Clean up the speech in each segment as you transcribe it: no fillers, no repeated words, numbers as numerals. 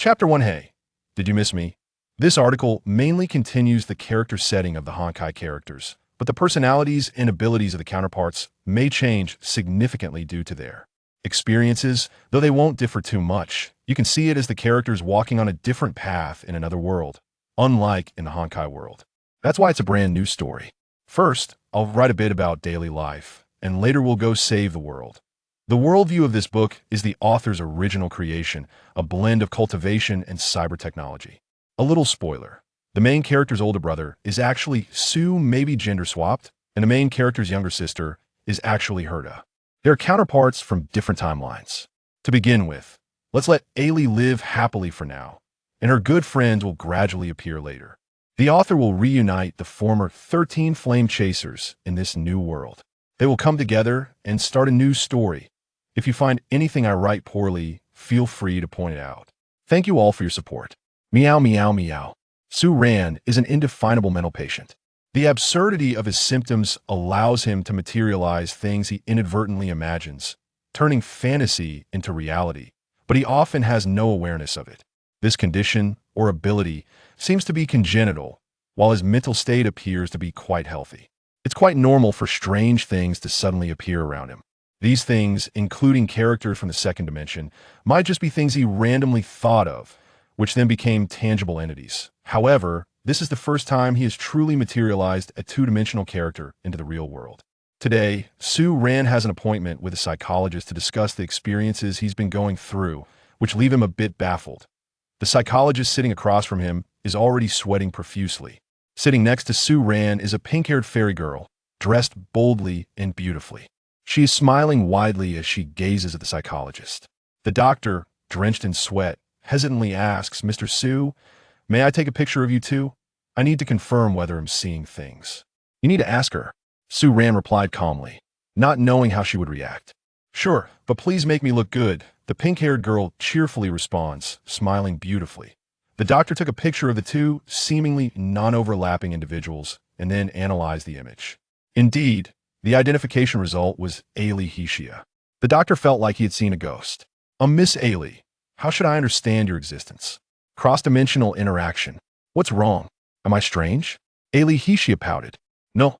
Chapter 1. Hey, did you miss me? This article mainly continues the character setting of the Honkai characters, but the personalities and abilities of the counterparts may change significantly due to their experiences, though they won't differ too much. You can see it as the characters walking on a different path in another world, unlike in the Honkai world. That's why it's a brand new story. First, I'll write a bit about daily life, and later we'll go save the world. The worldview of this book is the author's original creation, a blend of cultivation and cyber technology. A little spoiler. The main character's older brother is actually Sue, maybe gender swapped, and the main character's younger sister is actually Herta. They're counterparts from different timelines. To begin with, let's let Ailey live happily for now, and her good friends will gradually appear later. The author will reunite the former 13 flame chasers in this new world. They will come together and start a new story. If you find anything I write poorly, feel free to point it out. Thank you all for your support. Meow meow meow. Sue Ran is an indefinable mental patient. The absurdity of his symptoms allows him to materialize things he inadvertently imagines, turning fantasy into reality, but he often has no awareness of it. This condition, or ability, seems to be congenital, while his mental state appears to be quite healthy. It's quite normal for strange things to suddenly appear around him. These things, including characters from the second dimension, might just be things he randomly thought of, which then became tangible entities. However, this is the first time he has truly materialized a two-dimensional character into the real world. Today, Sue Ran has an appointment with a psychologist to discuss the experiences he's been going through, which leave him a bit baffled. The psychologist sitting across from him is already sweating profusely. Sitting next to Sue Ran is a pink-haired fairy girl, dressed boldly and beautifully. She is smiling widely as she gazes at the psychologist. The doctor, drenched in sweat, hesitantly asks, "Mr. Sue, may I take a picture of you too? I need to confirm whether I'm seeing things." "You need to ask her," Sue Ran replied calmly, not knowing how she would react. "Sure, but please make me look good," the pink-haired girl cheerfully responds, smiling beautifully. The doctor took a picture of the two seemingly non-overlapping individuals and then analyzed the image. Indeed, the identification result was Ailey Heshia. The doctor felt like he had seen a ghost. Miss Ailey, how should I understand your existence? Cross-dimensional interaction. What's wrong? Am I strange? Ailey Heshia pouted. No.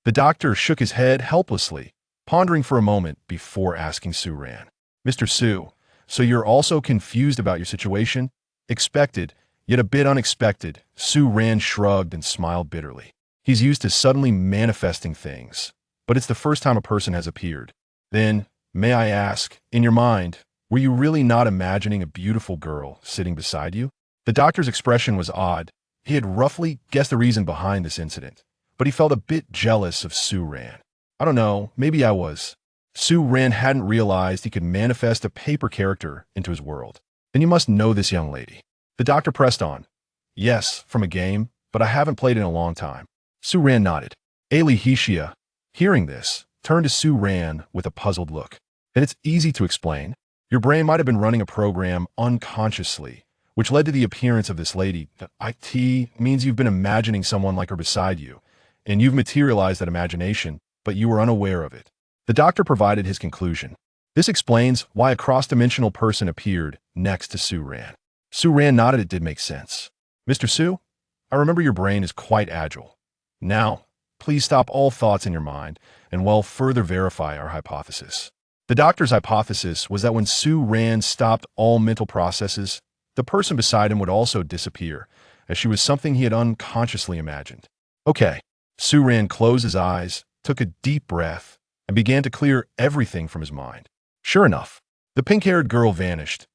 The doctor shook his head helplessly, pondering for a moment before asking Sue Ran. "Mr. Sue, so you're also confused about your situation?" Expected, yet a bit unexpected, Sue Ran shrugged and smiled bitterly. He's used to suddenly manifesting things, but it's the first time a person has appeared. "Then, may I ask, in your mind, were you really not imagining a beautiful girl sitting beside you?" The doctor's expression was odd. He had roughly guessed the reason behind this incident, but he felt a bit jealous of Sue Ran. "I don't know, maybe I was." Sue Ran hadn't realized he could manifest a paper character into his world. "Then you must know this young lady." The doctor pressed on. "Yes, from a game, but I haven't played in a long time." Sue Ran nodded. Ailey Heshia, hearing this, turned to Sue Ran with a puzzled look. "Then it's easy to explain. Your brain might have been running a program unconsciously, which led to the appearance of this lady. The IT means you've been imagining someone like her beside you, and you've materialized that imagination, but you were unaware of it." The doctor provided his conclusion. This explains why a cross-dimensional person appeared next to Sue Ran. Sue Ran nodded. It did make sense. "Mr. Sue, I remember your brain is quite agile. Now, please stop all thoughts in your mind and further verify our hypothesis." The doctor's hypothesis was that when Sue Ran stopped all mental processes, the person beside him would also disappear, as she was something he had unconsciously imagined. "Okay." Sue Ran closed his eyes, took a deep breath, and began to clear everything from his mind. Sure enough, the pink-haired girl vanished.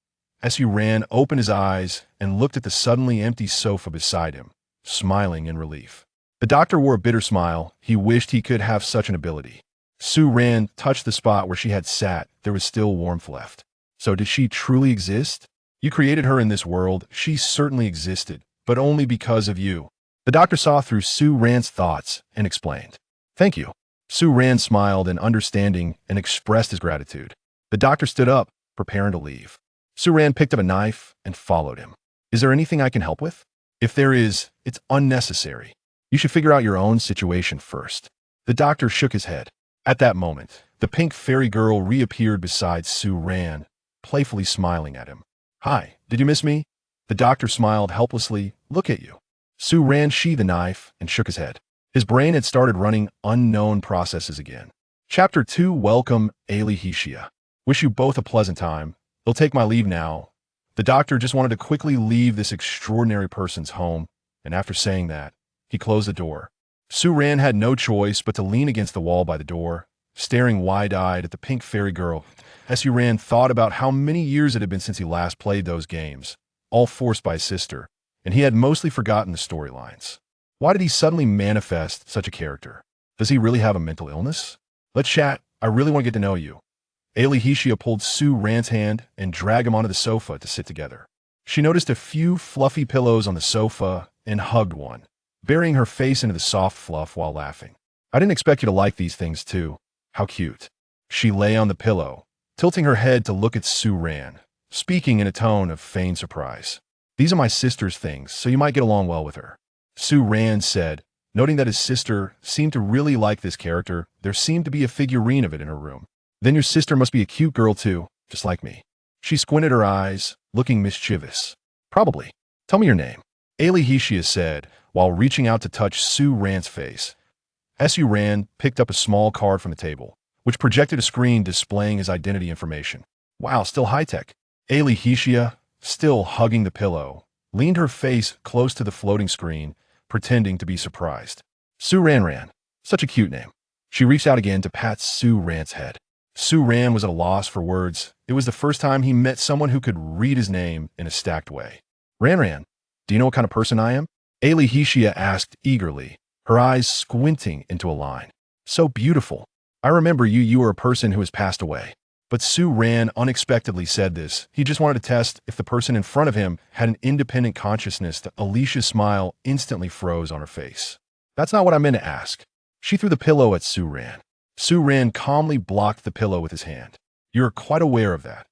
As Sue Ran opened his eyes and looked at the suddenly empty sofa beside him, smiling in relief. The doctor wore a bitter smile. He wished he could have such an ability. Sue Ran touched the spot where she had sat. There was still warmth left. "So did she truly exist? You created her in this world. She certainly existed, but only because of you." The doctor saw through Sue Ran's thoughts and explained. "Thank you." Sue Ran smiled in understanding and expressed his gratitude. The doctor stood up, preparing to leave. Sue Ran picked up a knife and followed him. "Is there anything I can help with?" "If there is, it's unnecessary. You should figure out your own situation first." The doctor shook his head. At that moment, the pink fairy girl reappeared beside Sue Ran, playfully smiling at him. "Hi, Did you miss me? The doctor smiled helplessly. Look at you. Su Ran sheathed the knife and shook his head. His brain had started running unknown processes again. Chapter 2. Welcome, Ali Hishia. Wish you both a pleasant time. They'll take my leave now. The doctor just wanted to quickly leave this extraordinary person's home, and after saying that, he closed the door. Su Ran had no choice but to lean against the wall by the door, staring wide-eyed at the pink fairy girl. As Su Ran thought about how many years it had been since he last played those games, all forced by his sister, and he had mostly forgotten the storylines. Why did he suddenly manifest such a character? Does he really have a mental illness? Let's chat. I really want to get to know you. Ali Hishia pulled Su Ran's hand and dragged him onto the sofa to sit together. She noticed a few fluffy pillows on the sofa and hugged one, burying her face into the soft fluff while laughing. I didn't expect you to like these things too. How cute. She lay on the pillow, tilting her head to look at Su Ran, speaking in a tone of feigned surprise. These are my sister's things, so you might get along well with her. Su Ran said, noting that his sister seemed to really like this character. There seemed to be a figurine of it in her room. Then your sister must be a cute girl too, just like me. She squinted her eyes, looking mischievous. Probably. Tell me your name. Ali Hishia said, while reaching out to touch Su Ran's face. Su Ran picked up a small card from the table, which projected a screen displaying his identity information. Wow, still high-tech. Ali Hishia, still hugging the pillow, leaned her face close to the floating screen, pretending to be surprised. Su Ran. Such a cute name. She reached out again to pat Su Ran's head. Su Ran was at a loss for words. It was the first time he met someone who could read his name in a stacked way. Ran, do you know what kind of person I am? Ali Hishia asked eagerly, her eyes squinting into a line. So beautiful. I remember you were a person who has passed away. But Su Ran unexpectedly said this. He just wanted to test if the person in front of him had an independent consciousness. Alicia's smile instantly froze on her face. That's not what I meant to ask. She threw the pillow at Su Ran. Su Ran calmly blocked the pillow with his hand. You're quite aware of that.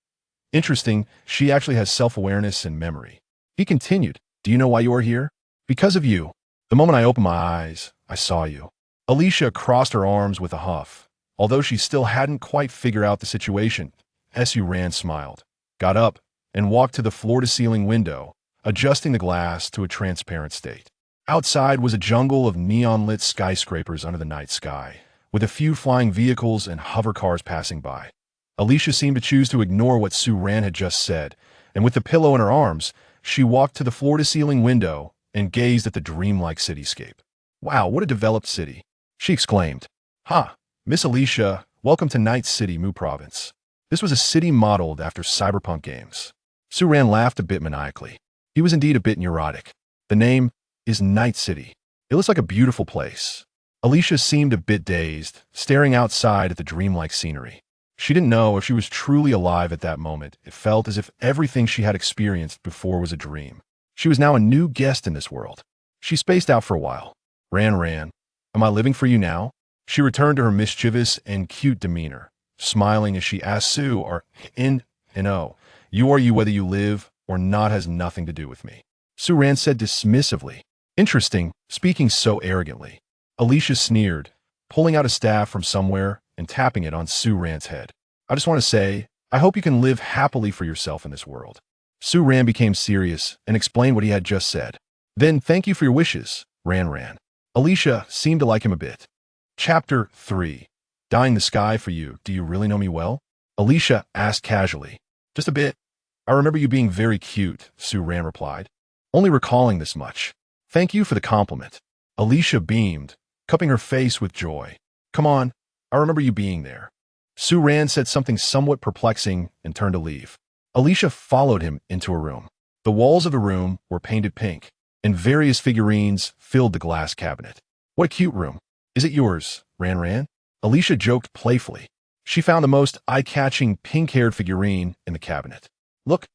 Interesting, she actually has self-awareness and memory. He continued, do you know why you are here? Because of you. The moment I opened my eyes, I saw you. Alicia crossed her arms with a huff. Although she still hadn't quite figured out the situation, Su Ran smiled, got up, and walked to the floor-to-ceiling window, adjusting the glass to a transparent state. Outside was a jungle of neon-lit skyscrapers under the night sky, with a few flying vehicles and hover cars passing by. Alicia seemed to choose to ignore what Su Ran had just said, and with the pillow in her arms, she walked to the floor-to-ceiling window and gazed at the dreamlike cityscape. Wow, what a developed city, she exclaimed. Ha, Miss Alicia, welcome to Night City, Mu Province. This was a city modeled after cyberpunk games. Su Ran laughed a bit maniacally. He was indeed a bit neurotic. The name is Night City. It looks like a beautiful place. Alicia seemed a bit dazed, staring outside at the dreamlike scenery. She didn't know if she was truly alive at that moment. It felt as if everything she had experienced before was a dream. She was now a new guest in this world. She spaced out for a while. Ran, am I living for you now? She returned to her mischievous and cute demeanor, smiling as she asked Su, you are you whether you live or not has nothing to do with me. Su Ran said dismissively. Interesting, speaking so arrogantly. Alicia sneered, pulling out a staff from somewhere and tapping it on Su Ran's head. I just want to say, I hope you can live happily for yourself in this world. Su Ran became serious and explained what he had just said. Then thank you for your wishes, Ran. Alicia seemed to like him a bit. Chapter 3. Dyeing the sky for you. Do you really know me well? Alicia asked casually. Just a bit. I remember you being very cute, Su Ran replied. Only recalling this much. Thank you for the compliment. Alicia beamed, cupping her face with joy. Come on, I remember you being there. Su Ran said something somewhat perplexing and turned to leave. Alicia followed him into a room. The walls of the room were painted pink, and various figurines filled the glass cabinet. What a cute room. Is it yours, Ran? Alicia joked playfully. She found the most eye-catching pink-haired figurine in the cabinet. Look,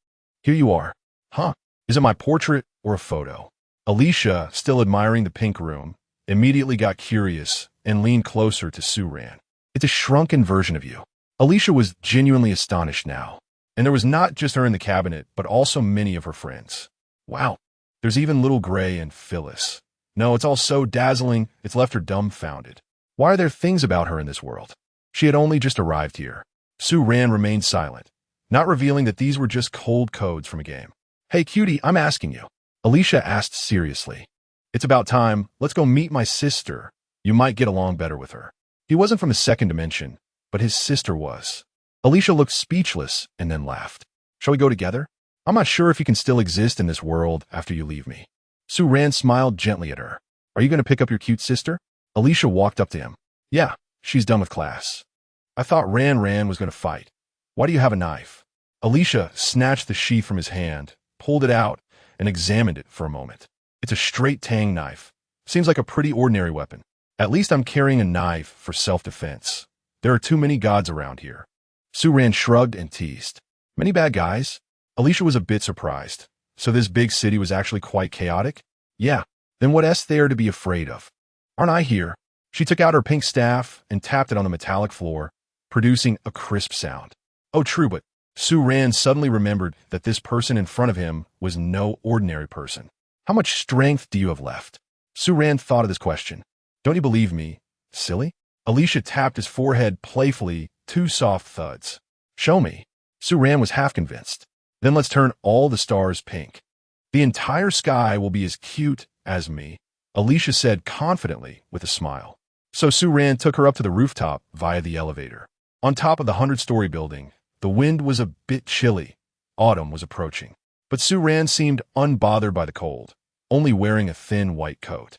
here you are. Huh, is it my portrait or a photo? Alicia, still admiring the pink room, immediately got curious and leaned closer to Su Ran. It's a shrunken version of you. Alicia was genuinely astonished now, and there was not just her in the cabinet, but also many of her friends. Wow, there's even little Gray and Phyllis. No, it's all so dazzling, it's left her dumbfounded. Why are there things about her in this world? She had only just arrived here. Su Ran remained silent, not revealing that these were just cold codes from a game. Hey, cutie, I'm asking you. Alicia asked seriously. It's about time. Let's go meet my sister. You might get along better with her. He wasn't from the second dimension, but his sister was. Alicia looked speechless and then laughed. Shall we go together? I'm not sure if you can still exist in this world after you leave me. Su-Ran smiled gently at her. Are you going to pick up your cute sister? Alicia walked up to him. Yeah, she's done with class. I thought Ran was going to fight. Why do you have a knife? Alicia snatched the sheath from his hand, pulled it out, and examined it for a moment. It's a straight tang knife. Seems like a pretty ordinary weapon. At least I'm carrying a knife for self-defense. There are too many gods around here. Su-Ran shrugged and teased. Many bad guys? Alicia was a bit surprised. So this big city was actually quite chaotic? Yeah. Then what's there to be afraid of? Aren't I here? She took out her pink staff and tapped it on the metallic floor, producing a crisp sound. Oh, true, but Su-Ran suddenly remembered that this person in front of him was no ordinary person. How much strength do you have left? Su-Ran thought of this question. Don't you believe me? Silly? Alicia tapped his forehead playfully, 2 soft thuds. Show me. Su-Ran was half convinced. Then let's turn all the stars pink. The entire sky will be as cute as me, Alicia said confidently with a smile. So Su-Ran took her up to the rooftop via the elevator. On top of the 100-story building, the wind was a bit chilly. Autumn was approaching. But Su-Ran seemed unbothered by the cold, only wearing a thin white coat.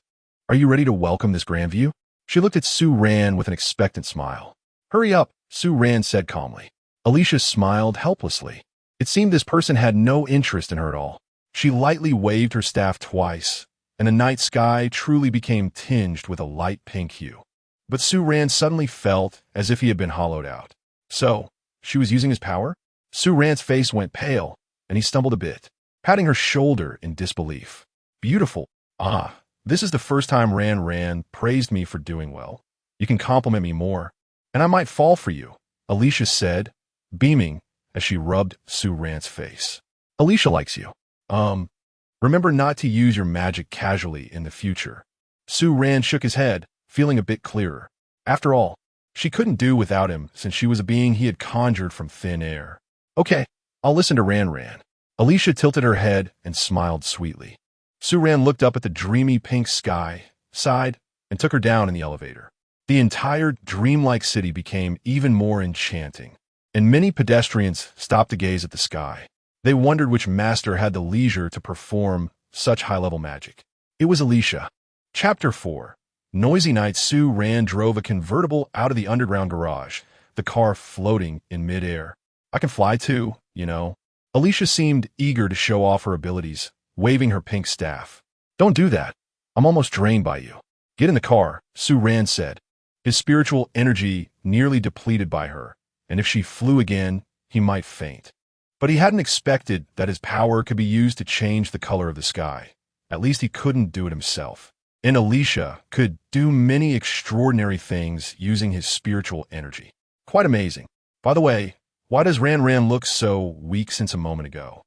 Are you ready to welcome this grand view? She looked at Su-Ran with an expectant smile. Hurry up, Su-Ran said calmly. Alicia smiled helplessly. It seemed this person had no interest in her at all. She lightly waved her staff twice, and the night sky truly became tinged with a light pink hue. But Su-Ran suddenly felt as if he had been hollowed out. So, she was using his power? Su-Ran's face went pale, and he stumbled a bit, patting her shoulder in disbelief. Beautiful. Ah, this is the first time Ran praised me for doing well. You can compliment me more, and I might fall for you, Alicia said, beaming as she rubbed Su-Ran's face. Alicia likes you. Remember not to use your magic casually in the future. Su-Ran shook his head, feeling a bit clearer. After all, she couldn't do without him since she was a being he had conjured from thin air. Okay, I'll listen to Ran. Alicia tilted her head and smiled sweetly. Su-Ran looked up at the dreamy pink sky, sighed, and took her down in the elevator. The entire dreamlike city became even more enchanting, and many pedestrians stopped to gaze at the sky. They wondered which master had the leisure to perform such high-level magic. It was Alicia. Chapter 4. Noisy night. Su-Ran drove a convertible out of the underground garage, the car floating in midair. I can fly too, you know. Alicia seemed eager to show off her abilities, waving her pink staff. Don't do that. I'm almost drained by you. Get in the car, Su-Ran said, his spiritual energy nearly depleted by her, and if she flew again, he might faint. But he hadn't expected that his power could be used to change the color of the sky. At least he couldn't do it himself. And Alicia could do many extraordinary things using his spiritual energy. Quite amazing. By the way, why does Ran look so weak since a moment ago?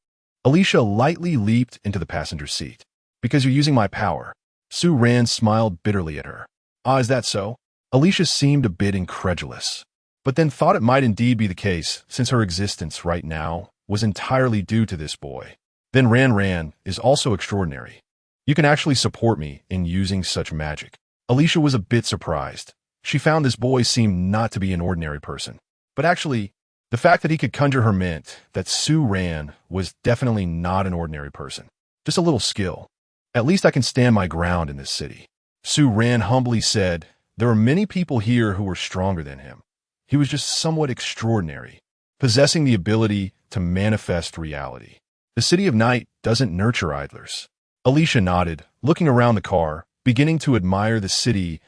Alicia lightly leaped into the passenger seat. Because you're using my power. Su-Ran smiled bitterly at her. Ah, is that so? Alicia seemed a bit incredulous, but then thought it might indeed be the case since her existence right now was entirely due to this boy. Then Ran is also extraordinary. You can actually support me in using such magic. Alicia was a bit surprised. She found this boy seemed not to be an ordinary person. But actually, the fact that he could conjure her meant that Su-Ran was definitely not an ordinary person. Just a little skill. At least I can stand my ground in this city. Su-Ran humbly said, there are many people here who were stronger than him. He was just somewhat extraordinary, possessing the ability to manifest reality. The City of Night doesn't nurture idlers. Alicia nodded, looking around the car, beginning to admire the city's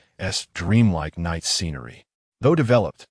dreamlike night scenery. Though developed,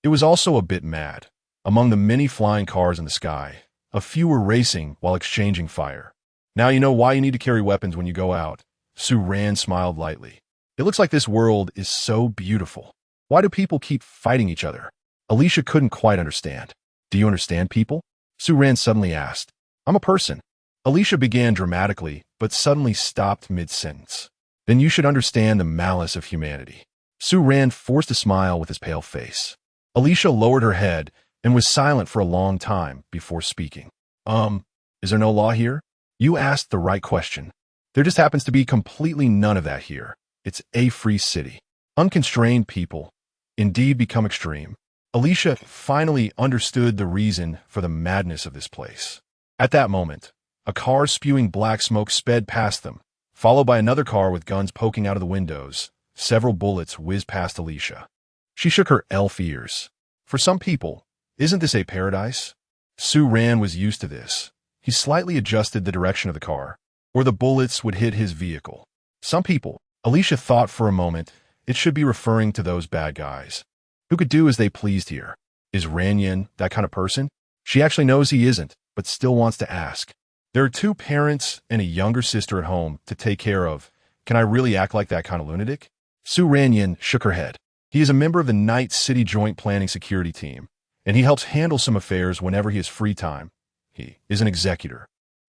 it was also a bit mad. Among the many flying cars in the sky, a few were racing while exchanging fire. Now you know why you need to carry weapons when you go out. Su-Ran smiled lightly. It looks like this world is so beautiful. Why do people keep fighting each other? Alicia couldn't quite understand. Do you understand people? Su-Ran suddenly asked. I'm a person. Alicia began dramatically, but suddenly stopped mid-sentence. Then you should understand the malice of humanity. Su-Ran forced a smile with his pale face. Alicia lowered her head and was silent for a long time before speaking. Is there no law here? You asked the right question. There just happens to be completely none of that here. It's a free city. Unconstrained people indeed become extreme. Alicia finally understood the reason for the madness of this place. At that moment, a car spewing black smoke sped past them, followed by another car with guns poking out of the windows. Several bullets whizzed past Alicia. She shook her elf ears. For some people, isn't this a paradise? Su Ran was used to this. He slightly adjusted the direction of the car, or the bullets would hit his vehicle. Some people, Alicia thought for a moment, it should be referring to those bad guys who could do as they pleased here. Is Ranyan that kind of person? She actually knows he isn't, but still wants to ask. There are 2 parents and a younger sister at home to take care of. Can I really act like that kind of lunatic? Su Ranyan shook her head. He is a member of the Night City Joint Planning Security Team, and he helps handle some affairs whenever he has free time. He is an executor.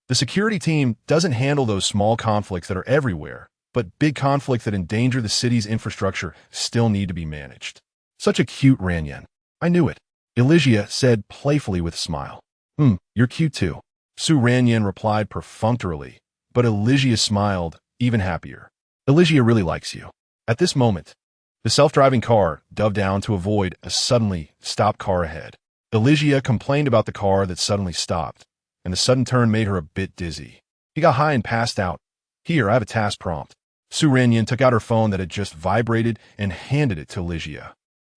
The security team doesn't handle those small conflicts that are everywhere, but big conflicts that endanger the city's infrastructure still need to be managed. Such a cute Ranyan. I knew it. Elysia said playfully with a smile. You're cute too. Su Ranyan replied perfunctorily, but Elysia smiled, even happier. Elysia really likes you. At this moment, the self-driving car dove down to avoid a suddenly stopped car ahead. Elysia complained about the car that suddenly stopped, and the sudden turn made her a bit dizzy. He got high and passed out. Here, I have a task prompt. Su Ranyan took out her phone that had just vibrated and handed it to Elysia.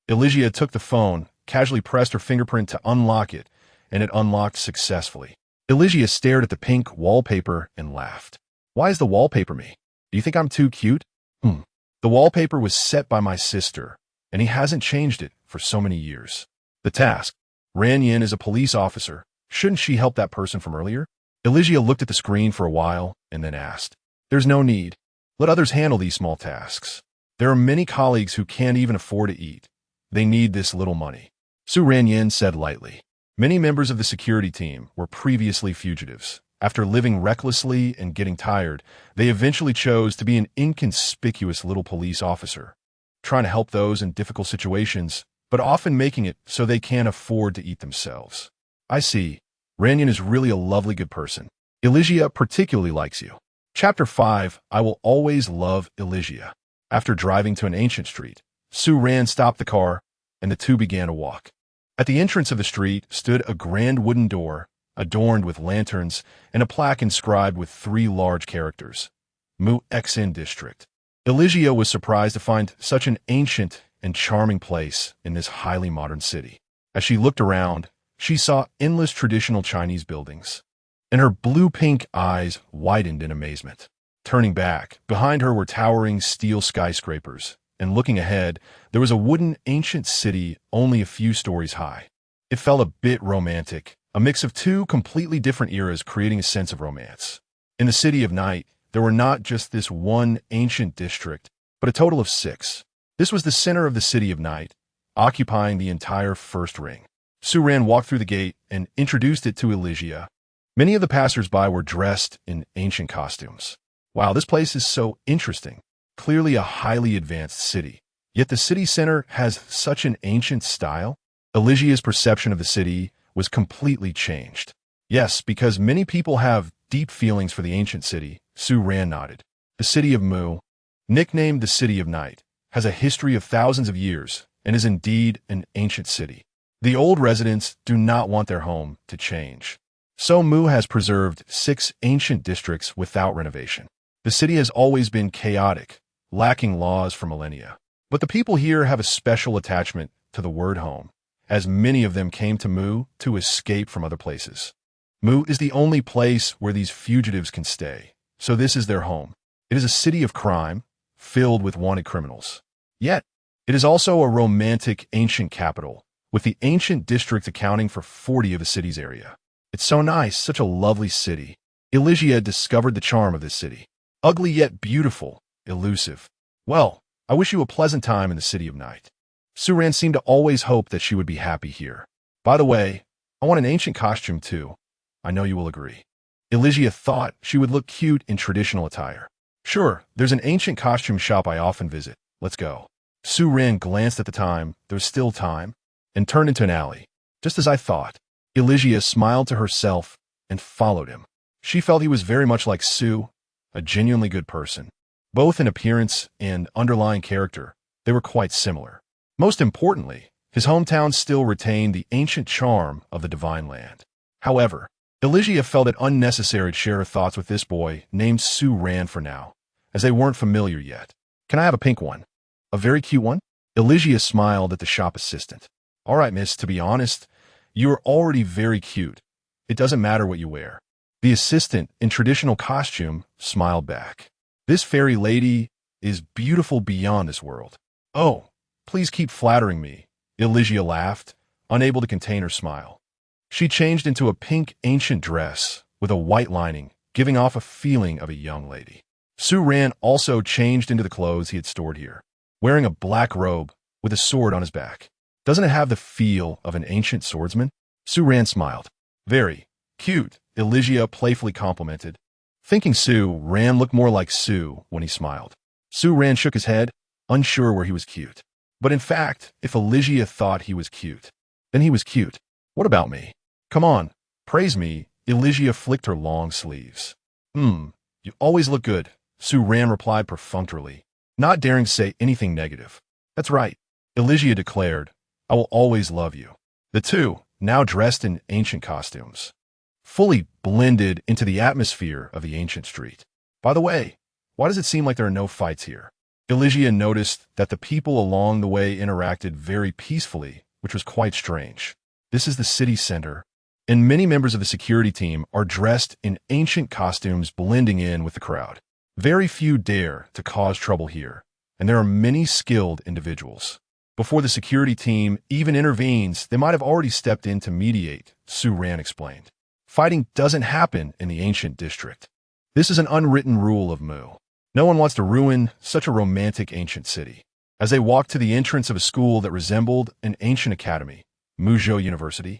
Elysia took the phone, casually pressed her fingerprint to unlock it, and it unlocked successfully. Elysia stared at the pink wallpaper and laughed. Why is the wallpaper me? Do you think I'm too cute? The wallpaper was set by my sister, and he hasn't changed it for so many years. The task. Ranyan is a police officer. Shouldn't she help that person from earlier? Elysia looked at the screen for a while and then asked. There's no need. Let others handle these small tasks. There are many colleagues who can't even afford to eat. They need this little money. Su Ranyan said lightly. Many members of the security team were previously fugitives. After living recklessly and getting tired, they eventually chose to be an inconspicuous little police officer, trying to help those in difficult situations, but often making it so they can't afford to eat themselves. I see. Ranyan is really a lovely good person. Elysia particularly likes you. Chapter 5, I will always love Elysia. After driving to an ancient street, Su Ran stopped the car, and the 2 began to walk. At the entrance of the street stood a grand wooden door, adorned with lanterns, and a plaque inscribed with 3 large characters. Mu Xin District. Elysia was surprised to find such an ancient and charming place in this highly modern city. As she looked around, she saw endless traditional Chinese buildings, and her blue-pink eyes widened in amazement. Turning back, behind her were towering steel skyscrapers, and looking ahead, there was a wooden ancient city only a few stories high. It felt a bit romantic, a mix of 2 completely different eras creating a sense of romance. In the City of Night, there were not just this one ancient district, but a total of 6. This was the center of the City of Night, occupying the entire first ring. Su Ran walked through the gate and introduced it to Elysia. Many of the passers-by were dressed in ancient costumes. Wow, this place is so interesting. Clearly a highly advanced city. Yet the city center has such an ancient style. Elysia's perception of the city was completely changed. Yes, because many people have deep feelings for the ancient city, Su Ran nodded. The city of Mu, nicknamed the City of Night, has a history of thousands of years and is indeed an ancient city. The old residents do not want their home to change. So Mu has preserved 6 ancient districts without renovation. The city has always been chaotic, lacking laws for millennia. But the people here have a special attachment to the word home, as many of them came to Mu to escape from other places. Mu is the only place where these fugitives can stay, so this is their home. It is a city of crime, filled with wanted criminals. Yet, it is also a romantic ancient capital, with the ancient district accounting for 40 of the city's area. It's so nice, such a lovely city. Elysia discovered the charm of this city. Ugly yet beautiful, elusive. Well, I wish you a pleasant time in the City of Night. Su Ran seemed to always hope that she would be happy here. By the way, I want an ancient costume too. I know you will agree. Elysia thought she would look cute in traditional attire. Sure, there's an ancient costume shop I often visit. Let's go. Su Ran glanced at the time, there was still time, and turned into an alley. Just as I thought. Elysia smiled to herself and followed him. She felt he was very much like Sue, a genuinely good person. Both in appearance and underlying character, they were quite similar. Most importantly, his hometown still retained the ancient charm of the divine land. However, Elysia felt it unnecessary to share her thoughts with this boy named Sue Ran for now, as they weren't familiar yet. "Can I have a pink one? A very cute one?" Elysia smiled at the shop assistant. "All right, miss, to be honest, you are already very cute. It doesn't matter what you wear." The assistant, in traditional costume, smiled back. "This fairy lady is beautiful beyond this world." "Oh, please keep flattering me," Elysia laughed, unable to contain her smile. She changed into a pink ancient dress with a white lining, giving off a feeling of a young lady. Sue Ran also changed into the clothes he had stored here, wearing a black robe with a sword on his back. "Doesn't it have the feel of an ancient swordsman?" Sue Ran smiled. "Very cute," Elysia playfully complimented. Thinking Sue Ran looked more like Sue when he smiled. Sue Ran shook his head, unsure where he was cute. But in fact, if Elysia thought he was cute, then he was cute. "What about me? Come on, praise me." Elysia flicked her long sleeves. You always look good," Sue Ran replied perfunctorily, not daring to say anything negative. "That's right," Elysia declared. "I will always love you." The two, now dressed in ancient costumes, fully blended into the atmosphere of the ancient street. "By the way, why does it seem like there are no fights here?" Elysia noticed that the people along the way interacted very peacefully, which was quite strange. This is the city center, and many members of the security team are dressed in ancient costumes blending in with the crowd. Very few dare to cause trouble here, and there are many skilled individuals. Before the security team even intervenes, they might have already stepped in to mediate, Sue Ran explained. Fighting doesn't happen in the ancient district. This is an unwritten rule of Mu. No one wants to ruin such a romantic ancient city. As they walked to the entrance of a school that resembled an ancient academy, Muzhou University,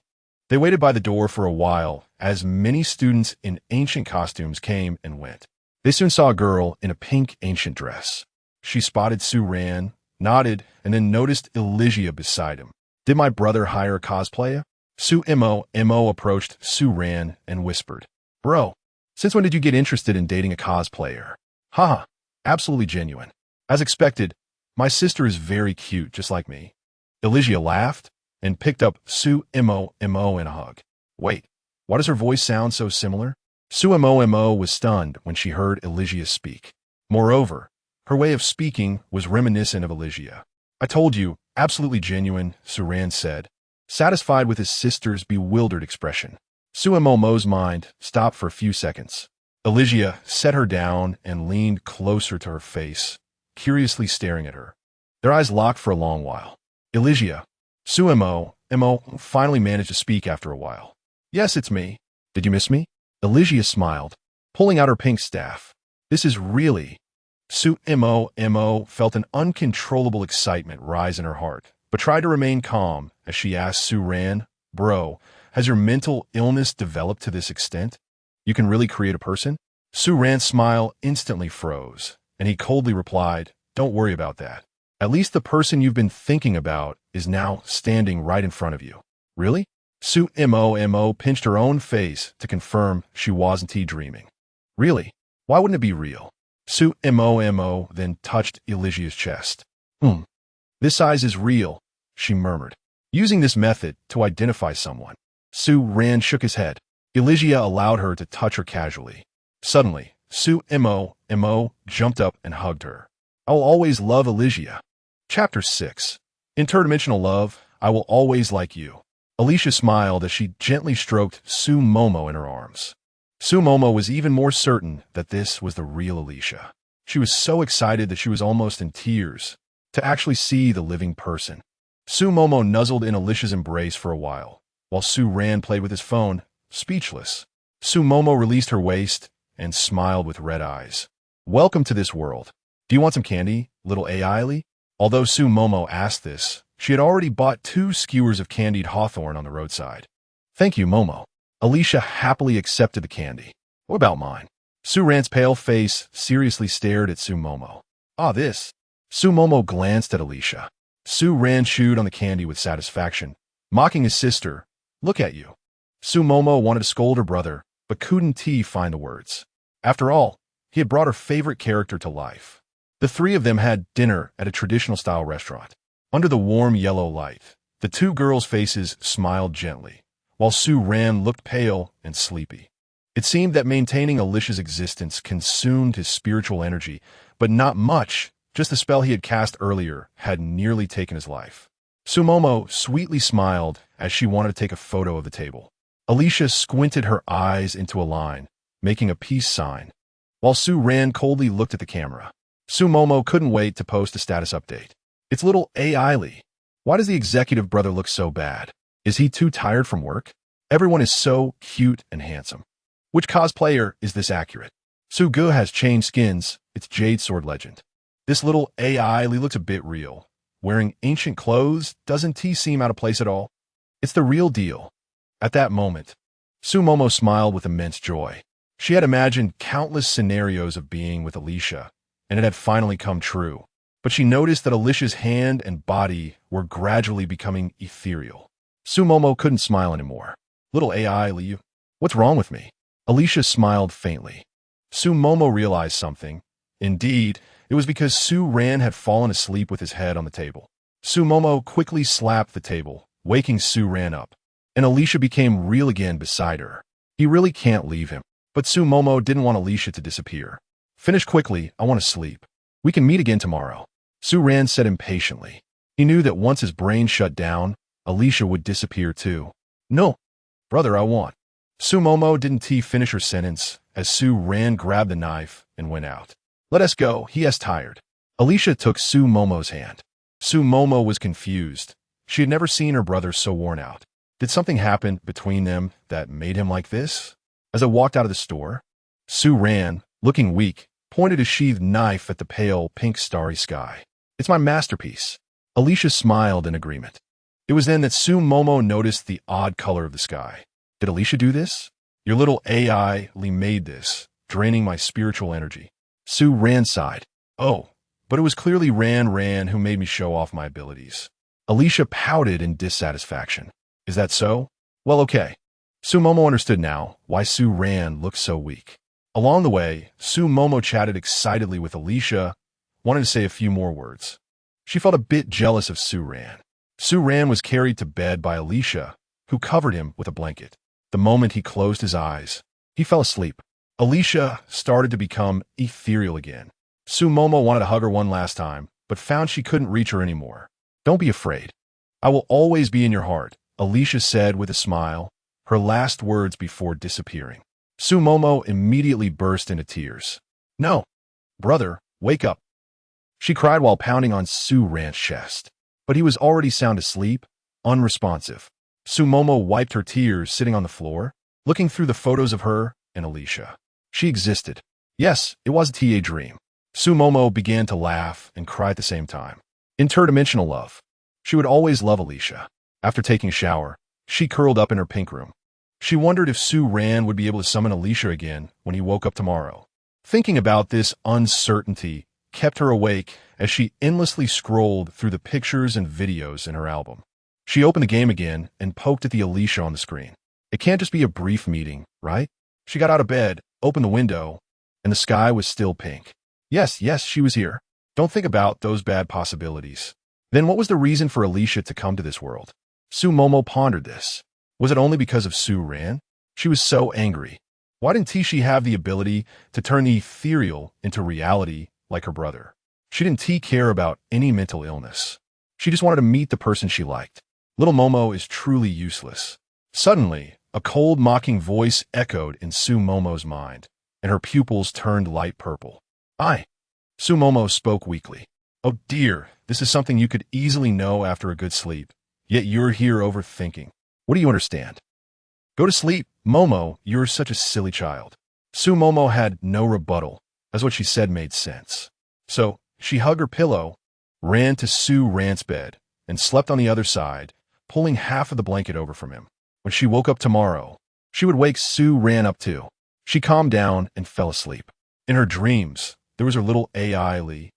they waited by the door for a while as many students in ancient costumes came and went. They soon saw a girl in a pink ancient dress. She spotted Sue Ran, nodded, and then noticed Elysia beside him. "Did my brother hire a cosplayer?" Sue Mo approached Sue Ran and whispered, "Bro, since when did you get interested in dating a cosplayer?" "Haha, absolutely genuine. As expected, my sister is very cute, just like me." Elysia laughed and picked up Sue Mo in a hug. "Wait, why does her voice sound so similar?" Sue Mo was stunned when she heard Elysia speak. Moreover, her way of speaking was reminiscent of Elysia. "I told you, absolutely genuine," Sue Ran said, satisfied with his sister's bewildered expression. Sue Mo's mind stopped for a few seconds. Elysia set her down and leaned closer to her face, curiously staring at her. Their eyes locked for a long while. "Elysia," Sue Mo finally managed to speak after a while. "Yes, it's me. Did you miss me?" Elysia smiled, pulling out her pink staff. "This is really..." Sue Mo felt an uncontrollable excitement rise in her heart, but tried to remain calm as she asked Sue Ran, "Bro, has your mental illness developed to this extent? You can really create a person?" Sue Ran's smile instantly froze, and he coldly replied, "Don't worry about that. At least the person you've been thinking about is now standing right in front of you." "Really?" Sue Mo pinched her own face to confirm she wasn't dreaming. "Really? Why wouldn't it be real?" Sue Mo then touched Elysia's chest. This size is real," she murmured, using this method to identify someone. Sue Ran shook his head. Elysia allowed her to touch her casually. Suddenly, Sue Mo jumped up and hugged her. "I will always love Elysia." Chapter 6. Interdimensional Love, I Will Always Like You. Elysia smiled as she gently stroked Sue Momo in her arms. Sue Momo was even more certain that this was the real Elysia. She was so excited that she was almost in tears to actually see the living person. Sue Momo nuzzled in Alicia's embrace for a while Sue Ran played with his phone, speechless. Sue Momo released her waist and smiled with red eyes. "Welcome to this world. Do you want some candy, little AI-ly?" Although Sue Momo asked this, she had already bought 2 skewers of candied hawthorn on the roadside. "Thank you, Momo." Elysia happily accepted the candy. "What about mine?" Sue Ran's pale face seriously stared at Sue Momo. This." Sue Momo glanced at Elysia. Sue Ran chewed on the candy with satisfaction, mocking his sister. "Look at you." Sue Momo wanted to scold her brother, but couldn't find the words. After all, he had brought her favorite character to life. The three of them had dinner at a traditional-style restaurant. Under the warm yellow light, the two girls' faces smiled gently, while Su-Ran looked pale and sleepy. It seemed that maintaining Alicia's existence consumed his spiritual energy, but not much. Just the spell he had cast earlier had nearly taken his life. Sumomo sweetly smiled as she wanted to take a photo of the table. Alicia squinted her eyes into a line, making a peace sign, while Su-Ran coldly looked at the camera. Sumomo couldn't wait to post a status update. It's little AI Lee. Why does the executive brother look so bad? Is he too tired from work? Everyone is so cute and handsome. Which cosplayer is this accurate? Sugu has changed skins. It's Jade Sword Legend. This little AI Lee looks a bit real. Wearing ancient clothes, doesn't he seem out of place at all? It's the real deal. At that moment, Sumomo smiled with immense joy. She had imagined countless scenarios of being with Alicia, and it had finally come true. But she noticed that Alicia's hand and body were gradually becoming ethereal. Sumomo couldn't smile anymore. Little AI Lee, what's wrong with me? Alicia smiled faintly. Sumomo realized something. Indeed, it was because Su-Ran had fallen asleep with his head on the table. Sumomo quickly slapped the table, waking Su-Ran up, and Alicia became real again beside her. He really can't leave him. But Sumomo didn't want Alicia to disappear. Finish quickly, I want to sleep. We can meet again tomorrow. Su-Ran said impatiently. He knew that once his brain shut down, Alicia would disappear too. No, brother, I want. Sumomo didn't finish her sentence as Su-Ran grabbed the knife and went out. Let us go, he is tired. Alicia took Sumomo's hand. Sumomo was confused. She had never seen her brother so worn out. Did something happen between them that made him like this? As I walked out of the store, Su-Ran, looking weak, pointed a sheathed knife at the pale, pink starry sky. It's my masterpiece. Alicia smiled in agreement. It was then that Sumomo noticed the odd color of the sky. Did Alicia do this? Your little AI Lee made this, draining my spiritual energy. Su-Ran sighed. Oh, but it was clearly Ran who made me show off my abilities. Alicia pouted in dissatisfaction. Is that so? Well, okay. Sumomo understood now why Su-Ran looked so weak. Along the way, Sumomo chatted excitedly with Alicia, wanted to say a few more words. She felt a bit jealous of Su-Ran. Su-Ran was carried to bed by Alicia, who covered him with a blanket. The moment he closed his eyes, he fell asleep. Alicia started to become ethereal again. Sumomo wanted to hug her one last time, but found she couldn't reach her anymore. Don't be afraid. I will always be in your heart, Alicia said with a smile, her last words before disappearing. Sumomo immediately burst into tears. No, brother, wake up. She cried while pounding on Su-Ran's chest. But he was already sound asleep, unresponsive. Sumomo wiped her tears sitting on the floor, looking through the photos of her and Alicia. She existed. Yes, it was a dream. Sumomo began to laugh and cry at the same time. Interdimensional love. She would always love Alicia. After taking a shower, she curled up in her pink room. She wondered if Su-Ran would be able to summon Alicia again when he woke up tomorrow. Thinking about this uncertainty kept her awake as she endlessly scrolled through the pictures and videos in her album. She opened the game again and poked at the Alicia on the screen. It can't just be a brief meeting, right? She got out of bed, opened the window, and the sky was still pink. Yes, she was here. Don't think about those bad possibilities. Then what was the reason for Alicia to come to this world? Sumomo pondered this. Was it only because of Su-Ran? She was so angry. Why didn't she have the ability to turn the ethereal into reality like her brother? She didn't care about any mental illness. She just wanted to meet the person she liked. Little Momo is truly useless. Suddenly, a cold, mocking voice echoed in Sumomo's mind, and her pupils turned light purple. Sumomo spoke weakly. Oh dear, this is something you could easily know after a good sleep, yet you're here overthinking. What do you understand? Go to sleep, Momo, you're such a silly child. Sumomo had no rebuttal, as what she said made sense. So, she hugged her pillow, ran to Su-Ran's bed, and slept on the other side, pulling half of the blanket over from him. When she woke up tomorrow, she would wake Su-Ran up too. She calmed down and fell asleep. In her dreams, there was her little AI Lee.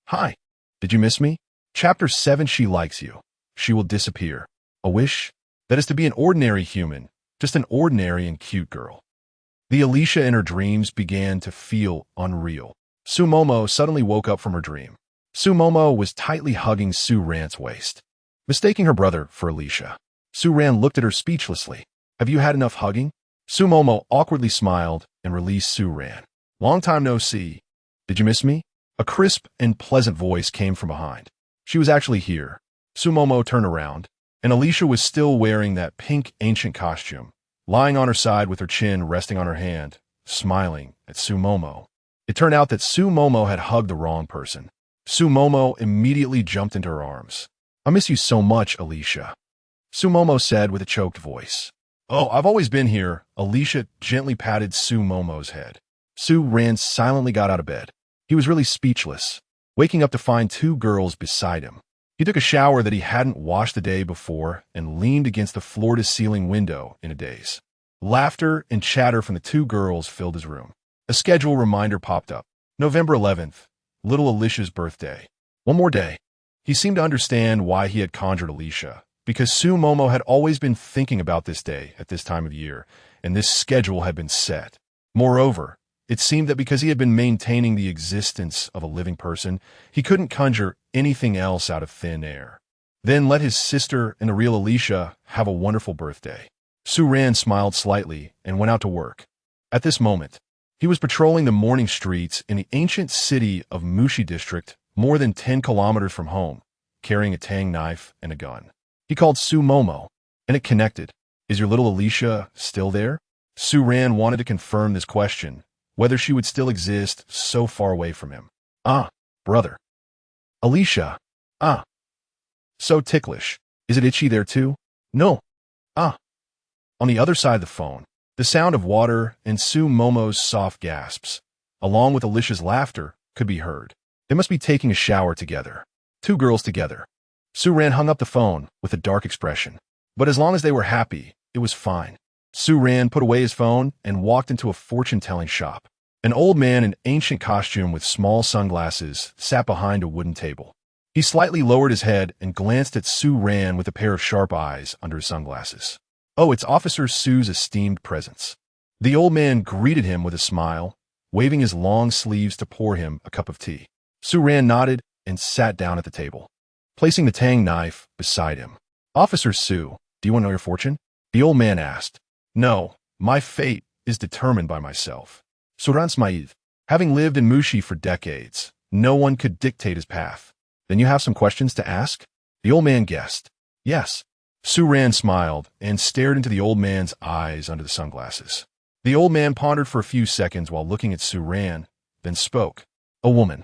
Hi, did you miss me? Chapter 7. She likes you. She will disappear. A wish? That is to be an ordinary human, just an ordinary and cute girl. The Alicia in her dreams began to feel unreal. Sumomo suddenly woke up from her dream. Sumomo was tightly hugging Su Ran's waist, mistaking her brother for Alicia. Su Ran looked at her speechlessly. Have you had enough hugging? Sumomo awkwardly smiled and released Su Ran. Long time no see. Did you miss me? A crisp and pleasant voice came from behind. She was actually here. Sumomo turned around, and Alicia was still wearing that pink ancient costume, lying on her side with her chin resting on her hand, smiling at Sumomo. It turned out that Sumomo had hugged the wrong person. Sumomo immediately jumped into her arms. I miss you so much, Alicia, Sumomo said with a choked voice. Oh, I've always been here. Alicia gently patted Sumomo's head. Su Ran silently got out of bed. He was really speechless, waking up to find two girls beside him. He took a shower that he hadn't washed the day before and leaned against the floor-to-ceiling window in a daze. Laughter and chatter from the two girls filled his room. A schedule reminder popped up. November 11th, little Alicia's birthday. One more day. He seemed to understand why he had conjured Alicia, because Sumomo had always been thinking about this day at this time of year, and this schedule had been set. Moreover, it seemed that because he had been maintaining the existence of a living person, he couldn't conjure anything else out of thin air. Then let his sister and the real Alicia have a wonderful birthday. Su Ran smiled slightly and went out to work. At this moment, he was patrolling the morning streets in the ancient city of Mushi District, more than 10 kilometers from home, carrying a tang knife and a gun. He called Sumomo, and it connected. Is your little Alicia still there? Su Ran wanted to confirm this question, whether she would still exist so far away from him. Ah, brother. Alicia. Ah. So ticklish. Is it itchy there too? No. Ah. On the other side of the phone, the sound of water and Sumomo's soft gasps, along with Alicia's laughter, could be heard. They must be taking a shower together. Two girls together. Su Ran hung up the phone with a dark expression. But as long as they were happy, it was fine. Su Ran put away his phone and walked into a fortune-telling shop. An old man in ancient costume with small sunglasses sat behind a wooden table. He slightly lowered his head and glanced at Su Ran with a pair of sharp eyes under his sunglasses. Oh, it's Officer Su's esteemed presence. The old man greeted him with a smile, waving his long sleeves to pour him a cup of tea. Su Ran nodded and sat down at the table, placing the tang knife beside him. Officer Su, do you want to know your fortune? The old man asked. No, my fate is determined by myself. Suran Smaid, having lived in Mushi for decades, no one could dictate his path. Then you have some questions to ask? The old man guessed. Yes. Su Ran smiled and stared into the old man's eyes under the sunglasses. The old man pondered for a few seconds while looking at Su Ran, then spoke. A woman.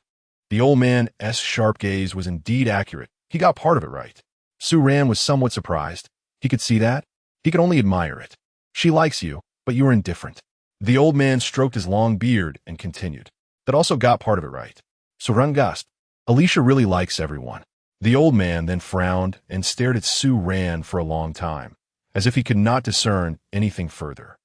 The old man's sharp gaze was indeed accurate. He got part of it right. Su Ran was somewhat surprised. He could see that. He could only admire it. She likes you, but you are indifferent. The old man stroked his long beard and continued. That also got part of it right. Suran gasped. Alicia really likes everyone. The old man then frowned and stared at Su Ran for a long time, as if he could not discern anything further.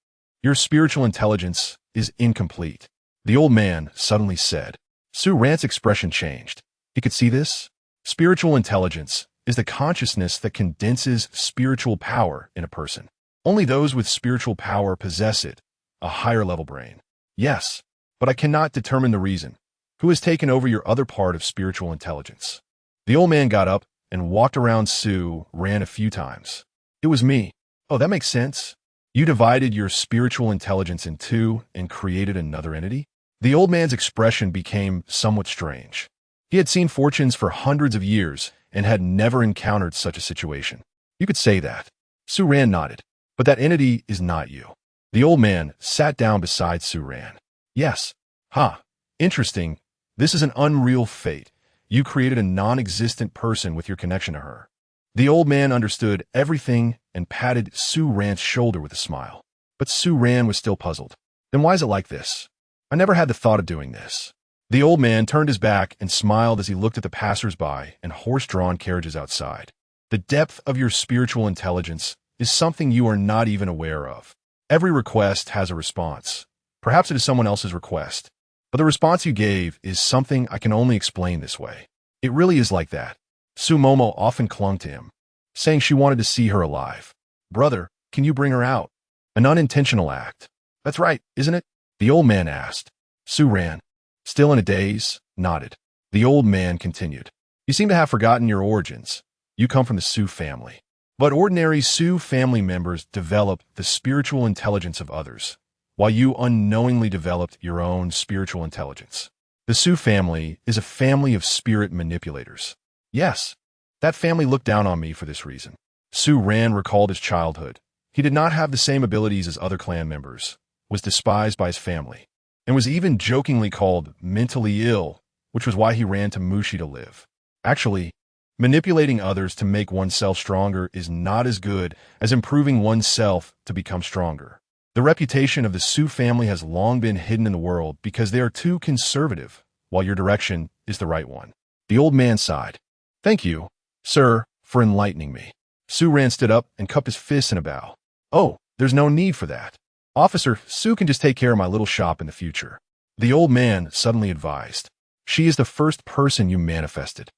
Your spiritual intelligence is incomplete, the old man suddenly said. Su Ran's expression changed. He could see this. Spiritual intelligence is the consciousness that condenses spiritual power in a person. Only those with spiritual power possess it, a higher-level brain. Yes, but I cannot determine the reason. Who has taken over your other part of spiritual intelligence? The old man got up and walked around Su Ran a few times. It was me. Oh, that makes sense. You divided your spiritual intelligence in two and created another entity? The old man's expression became somewhat strange. He had seen fortunes for hundreds of years and had never encountered such a situation. You could say that. Su Ran nodded. But that entity is not you. The old man sat down beside Su Ran. Yes. Ha. Interesting. This is an unreal fate. You created a non-existent person with your connection to her. The old man understood everything and patted Su Ran's shoulder with a smile. But Su Ran was still puzzled. Then why is it like this? I never had the thought of doing this. The old man turned his back and smiled as he looked at the passers-by and horse-drawn carriages outside. The depth of your spiritual intelligence is something you are not even aware of. Every request has a response. Perhaps it is someone else's request. But the response you gave is something I can only explain this way. It really is like that. Sumomo often clung to him, saying she wanted to see her alive. Brother, can you bring her out? An unintentional act. That's right, isn't it? The old man asked. Su Ran, still in a daze, nodded. The old man continued. You seem to have forgotten your origins. You come from the Su family. But ordinary Su family members develop the spiritual intelligence of others, while you unknowingly developed your own spiritual intelligence. The Su family is a family of spirit manipulators. Yes, that family looked down on me for this reason. Su Ran recalled his childhood. He did not have the same abilities as other clan members, was despised by his family, and was even jokingly called mentally ill, which was why he ran to Mushi to live. Actually, manipulating others to make oneself stronger is not as good as improving oneself to become stronger. The reputation of the Su family has long been hidden in the world because they are too conservative, while your direction is the right one. The old man sighed. Thank you, sir, for enlightening me. Su Ran stood up and cupped his fists in a bow. Oh, there's no need for that. Officer, Su can just take care of my little shop in the future. The old man suddenly advised. She is the first person you manifested.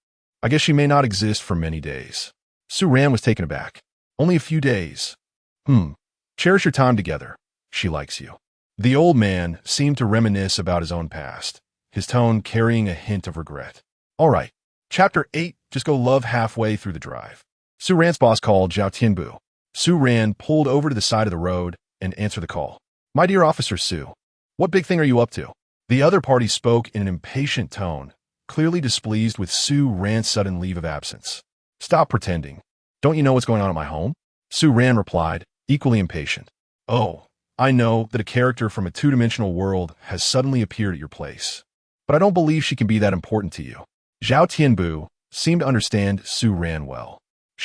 I guess she may not exist for many days. Su Ran was taken aback. Only a few days. Cherish your time together. She likes you. The old man seemed to reminisce about his own past, his tone carrying a hint of regret. All right. Chapter 8, just go love halfway through the drive. Su Ran's boss called Zhao Tianbu. Su Ran pulled over to the side of the road and answered the call. My dear Officer Su, what big thing are you up to? The other party spoke in an impatient tone, clearly displeased with Su Ran's sudden leave of absence. Stop pretending. Don't you know what's going on at my home? Su Ran replied, equally impatient. Oh, I know that a character from a two-dimensional world has suddenly appeared at your place, but I don't believe she can be that important to you. Zhao Tianbu seemed to understand Su Ran well.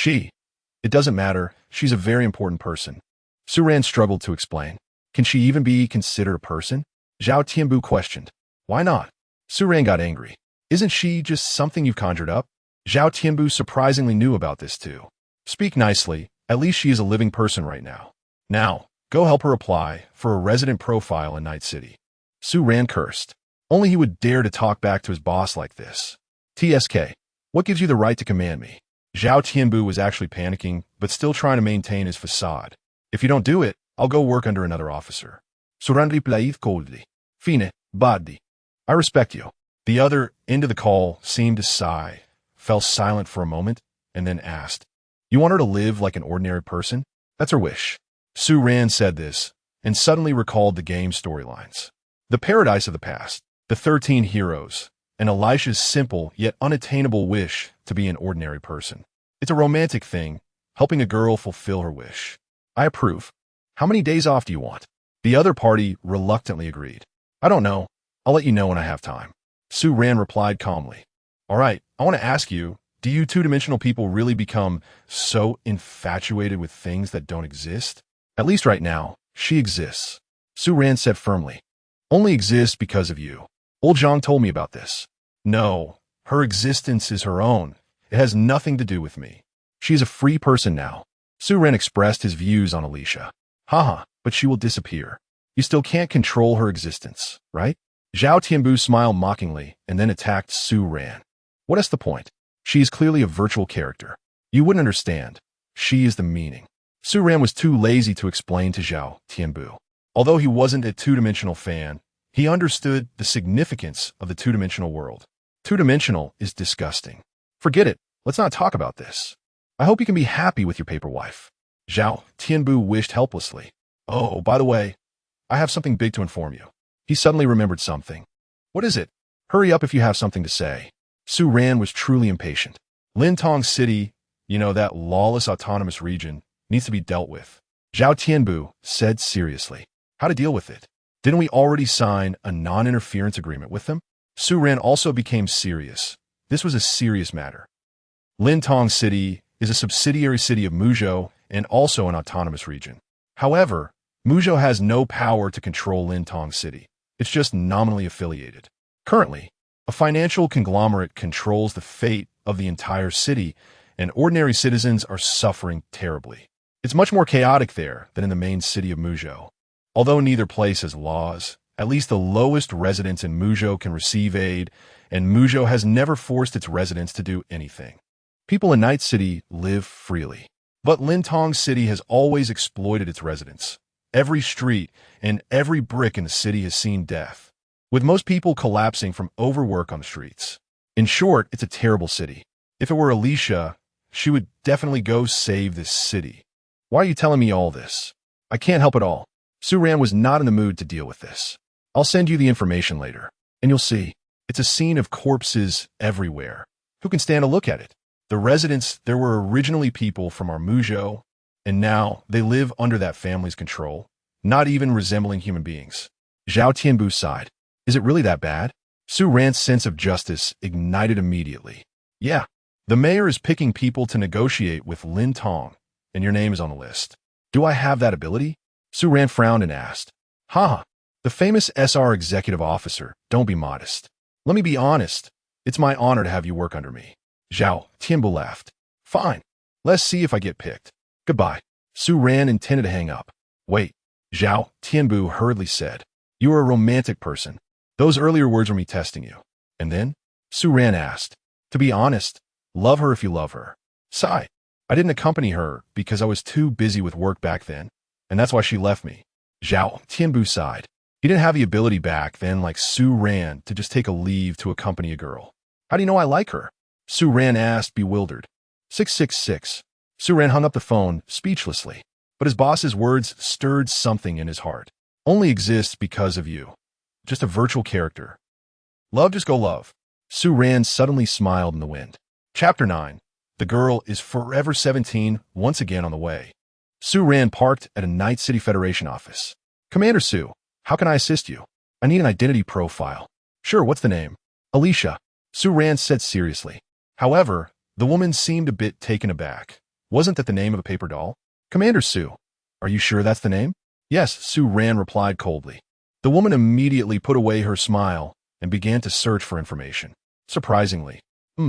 It doesn't matter, she's a very important person. Su Ran struggled to explain. Can she even be considered a person? Zhao Tianbu questioned. Why not? Su Ran got angry. Isn't she just something you've conjured up? Zhao Tianbu surprisingly knew about this too. Speak nicely, at least she is a living person right now. Now, go help her apply for a resident profile in Night City. Su Ran cursed. Only he would dare to talk back to his boss like this. TSK, what gives you the right to command me? Zhao Tianbu was actually panicking, but still trying to maintain his facade. If you don't do it, I'll go work under another officer. Surandri plaith coldly. Fine, badi. I respect you. The other end of the call seemed to sigh, fell silent for a moment, and then asked, You want her to live like an ordinary person? That's her wish. Su Ran said this, and suddenly recalled the game's storylines. The paradise of the past, the 13 heroes, and Elisha's simple yet unattainable wish to be an ordinary person. It's a romantic thing, helping a girl fulfill her wish. I approve. How many days off do you want? The other party reluctantly agreed. I don't know. I'll let you know when I have time. Su Ran replied calmly. All right, I want to ask you, do you two-dimensional people really become so infatuated with things that don't exist? At least right now, she exists. Su Ran said firmly. Only exists because of you. Old Zhang told me about this. No, her existence is her own. It has nothing to do with me. She is a free person now. Su Ran expressed his views on Alicia. Haha, but she will disappear. You still can't control her existence, right? Zhao Tianbu smiled mockingly and then attacked Su Ran. What is the point? She is clearly a virtual character. You wouldn't understand. She is the meaning. Su Ran was too lazy to explain to Zhao Tianbu. Although he wasn't a two-dimensional fan, he understood the significance of the two-dimensional world. Two-dimensional is disgusting. Forget it. Let's not talk about this. I hope you can be happy with your paper wife. Zhao Tianbu wished helplessly. Oh, by the way, I have something big to inform you. He suddenly remembered something. What is it? Hurry up if you have something to say. Su Ran was truly impatient. Lintong City, that lawless autonomous region, needs to be dealt with. Zhao Tianbu said seriously. How to deal with it? Didn't we already sign a non-interference agreement with them? Su Ran also became serious. This was a serious matter. Lintong City is a subsidiary city of Muzhou and also an autonomous region. However, Muzhou has no power to control Lintong City. It's just nominally affiliated. Currently, a financial conglomerate controls the fate of the entire city, and ordinary citizens are suffering terribly. It's much more chaotic there than in the main city of Muzhou. Although neither place has laws, at least the lowest residents in Muzhou can receive aid, and Muzhou has never forced its residents to do anything. People in Night City live freely. But Lintong City has always exploited its residents. Every street and every brick in the city has seen death, with most people collapsing from overwork on the streets. In short, it's a terrible city. If it were Alicia, she would definitely go save this city. Why are you telling me all this? I can't help it all. Suran was not in the mood to deal with this. I'll send you the information later, and you'll see. It's a scene of corpses everywhere. Who can stand to look at it? The residents, there were originally people from Armujo, and now they live under that family's control, not even resembling human beings. Zhao Tianbu sighed. Is it really that bad? Su Ran's sense of justice ignited immediately. Yeah, the mayor is picking people to negotiate with Lin Tong, and your name is on the list. Do I have that ability? Su Ran frowned and asked. Ha! The famous SR executive officer, don't be modest. Let me be honest. It's my honor to have you work under me. Zhao Tianbu laughed. Fine. Let's see if I get picked. Goodbye. Su Ran intended to hang up. Wait. Zhao Tianbu hurriedly said. You are a romantic person. Those earlier words were me testing you. And then? Su Ran asked. To be honest, love her if you love her. Sigh. I didn't accompany her because I was too busy with work back then, and that's why she left me. Zhao Tianbu sighed. He didn't have the ability back then like Su Ran to just take a leave to accompany a girl. How do you know I like her? Su Ran asked, bewildered. 666. Su Ran hung up the phone, speechlessly. But his boss's words stirred something in his heart. Only exists because of you. Just a virtual character. Love just go love. Su Ran suddenly smiled in the wind. Chapter 9. The girl is forever 17, once again on the way. Su Ran parked at a Night City Federation office. Commander Su, how can I assist you? I need an identity profile. Sure, what's the name? Alicia. Su Ran said seriously. However, the woman seemed a bit taken aback. Wasn't that the name of a paper doll? Commander Su, are you sure that's the name? Yes, Su Ran replied coldly. The woman immediately put away her smile and began to search for information. Surprisingly,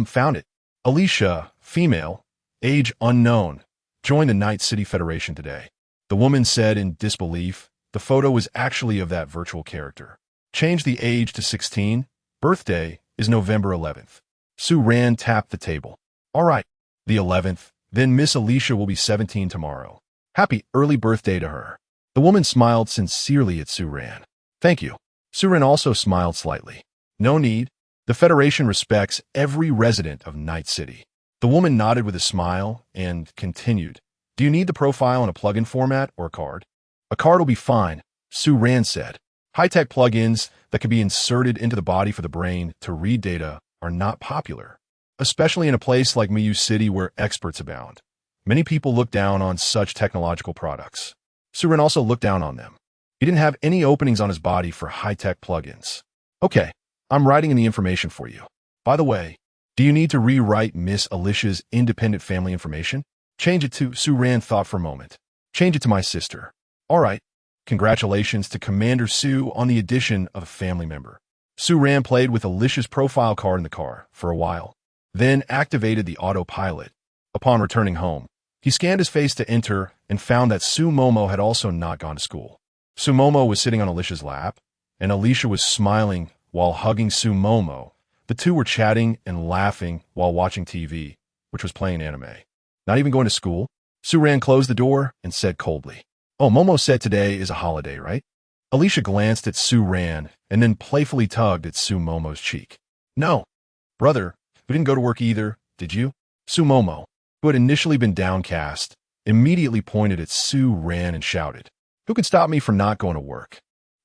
found it. Alicia, female, age unknown, joined the Night City Federation today. The woman said in disbelief. The photo was actually of that virtual character. Change the age to 16. Birthday is November 11th. Su Ran tapped the table. All right, the 11th. Then Miss Alicia will be 17 tomorrow. Happy early birthday to her. The woman smiled sincerely at Su Ran. Thank you. Su Ran also smiled slightly. No need. The Federation respects every resident of Night City. The woman nodded with a smile and continued. Do you need the profile in a plugin format or a card? A card will be fine, Su Ran said. High-tech plugins that can be inserted into the body for the brain to read data are not popular, especially in a place like Miyu City where experts abound. Many people look down on such technological products. Su Ran also looked down on them. He didn't have any openings on his body for high-tech plugins. Okay, I'm writing in the information for you. By the way, do you need to rewrite Miss Alicia's independent family information? Change it to, Su Ran thought for a moment. Change it to my sister. All right. Congratulations to Commander Su on the addition of a family member. Su Ran played with Alicia's profile card in the car for a while, then activated the autopilot. Upon returning home, he scanned his face to enter and found that Su Momo had also not gone to school. Su Momo was sitting on Alicia's lap, and Alicia was smiling while hugging Su Momo. The two were chatting and laughing while watching TV, which was playing anime. Not even going to school? Su Ran closed the door and said coldly. Oh, Momo said today is a holiday, right? Alicia glanced at Su Ran and then playfully tugged at Su Momo's cheek. No. Brother, we didn't go to work either, did you? Su Momo, who had initially been downcast, immediately pointed at Su Ran and shouted, Who can stop me from not going to work?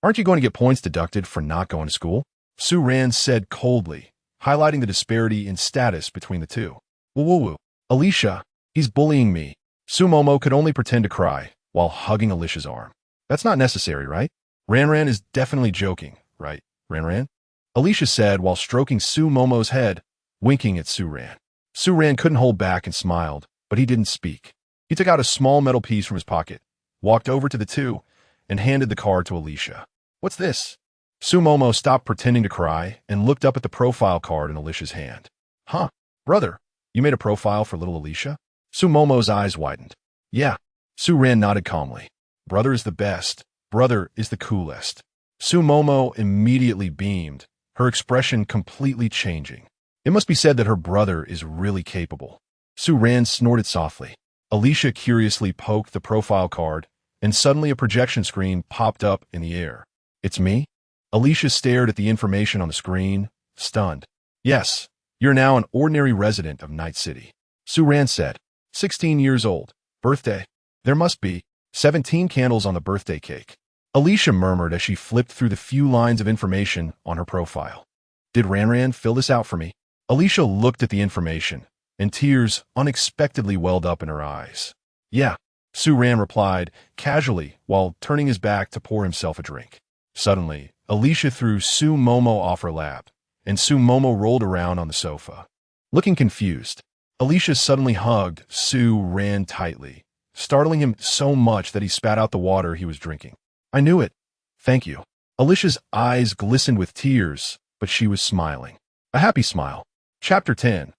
Aren't you going to get points deducted for not going to school? Su Ran said coldly, highlighting the disparity in status between the two. Woo-woo-woo. Alicia, he's bullying me. Su Momo could only pretend to cry while hugging Alicia's arm. That's not necessary, right? Ran is definitely joking, right, Ran? Alicia said while stroking Su Momo's head, winking at Su Ran. Su Ran couldn't hold back and smiled, but he didn't speak. He took out a small metal piece from his pocket, walked over to the two, and handed the card to Alicia. What's this? Su Momo stopped pretending to cry and looked up at the profile card in Alicia's hand. Huh, brother, you made a profile for little Alicia? Su Momo's eyes widened. Yeah. Su Ran nodded calmly. Brother is the best. Brother is the coolest. Su Momo immediately beamed, her expression completely changing. It must be said that her brother is really capable. Su Ran snorted softly. Alicia curiously poked the profile card and suddenly a projection screen popped up in the air. "It's me?" Alicia stared at the information on the screen, stunned. "Yes, you're now an ordinary resident of Night City," Su Ran said. 16 years old. Birthday? There must be 17 candles on the birthday cake, Alicia murmured as she flipped through the few lines of information on her profile. "Did Ranran fill this out for me?" Alicia looked at the information, and tears unexpectedly welled up in her eyes. "Yeah," Su Ran replied, casually, while turning his back to pour himself a drink. Suddenly, Alicia threw Su Momo off her lap, and Su Momo rolled around on the sofa. Looking confused, Alicia suddenly hugged Su Ran tightly, startling him so much that he spat out the water he was drinking. "I knew it. Thank you." Alicia's eyes glistened with tears, but she was smiling. A happy smile. Chapter 10.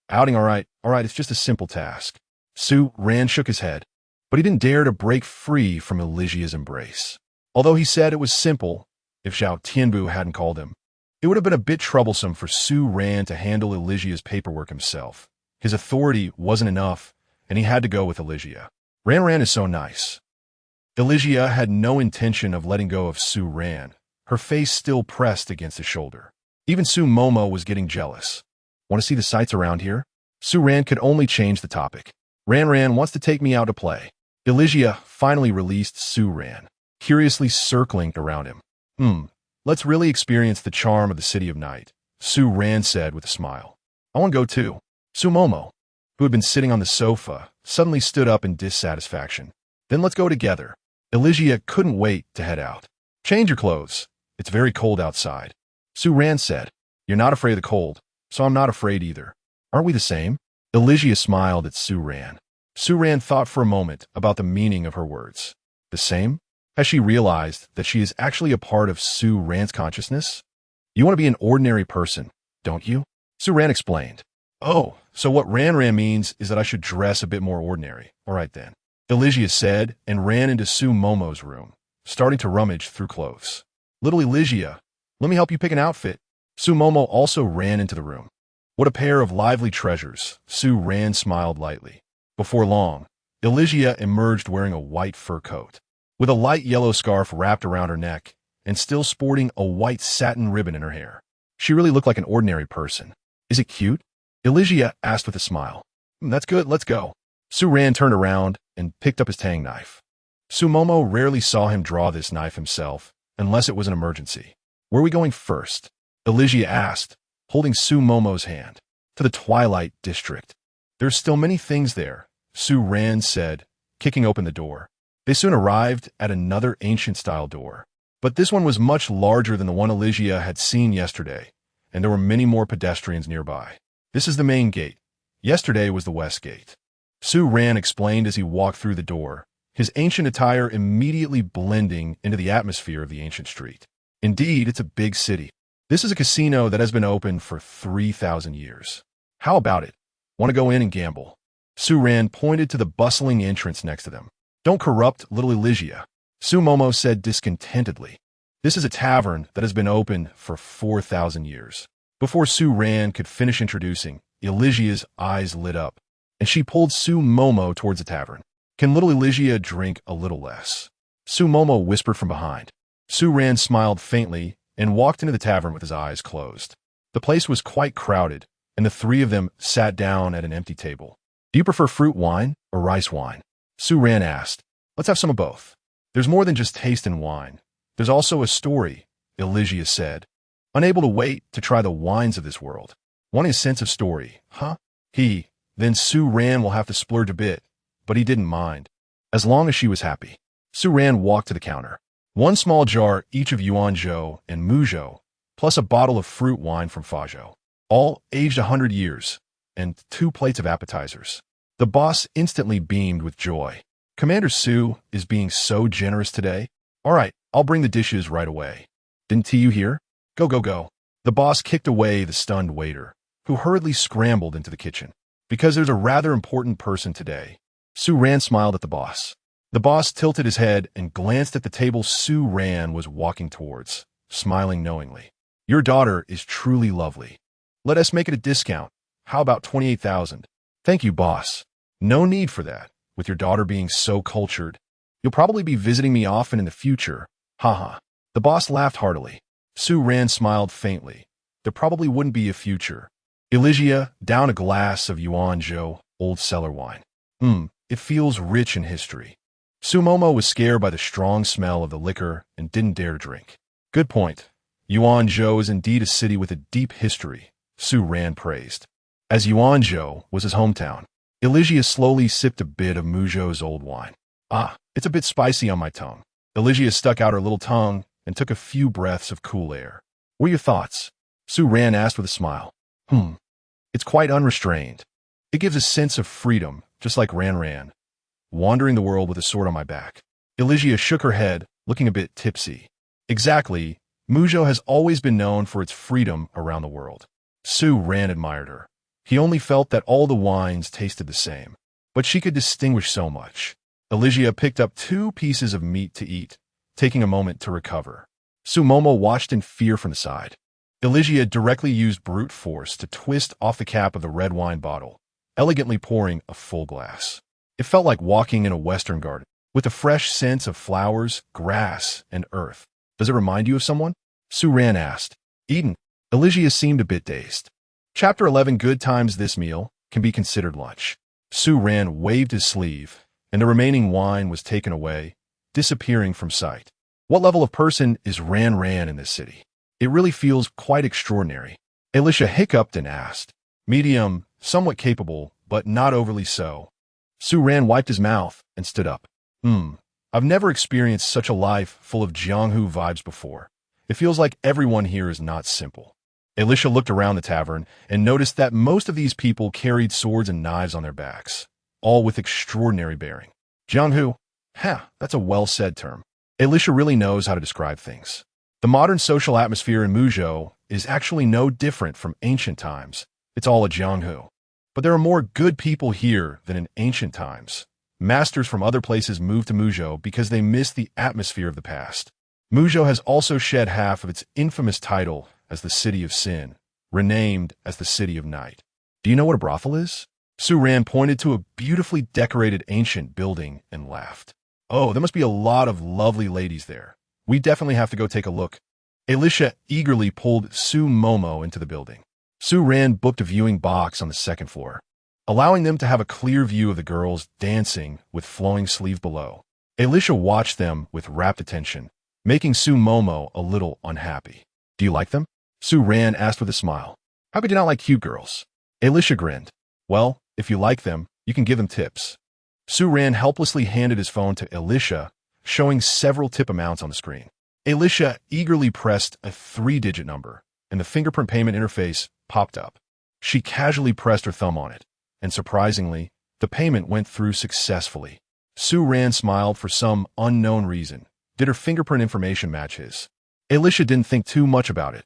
Outing. All right, it's just a simple task. Su Ran shook his head, but he didn't dare to break free from Alicia's embrace. Although he said it was simple, if Xiao Tianbu hadn't called him, it would have been a bit troublesome for Su Ran to handle Alicia's paperwork himself. His authority wasn't enough, and he had to go with Alicia. Ran is so nice. Alicia had no intention of letting go of Su Ran, her face still pressed against his shoulder. Even Su Momo was getting jealous. "Want to see the sights around here?" Su Ran could only change the topic. Ran wants to take me out to play." Alicia finally released Su Ran, curiously circling around him. Let's really experience the charm of the City of Night," Su Ran said with a smile. "I want to go too." Su Momo, who had been sitting on the sofa, suddenly stood up in dissatisfaction. "Then let's go together." Alicia couldn't wait to head out. "Change your clothes. It's very cold outside," Su Ran said. "You're not afraid of the cold, so I'm not afraid either. Aren't we the same?" Alicia smiled at Su Ran. Su Ran thought for a moment about the meaning of her words. The same? Has she realized that she is actually a part of Su Ran's consciousness? "You want to be an ordinary person, don't you?" Su Ran explained. "Oh, so what Ran means is that I should dress a bit more ordinary. All right then," Alicia said and ran into Su Momo's room, starting to rummage through clothes. "Little Alicia, let me help you pick an outfit." Su Momo also ran into the room. What a pair of lively treasures, Su Ran smiled lightly. Before long, Alicia emerged wearing a white fur coat, with a light yellow scarf wrapped around her neck, and still sporting a white satin ribbon in her hair. She really looked like an ordinary person. "Is it cute?" Alicia asked with a smile. "That's good, let's go." Su Ran turned around and picked up his tang knife. Su Momo rarely saw him draw this knife himself, unless it was an emergency. "Where are we going first?" Alicia asked, holding Su Momo's hand. "To the Twilight District. There's still many things there," Su Ran said, kicking open the door. They soon arrived at another ancient-style door, but this one was much larger than the one Alicia had seen yesterday, and there were many more pedestrians nearby. "This is the main gate. Yesterday was the West Gate," Su Ran explained as he walked through the door, his ancient attire immediately blending into the atmosphere of the ancient street. Indeed, it's a big city. This is a casino that has been open for 3,000 years. "How about it? Want to go in and gamble?" Su Ran pointed to the bustling entrance next to them. "Don't corrupt little Alicia," Su Momo said discontentedly. "This is a tavern that has been open for 4,000 years. Before Su Ran could finish introducing, Alicia's eyes lit up, and she pulled Su Momo towards the tavern. "Can little Alicia drink a little less?" Su Momo whispered from behind. Su Ran smiled faintly and walked into the tavern with his eyes closed. The place was quite crowded, and the three of them sat down at an empty table. "Do you prefer fruit wine or rice wine?" Su Ran asked. "Let's have some of both. There's more than just taste in wine. There's also a story," Alicia said, unable to wait to try the wines of this world. "Wanting a sense of story, huh?" Then Su Ran will have to splurge a bit, but he didn't mind, as long as she was happy. Su Ran walked to the counter. One small jar each of Yuanzhou and Muzhou, plus a bottle of fruit wine from Fazhou, all aged 100 years, and 2 plates of appetizers. The boss instantly beamed with joy. "Commander Su is being so generous today. All right, I'll bring the dishes right away. Didn't you hear? Go, go, go." The boss kicked away the stunned waiter, who hurriedly scrambled into the kitchen. "Because there's a rather important person today." Su Ran smiled at the boss. The boss tilted his head and glanced at the table Su Ran was walking towards, smiling knowingly. "Your daughter is truly lovely. Let us make it a discount. How about 28,000? "Thank you, boss. No need for that, with your daughter being so cultured." You'll probably be visiting me often in the future. Haha. The boss laughed heartily. Su Ran smiled faintly. There probably wouldn't be a future. Elysia, down a glass of Yuanzhou, old cellar wine. It feels rich in history. Sumomo was scared by the strong smell of the liquor and didn't dare to drink. Good point. Yuanzhou is indeed a city with a deep history, Su Ran praised. As Yuanzhou was his hometown, Elysia slowly sipped a bit of Muzhou's old wine. It's a bit spicy on my tongue. Elysia stuck out her little tongue and took a few breaths of cool air. What are your thoughts? Su Ran asked with a smile. It's quite unrestrained. It gives a sense of freedom, just like Ran, wandering the world with a sword on my back. Elysia shook her head, looking a bit tipsy. Exactly. Muzhou has always been known for its freedom around the world. Su Ran admired her. He only felt that all the wines tasted the same, but she could distinguish so much. Elysia picked up 2 pieces of meat to eat, taking a moment to recover. Sumomo watched in fear from the side. Elysia directly used brute force to twist off the cap of the red wine bottle, elegantly pouring a full glass. It felt like walking in a western garden, with a fresh sense of flowers, grass, and earth. Does it remind you of someone? Su Ran asked. Eden. Elysia seemed a bit dazed. Chapter 11. Good times. This meal can be considered lunch. Su Ran waved his sleeve, and the remaining wine was taken away, disappearing from sight. What level of person is Ran in this city? It really feels quite extraordinary. Elysia hiccuped and asked. Medium, somewhat capable, but not overly so. Su Ran wiped his mouth and stood up. I've never experienced such a life full of Jianghu vibes before. It feels like everyone here is not simple. Elysia looked around the tavern and noticed that most of these people carried swords and knives on their backs, all with extraordinary bearing. Jianghu? That's a well-said term. Elysia really knows how to describe things. The modern social atmosphere in Muzhou is actually no different from ancient times. It's all a Jianghu. But there are more good people here than in ancient times. Masters from other places move to Muzhou because they miss the atmosphere of the past. Muzhou has also shed half of its infamous title as the City of Sin, renamed as the City of Night. Do you know what a brothel is? Su Ran pointed to a beautifully decorated ancient building and laughed. Oh, there must be a lot of lovely ladies there. We definitely have to go take a look. Elysia eagerly pulled Su Momo into the building. Su Ran booked a viewing box on the 2nd floor, allowing them to have a clear view of the girls dancing with flowing sleeves below. Elysia watched them with rapt attention, making Su Momo a little unhappy. Do you like them? Su Ran asked with a smile. How could you not like cute girls? Elysia grinned. Well, if you like them, you can give them tips. Su Ran helplessly handed his phone to Elysia, showing several tip amounts on the screen. Elysia eagerly pressed a 3-digit number, and the fingerprint payment interface popped up. She casually pressed her thumb on it, and surprisingly, the payment went through successfully. Su Ran smiled for some unknown reason. Did her fingerprint information match his? Elysia didn't think too much about it,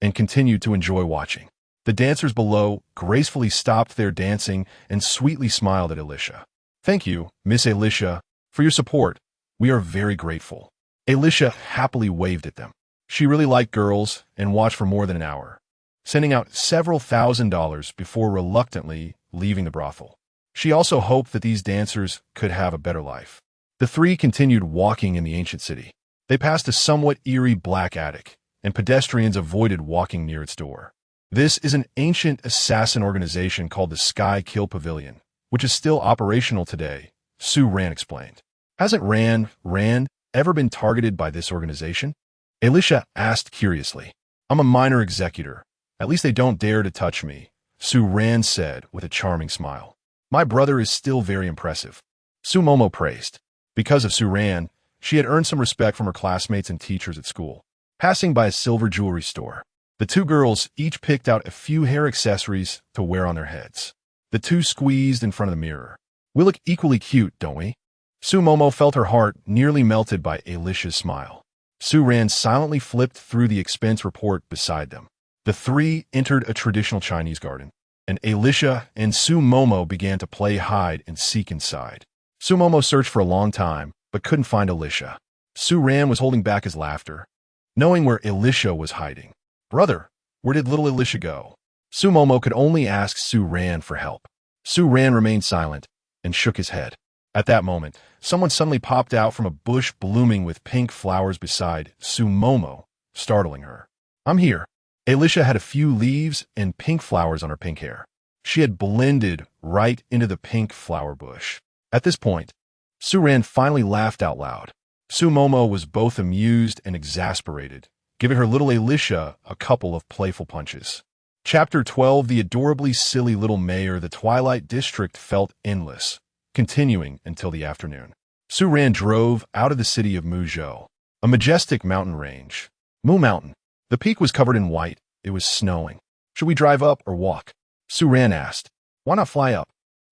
and continued to enjoy watching. The dancers below gracefully stopped their dancing and sweetly smiled at Elysia. Thank you, Miss Elysia, for your support. We are very grateful. Elysia happily waved at them. She really liked girls and watched for more than an hour, sending out several $1,000s before reluctantly leaving the brothel. She also hoped that these dancers could have a better life. The 3 continued walking in the ancient city. They passed a somewhat eerie black attic, and pedestrians avoided walking near its door. This is an ancient assassin organization called the Sky Kill Pavilion, which is still operational today, Su Ran explained. Hasn't Ran ever been targeted by this organization? Elysia asked curiously. I'm a minor executor. At least they don't dare to touch me, Su Ran said with a charming smile. My brother is still very impressive. Su Momo praised. Because of Su Ran, she had earned some respect from her classmates and teachers at school. Passing by a silver jewelry store, the 2 girls each picked out a few hair accessories to wear on their heads. The 2 squeezed in front of the mirror. We look equally cute, don't we? Su Momo felt her heart nearly melted by Elysia's smile. Su Ran silently flipped through the expense report beside them. The 3 entered a traditional Chinese garden, and Elysia and Su Momo began to play hide and seek inside. Su Momo searched for a long time, but couldn't find Elysia. Su Ran was holding back his laughter, knowing where Elysia was hiding. Brother, where did little Elysia go? Su Momo could only ask Su Ran for help. Su Ran remained silent and shook his head. At that moment, someone suddenly popped out from a bush blooming with pink flowers beside Sumomo, startling her. "I'm here." Alicia had a few leaves and pink flowers on her pink hair. She had blended right into the pink flower bush. At this point, Suran finally laughed out loud. Sumomo was both amused and exasperated, giving her little Alicia a couple of playful punches. Chapter 12. The adorably silly little mayor. The Twilight District felt endless, continuing until the afternoon. Suran drove out of the city of Muzhou, a majestic mountain range. Mu Mountain. The peak was covered in white. It was snowing. "Should we drive up or walk?" Suran asked. "Why not fly up?"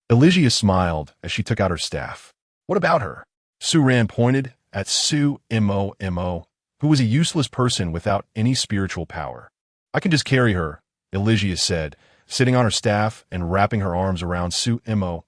Elysia smiled as she took out her staff. "What about her?" Suran pointed at Sumomo, who was a useless person without any spiritual power. "I can just carry her," Elysia said, sitting on her staff and wrapping her arms around Sumomo.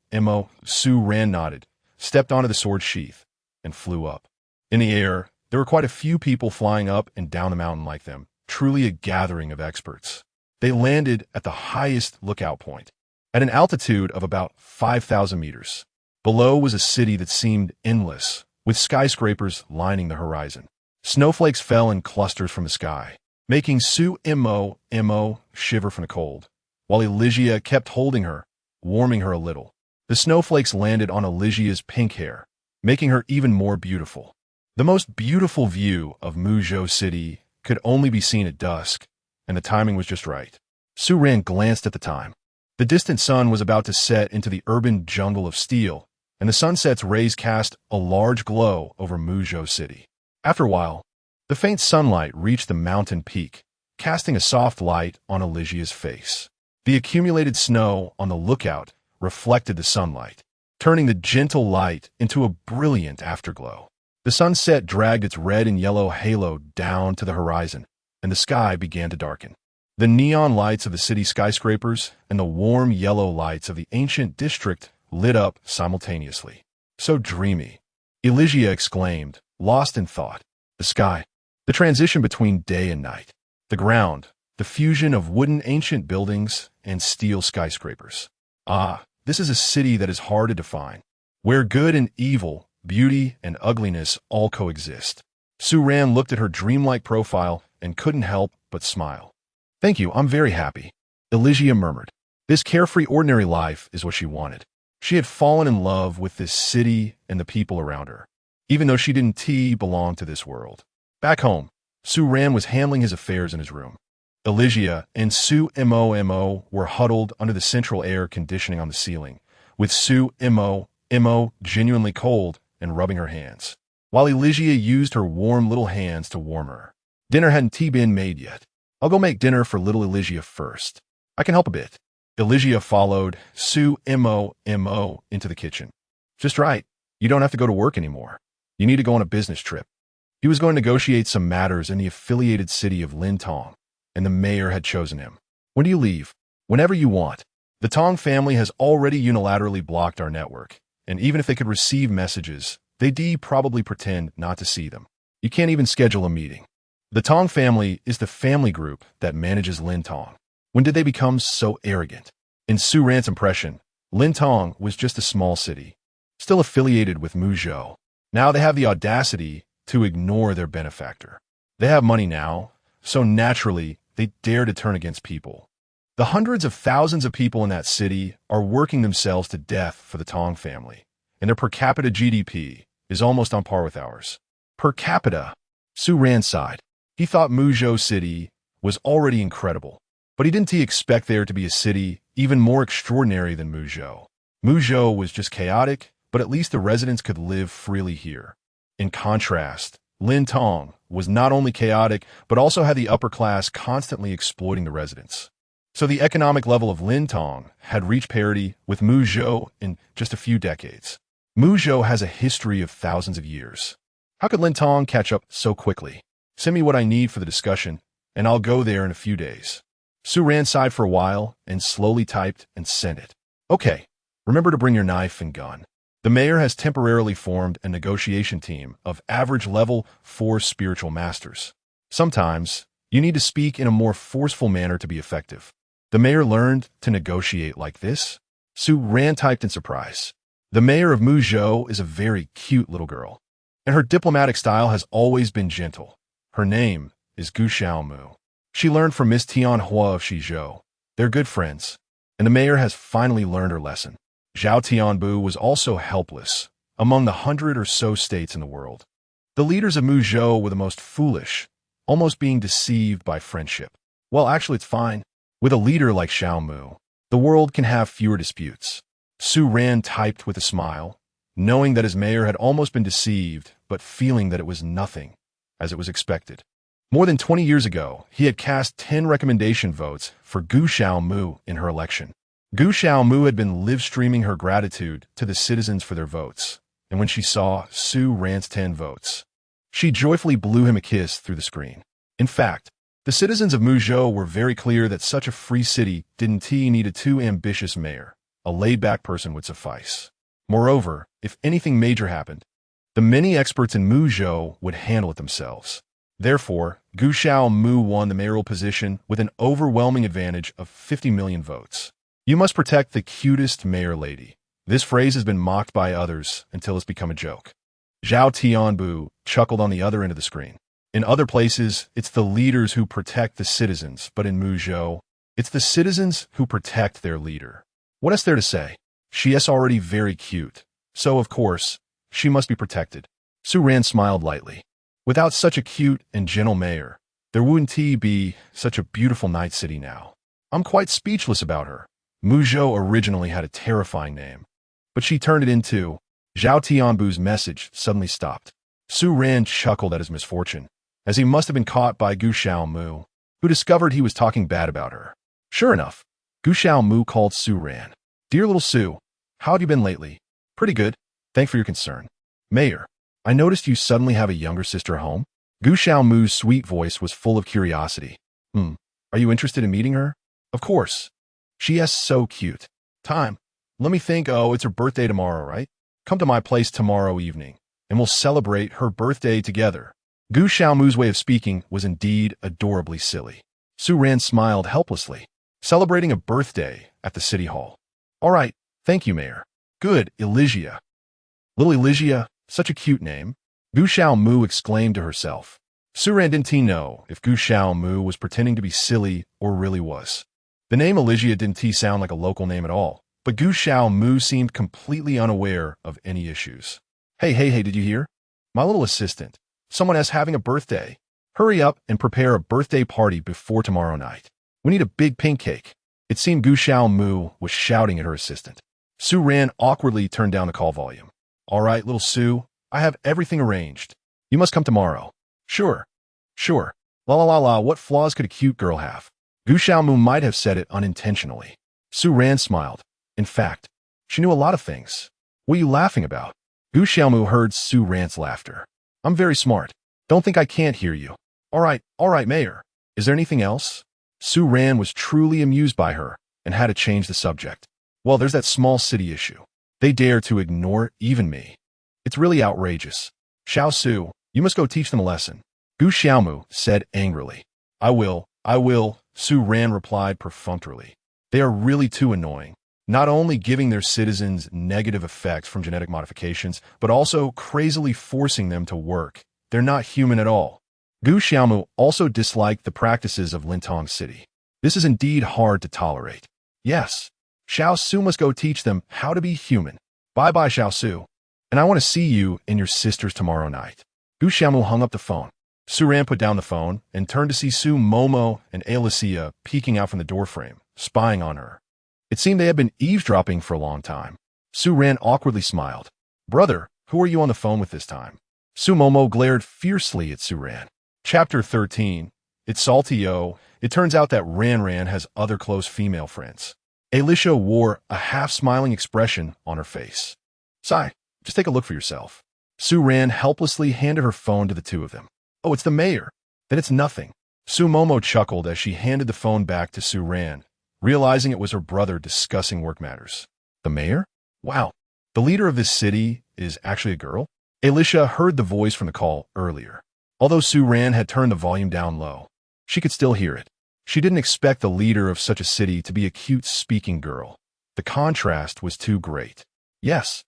Suran nodded, stepped onto the sword sheath, and flew up. In the air, there were quite a few people flying up and down the mountain like them, truly a gathering of experts. They landed at the highest lookout point, at an altitude of about 5,000 meters. Below was a city that seemed endless, with skyscrapers lining the horizon. Snowflakes fell in clusters from the sky, making Sumomo shiver from the cold, while Elysia kept holding her, warming her a little. The snowflakes landed on Elysia's pink hair, making her even more beautiful. The most beautiful view of Muzhou City could only be seen at dusk, and the timing was just right. Suran glanced at the time. The distant sun was about to set into the urban jungle of steel, and the sunset's rays cast a large glow over Muzhou City. After a while, the faint sunlight reached the mountain peak, casting a soft light on Elysia's face. The accumulated snow on the lookout reflected the sunlight, turning the gentle light into a brilliant afterglow. The sunset dragged its red and yellow halo down to the horizon, and the sky began to darken. The neon lights of the city skyscrapers and the warm yellow lights of the ancient district lit up simultaneously. "So dreamy," Elysia exclaimed, lost in thought. The sky, the transition between day and night. The ground, the fusion of wooden ancient buildings and steel skyscrapers. Ah, this is a city that is hard to define, where good and evil, beauty and ugliness all coexist. Suran looked at her dreamlike profile and couldn't help but smile. "Thank you, I'm very happy," Elysia murmured. This carefree ordinary life is what she wanted. She had fallen in love with this city and the people around her, even though she didn't belong to this world. Back home, Suran was handling his affairs in his room. Elysia and Sumomo were huddled under the central air conditioning on the ceiling, with Sumomo genuinely cold and rubbing her hands, while Elysia used her warm little hands to warm her. Dinner hadn't been made yet. "I'll go make dinner for little Elysia first. I can help a bit." Elysia followed Sumomo into the kitchen. "Just right. You don't have to go to work anymore. You need to go on a business trip." He was going to negotiate some matters in the affiliated city of Lintong, and the mayor had chosen him. "When do you leave?" "Whenever you want. The Tong family has already unilaterally blocked our network, and even if they could receive messages, they'd probably pretend not to see them. You can't even schedule a meeting. The Tong family is the family group that manages Lintong. When did they become so arrogant?" In Suran's impression, Lintong was just a small city, still affiliated with Muzhou. Now they have the audacity to ignore their benefactor. They have money now, so naturally they dare to turn against people. The hundreds of thousands of people in that city are working themselves to death for the Tong family, and their per capita GDP is almost on par with ours. Per capita, Suran sighed. He thought Muzhou City was already incredible, but he didn't expect there to be a city even more extraordinary than Muzhou. Muzhou was just chaotic, but at least the residents could live freely here. In contrast, Lintong was not only chaotic, but also had the upper class constantly exploiting the residents. So the economic level of Lintong had reached parity with Muzhou in just a few decades. Muzhou has a history of thousands of years. How could Lintong catch up so quickly? Send me what I need for the discussion, and I'll go there in a few days. Suran sighed for a while and slowly typed and sent it. "Okay, remember to bring your knife and gun. The mayor has temporarily formed a negotiation team of average level 4 spiritual masters. Sometimes, you need to speak in a more forceful manner to be effective." The mayor learned to negotiate like this? Suran typed in surprise. The mayor of Muzhou is a very cute little girl, and her diplomatic style has always been gentle. Her name is Gu Xiaomu. She learned from Miss Tianhua of Shizhou. They're good friends, and the mayor has finally learned her lesson. Zhao Tianbu was also helpless among the 100 or so states in the world. The leaders of Muzhou were the most foolish, almost being deceived by friendship. Well, actually, it's fine. With a leader like Xiaomu, the world can have fewer disputes. Su Ran typed with a smile, knowing that his mayor had almost been deceived, but feeling that it was nothing, as it was expected. More than 20 years ago, he had cast 10 recommendation votes for Gu Xiaomu in her election. Gu Xiaomu had been live-streaming her gratitude to the citizens for their votes, and when she saw Su Ran's 10 votes, she joyfully blew him a kiss through the screen. In fact, the citizens of Muzhou were very clear that such a free city didn't need a too ambitious mayor. A laid-back person would suffice. Moreover, if anything major happened, the many experts in Muzhou would handle it themselves. Therefore, Gu Xiaomu won the mayoral position with an overwhelming advantage of 50 million votes. You must protect the cutest mayor lady. This phrase has been mocked by others until it's become a joke. Zhao Tianbu chuckled on the other end of the screen. In other places, it's the leaders who protect the citizens, but in Muzhou, it's the citizens who protect their leader. What is there to say? She is already very cute, so of course, she must be protected. Su Ran smiled lightly. Without such a cute and gentle mayor, there wouldn't be such a beautiful night city now. I'm quite speechless about her. Muzhou originally had a terrifying name, but she turned it into. Zhao Tianbu's message suddenly stopped. Su Ran chuckled at his misfortune, as he must have been caught by Gu Xiaomu, who discovered he was talking bad about her. Sure enough, Gu Xiaomu called Su Ran. Dear little Su, how have you been lately? Pretty good. Thanks for your concern. Mayor, I noticed you suddenly have a younger sister at home. Gu Xiaomu's sweet voice was full of curiosity. Are you interested in meeting her? Of course. She is so cute. Time. Let me think. Oh, it's her birthday tomorrow, right? Come to my place tomorrow evening, and we'll celebrate her birthday together. Gu Xiaomu's way of speaking was indeed adorably silly. Su Ran smiled helplessly. Celebrating a birthday at the city hall. All right, thank you, Mayor. Good, Elysia. Little Elysia, such a cute name. Gu Xiaomu exclaimed to herself. Su Ran didn't know if Gu Xiaomu was pretending to be silly or really was. The name Elysia didn't sound like a local name at all, but Gu Xiaomu seemed completely unaware of any issues. Hey, did you hear? My little assistant. Someone is having a birthday. Hurry up and prepare a birthday party before tomorrow night. We need a big pink cake. It seemed Gu Xiaomu was shouting at her assistant. Su Ran awkwardly turned down the call volume. All right, little Su, I have everything arranged. You must come tomorrow. Sure. La, what flaws could a cute girl have? Gu Xiaomu might have said it unintentionally. Su Ran smiled. In fact, she knew a lot of things. What are you laughing about? Gu Xiaomu heard Su Ran's laughter. I'm very smart. Don't think I can't hear you. All right, Mayor. Is there anything else? Su Ran was truly amused by her and had to change the subject. Well, there's that small city issue. They dare to ignore even me. It's really outrageous. Xiao Su, you must go teach them a lesson. Gu Xiaomu said angrily. I will, Su Ran replied perfunctorily. They are really too annoying, not only giving their citizens negative effects from genetic modifications, but also crazily forcing them to work. They're not human at all. Gu Xiaomu also disliked the practices of Lintong City. This is indeed hard to tolerate. Yes, Xiao Su must go teach them how to be human. Bye-bye, Xiao Su. And I want to see you and your sisters tomorrow night. Gu Xiaomu hung up the phone. Su Ran put down the phone and turned to see Su Momo and Alicia peeking out from the doorframe, spying on her. It seemed they had been eavesdropping for a long time. Su Ran awkwardly smiled. Brother, who are you on the phone with this time? Su Momo glared fiercely at Su Ran. Chapter 13. It's Salty-o. It turns out that Ran has other close female friends. Alicia wore a half-smiling expression on her face. Sigh, just take a look for yourself. Su Ran helplessly handed her phone to the two of them. Oh, it's the mayor. Then it's nothing. Su Momo chuckled as she handed the phone back to Su Ran, realizing it was her brother discussing work matters. The mayor? Wow. The leader of this city is actually a girl? Alicia heard the voice from the call earlier. Although Su Ran had turned the volume down low, she could still hear it. She didn't expect the leader of such a city to be a cute speaking girl. The contrast was too great. Yes,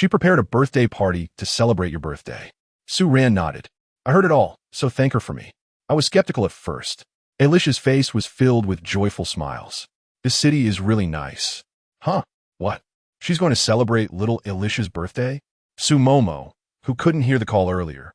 She prepared a birthday party to celebrate your birthday. Su Ran nodded. I heard it all, so thank her for me. I was skeptical at first. Alicia's face was filled with joyful smiles. This city is really nice. Huh? What? She's going to celebrate little Alicia's birthday? Su Momo, who couldn't hear the call earlier,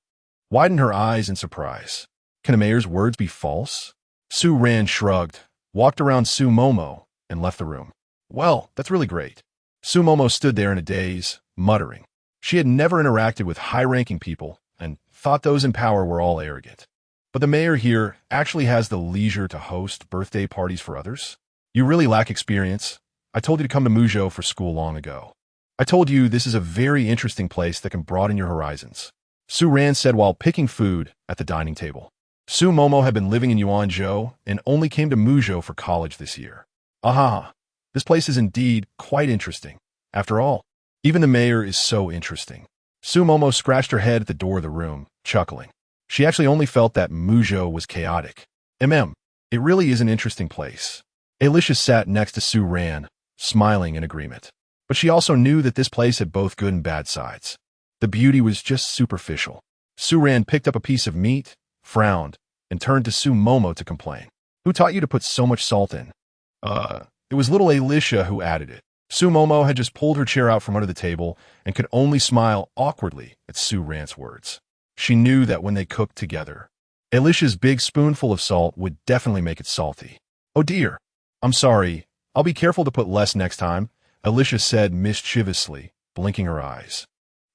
widened her eyes in surprise. Can a mayor's words be false? Su Ran shrugged, walked around Su Momo, and left the room. Well, that's really great. Su Momo stood there in a daze, muttering. She had never interacted with high-ranking people and thought those in power were all arrogant. But the mayor here actually has the leisure to host birthday parties for others? You really lack experience. I told you to come to Muzhou for school long ago. I told you this is a very interesting place that can broaden your horizons. Su Ran said while picking food at the dining table. Su Momo had been living in Yuanzhou and only came to Muzhou for college this year. Aha! This place is indeed quite interesting. After all, even the mayor is so interesting. Su Momo scratched her head at the door of the room, chuckling. She actually only felt that Muzhou was chaotic. It really is an interesting place. Alicia sat next to Su Ran, smiling in agreement. But she also knew that this place had both good and bad sides. The beauty was just superficial. Su Ran picked up a piece of meat, frowned, and turned to Su Momo to complain. Who taught you to put so much salt in? It was little Alicia who added it. Su Momo had just pulled her chair out from under the table and could only smile awkwardly at Su Ran's words. She knew that when they cooked together, Alicia's big spoonful of salt would definitely make it salty. Oh dear. I'm sorry. I'll be careful to put less next time, Alicia said mischievously, blinking her eyes.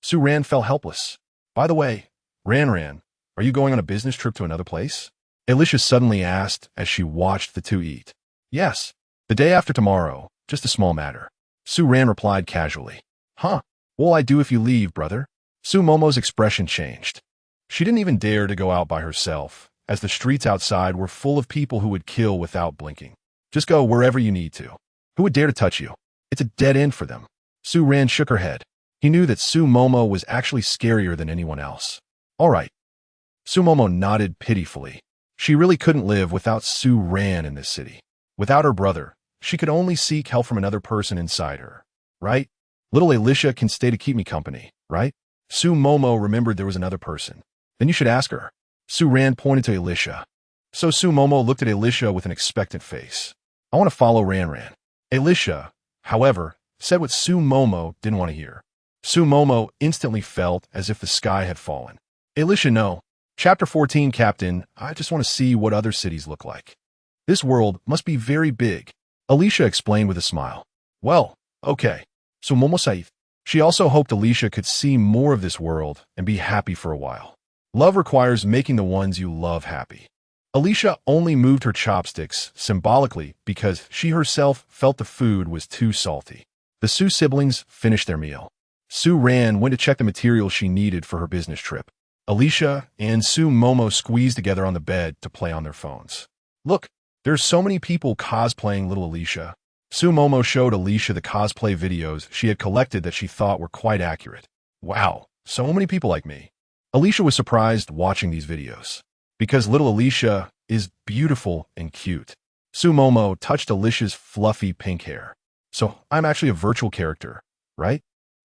Su Ran fell helpless. By the way, Ran, are you going on a business trip to another place? Alicia suddenly asked as she watched the two eat. Yes, the day after tomorrow, just a small matter. Su Ran replied casually. Huh, what'll I do if you leave, brother? Su Momo's expression changed. She didn't even dare to go out by herself, as the streets outside were full of people who would kill without blinking. Just go wherever you need to. Who would dare to touch you? It's a dead end for them. Su Ran shook her head. He knew that Su Momo was actually scarier than anyone else. All right. Su Momo nodded pitifully. She really couldn't live without Su Ran in this city. Without her brother, she could only seek help from another person inside her. Right? Little Alicia can stay to keep me company, right? Su Momo remembered there was another person. Then you should ask her. Su Ran pointed to Alicia. So Su Momo looked at Alicia with an expectant face. I want to follow Ran. Alicia, however, said what Su Momo didn't want to hear. Su Momo instantly felt as if the sky had fallen. Alicia, no. Chapter 14, Captain, I just want to see what other cities look like. This world must be very big, Alicia explained with a smile. Well, okay. So Momo said. She also hoped Alicia could see more of this world and be happy for a while. Love requires making the ones you love happy. Alicia only moved her chopsticks symbolically because she herself felt the food was too salty. The Su siblings finished their meal. Su Ran went to check the materials she needed for her business trip. Alicia and Su Momo squeezed together on the bed to play on their phones. Look, there's so many people cosplaying little Alicia. Su Momo showed Alicia the cosplay videos she had collected that she thought were quite accurate. Wow, so many people like me. Alicia was surprised watching these videos. Because little Alicia is beautiful and cute. Su Momo touched Alicia's fluffy pink hair. So I'm actually a virtual character, right?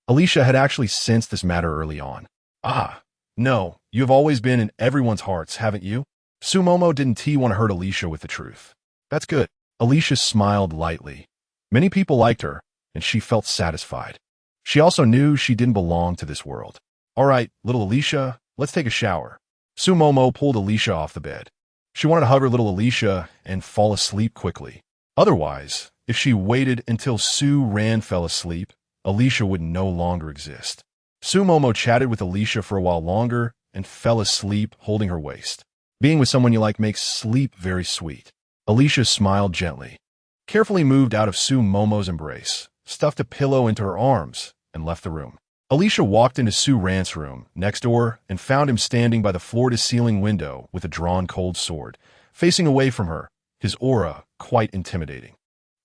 Alicia had actually sensed this matter early on. Ah, no, you have always been in everyone's hearts, haven't you? Su Momo didn't want to hurt Alicia with the truth. That's good. Alicia smiled lightly. Many people liked her, and she felt satisfied. She also knew she didn't belong to this world. All right, little Alicia, let's take a shower. Su Momo pulled Alicia off the bed. She wanted to hug her little Alicia and fall asleep quickly. Otherwise, if she waited until Su Ran fell asleep, Alicia would no longer exist. Su Momo chatted with Alicia for a while longer and fell asleep holding her waist. Being with someone you like makes sleep very sweet. Alicia smiled gently, carefully moved out of Su Momo's embrace, stuffed a pillow into her arms, and left the room. Alicia walked into Su Ran's room next door and found him standing by the floor-to-ceiling window with a drawn cold sword, facing away from her, his aura quite intimidating.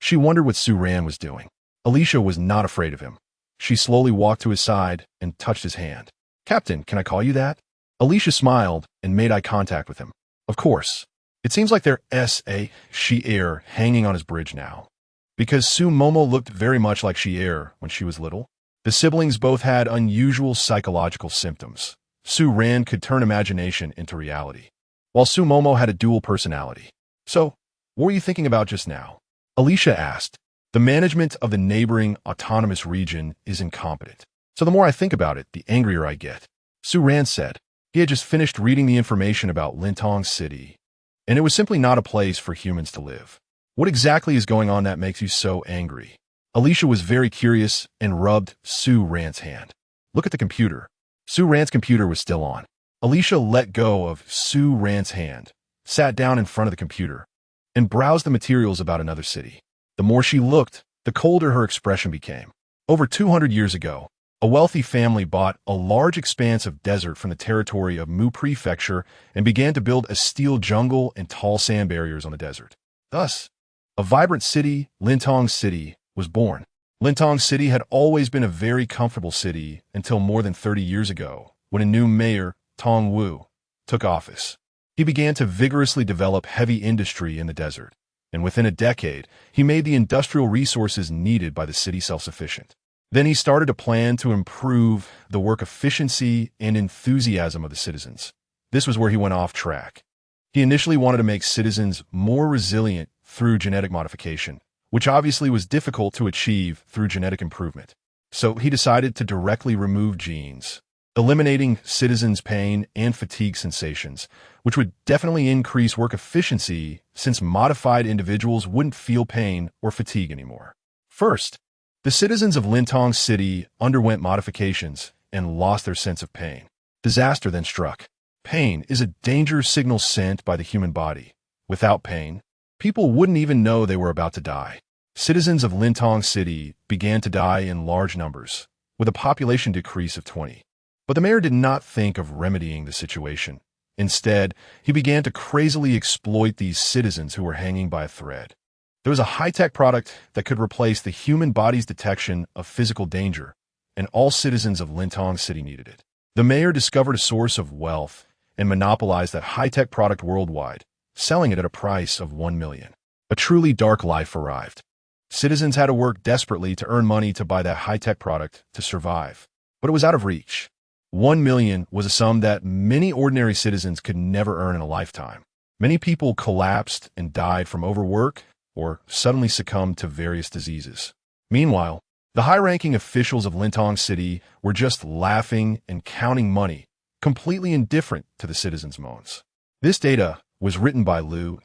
She wondered what Su Ran was doing. Alicia was not afraid of him. She slowly walked to his side and touched his hand. Captain, can I call you that? Alicia smiled and made eye contact with him. Of course. It seems like there's a she-air hanging on his bridge now. Because Su Momo looked very much like she-air when she was little. The siblings both had unusual psychological symptoms. Su Ran could turn imagination into reality, while Su Momo had a dual personality. So, what were you thinking about just now? Alicia asked. The management of the neighboring autonomous region is incompetent. So the more I think about it, the angrier I get. Su Ran said. He had just finished reading the information about Lintong City, and it was simply not a place for humans to live. What exactly is going on that makes you so angry? Alicia was very curious and rubbed Su Ran's hand. Look at the computer. Su Ran's computer was still on. Alicia let go of Su Ran's hand, sat down in front of the computer, and browsed the materials about another city. The more she looked, the colder her expression became. Over 200 years ago, a wealthy family bought a large expanse of desert from the territory of Mu Prefecture and began to build a steel jungle and tall sand barriers on the desert. Thus, a vibrant city, Lintong City, was born. Lintong City had always been a very comfortable city until more than 30 years ago, when a new mayor, Tong Wu, took office. He began to vigorously develop heavy industry in the desert, and within a decade, he made the industrial resources needed by the city self-sufficient. Then he started a plan to improve the work efficiency and enthusiasm of the citizens. This was where he went off track. He initially wanted to make citizens more resilient through genetic modification, which obviously was difficult to achieve through genetic improvement. So he decided to directly remove genes, eliminating citizens' pain and fatigue sensations, which would definitely increase work efficiency since modified individuals wouldn't feel pain or fatigue anymore. First, the citizens of Lintong City underwent modifications and lost their sense of pain. Disaster then struck. Pain is a danger signal sent by the human body. Without pain, people wouldn't even know they were about to die. Citizens of Lintong City began to die in large numbers, with a population decrease of 20. But the mayor did not think of remedying the situation. Instead, he began to crazily exploit these citizens who were hanging by a thread. There was a high-tech product that could replace the human body's detection of physical danger, and all citizens of Lintong City needed it. The mayor discovered a source of wealth and monopolized that high-tech product worldwide, selling it at a price of 1 million. A truly dark life arrived. Citizens had to work desperately to earn money to buy that high-tech product to survive, but it was out of reach. 1 million was a sum that many ordinary citizens could never earn in a lifetime. Many people collapsed and died from overwork or suddenly succumbed to various diseases. Meanwhile, the high-ranking officials of Lintong City were just laughing and counting money, completely indifferent to the citizens' moans. This data was written by Liu,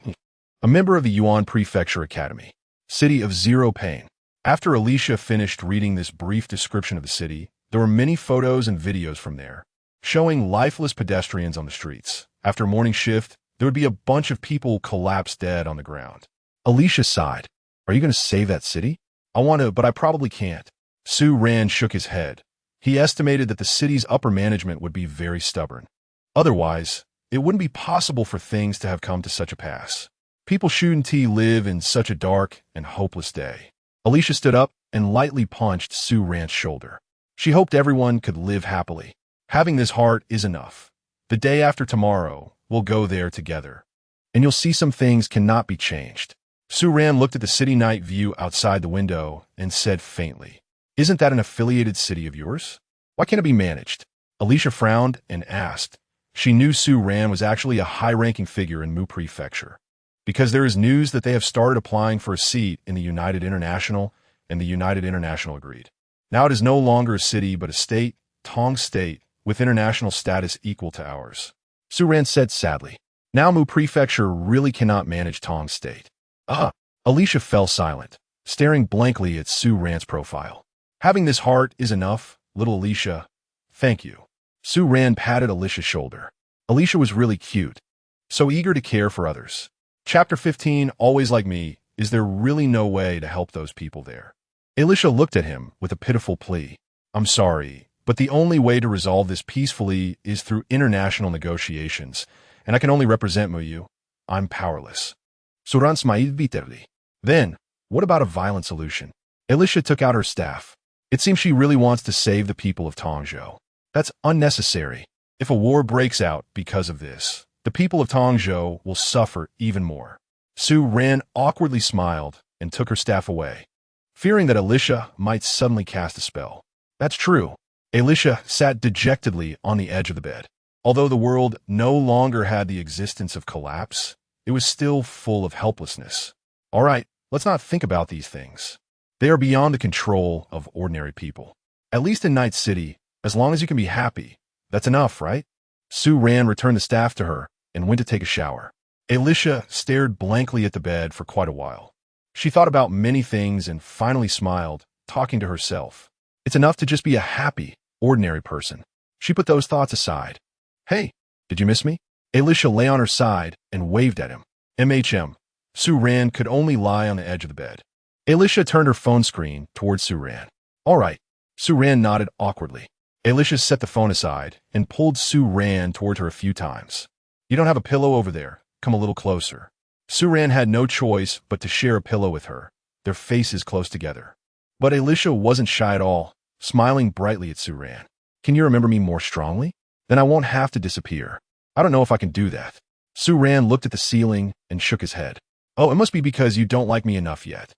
a member of the Yuan Prefecture Academy, City of Zero Pain. After Alicia finished reading this brief description of the city, there were many photos and videos from there, showing lifeless pedestrians on the streets. After morning shift, there would be a bunch of people collapsed dead on the ground. Alicia sighed. Are you going to save that city? I want to, but I probably can't. Su Ran shook his head. He estimated that the city's upper management would be very stubborn. Otherwise, it wouldn't be possible for things to have come to such a pass. People shouldn't live in such a dark and hopeless day. Alicia stood up and lightly punched Su Ran's shoulder. She hoped everyone could live happily. Having this heart is enough. The day after tomorrow, we'll go there together, and you'll see some things cannot be changed. Su Ran looked at the city night view outside the window and said faintly, Isn't that an affiliated city of yours? Why can't it be managed? Alicia frowned and asked. She knew Su Ran was actually a high-ranking figure in Mu Prefecture, because there is news that they have started applying for a seat in the United International, and the United International agreed. Now it is no longer a city but a state, Tong State, with international status equal to ours. Su Ran said sadly. Now Mu Prefecture really cannot manage Tong State. Alicia fell silent, staring blankly at Su Ran's profile. Having this heart is enough, little Alicia. Thank you. Su Ran patted Alicia's shoulder. Alicia was really cute, so eager to care for others. Chapter 15, Always Like Me, is there really no way to help those people there? Alicia looked at him with a pitiful plea. I'm sorry, but the only way to resolve this peacefully is through international negotiations, and I can only represent Muyu. I'm powerless. Suran smiled bitterly. Then, what about a violent solution? Alicia took out her staff. It seems she really wants to save the people of Tongzhou. That's unnecessary. If a war breaks out because of this, the people of Tongzhou will suffer even more. Su Ran awkwardly smiled and took her staff away, fearing that Alicia might suddenly cast a spell. That's true. Alicia sat dejectedly on the edge of the bed. Although the world no longer had the existence of collapse, it was still full of helplessness. All right, let's not think about these things. They are beyond the control of ordinary people. At least in Night City, as long as you can be happy, that's enough, right? Sue Ran returned the staff to her and went to take a shower. Alicia stared blankly at the bed for quite a while. She thought about many things and finally smiled, talking to herself. It's enough to just be a happy, ordinary person. She put those thoughts aside. Hey, did you miss me? Alicia lay on her side and waved at him. Sue Ran could only lie on the edge of the bed. Alicia turned her phone screen towards Sue Ran. All right. Sue Ran nodded awkwardly. Alicia set the phone aside and pulled Sue Ran toward her a few times. You don't have a pillow over there. Come a little closer. Sue Ran had no choice but to share a pillow with her, their faces close together. But Alicia wasn't shy at all, smiling brightly at Sue Ran. Can you remember me more strongly? Then I won't have to disappear. I don't know if I can do that. Sue Ran looked at the ceiling and shook his head. Oh, it must be because you don't like me enough yet.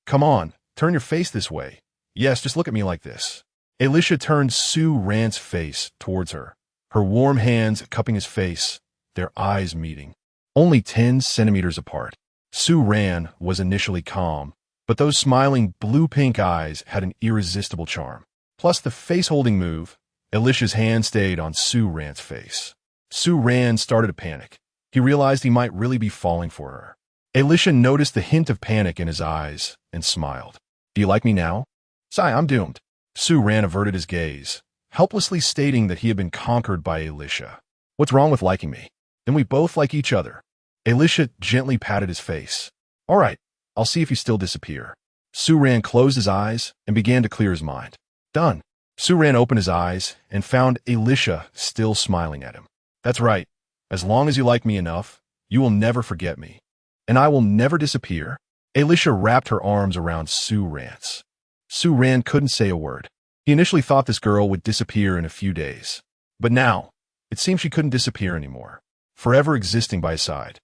Come on, turn your face this way. Yes, just look at me like this. Alicia turned Sue Ran's face towards her, her warm hands cupping his face, their eyes meeting. Only 10 centimeters apart. Sue Ran was initially calm, but those smiling blue-pink eyes had an irresistible charm. Plus the face-holding move, Alicia's hand stayed on Sue Ran's face. Sue Ran started to panic. He realized he might really be falling for her. Alicia noticed the hint of panic in his eyes and smiled. Do you like me now? Sigh, I'm doomed. Sue Ran averted his gaze, helplessly stating that he had been conquered by Alicia. What's wrong with liking me? Then we both like each other. Alicia gently patted his face. All right, I'll see if you still disappear. Sue Ran closed his eyes and began to clear his mind. Done. Sue Ran opened his eyes and found Alicia still smiling at him. That's right. As long as you like me enough, you will never forget me. And I will never disappear. Alicia wrapped her arms around Sue Ran's. Sue Ran couldn't say a word. He initially thought this girl would disappear in a few days. But now, it seemed she couldn't disappear anymore, forever existing by his side.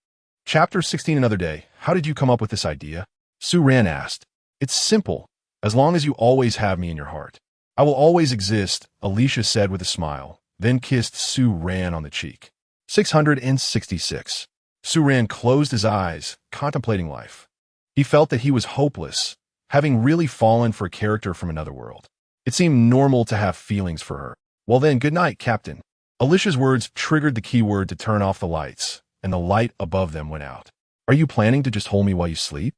Chapter 16 Another day. How did you come up with this idea? Sue Ran asked. It's simple, as long as you always have me in your heart. I will always exist, Alicia said with a smile, then kissed Sue Ran on the cheek. 666. Sue Ran closed his eyes, contemplating life. He felt that he was hopeless, having really fallen for a character from another world. It seemed normal to have feelings for her. Well then, good night, Captain. Alicia's words triggered the keyword to turn off the lights, and the light above them went out. Are you planning to just hold me while you sleep?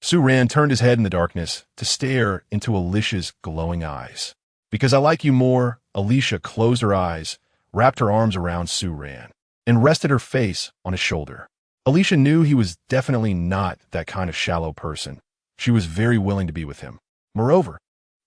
Sue Ran turned his head in the darkness to stare into Alicia's glowing eyes. Because I like you more, Alicia closed her eyes, wrapped her arms around Sue Ran, and rested her face on his shoulder. Alicia knew he was definitely not that kind of shallow person. She was very willing to be with him. Moreover,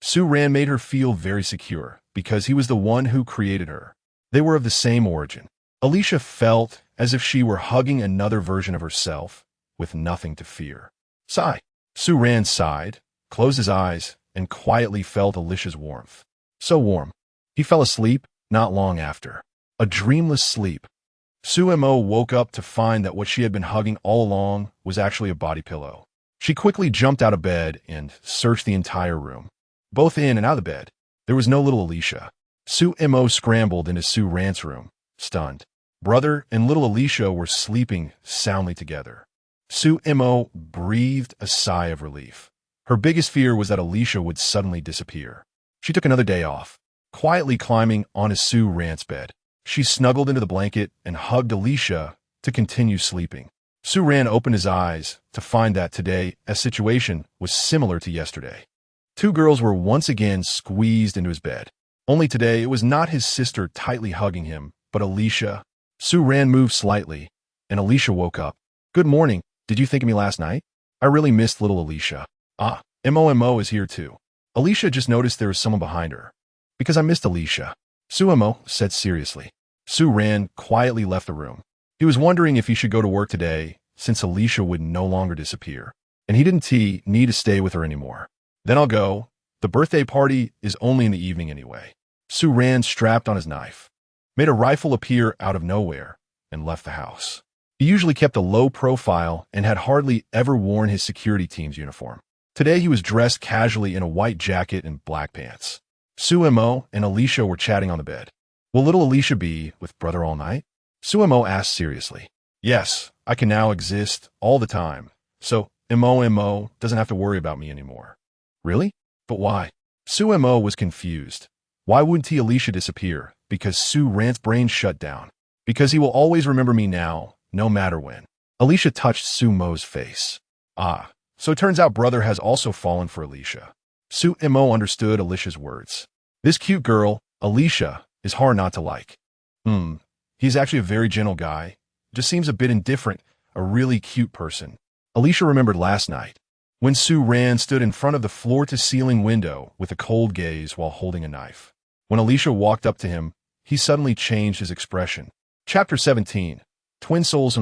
Sue Ran made her feel very secure because he was the one who created her. They were of the same origin. Alicia felt as if she were hugging another version of herself with nothing to fear. Sigh. Sue Ran sighed, closed his eyes, and quietly felt Alicia's warmth. So warm. He fell asleep not long after. A dreamless sleep. Sue Mo woke up to find that what she had been hugging all along was actually a body pillow. She quickly jumped out of bed and searched the entire room. Both in and out of the bed, there was no little Alicia. Sue Mo scrambled into Sue Ran's room, stunned. Brother and little Alicia were sleeping soundly together. Sue Mo breathed a sigh of relief. Her biggest fear was that Alicia would suddenly disappear. She took another day off, quietly climbing onto Sue Ran's bed. She snuggled into the blanket and hugged Alicia to continue sleeping. Sue Ran opened his eyes to find that today a situation was similar to yesterday. Two girls were once again squeezed into his bed. Only today it was not his sister tightly hugging him, but Alicia. Sue Ran moved slightly, and Alicia woke up. Good morning. Did you think of me last night? I really missed little Alicia. Ah, Mo is here too. Alicia just noticed there was someone behind her. Because I missed Alicia. Sue Mo said seriously. Sue Ran quietly left the room. He was wondering if he should go to work today, since Alicia would no longer disappear. And he didn't need to stay with her anymore. Then I'll go. The birthday party is only in the evening anyway. Sue Ran strapped on his knife, made a rifle appear out of nowhere, and left the house. He usually kept a low profile and had hardly ever worn his security team's uniform. Today he was dressed casually in a white jacket and black pants. Sumo and Alicia were chatting on the bed. Will little Alicia be with brother all night? Sumo asked seriously. Yes, I can now exist all the time, so Mo doesn't have to worry about me anymore. Really? But why? Sumo was confused. Why wouldn't he Alicia disappear? Because Su Rant's brain shut down. Because he will always remember me now, no matter when. Alicia touched Sumo's face. Ah, so it turns out brother has also fallen for Alicia. Sumo understood Alicia's words. This cute girl, Alicia, is hard not to like. He's actually a very gentle guy. Just seems a bit indifferent, a really cute person. Alicia remembered last night, when Su Ran stood in front of the floor-to-ceiling window with a cold gaze while holding a knife. When Alicia walked up to him, he suddenly changed his expression. Chapter 17. Twin Souls.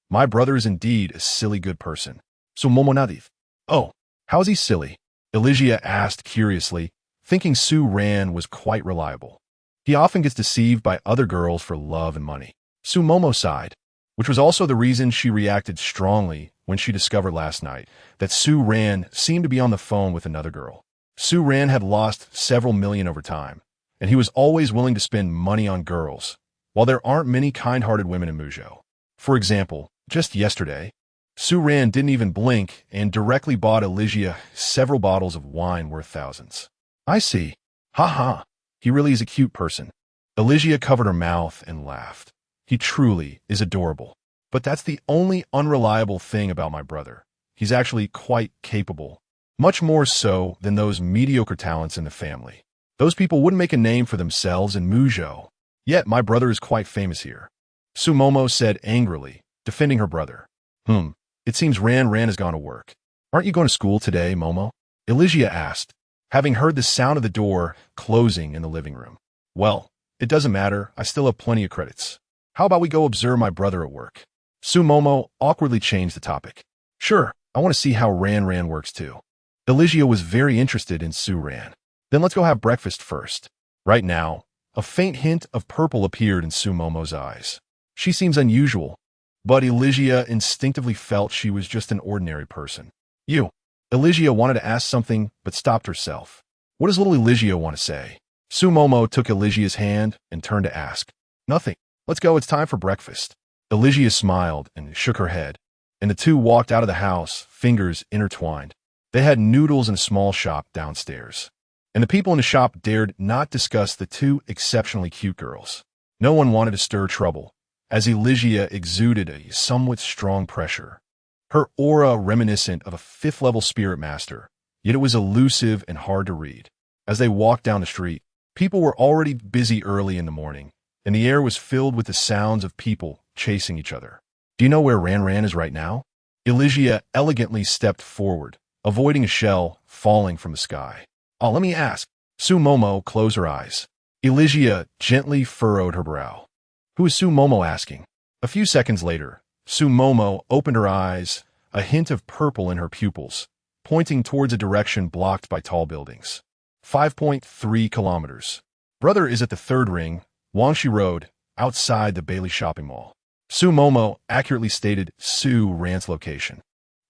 My brother is indeed a silly good person. So Momonadif. Oh, how is he silly? Alicia asked curiously, thinking Su Ran was quite reliable. He often gets deceived by other girls for love and money. Sumomo sighed, which was also the reason she reacted strongly when she discovered last night that Su Ran seemed to be on the phone with another girl. Su Ran had lost several million over time, and he was always willing to spend money on girls, while there aren't many kind-hearted women in Muzhou. For example, just yesterday, Su Ran didn't even blink and directly bought Alicia several bottles of wine worth thousands. I see. Ha ha. He really is a cute person. Alicia covered her mouth and laughed. He truly is adorable. But that's the only unreliable thing about my brother. He's actually quite capable. Much more so than those mediocre talents in the family. Those people wouldn't make a name for themselves in Muzhou. Yet my brother is quite famous here. Sumomo said angrily, defending her brother. It seems Ran has gone to work. Aren't you going to school today, Momo? Alicia asked, having heard the sound of the door closing in the living room. Well, it doesn't matter. I still have plenty of credits. How about we go observe my brother at work? Sumomo awkwardly changed the topic. Sure, I want to see how Ran works too. Alicia was very interested in Su Ran. Then let's go have breakfast first. Right now, a faint hint of purple appeared in Sumomo's eyes. She seems unusual, but Alicia instinctively felt she was just an ordinary person. Alicia wanted to ask something, but stopped herself. What does little Alicia want to say? Sumomo took Alicia's hand and turned to ask. Nothing. Let's go, it's time for breakfast. Alicia smiled and shook her head, and the two walked out of the house, fingers intertwined. They had noodles in a small shop downstairs, and the people in the shop dared not discuss the two exceptionally cute girls. No one wanted to stir trouble, as Alicia exuded a somewhat strong pressure. Her aura reminiscent of a fifth-level spirit master, yet it was elusive and hard to read. As they walked down the street, people were already busy early in the morning, and the air was filled with the sounds of people chasing each other. Do you know where Ran is right now? Alicia elegantly stepped forward, avoiding a shell falling from the sky. Oh, let me ask. Sumomo closed her eyes. Alicia gently furrowed her brow. Who is Sumomo asking? A few seconds later, Sumomo opened her eyes, a hint of purple in her pupils, pointing towards a direction blocked by tall buildings. 5.3 kilometers. Brother is at the third ring, Wangshi Road, outside the Bailey Shopping Mall. Sumomo accurately stated Su Ran's location,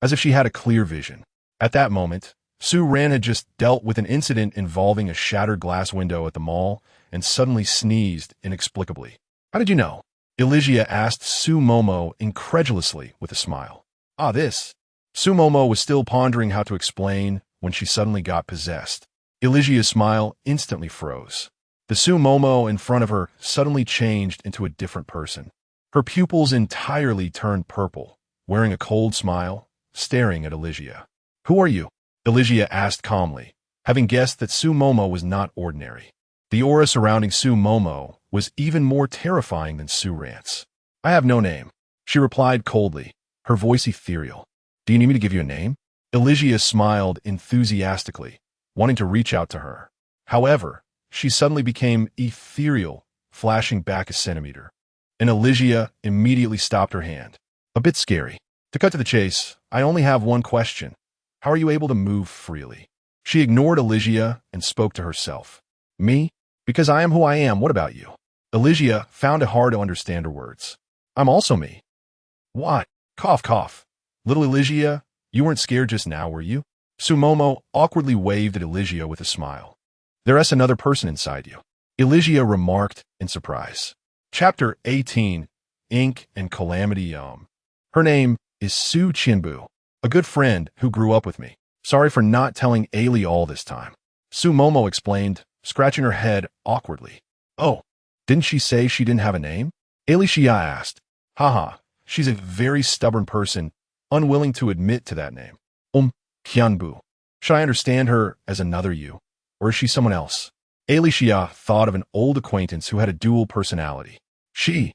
as if she had a clear vision. At that moment, Su Ran had just dealt with an incident involving a shattered glass window at the mall and suddenly sneezed inexplicably. How did you know? Alicia asked Sumomo incredulously with a smile. This. Sumomo was still pondering how to explain when she suddenly got possessed. Alicia's smile instantly froze. The Sumomo in front of her suddenly changed into a different person. Her pupils entirely turned purple, wearing a cold smile, staring at Alicia. Who are you? Alicia asked calmly, having guessed that Sumomo was not ordinary. The aura surrounding Sumomo was even more terrifying than Su Ran's. I have no name, she replied coldly, her voice ethereal. Do you need me to give you a name? Alicia smiled enthusiastically, wanting to reach out to her. However, she suddenly became ethereal, flashing back a centimeter. And Alicia immediately stopped her hand. A bit scary. To cut to the chase, I only have one question. How are you able to move freely? She ignored Alicia and spoke to herself. Me? Because I am who I am, what about you? Alicia found it hard to understand her words. I'm also me. What? Cough, cough. Little Alicia, you weren't scared just now, were you? Sumomo awkwardly waved at Alicia with a smile. There's another person inside you, Elysia remarked in surprise. Chapter 18, Ink and Calamity. Her name is Su Qianbu, a good friend who grew up with me. Sorry for not telling Ailey all this time. Su Momo explained, scratching her head awkwardly. Oh, didn't she say she didn't have a name? Ailey Xia asked. Haha, she's a very stubborn person, unwilling to admit to that name. Qianbu. Should I understand her as another you, or is she someone else? Ailey Xia thought of an old acquaintance who had a dual personality. She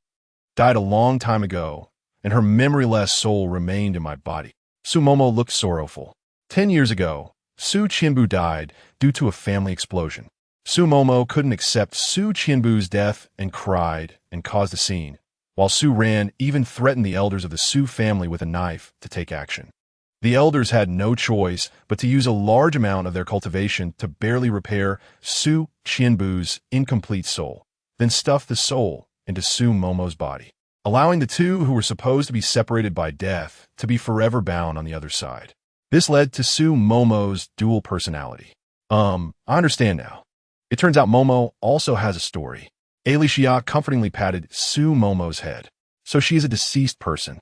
died a long time ago, and her memoryless soul remained in my body. Su Momo looked sorrowful. 10 years ago, Su Qianbu died due to a family explosion. Su Momo couldn't accept Su Qianbu's death and cried and caused a scene, while Su Ran even threatened the elders of the Su family with a knife to take action. The elders had no choice but to use a large amount of their cultivation to barely repair Su Qianbu's incomplete soul, then stuff the soul into Su Momo's body, allowing the two who were supposed to be separated by death to be forever bound on the other side. This led to Su Momo's dual personality. I understand now. It turns out Momo also has a story. Ailey Xia comfortingly patted Su Momo's head. So she is a deceased person.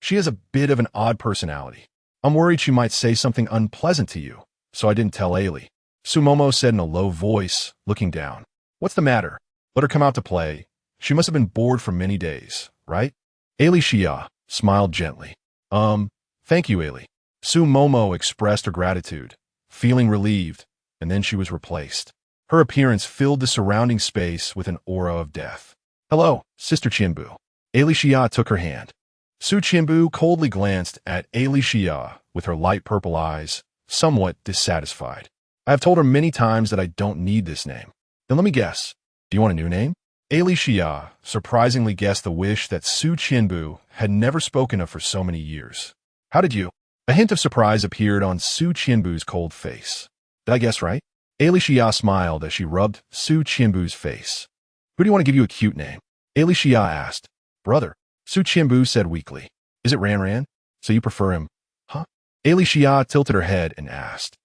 She has a bit of an odd personality. I'm worried she might say something unpleasant to you, so I didn't tell Ailey. Su Momo said in a low voice, looking down. What's the matter? Let her come out to play. She must have been bored for many days, right? Ailey Xia smiled gently. Thank you, Ailey. Su Momo expressed her gratitude, feeling relieved, and then she was replaced. Her appearance filled the surrounding space with an aura of death. Hello, Sister Qianbu. Ailey Xia took her hand. Su Qianbu coldly glanced at Ailey Xia with her light purple eyes, somewhat dissatisfied. I have told her many times that I don't need this name. Then let me guess. Do you want a new name? Ailey Xia surprisingly guessed the wish that Su Qianbu had never spoken of for so many years. How did you? A hint of surprise appeared on Su Qianbu's cold face. Did I guess right? Ailey Xia smiled as she rubbed Su Qianbu's face. Who do you want to give you a cute name? Ailey Xia asked. Brother. Su Qianbu said weakly. Is it Ran Ran? So you prefer him? Huh? Ailey Xia tilted her head and asked.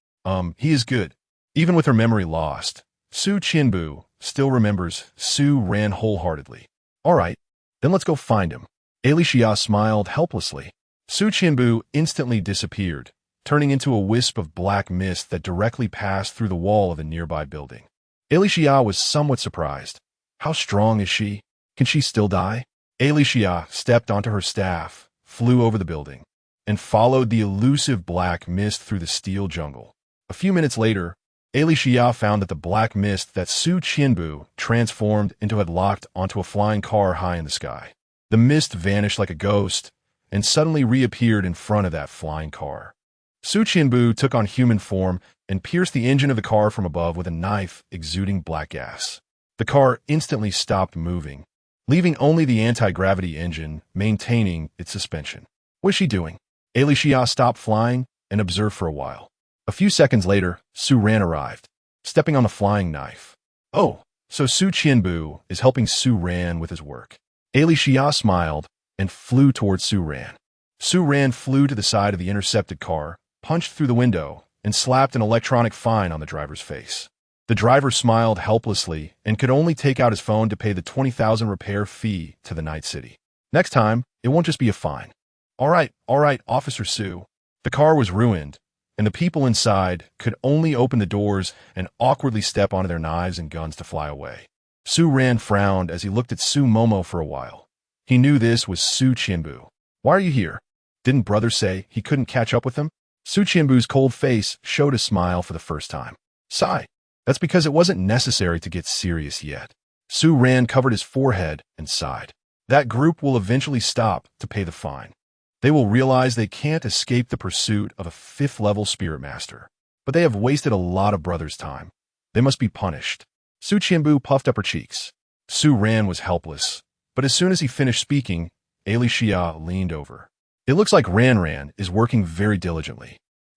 He is good. Even with her memory lost, Su Qianbu still remembers Su Ran wholeheartedly. All right, then let's go find him. Ailey Xia smiled helplessly. Su Qianbu instantly disappeared, turning into a wisp of black mist that directly passed through the wall of a nearby building. Ailey Xia was somewhat surprised. How strong is she? Can she still die? Ailey Xia stepped onto her staff, flew over the building, and followed the elusive black mist through the steel jungle. A few minutes later, Ailey Xia found that the black mist that Su Qianbu transformed into had locked onto a flying car high in the sky. The mist vanished like a ghost and suddenly reappeared in front of that flying car. Su Qianbu took on human form and pierced the engine of the car from above with a knife exuding black gas. The car instantly stopped moving, leaving only the anti-gravity engine maintaining its suspension. What is she doing? Ailey Xia stopped flying and observed for a while. A few seconds later, Su Ran arrived, stepping on the flying knife. Oh, so Su Qianbu is helping Su Ran with his work. Ailey Xia smiled and flew towards Su Ran. Su Ran flew to the side of the intercepted car, punched through the window, and slapped an electronic fine on the driver's face. The driver smiled helplessly and could only take out his phone to pay the 20,000 repair fee to the Night City. Next time, it won't just be a fine. All right, Officer Su. The car was ruined, and the people inside could only open the doors and awkwardly step onto their knives and guns to fly away. Su Ran frowned as he looked at Su Momo for a while. He knew this was Su Qianbu. Why are you here? Didn't brother say he couldn't catch up with him? Su Qianbu's cold face showed a smile for the first time. Sigh. That's because it wasn't necessary to get serious yet. Su Ran covered his forehead and sighed. That group will eventually stop to pay the fine. They will realize they can't escape the pursuit of a 5th-level spirit master. But they have wasted a lot of brother's time. They must be punished. Su Qianbu puffed up her cheeks. Su Ran was helpless, but as soon as he finished speaking, Ailey Xia leaned over. It looks like Ran Ran is working very diligently.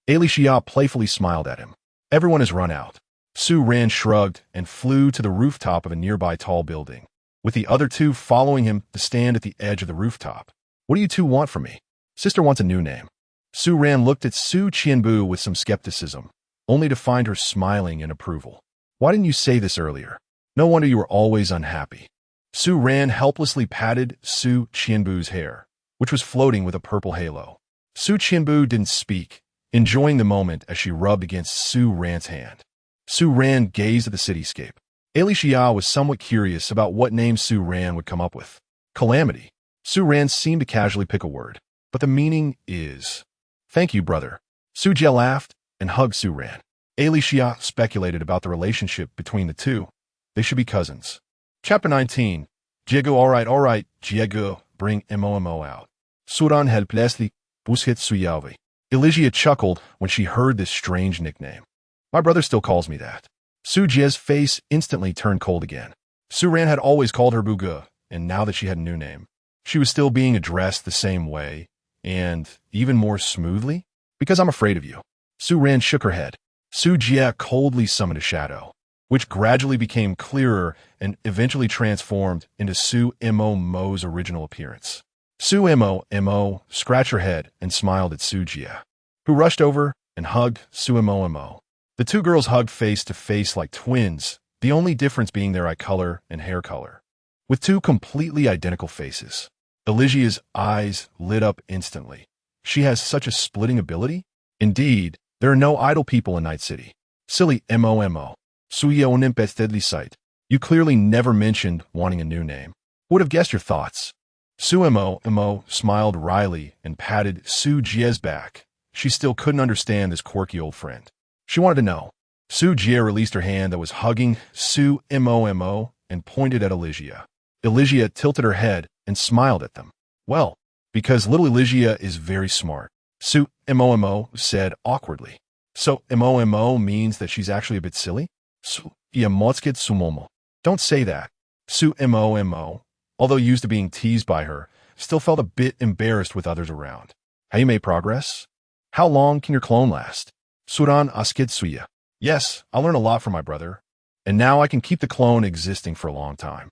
Ailey Xia playfully smiled at him. Everyone has run out. Su Ran shrugged and flew to the rooftop of a nearby tall building, with the other two following him to stand at the edge of the rooftop. What do you two want from me? Sister wants a new name. Su Ran looked at Su Qianbu with some skepticism, only to find her smiling in approval. Why didn't you say this earlier? No wonder you were always unhappy. Su Ran helplessly patted Su Qianbu's hair, which was floating with a purple halo. Su Qianbu didn't speak, enjoying the moment as she rubbed against Su Ran's hand. Su Ran gazed at the cityscape. Aili Xia was somewhat curious about what name Su Ran would come up with. Calamity. Su Ran seemed to casually pick a word, but the meaning is, thank you, brother. Su Jie laughed and hugged Su Ran. Aili Xia speculated about the relationship between the two. They should be cousins. Chapter 19. Jiegu, all right, Jiegu, bring Mo out. Suran helplessly bushit Suyavi. Elysia chuckled when she heard this strange nickname. My brother still calls me that. Su Jie's face instantly turned cold again. Su Ran had always called her Buge, and now that she had a new name, she was still being addressed the same way, and even more smoothly? Because I'm afraid of you. Su Ran shook her head. Su Jie coldly summoned a shadow, which gradually became clearer and eventually transformed into Su Mo's original appearance. Su Mo scratched her head and smiled at Su Jie, who rushed over and hugged Su Mo. The two girls hugged face to face like twins, the only difference being their eye color and hair color. With two completely identical faces, Elysia's eyes lit up instantly. She has such a splitting ability? Indeed, there are no idle people in Night City. Silly Mo. Suya Onimpet's deadly sight. You clearly never mentioned wanting a new name. Who would have guessed your thoughts? Su Mo smiled wryly and patted Su Jie's back. She still couldn't understand this quirky old friend. She wanted to know. Su Jie released her hand that was hugging Su Mo and pointed at Elysia. Elysia tilted her head and smiled at them. Well, because little Elysia is very smart, Su Mo said awkwardly. So Mo means that she's actually a bit silly? Su Iamotskit Sumomo. Don't say that. Su Mo, although used to being teased by her, still felt a bit embarrassed with others around. Have you made progress? How long can your clone last? Suran Askid Suya. Yes, I'll learn a lot from my brother. And now I can keep the clone existing for a long time.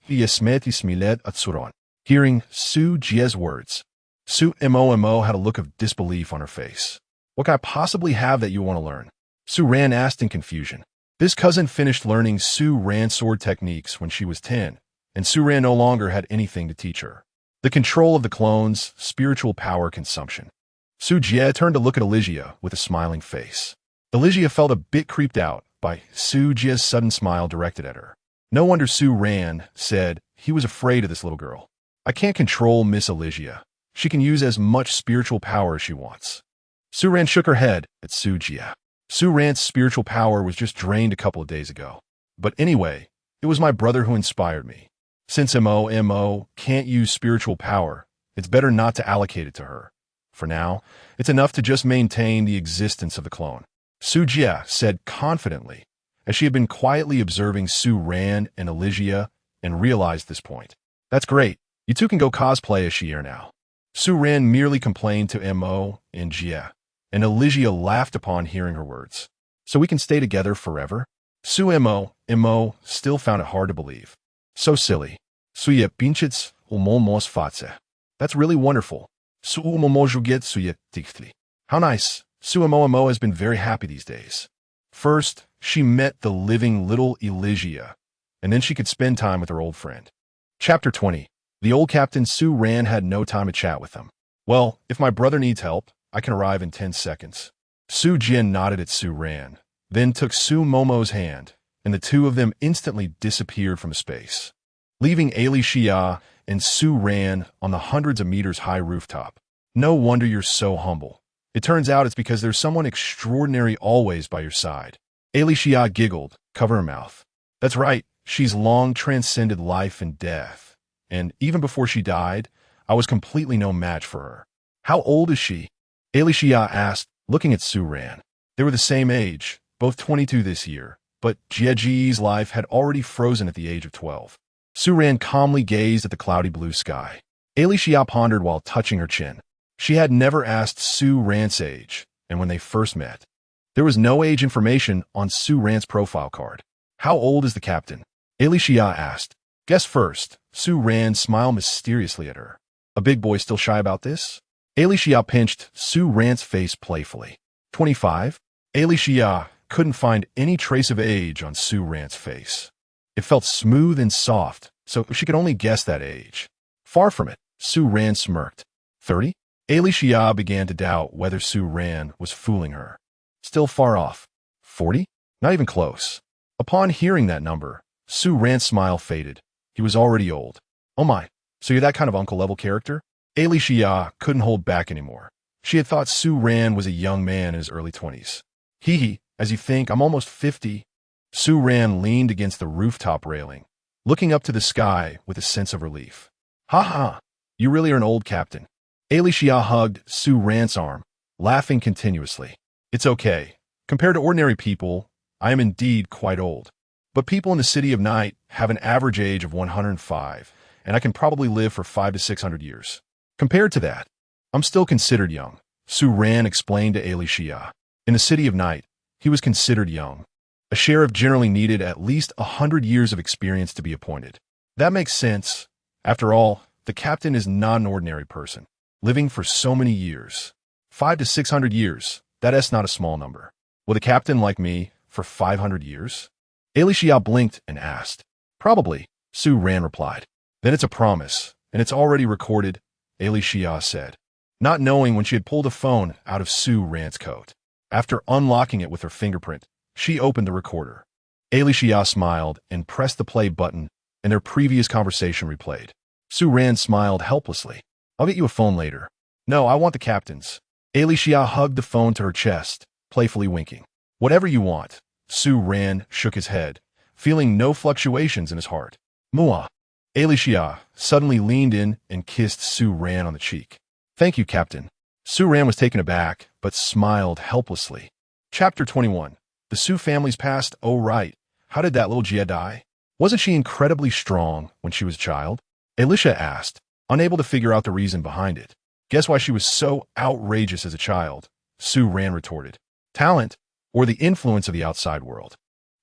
Yesmeti Smilet Atsuron. Hearing Su Jie's words, Su Mo had a look of disbelief on her face. What can I possibly have that you want to learn? Su Ran asked in confusion. This cousin finished learning Su Ran sword techniques when she was 10, and Su Ran no longer had anything to teach her. The control of the clone's spiritual power consumption. Su Jie turned to look at Elysia with a smiling face. Elysia felt a bit creeped out by Su Jie's sudden smile directed at her. No wonder Su Ran said he was afraid of this little girl. I can't control Miss Elysia. She can use as much spiritual power as she wants. Su Ran shook her head at Su Jie. Su Ran's spiritual power was just drained a couple of days ago. But anyway, it was my brother who inspired me. Since Mo can't use spiritual power, it's better not to allocate it to her. For now, it's enough to just maintain the existence of the clone. Su Jie said confidently, as she had been quietly observing Su Ran and Elysia and realized this point. That's great. You two can go cosplay as Shier now. Su Ran merely complained to Mo and Jie, and Elysia laughed upon hearing her words. So we can stay together forever? Su Mo still found it hard to believe. So silly. Suye pinchits umomos fatse. That's really wonderful. Su umomojuget suye tichtli. How nice. Su Mo has been very happy these days. First, she met the living little Elysia, and then she could spend time with her old friend. Chapter 20. The old Captain Su Ran had no time to chat with him. Well, if my brother needs help, I can arrive in 10 seconds. Su Jin nodded at Su Ran, then took Su Momo's hand, and the two of them instantly disappeared from space, leaving Aili Xia and Su Ran on the hundreds of meters high rooftop. No wonder you're so humble. It turns out it's because there's someone extraordinary always by your side. Aili Xia giggled, covering her mouth. That's right, she's long transcended life and death. And even before she died, I was completely no match for her. How old is she? Aili Xia asked, looking at Su Ran. They were the same age, both 22 this year, but Jieji's life had already frozen at the age of 12. Su Ran calmly gazed at the cloudy blue sky. Aili Xia pondered while touching her chin. She had never asked Su Ran's age, and when they first met, there was no age information on Su Ran's profile card. How old is the captain? Aili Xia asked. Guess first. Su Ran smiled mysteriously at her. A big boy still shy about this? Aili Xia pinched Su Ran's face playfully. 25? Aili Xia couldn't find any trace of age on Su Ran's face. It felt smooth and soft, so she could only guess that age. Far from it, Su Ran smirked. 30? Alicia began to doubt whether Su Ran was fooling her. Still far off. 40? Not even close. Upon hearing that number, Su Ran's smile faded. He was already old. Oh my, so you're that kind of uncle-level character? Alicia couldn't hold back anymore. She had thought Su Ran was a young man in his early 20s. Hee hee, as you think, I'm almost 50. Su Ran leaned against the rooftop railing, looking up to the sky with a sense of relief. Ha ha, you really are an old captain. Alicia hugged Su Ran's arm, laughing continuously. It's okay. Compared to ordinary people, I am indeed quite old. But people in the city of night have an average age of 105, and I can probably live for 500 to 600 years. Compared to that, I'm still considered young, Su Ran explained to Alicia. In the city of night, he was considered young. A sheriff generally needed at least 100 years of experience to be appointed. That makes sense. After all, the captain is not an ordinary person, living for so many years. 500 to 600 years, that's not a small number. Will the captain like me for 500 years? Alicia blinked and asked. Probably, Su Ran replied. Then it's a promise, and it's already recorded, Alicia said, not knowing when she had pulled a phone out of Su Ran's coat. After unlocking it with her fingerprint, she opened the recorder. Alicia smiled and pressed the play button, and their previous conversation replayed. Su Ran smiled helplessly. I'll get you a phone later. No, I want the captain's. Alicia hugged the phone to her chest, playfully winking. Whatever you want. Su Ran shook his head, feeling no fluctuations in his heart. Mua. Alicia suddenly leaned in and kissed Su Ran on the cheek. Thank you, Captain. Su Ran was taken aback, but smiled helplessly. Chapter 21. The Su family's past. Oh right. How did that little Jia die? Wasn't she incredibly strong when she was a child? Alicia asked, unable to figure out the reason behind it. Guess why she was so outrageous as a child? Su Ran retorted. Talent, or the influence of the outside world?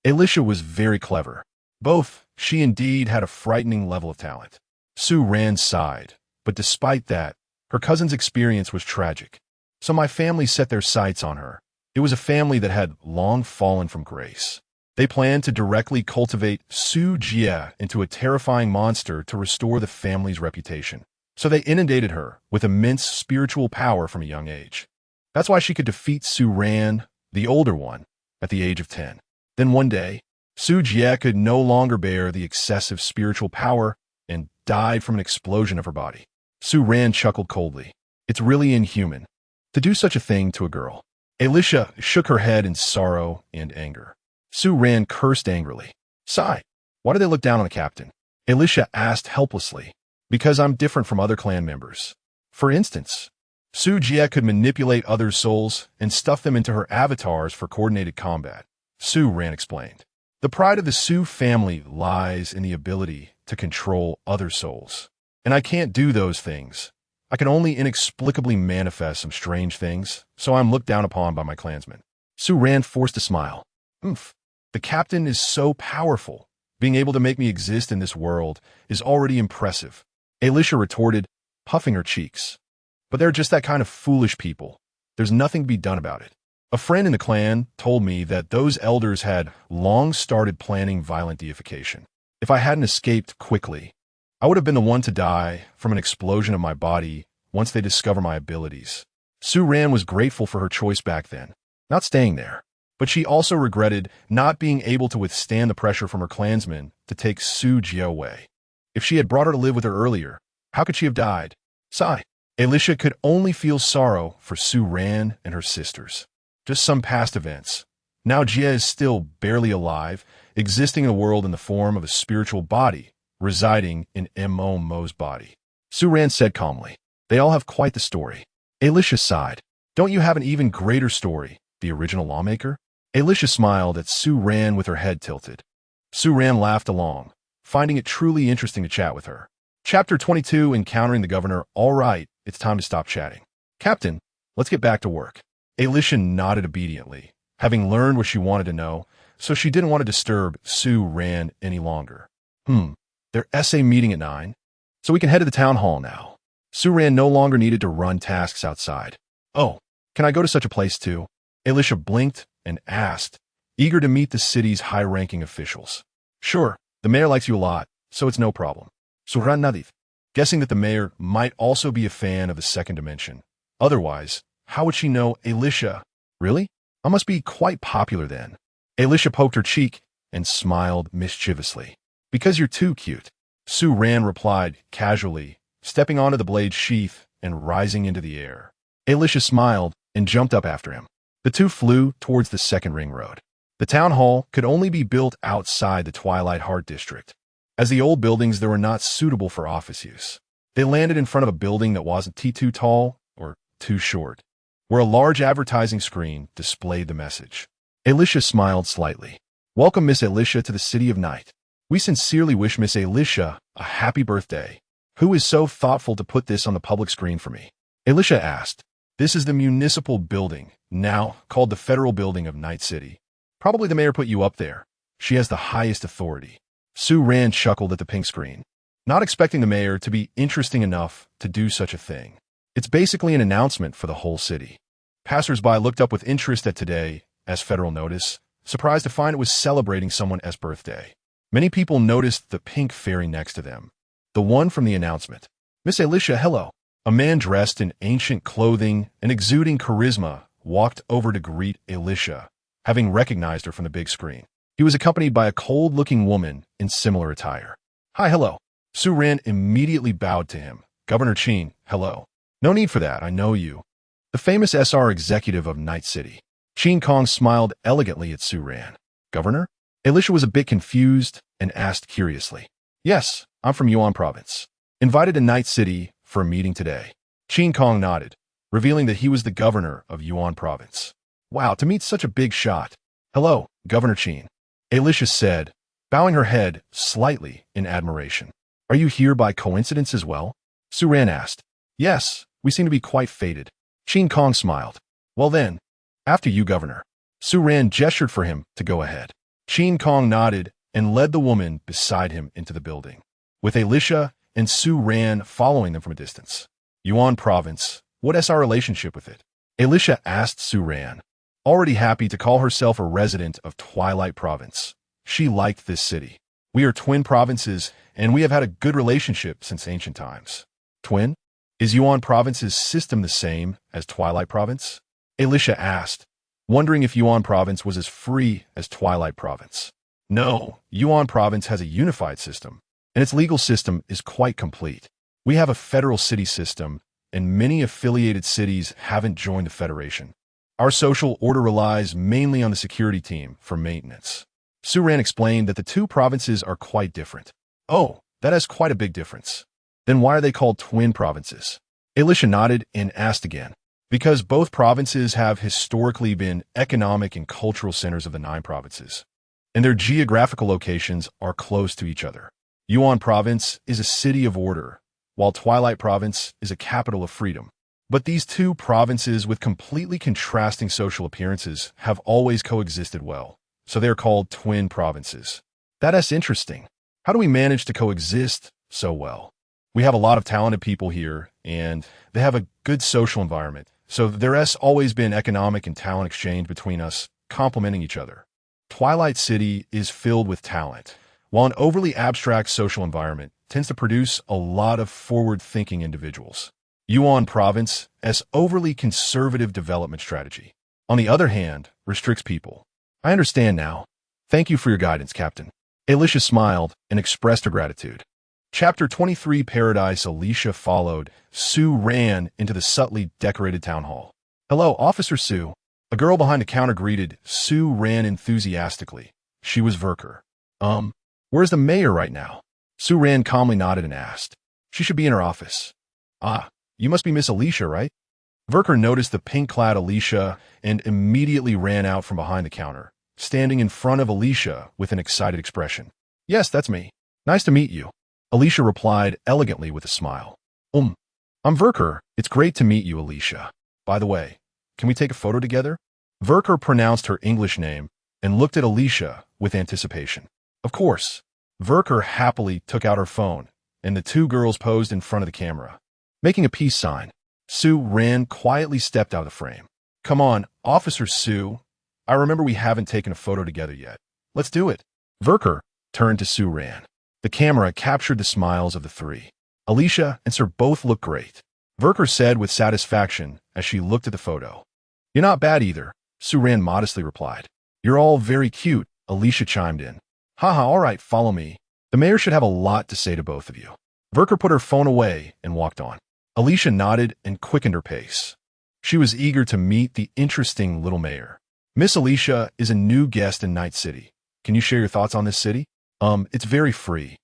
Alicia was very clever. Both. She indeed had a frightening level of talent. Su Ran sighed, but despite that, her cousin's experience was tragic. So my family set their sights on her. It was a family that had long fallen from grace. They planned to directly cultivate Su Jia into a terrifying monster to restore the family's reputation. So they inundated her with immense spiritual power from a young age. That's why she could defeat Su Ran, the older one, at the age of 10. Then one day, Su Jia could no longer bear the excessive spiritual power and died from an explosion of her body. Su Ran chuckled coldly. It's really inhuman to do such a thing to a girl. Alicia shook her head in sorrow and anger. Su Ran cursed angrily. Sigh. Why do they look down on the captain? Alicia asked helplessly. Because I'm different from other clan members. For instance, Su Jia could manipulate others' souls and stuff them into her avatars for coordinated combat. Su Ran explained. The pride of the Su family lies in the ability to control other souls. And I can't do those things. I can only inexplicably manifest some strange things, so I'm looked down upon by my clansmen. Su Ran forced a smile. Oomph. The captain is so powerful. Being able to make me exist in this world is already impressive. Alicia retorted, puffing her cheeks. But they're just that kind of foolish people. There's nothing to be done about it. A friend in the clan told me that those elders had long started planning violent deification. If I hadn't escaped quickly, I would have been the one to die from an explosion of my body once they discover my abilities. Su Ran was grateful for her choice back then, not staying there. But she also regretted not being able to withstand the pressure from her clansmen to take Su Jia away. If she had brought her to live with her earlier, how could she have died? Sigh. Alicia could only feel sorrow for Su Ran and her sisters. Just some past events. Now Jia is still barely alive, existing in a world in the form of a spiritual body, residing in Mo Mo's body. Su Ran said calmly. They all have quite the story. Alicia sighed. Don't you have an even greater story, the original lawmaker? Alicia smiled at Su Ran with her head tilted. Su Ran laughed along, finding it truly interesting to chat with her. Chapter 22, Encountering the Governor. All right, it's time to stop chatting. Captain, let's get back to work. Alicia nodded obediently, having learned what she wanted to know, so she didn't want to disturb Su Ran any longer. Their essay meeting at 9, so we can head to the town hall now. Su Ran no longer needed to run tasks outside. Oh, can I go to such a place too? Alicia blinked and asked, eager to meet the city's high-ranking officials. Sure, the mayor likes you a lot, so it's no problem. Suran Nadif, guessing that the mayor might also be a fan of the second dimension. Otherwise, how would she know Alicia? Really? I must be quite popular then. Alicia poked her cheek and smiled mischievously. Because you're too cute. Su Ran replied casually, stepping onto the blade's sheath and rising into the air. Alicia smiled and jumped up after him. The two flew towards the second ring road. The town hall could only be built outside the Twilight Heart district, as the old buildings there were not suitable for office use. They landed in front of a building that wasn't too tall or too short, where a large advertising screen displayed the message. Alicia smiled slightly. Welcome Miss Alicia to the City of Night. We sincerely wish Miss Alicia a happy birthday. Who is so thoughtful to put this on the public screen for me? Alicia asked. This is the municipal building, now called the Federal Building of Night City. Probably the mayor put you up there. She has the highest authority. Su Ran chuckled at the pink screen, not expecting the mayor to be interesting enough to do such a thing. It's basically an announcement for the whole city. Passers-by looked up with interest at today as federal notice, surprised to find it was celebrating someone's birthday. Many people noticed the pink fairy next to them, the one from the announcement. Miss Alicia, hello. A man dressed in ancient clothing and exuding charisma walked over to greet Alicia, having recognized her from the big screen. He was accompanied by a cold-looking woman in similar attire. Hi, hello. Su Ran immediately bowed to him. Governor Chin, hello. No need for that, I know you. The famous SR executive of Night City. Chin Kong smiled elegantly at Su Ran. Governor? Alicia was a bit confused and asked curiously. Yes, I'm from Yuan Province. Invited to Night City for a meeting today. Chin Kong nodded, revealing that he was the governor of Yuan Province. Wow, to meet such a big shot. Hello, Governor Chin. Alicia said, bowing her head slightly in admiration. Are you here by coincidence as well? Su Ran asked. Yes, we seem to be quite fated. Chin Kong smiled. Well then, after you, Governor. Su Ran gestured for him to go ahead. Chin Kong nodded and led the woman beside him into the building, with Alicia and Su Ran following them from a distance. Yuan Province, what is our relationship with it? Alicia asked Su Ran, already happy to call herself a resident of Twilight Province. She liked this city. We are twin provinces, and we have had a good relationship since ancient times. Twin? Is Yuan Province's system the same as Twilight Province? Alicia asked, wondering if Yuan Province was as free as Twilight Province. No, Yuan Province has a unified system, and its legal system is quite complete. We have a federal city system, and many affiliated cities haven't joined the Federation. Our social order relies mainly on the security team for maintenance. Su Ran explained that the two provinces are quite different. Oh, that is quite a big difference. Then why are they called twin provinces? Alicia nodded and asked again. Because both provinces have historically been economic and cultural centers of the 9 provinces, and their geographical locations are close to each other. Yuan Province is a city of order, while Twilight Province is a capital of freedom. But these two provinces with completely contrasting social appearances have always coexisted well, so they are called twin provinces. That is interesting. How do we manage to coexist so well? We have a lot of talented people here, and they have a good social environment, so there has always been economic and talent exchange between us, complementing each other. Twilight City is filled with talent, while an overly abstract social environment tends to produce a lot of forward-thinking individuals. Yuan Province has overly conservative development strategy. On the other hand, restricts people. I understand now. Thank you for your guidance, Captain. Alicia smiled and expressed her gratitude. Chapter 23 Paradise. Alicia followed Su Ran into the subtly decorated town hall. Hello, Officer Su. A girl behind the counter greeted Su Ran enthusiastically. She was Verker. Where's the mayor right now? Su Ran calmly nodded and asked. She should be in her office. Ah, you must be Miss Alicia, right? Verker noticed the pink-clad Alicia and immediately ran out from behind the counter, standing in front of Alicia with an excited expression. Yes, that's me. Nice to meet you. Alicia replied elegantly with a smile. I'm Verker. It's great to meet you, Alicia. By the way, can we take a photo together? Verker pronounced her English name and looked at Alicia with anticipation. Of course. Verker happily took out her phone, and the two girls posed in front of the camera. Making a peace sign, Su Ran quietly stepped out of the frame. Come on, Officer Su. I remember we haven't taken a photo together yet. Let's do it. Verker turned to Suran. The camera captured the smiles of the three. Alicia and Sir both look great, Verker said with satisfaction as she looked at the photo. You're not bad either, Suran modestly replied. You're all very cute, Alicia chimed in. Haha, all right, follow me. The mayor should have a lot to say to both of you. Verker put her phone away and walked on. Alicia nodded and quickened her pace. She was eager to meet the interesting little mayor. Miss Alicia is a new guest in Night City. Can you share your thoughts on this city? It's very free.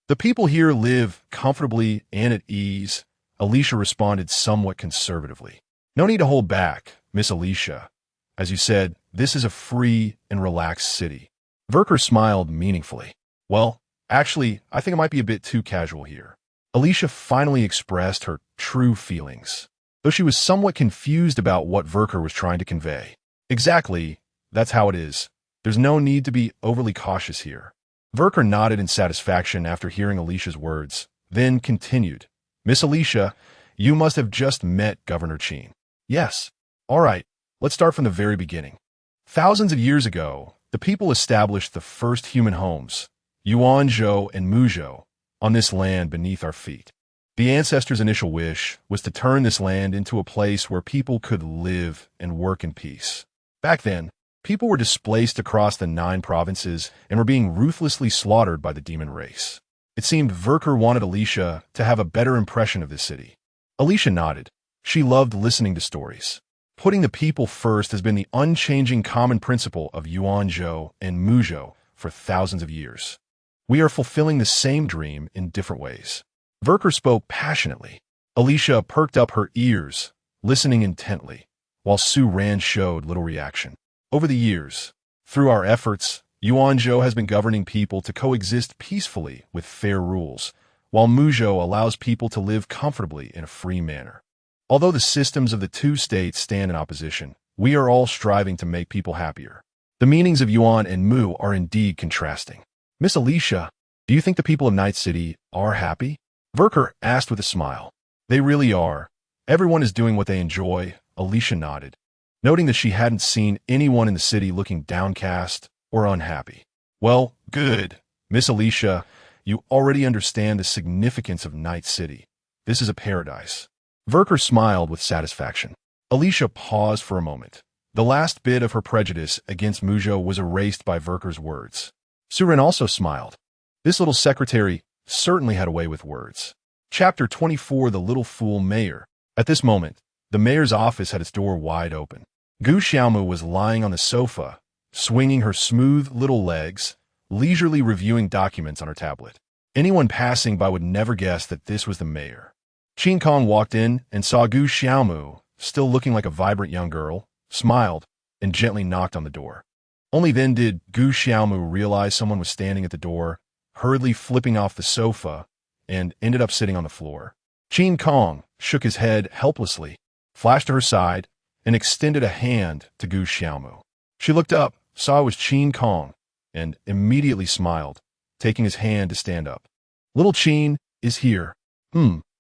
The people here live comfortably and at ease, Alicia responded somewhat conservatively. No need to hold back, Miss Alicia. As you said, this is a free and relaxed city. Verker smiled meaningfully. Well, actually, I think it might be a bit too casual here. Alicia finally expressed her true feelings, though she was somewhat confused about what Verker was trying to convey. Exactly, that's how it is. There's no need to be overly cautious here. Verker nodded in satisfaction after hearing Alicia's words, then continued. Miss Alicia, you must have just met Governor Qin. Yes. All right, let's start from the very beginning. Thousands of years ago, the people established the first human homes, Yuanzhou and Muzhou, on this land beneath our feet. The ancestors' initial wish was to turn this land into a place where people could live and work in peace. Back then, people were displaced across the 9 provinces and were being ruthlessly slaughtered by the demon race. It seemed Verker wanted Alicia to have a better impression of this city. Alicia nodded. She loved listening to stories. Putting the people first has been the unchanging common principle of Yuanzhou and Muzhou for thousands of years. We are fulfilling the same dream in different ways. Verker spoke passionately. Alicia perked up her ears, listening intently, while Suran showed little reaction. Over the years, through our efforts, Yuanzhou has been governing people to coexist peacefully with fair rules, while Muzhou allows people to live comfortably in a free manner. Although the systems of the two states stand in opposition, we are all striving to make people happier. The meanings of Yuan and Mu are indeed contrasting. Miss Alicia, do you think the people of Night City are happy? Verker asked with a smile. They really are. Everyone is doing what they enjoy, Alicia nodded, noting that she hadn't seen anyone in the city looking downcast or unhappy. Well, good. Miss Alicia, you already understand the significance of Night City. This is a paradise. Verker smiled with satisfaction. Alicia paused for a moment. The last bit of her prejudice against Muzhou was erased by Verker's words. Suran also smiled. This little secretary certainly had a way with words. Chapter 24, The Little Fool Mayor. At this moment, the mayor's office had its door wide open. Gu Xiaomu was lying on the sofa, swinging her smooth little legs, leisurely reviewing documents on her tablet. Anyone passing by would never guess that this was the mayor. Qin Kong walked in and saw Gu Xiaomu, still looking like a vibrant young girl, smiled, and gently knocked on the door. Only then did Gu Xiaomu realize someone was standing at the door, hurriedly flipping off the sofa, and ended up sitting on the floor. Qin Kong shook his head helplessly, flashed to her side, and extended a hand to Gu Xiaomu. She looked up, saw it was Qin Kong, and immediately smiled, taking his hand to stand up. Little Qin is here.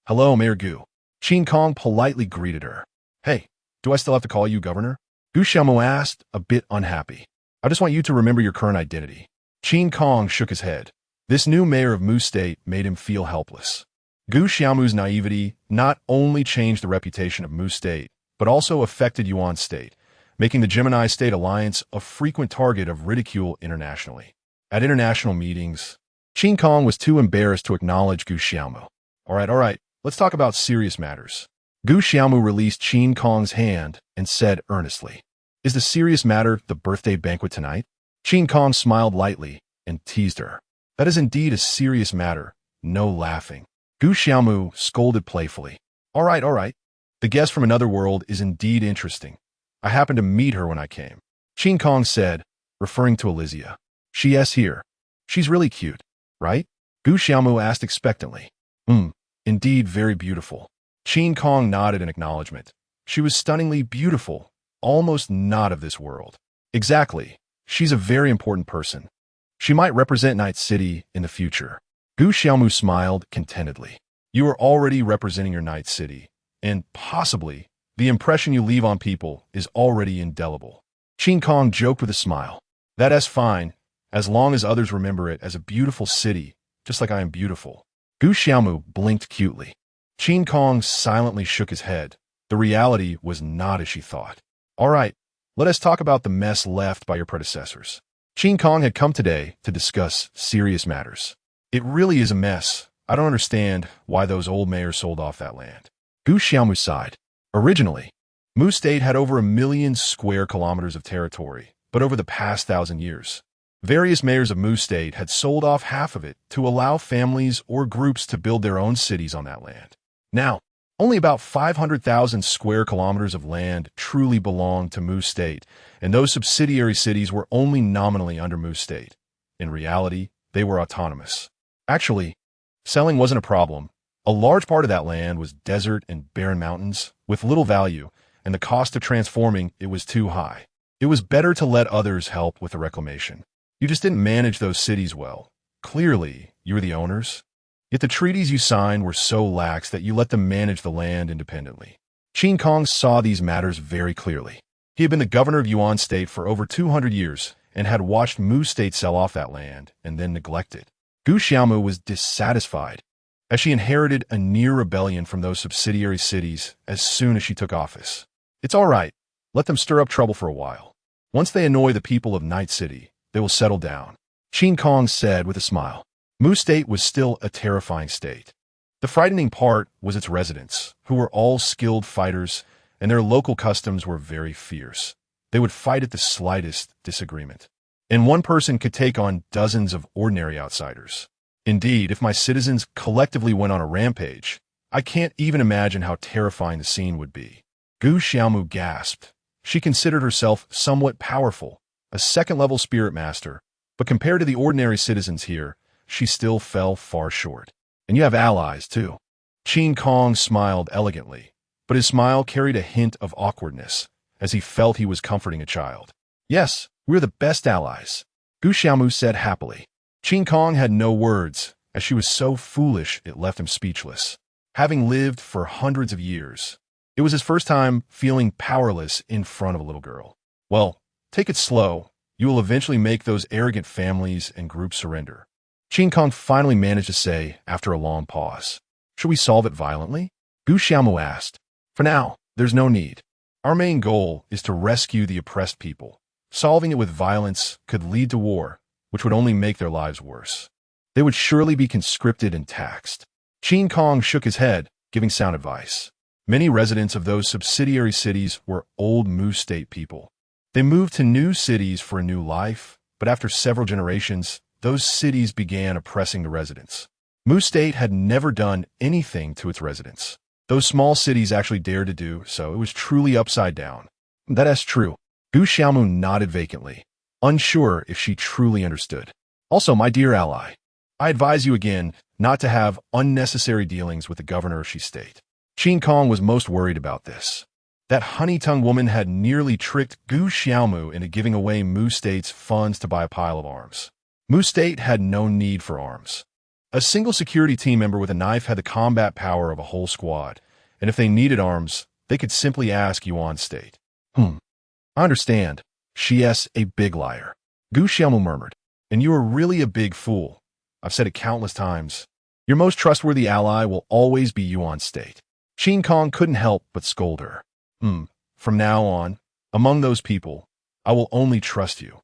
Hello, Mayor Gu. Qin Kong politely greeted her. Hey, do I still have to call you Governor? Gu Xiaomu asked, a bit unhappy. I just want you to remember your current identity. Qin Kong shook his head. This new mayor of Mu State made him feel helpless. Gu Xiaomu's naivety not only changed the reputation of Mu State, but also affected Yuan State, making the Gemini State Alliance a frequent target of ridicule internationally. At international meetings, Qin Kong was too embarrassed to acknowledge Gu Xiaomu. All right, let's talk about serious matters. Gu Xiaomu released Qin Kong's hand and said earnestly, Is the serious matter the birthday banquet tonight? Qin Kong smiled lightly and teased her. That is indeed a serious matter, no laughing. Gu Xiaomu scolded playfully. All right. The guest from another world is indeed interesting. I happened to meet her when I came. Qin Kong said, referring to Alizia. She is here. She's really cute, right? Gu Xiaomu asked expectantly. Indeed very beautiful. Qin Kong nodded in acknowledgement. She was stunningly beautiful, almost not of this world. Exactly. She's a very important person. She might represent Night City in the future. Gu Xiaomu smiled contentedly. You are already representing your Night City, and possibly the impression you leave on people is already indelible. Qin Kong joked with a smile. That's fine, as long as others remember it as a beautiful city, just like I am beautiful. Gu Xiaomu blinked cutely. Qin Kong silently shook his head. The reality was not as she thought. All right, let us talk about the mess left by your predecessors. Qin Kong had come today to discuss serious matters. It really is a mess. I don't understand why those old mayors sold off that land. Gu Xiaomu sighed. Originally, Mu State had over 1 million square kilometers of territory, but over the past 1,000 years, various mayors of Mu State had sold off half of it to allow families or groups to build their own cities on that land. Now, only about 500,000 square kilometers of land truly belonged to Mu State, and those subsidiary cities were only nominally under Mu State. In reality, they were autonomous. Actually, selling wasn't a problem. A large part of that land was desert and barren mountains with little value, and the cost of transforming it was too high. It was better to let others help with the reclamation. You just didn't manage those cities well. Clearly, you were the owners. Yet the treaties you signed were so lax that you let them manage the land independently. Qin Kong saw these matters very clearly. He had been the governor of Yuan State for over 200 years and had watched Mu State sell off that land and then neglect it. Gu Xiaomu was dissatisfied, as she inherited a near rebellion from those subsidiary cities as soon as she took office. It's all right. Let them stir up trouble for a while. Once they annoy the people of Night City, they will settle down. Qin Kong said with a smile. Mu State was still a terrifying state. The frightening part was its residents, who were all skilled fighters, and their local customs were very fierce. They would fight at the slightest disagreement. And one person could take on dozens of ordinary outsiders. Indeed, if my citizens collectively went on a rampage, I can't even imagine how terrifying the scene would be. Gu Xiaomu gasped. She considered herself somewhat powerful, a second-level spirit master, but compared to the ordinary citizens here, she still fell far short. And you have allies, too. Qin Kong smiled elegantly, but his smile carried a hint of awkwardness, as he felt he was comforting a child. Yes, we're the best allies, Gu Xiaomu said happily. Qin Kong had no words, as she was so foolish it left him speechless. Having lived for hundreds of years, it was his first time feeling powerless in front of a little girl. Well, take it slow. You will eventually make those arrogant families and groups surrender. Qin Kong finally managed to say after a long pause. Should we solve it violently? Gu Xiaomu asked. For now, there's no need. Our main goal is to rescue the oppressed people. Solving it with violence could lead to war, which would only make their lives worse. They would surely be conscripted and taxed. Qin Kong shook his head, giving sound advice. Many residents of those subsidiary cities were old Mu State people. They moved to new cities for a new life, but after several generations, those cities began oppressing the residents. Mu State had never done anything to its residents. Those small cities actually dared to do so. It was truly upside down. That's true. Gu Xiaomu nodded vacantly, unsure if she truly understood. Also, my dear ally, I advise you again not to have unnecessary dealings with the governor of Shi State. Qin Kong was most worried about this. That honey-tongued woman had nearly tricked Gu Xiaomu into giving away Mu State's funds to buy a pile of arms. Mu State had no need for arms. A single security team member with a knife had the combat power of a whole squad, and if they needed arms, they could simply ask Yuan State. I understand. She's a big liar. Gu Xiaomu murmured. And you are really a big fool. I've said it countless times. Your most trustworthy ally will always be Yuan State. Qin Kong couldn't help but scold her. From now on, among those people, I will only trust you.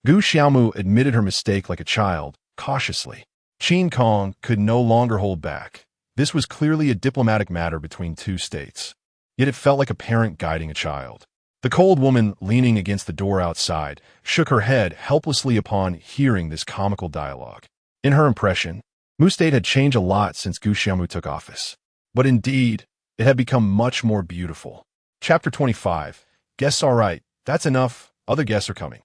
Gu Xiaomu admitted her mistake like a child, cautiously. Qin Kong could no longer hold back. This was clearly a diplomatic matter between two states. Yet it felt like a parent guiding a child. The cold woman leaning against the door outside shook her head helplessly upon hearing this comical dialogue. In her impression, Mu State had changed a lot since Gu Xiaomu took office. But indeed, it had become much more beautiful. Chapter 25. Guests all right. That's enough. Other guests are coming.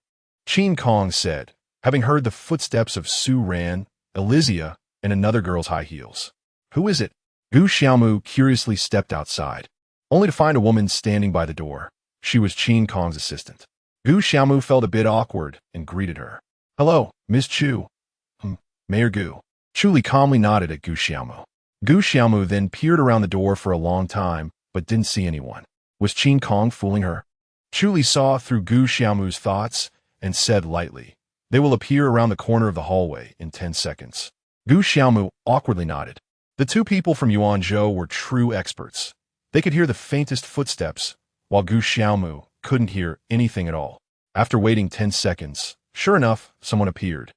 Qin Kong said, having heard the footsteps of Su Ran, Elysia, and another girl's high heels. Who is it? Gu Xiaomu curiously stepped outside, only to find a woman standing by the door. She was Qin Kong's assistant. Gu Xiaomu felt a bit awkward and greeted her. Hello, Miss Chu. Mayor Gu. Chu Li calmly nodded at Gu Xiaomu. Gu Xiaomu then peered around the door for a long time, but didn't see anyone. Was Qin Kong fooling her? Chu saw through Gu Xiaomu's thoughts and said lightly, "They will appear around the corner of the hallway in 10 seconds." Gu Xiaomu awkwardly nodded. The two people from Yuanzhou were true experts. They could hear the faintest footsteps, while Gu Xiaomu couldn't hear anything at all. After waiting 10 seconds, sure enough, someone appeared.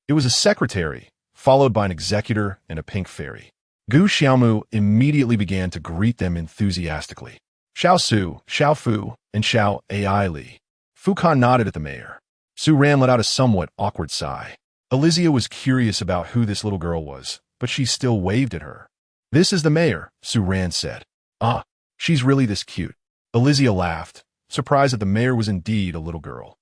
It was a secretary, followed by an executor and a pink fairy. Gu Xiaomu immediately began to greet them enthusiastically. Xiao Su, Xiao Fu, and Xiao Ai Li. Fu Kan nodded at the mayor. Su Ran let out a somewhat awkward sigh. Alizia was curious about who this little girl was, but she still waved at her. "This is the mayor," Su Ran said. "Ah, she's really this cute." Alizia laughed, surprised that the mayor was indeed a little girl.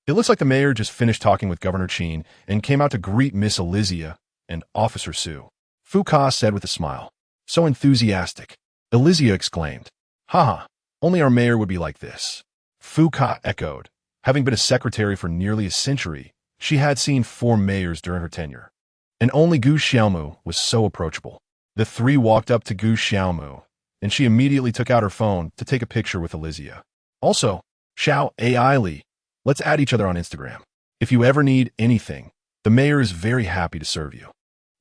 It looks like the mayor just finished talking with Governor Qin and came out to greet Miss Alizia and Officer Su. Fu Ka said with a smile. "So enthusiastic." Alizia exclaimed. "Haha, only our mayor would be like this." Fu Ka echoed. Having been a secretary for nearly a century, she had seen 4 mayors during her tenure. And only Gu Xiaomu was so approachable. The three walked up to Gu Xiaomu, and she immediately took out her phone to take a picture with Alizia. "Also, Xiao Ai Li, let's add each other on Instagram. If you ever need anything, the mayor is very happy to serve you."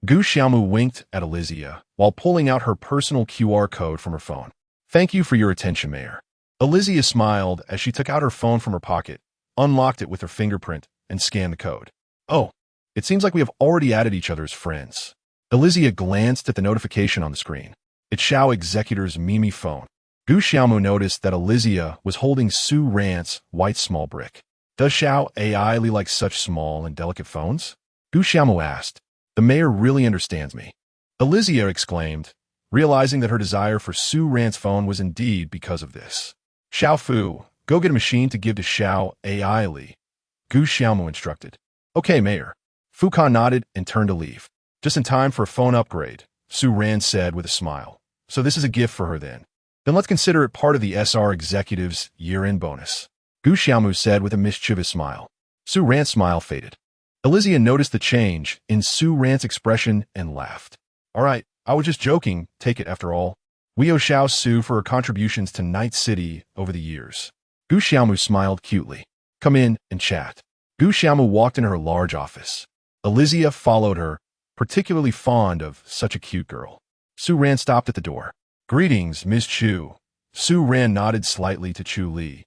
Gu Xiaomu winked at Alizia while pulling out her personal QR code from her phone. "Thank you for your attention, Mayor." Alizia smiled as she took out her phone from her pocket, unlocked it with her fingerprint, and scanned the code. "Oh, it seems like we have already added each other as friends." Alizia glanced at the notification on the screen. It's Xiao Executor's Mimi phone. Gu Xiaomu noticed that Alizia was holding Su Ran's white small brick. "Does Xiao Ai Li like such small and delicate phones?" Gu Xiaomu asked. "The mayor really understands me." Alizia exclaimed, realizing that her desire for Su Ran's phone was indeed because of this. "Xiao Fu, go get a machine to give to Xiao Ai Li," Gu Xiaomu instructed. "Okay, Mayor." Fu Kan nodded and turned to leave. "Just in time for a phone upgrade," Su Ran said with a smile. "So this is a gift for her then. Then let's consider it part of the SR Executive's year-end bonus," Gu Xiaomu said with a mischievous smile. Su Ran's smile faded. Alizia noticed the change in Su Ran's expression and laughed. "All right, I was just joking, take it after all. We owe Xiao Su for her contributions to Night City over the years." Gu Xiaomu smiled cutely. "Come in and chat." Gu Xiaomu walked into her large office. Alizia followed her, particularly fond of such a cute girl. Su Ran stopped at the door. "Greetings, Ms. Chu." Su Ran nodded slightly to Chu Li,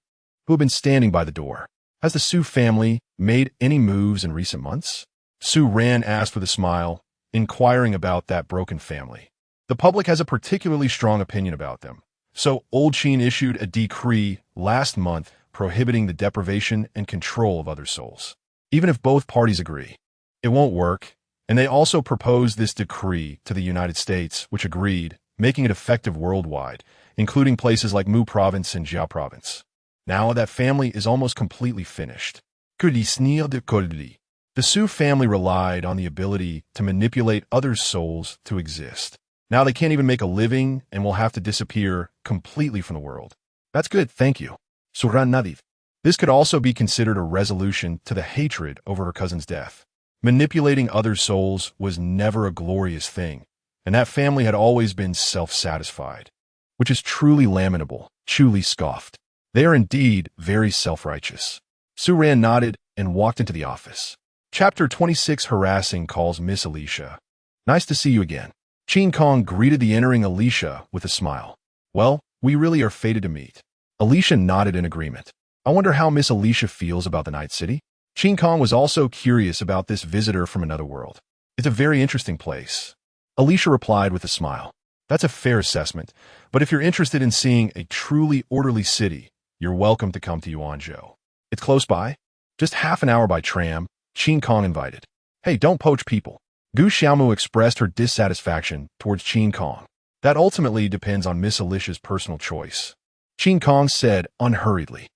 who had been standing by the door. "Has the Su family made any moves in recent months?" Su Ran asked with a smile, inquiring about that broken family. "The public has a particularly strong opinion about them. So Old Qin issued a decree last month prohibiting the deprivation and control of other souls. Even if both parties agree, it won't work. And they also proposed this decree to the United States, which agreed, making it effective worldwide, including places like Mu Province and Jiao Province. Now that family is almost completely finished." The Su family relied on the ability to manipulate other souls to exist. Now they can't even make a living and will have to disappear completely from the world. "That's good, thank you." Suran Nadiv. This could also be considered a resolution to the hatred over her cousin's death. Manipulating other souls was never a glorious thing, and that family had always been self-satisfied, which is truly lamentable, Chu Li scoffed. "They are indeed very self-righteous." Su Ran nodded and walked into the office. Chapter 26 Harassing calls Miss Alicia. "Nice to see you again." Qin Kong greeted the entering Alicia with a smile. "Well, we really are fated to meet." Alicia nodded in agreement. "I wonder how Miss Alicia feels about the Night City?" Qin Kong was also curious about this visitor from another world. "It's a very interesting place." Alicia replied with a smile. "That's a fair assessment, but if you're interested in seeing a truly orderly city, you're welcome to come to Yuanzhou. It's close by. Just half an hour by tram," Qin Kong invited. "Hey, don't poach people." Gu Xiaomu expressed her dissatisfaction towards Qin Kong. "That ultimately depends on Miss Alicia's personal choice." Qin Kong said unhurriedly.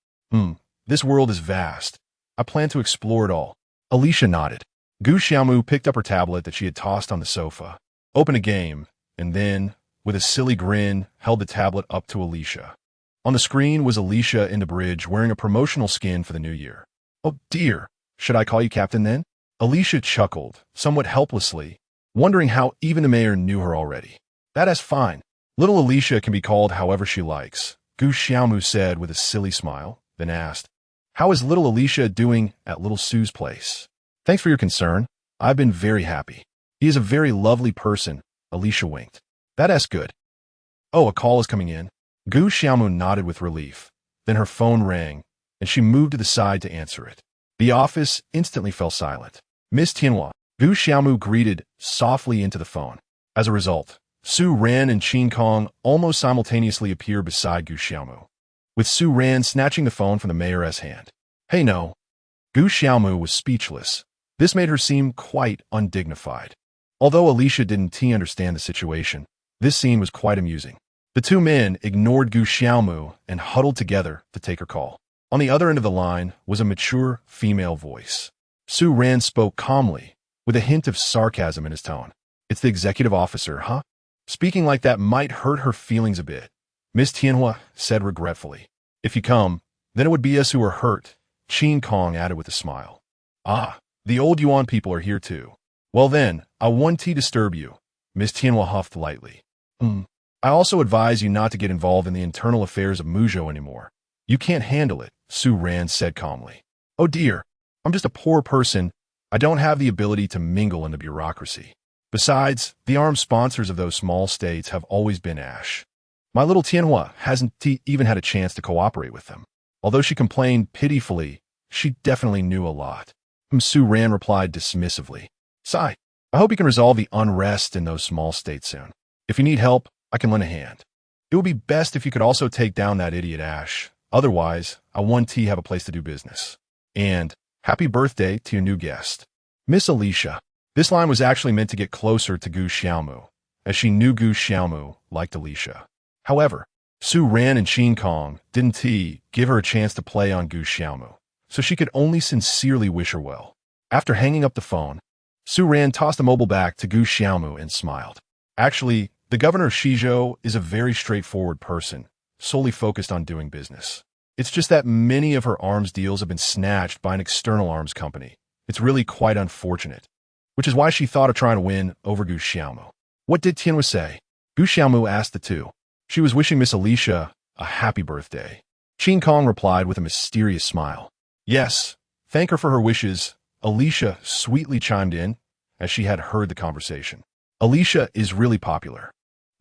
This world is vast. I plan to explore it all." Alicia nodded. Gu Xiaomu picked up her tablet that she had tossed on the sofa, opened a game, and then, with a silly grin, held the tablet up to Alicia. On the screen was Alicia in the bridge wearing a promotional skin for the new year. "Oh dear, should I call you Captain then?" Alicia chuckled, somewhat helplessly, wondering how even the mayor knew her already. "That is fine. Little Alicia can be called however she likes, Gu Xiaomu said with a silly smile, then asked, "How is little Alicia doing at little Sue's place?" "Thanks for your concern. I've been very happy. He is a very lovely person," Alicia winked. "That's good." "Oh, a call is coming in." Gu Xiaomu nodded with relief. Then her phone rang, and she moved to the side to answer it. The office instantly fell silent. "Miss Tianhua," Gu Xiaomu greeted softly into the phone. As a result, Su Ran and Qin Kong almost simultaneously appeared beside Gu Xiaomu, with Su Ran snatching the phone from the mayor's hand. "Hey, no." Gu Xiaomu was speechless. This made her seem quite undignified. Although Alicia didn't understand the situation, this scene was quite amusing. The two men ignored Gu Xiaomu and huddled together to take her call. On the other end of the line was a mature female voice. Su Ran spoke calmly, with a hint of sarcasm in his tone. "It's the executive officer, huh?" Speaking like that might hurt her feelings a bit. Miss Tianhua said regretfully. "If you come, then it would be us who are hurt," Qin Kong added with a smile. "Ah, the old Yuan people are here too. Well then, I won't disturb you," Miss Tianhua huffed lightly. "I also advise you not to get involved in the internal affairs of Muzhou anymore. You can't handle it," Su Ran said calmly. "Oh dear, I'm just a poor person. I don't have the ability to mingle in the bureaucracy. Besides, the armed sponsors of those small states have always been Ash. My little Tianhua hasn't even had a chance to cooperate with them." Although she complained pitifully, she definitely knew a lot. Su Ran replied dismissively. "Sigh, I hope you can resolve the unrest in those small states soon. If you need help, I can lend a hand. It would be best if you could also take down that idiot Ash. Otherwise, I want have a place to do business. And happy birthday to your new guest, Miss Alicia." This line was actually meant to get closer to Gu Xiaomu, as she knew Gu Xiaomu liked Alicia. However, Su Ran and Qin Kong didn't give her a chance to play on Gu Xiaomu, so she could only sincerely wish her well. After hanging up the phone, Su Ran tossed the mobile back to Gu Xiaomu and smiled. "Actually, the governor of Shizhou is a very straightforward person, solely focused on doing business. It's just that many of her arms deals have been snatched by an external arms company. It's really quite unfortunate, which is why she thought of trying to win over Gu Xiaomu." "What did Tianhua say?" Gu Xiaomu asked the two. "She was wishing Miss Alicia a happy birthday." Qin Kong replied with a mysterious smile. "Yes, thank her for her wishes," Alicia sweetly chimed in, as she had heard the conversation. "Alicia is really popular."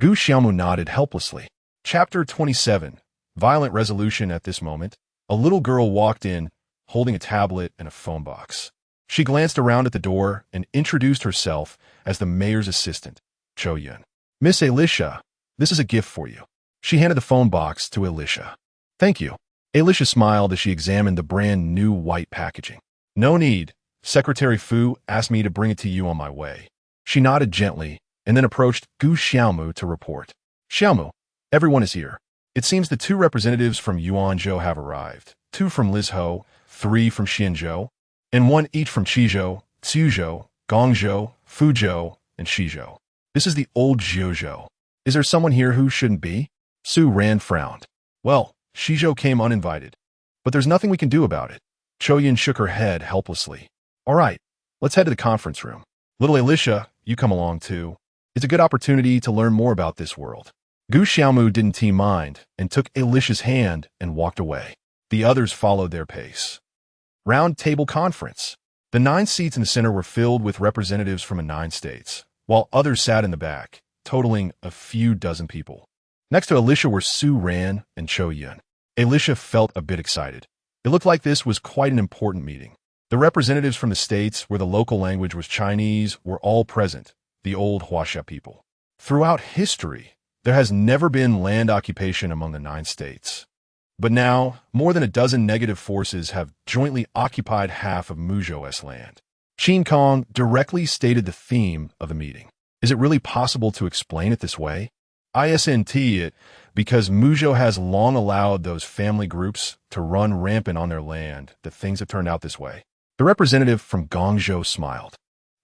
Gu Xiaomu nodded helplessly. Chapter 27. Violent resolution. At this moment, a little girl walked in, holding a tablet and a phone box. She glanced around at the door and introduced herself as the mayor's assistant, Cho Yun. "Miss Alicia, this is a gift for you." She handed the phone box to Alicia. "Thank you." Alicia smiled as she examined the brand new white packaging. "No need. Secretary Fu asked me to bring it to you on my way." She nodded gently and then approached Gu Xiaomu to report. "Xiaomu, everyone is here. It seems the two representatives from Yuanzhou have arrived, 2 from Lizhou, 3 from Xianzhou, and 1 each from Qizhou, Suzhou, Gongzhou, Fuzhou, and Shizhou. This is the old Zhou. Is there someone here who shouldn't be?" Su Ran frowned. "Well, Shizhou came uninvited, but there's nothing we can do about it." Cho Yun shook her head helplessly. "All right, let's head to the conference room. Little Alicia, you come along too. It's a good opportunity to learn more about this world." Gu Xiaomu didn't mind and took Alicia's hand and walked away. The others followed their pace. Round table conference. The 9 seats in the center were filled with representatives from the 9 states, while others sat in the back, totaling a few dozen people. Next to Alicia were Su Ran and Cho Yun. Alicia felt a bit excited. It looked like this was quite an important meeting. The representatives from the states where the local language was Chinese were all present, the old Huaxia people. Throughout history, there has never been land occupation among the 9 states. But now, more than a dozen negative forces have jointly occupied half of Muzhou's land. Qin Kong directly stated the theme of the meeting. Is it really possible to explain it this way? Isn't it because Muzhou has long allowed those family groups to run rampant on their land that things have turned out this way? The representative from Gongzhou smiled.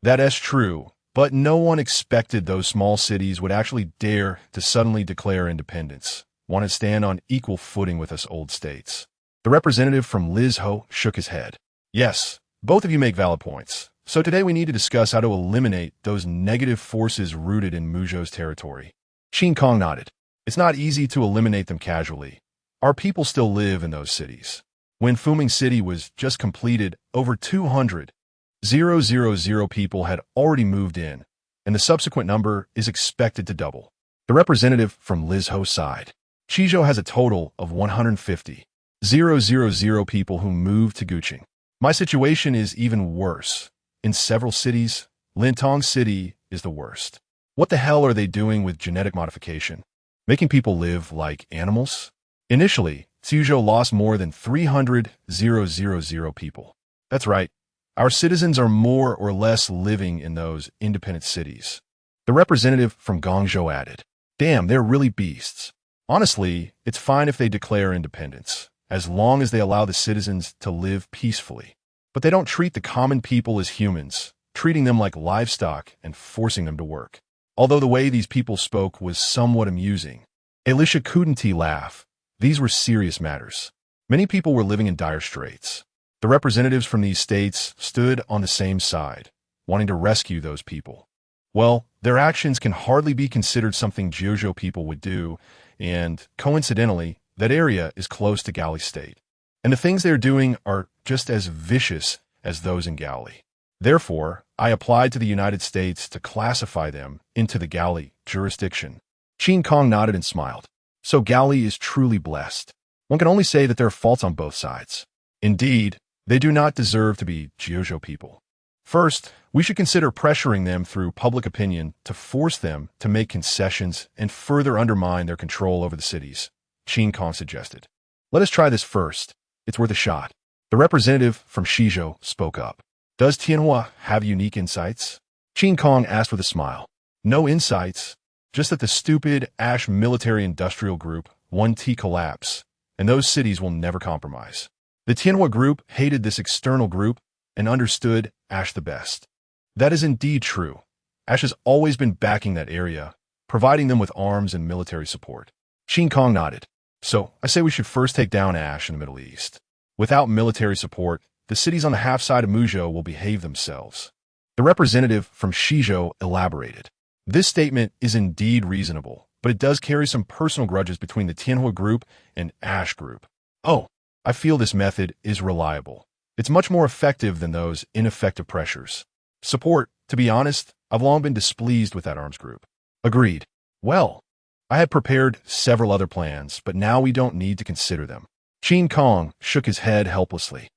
"That is true, but no one expected those small cities would actually dare to suddenly declare independence, want to stand on equal footing with us old states." The representative from Lizhou shook his head. "Yes, both of you make valid points. So today we need to discuss how to eliminate those negative forces rooted in Muzhou's territory." Qin Kong nodded. "It's not easy to eliminate them casually, Our people still live in those cities. When Fuming City was just completed, over 200,000 people had already moved in, and the subsequent number is expected to double. The representative from Liz Ho's side. Chizhou has a total of 150,000 people who moved to Guqing. My situation is even worse. In several cities, Lintong City is the worst. What the hell are they doing with genetic modification? Making people live like animals? Initially, Suzhou lost more than 300,000 people. That's right. Our citizens are more or less living in those independent cities. The representative from Guangzhou added, "Damn, they're really beasts. Honestly, it's fine if they declare independence, as long as they allow the citizens to live peacefully. But they don't treat the common people as humans, treating them like livestock and forcing them to work." Although the way these people spoke was somewhat amusing, Alicia couldn't laugh. These were serious matters. Many people were living in dire straits. The representatives from these states stood on the same side, wanting to rescue those people. Well, their actions can hardly be considered something Jiuzhou people would do, and, coincidentally, that area is close to Gali State. And the things they're doing are just as vicious as those in Gali. Therefore, I applied to the United States to classify them into the Gali jurisdiction. Qin Kong nodded and smiled. So Gali is truly blessed. One can only say that there are faults on both sides. Indeed, they do not deserve to be Jiuzhou people. First, we should consider pressuring them through public opinion to force them to make concessions and further undermine their control over the cities, Qin Kong suggested. Let us try this first. It's worth a shot. The representative from Shizhou spoke up. Does Tianhua have unique insights? Qin Kong asked with a smile. No insights, just that the stupid Ash military-industrial group 1T collapse, and those cities will never compromise. The Tianhua group hated this external group and understood Ash the best. That is indeed true. Ash has always been backing that area, providing them with arms and military support. Qin Kong nodded. So, I say we should first take down Ash in the Middle East. Without military support, the cities on the half side of Muzhou will behave themselves. The representative from Shizhou elaborated. This statement is indeed reasonable, but it does carry some personal grudges between the Tianhua group and Ash group. Oh, I feel this method is reliable. It's much more effective than those ineffective pressures. Support, to be honest, I've long been displeased with that arms group. Agreed. Well, I had prepared several other plans, but now we don't need to consider them. Qin Kong shook his head helplessly.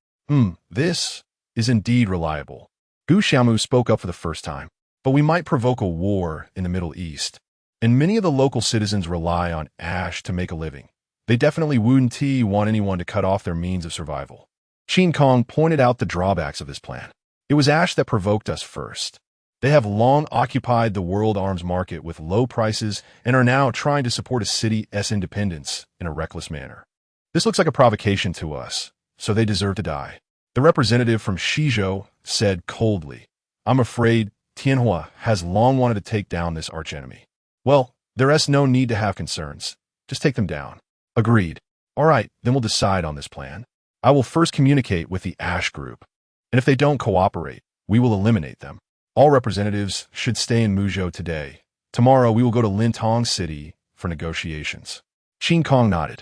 This is indeed reliable. Gu Xiaomu spoke up for the first time. But we might provoke a war in the Middle East, and many of the local citizens rely on Ash to make a living. They definitely wouldn't want anyone to cut off their means of survival. Qin Kong pointed out the drawbacks of this plan. It was Ash that provoked us first. They have long occupied the world arms market with low prices and are now trying to support a city's independence in a reckless manner. This looks like a provocation to us, so they deserve to die. The representative from Shizhou said coldly, I'm afraid Tianhua has long wanted to take down this archenemy. Well, there is no need to have concerns. Just take them down. Agreed. All right, then we'll decide on this plan. I will first communicate with the Ash group, and if they don't cooperate, we will eliminate them. All representatives should stay in Muzhou today. Tomorrow we will go to Lintong City for negotiations. Qin Kong nodded.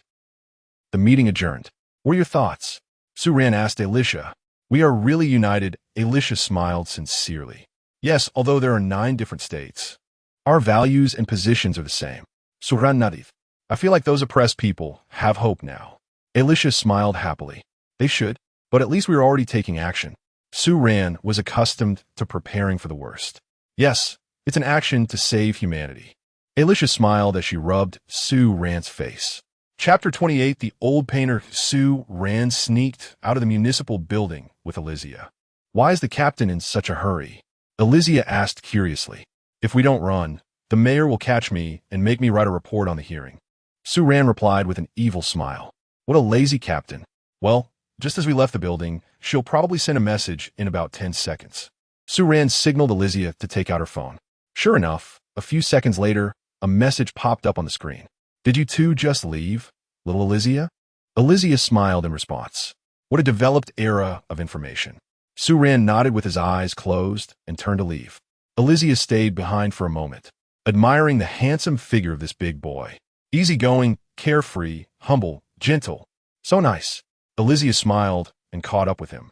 The meeting adjourned. What are your thoughts? Su Ran asked Alicia. We are really united. Alicia smiled sincerely. Yes, although there are 9 different states. Our values and positions are the same. Su Ran nodded. I feel like those oppressed people have hope now. Alicia smiled happily. They should, but at least we are already taking action. Su Ran was accustomed to preparing for the worst. Yes, it's an action to save humanity. Alicia smiled as she rubbed Su Ran's face. Chapter 28. The old painter Su Ran sneaked out of the municipal building with Alicia. Why is the captain in such a hurry? Alicia asked curiously. If we don't run, the mayor will catch me and make me write a report on the hearing. Su Ran replied with an evil smile. What a lazy captain. Well, just as we left the building, she'll probably send a message in about 10 seconds. Su Ran signaled Alicia to take out her phone. Sure enough, a few seconds later, a message popped up on the screen. Did you two just leave, little Alicia? Alicia smiled in response. What a developed era of information. Su Ran nodded with his eyes closed and turned to leave. Alicia stayed behind for a moment, admiring the handsome figure of this big boy. Easygoing, carefree, humble, Gentle. So nice. Elysia smiled and caught up with him.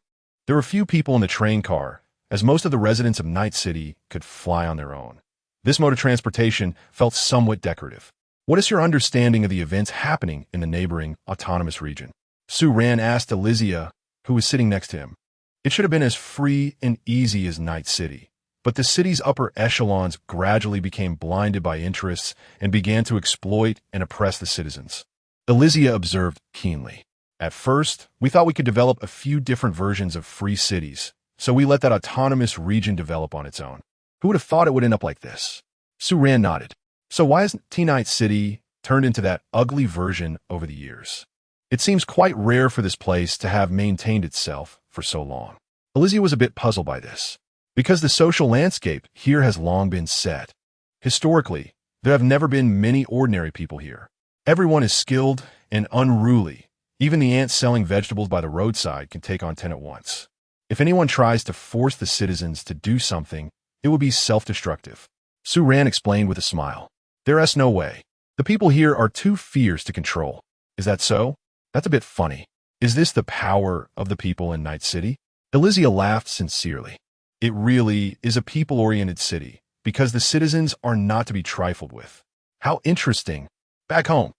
There were few people in the train car, as most of the residents of Night City could fly on their own. This mode of transportation felt somewhat decorative. What is your understanding of the events happening in the neighboring autonomous region? Su-Ran asked Elysia, who was sitting next to him. It should have been as free and easy as Night City, but the city's upper echelons gradually became blinded by interests and began to exploit and oppress the citizens. Elysia observed keenly. At first, we thought we could develop a few different versions of free cities, so we let that autonomous region develop on its own. Who would have thought it would end up like this? Su-Ran nodded. So why has Night City turned into that ugly version over the years? It seems quite rare for this place to have maintained itself for so long. Elysia was a bit puzzled by this, because the social landscape here has long been set. Historically, there have never been many ordinary people here. Everyone is skilled and unruly. Even the ants selling vegetables by the roadside can take on 10 at once. If anyone tries to force the citizens to do something, it would be self-destructive. Su-Ran explained with a smile. There is no way. The people here are too fierce to control. Is that so? That's a bit funny. Is this the power of the people in Night City? Elysia laughed sincerely. It really is a people-oriented city, because the citizens are not to be trifled with. How interesting. Back home,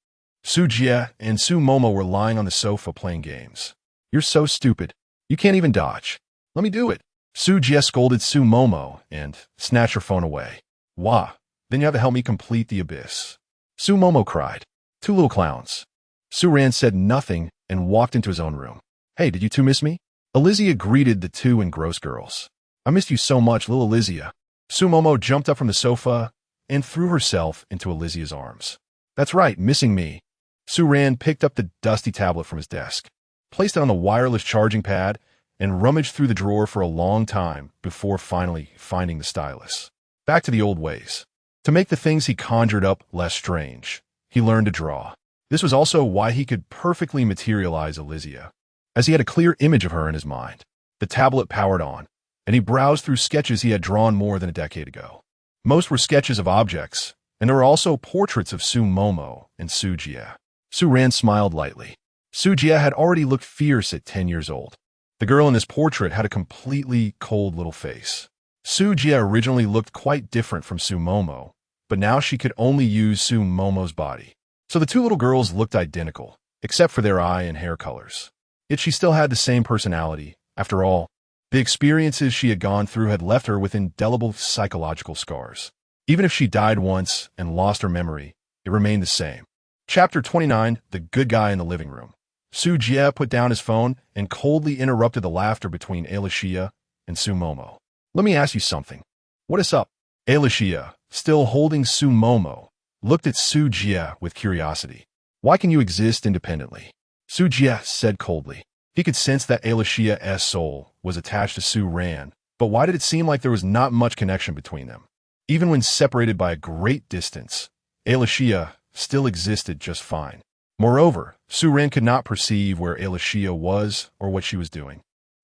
Su-Jie and Su-Momo were lying on the sofa playing games. You're so stupid. You can't even dodge. Let me do it. Su-Jie scolded Su-Momo and snatched her phone away. Wah, then you have to help me complete the abyss. Su-Momo cried. Two little clowns. Su-Ran said nothing and walked into his own room. Hey, did you two miss me? Elysia greeted the two engrossed girls. I missed you so much, little Elysia. Su-Momo jumped up from the sofa and threw herself into Elysia's arms. That's right, missing me. Su-Ran picked up the dusty tablet from his desk, placed it on the wireless charging pad, and rummaged through the drawer for a long time before finally finding the stylus. Back to the old ways. To make the things he conjured up less strange, he learned to draw. This was also why he could perfectly materialize Elysia, as he had a clear image of her in his mind. The tablet powered on, and he browsed through sketches he had drawn more than a decade ago. Most were sketches of objects, and there were also portraits of Su-Momo and Su-Jie. Su-Ran smiled lightly. Su-Jie had already looked fierce at 10 years old. The girl in this portrait had a completely cold little face. Su-Jie originally looked quite different from Su-Momo, but now she could only use Su-Momo's body. So the two little girls looked identical, except for their eye and hair colors. Yet she still had the same personality. After all, the experiences she had gone through had left her with indelible psychological scars. Even if she died once and lost her memory, it remained the same. Chapter 29, The Good Guy in the Living Room. Su-Jie put down his phone and coldly interrupted the laughter between Elysia and Su-Momo. Let me ask you something. What is up? Elysia, still holding Su-Momo, looked at Su-Jie with curiosity. Why can you exist independently? Su-Jie said coldly. He could sense that Elysia's soul was attached to Su-Ran, but why did it seem like there was not much connection between them? Even when separated by a great distance, Elysia still existed just fine. Moreover, Su-Ran could not perceive where Elysia was or what she was doing.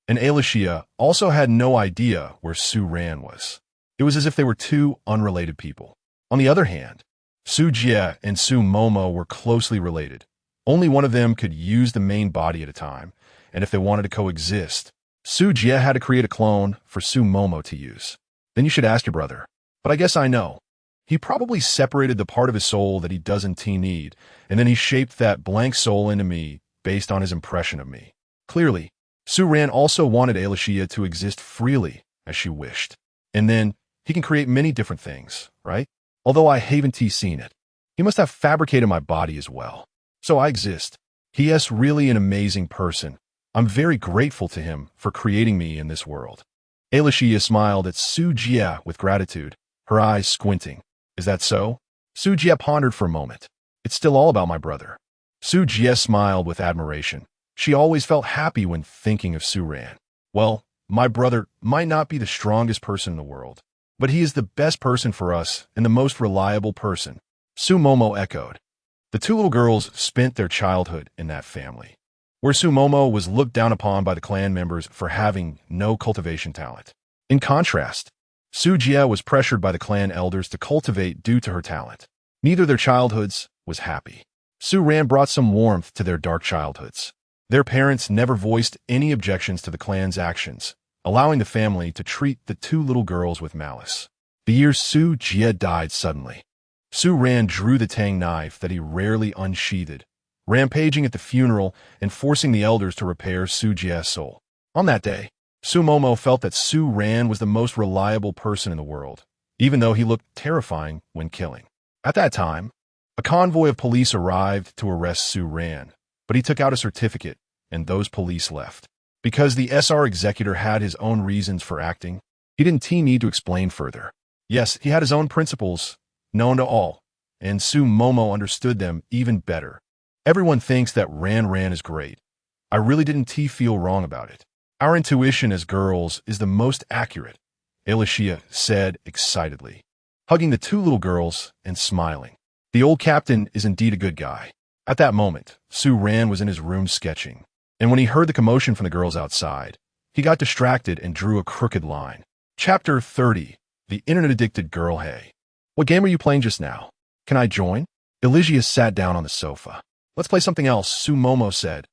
And Elysia also had no idea where Su-Ran was. It was as if they were two unrelated people. On the other hand, Su-Jie and Su-Momo were closely related. Only one of them could use the main body at a time, and if they wanted to coexist, Su-Jie had to create a clone for Su-Momo to use. Then you should ask your brother. But I guess I know. He probably separated the part of his soul that he doesn't need, and then he shaped that blank soul into me based on his impression of me. Clearly, Su-Ran also wanted Elysia to exist freely as she wished. And then he can create many different things, right? Although I haven't seen it. He must have fabricated my body as well. So I exist. He is really an amazing person. I'm very grateful to him for creating me in this world. Elysia smiled at Su-Jie with gratitude, her eyes squinting. Is that so? Su-Jie pondered for a moment. It's still all about my brother. Su-Jie smiled with admiration. She always felt happy when thinking of Su-Ran. Well, my brother might not be the strongest person in the world, but he is the best person for us and the most reliable person. Su-Momo echoed. The two little girls spent their childhood in that family, where Su-Momo was looked down upon by the clan members for having no cultivation talent. In contrast, Su-Jie was pressured by the clan elders to cultivate due to her talent. Neither their childhoods was happy. Su Ran brought some warmth to their dark childhoods. Their parents never voiced any objections to the clan's actions, allowing the family to treat the two little girls with malice. The year Su Jie died suddenly. Su Ran drew the Tang knife that he rarely unsheathed, rampaging at the funeral and forcing the elders to repair Su Jie's soul. On that day, Su Momo felt that Su Ran was the most reliable person in the world, even though he looked terrifying when killing. At that time, a convoy of police arrived to arrest Su Ran, but he took out a certificate, and those police left. Because the SR executor had his own reasons for acting, he didn't need to explain further. Yes, he had his own principles, known to all, and Su Momo understood them even better. Everyone thinks that Ran is great. I really didn't feel wrong about it. Our intuition as girls is the most accurate, Alicia said excitedly, hugging the two little girls and smiling. The old captain is indeed a good guy. At that moment, Su Ran was in his room sketching, and when he heard the commotion from the girls outside, he got distracted and drew a crooked line. Chapter 30. The Internet-Addicted Girl. Hey, what game are you playing just now? Can I join? Alicia sat down on the sofa. Let's play something else, Su Momo said,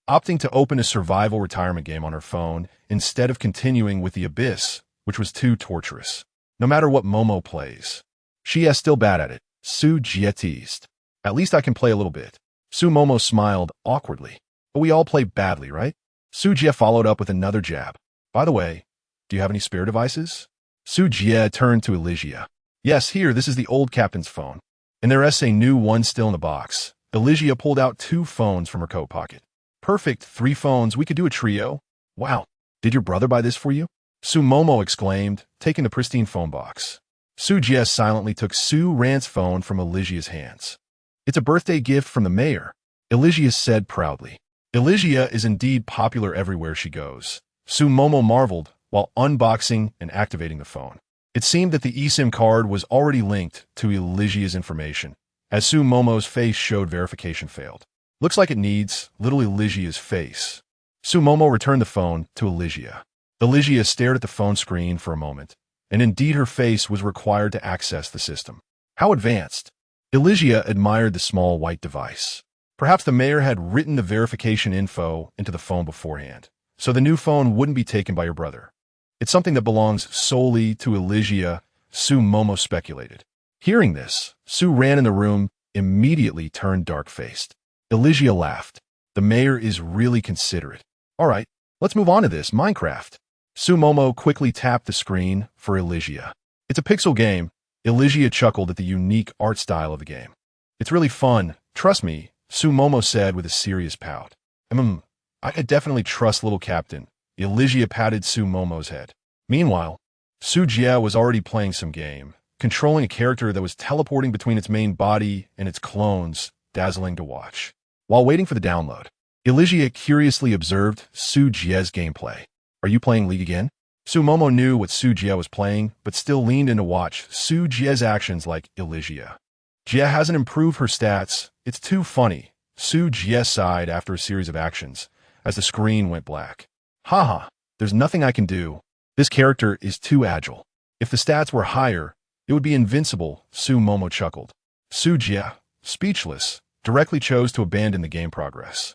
opting to open a survival retirement game on her phone instead of continuing with the Abyss, which was too torturous. No matter what Momo plays, she is still bad at it, Su Jie teased. At least I can play a little bit. Su Momo smiled awkwardly. But we all play badly, right? Su Jie followed up with another jab. By the way, do you have any spare devices? Su Jie turned to Alicia. Yes, here, this is the old captain's phone. And there is a new one still in the box. Alicia pulled out 2 phones from her coat pocket. Perfect, 3 phones, we could do a trio. Wow, did your brother buy this for you? Su Momo exclaimed, taking the pristine phone box. Su Jie silently took Su Ran's phone from Alicia's hands. It's a birthday gift from the mayor, Alicia said proudly. Alicia is indeed popular everywhere she goes. Su Momo marveled while unboxing and activating the phone. It seemed that the eSIM card was already linked to Alicia's information, as Su Momo's face showed verification failed. Looks like it needs little Alicia's face. Su Momo returned the phone to Alicia. Alicia stared at the phone screen for a moment, and indeed her face was required to access the system. How advanced! Alicia admired the small white device. Perhaps the mayor had written the verification info into the phone beforehand, so the new phone wouldn't be taken by your brother. It's something that belongs solely to Alicia, Su Momo speculated. Hearing this, Su Ran in the room immediately turned dark-faced. Alicia laughed. The mayor is really considerate. All right, let's move on to this, Minecraft. Su Momo quickly tapped the screen for Alicia. It's a pixel game. Alicia chuckled at the unique art style of the game. It's really fun, trust me, Su Momo said with a serious pout. I could definitely trust little captain. Alicia patted Su Momo's head. Meanwhile, Su Jie was already playing some game, controlling a character that was teleporting between its main body and its clones, dazzling to watch. While waiting for the download, Alicia curiously observed Su Jie's gameplay. Are you playing League again? Su Momo knew what Su Jie was playing, but still leaned in to watch Su Jie's actions like Alicia. Jie hasn't improved her stats. It's too funny. Su Jie sighed after a series of actions, as the screen went black. Haha, there's nothing I can do. This character is too agile. If the stats were higher, it would be invincible, Su Momo chuckled. Su Jie, speechless, directly chose to abandon the game progress.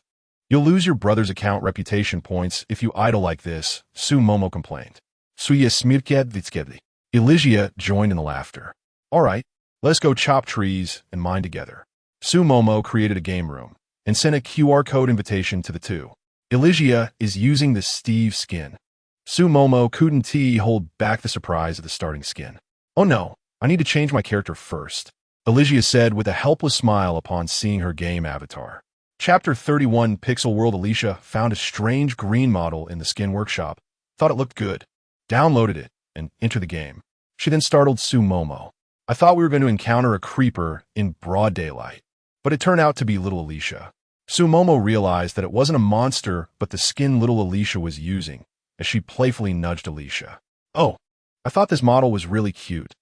You'll lose your brother's account reputation points if you idle like this, Su Momo complained. Suya smirket vitskedli. Alicia joined in the laughter. All right, let's go chop trees and mine together. Su Momo created a game room and sent a QR code invitation to the two. Alicia is using the Steve skin. Su Momo couldn't hold back the surprise of the starting skin. Oh no, I need to change my character first, Alicia said with a helpless smile upon seeing her game avatar. Chapter 31 Pixel World. Alicia found a strange green model in the skin workshop, thought it looked good, downloaded it, and entered the game. She then startled Su Momo. I thought we were going to encounter a creeper in broad daylight, but it turned out to be little Alicia. Su Momo realized that it wasn't a monster but the skin little Alicia was using, as she playfully nudged Alicia. Oh, I thought this model was really cute.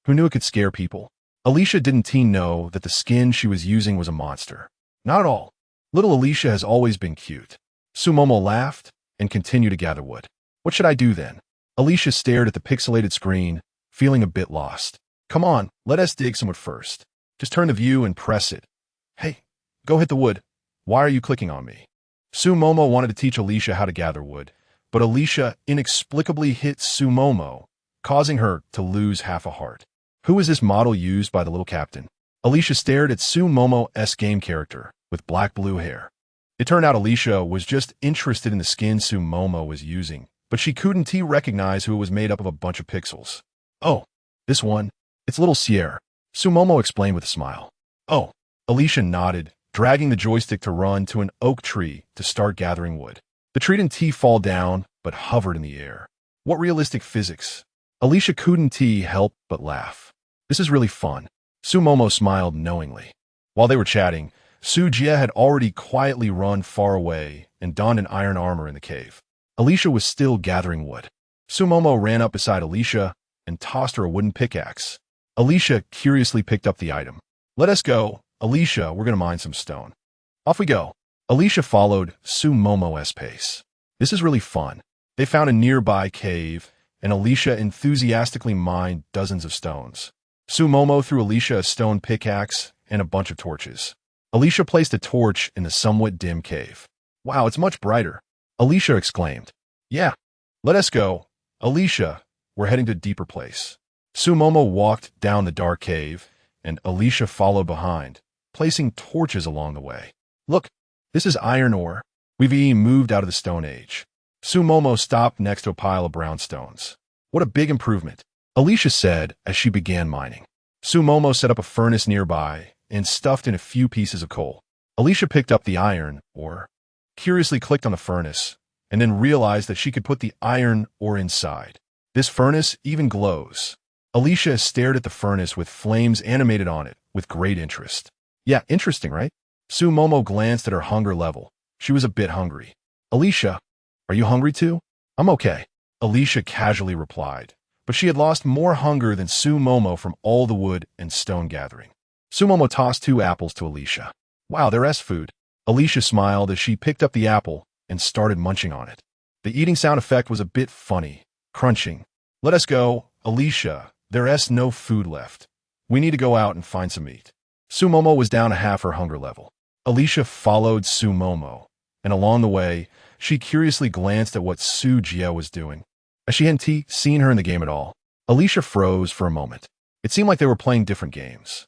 Who knew it could scare people? Alicia didn't know that the skin she was using was a monster. Not at all. Little Alicia has always been cute. Su Momo laughed and continued to gather wood. What should I do then? Alicia stared at the pixelated screen, feeling a bit lost. Come on, let us dig some wood first. Just turn the view and press it. Hey, Go hit the wood. Why are you clicking on me? Sumomo wanted to teach Alicia how to gather wood, but Alicia inexplicably hit Sumomo, causing her to lose half a heart. Who is this model used by the little captain? Alicia stared at Sumomo's game character with black-blue hair. It turned out Alicia was just interested in the skin Sumomo was using, but she couldn't recognize who it was made up of a bunch of pixels. Oh, this one? It's little Sierra, Sumomo explained with a smile. Oh, Alicia nodded, dragging the joystick to run to an oak tree to start gathering wood. The tree didn't fall down, but hovered in the air. What realistic physics? Alicia couldn't help but laugh. This is really fun. Sumomo smiled knowingly. While they were chatting, Sujia had already quietly run far away and donned an iron armor in the cave. Alicia was still gathering wood. Sumomo ran up beside Alicia and tossed her a wooden pickaxe. Alicia curiously picked up the item. Let us go, Alicia, we're going to mine some stone. Off we go. Alicia followed Sumomo's pace. This is really fun. They found a nearby cave, and Alicia enthusiastically mined dozens of stones. Sumomo threw Alicia a stone pickaxe and a bunch of torches. Alicia placed a torch in the somewhat dim cave. Wow, it's much brighter, Alicia exclaimed. Yeah, let us go. Alicia, we're heading to a deeper place. Sumomo walked down the dark cave, and Alicia followed behind, placing torches along the way. Look, this is iron ore. We've moved out of the Stone Age. Sumomo stopped next to a pile of brown stones. What a big improvement, Alicia said as she began mining. Sumomo set up a furnace nearby and stuffed in a few pieces of coal. Alicia picked up the iron ore, curiously clicked on the furnace, and then realized that she could put the iron ore inside. This furnace even glows. Alicia stared at the furnace with flames animated on it with great interest. Yeah, interesting, right? Sumomo glanced at her hunger level. She was a bit hungry. Alicia, are you hungry too? I'm okay, Alicia casually replied, but she had lost more hunger than Sumomo from all the wood and stone gathering. Sumomo tossed 2 apples to Alicia. Wow, they're food. Alicia smiled as she picked up the apple and started munching on it. The eating sound effect was a bit funny, crunching. Let us go, Alicia. There's no food left. We need to go out and find some meat. Sumomo was down to half her hunger level. Alicia followed Sumomo, and along the way, she curiously glanced at what Sujia was doing. As she hadn't seen her in the game at all, Alicia froze for a moment. It seemed like they were playing different games.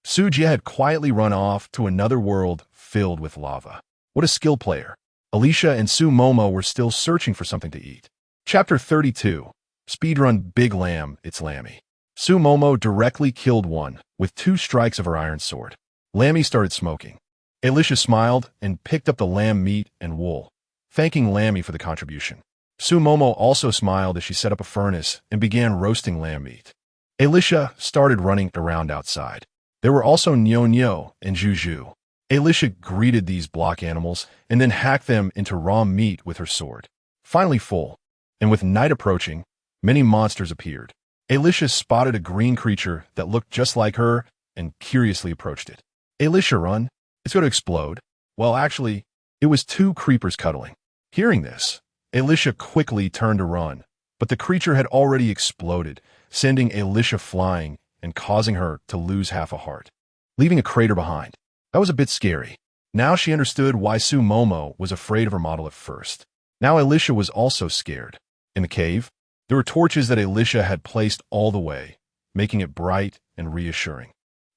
Sujia had quietly run off to another world filled with lava. What a skill player. Alicia and Sumomo were still searching for something to eat. Chapter 32. Speedrun Big Lamb, It's Lammy. Sumomo directly killed one with 2 strikes of her iron sword. Lammy started smoking. Alicia smiled and picked up the lamb meat and wool, thanking Lammy for the contribution. Sumomo also smiled as she set up a furnace and began roasting lamb meat. Alicia started running around outside. There were also Nyo-Nyo and Juju. Alicia greeted these block animals and then hacked them into raw meat with her sword. Finally full, and with night approaching, many monsters appeared. Alicia spotted a green creature that looked just like her and curiously approached it. Alicia, run. It's going to explode. Well, actually, it was 2 creepers cuddling. Hearing this, Alicia quickly turned to run, but the creature had already exploded, sending Alicia flying and causing her to lose half a heart, leaving a crater behind. That was a bit scary. Now she understood why Sumomo was afraid of her model at first. Now Alicia was also scared. In the cave, there were torches that Alicia had placed all the way, making it bright and reassuring.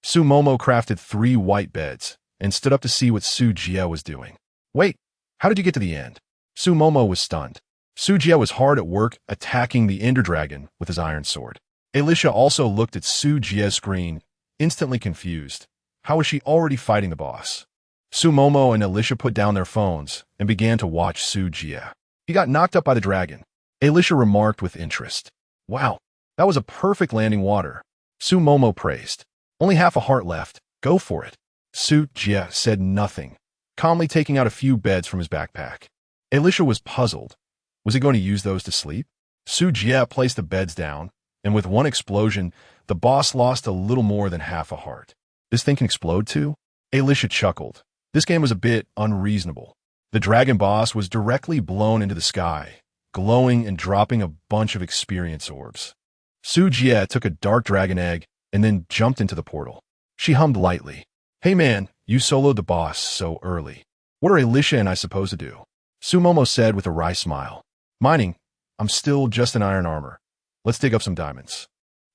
Sumomo crafted 3 white beds and stood up to see what Sujia was doing. Wait, how did you get to the end? Sumomo was stunned. Sujia was hard at work attacking the Ender Dragon with his iron sword. Alicia also looked at Sujia's screen, instantly confused. How was she already fighting the boss? Sumomo and Alicia put down their phones and began to watch Sujia. He got knocked up by the dragon. Alicia remarked with interest. Wow, that was a perfect landing water. Sumomo praised. Only half a heart left. Go for it. Sujia said nothing, calmly taking out a few beds from his backpack. Alicia was puzzled. Was he going to use those to sleep? Sujia placed the beds down, and with one explosion, the boss lost a little more than half a heart. This thing can explode too? Alicia chuckled. This game was a bit unreasonable. The dragon boss was directly blown into the sky, glowing and dropping a bunch of experience orbs. Sujia took a dark dragon egg and then jumped into the portal. She hummed lightly. Hey man, You soloed the boss so early. What are Alicia and I supposed to do? Sumomo said with a wry smile. Mining. I'm still just in iron armor. Let's dig up some diamonds.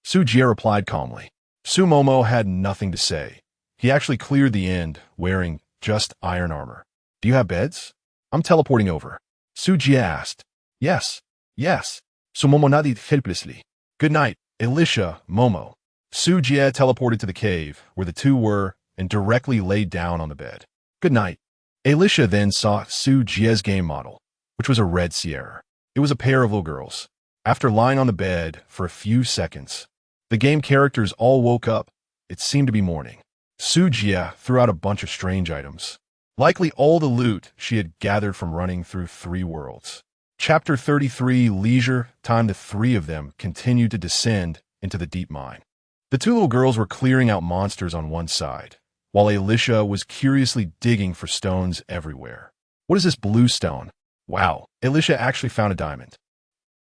Sujie replied calmly. Sumomo had nothing to say. He actually cleared the end, wearing just iron armor. Do you have beds? I'm teleporting over. Sujie asked. Yes. Sumomo nodded helplessly. Good night, Alicia, Momo. Sujie teleported to the cave where the two were and directly laid down on the bed. Good night. Alicia then saw Sujie's game model, which was a red Sierra. It was a pair of little girls. After lying on the bed for a few seconds, the game characters all woke up. It seemed to be morning. Sujie threw out a bunch of strange items, likely all the loot she had gathered from running through 3 worlds. Chapter 33, Leisure Time. The 3 of them continued to descend into the deep mine. The 2 little girls were clearing out monsters on one side, while Alicia was curiously digging for stones everywhere. What is this blue stone? Wow, Alicia actually found a diamond.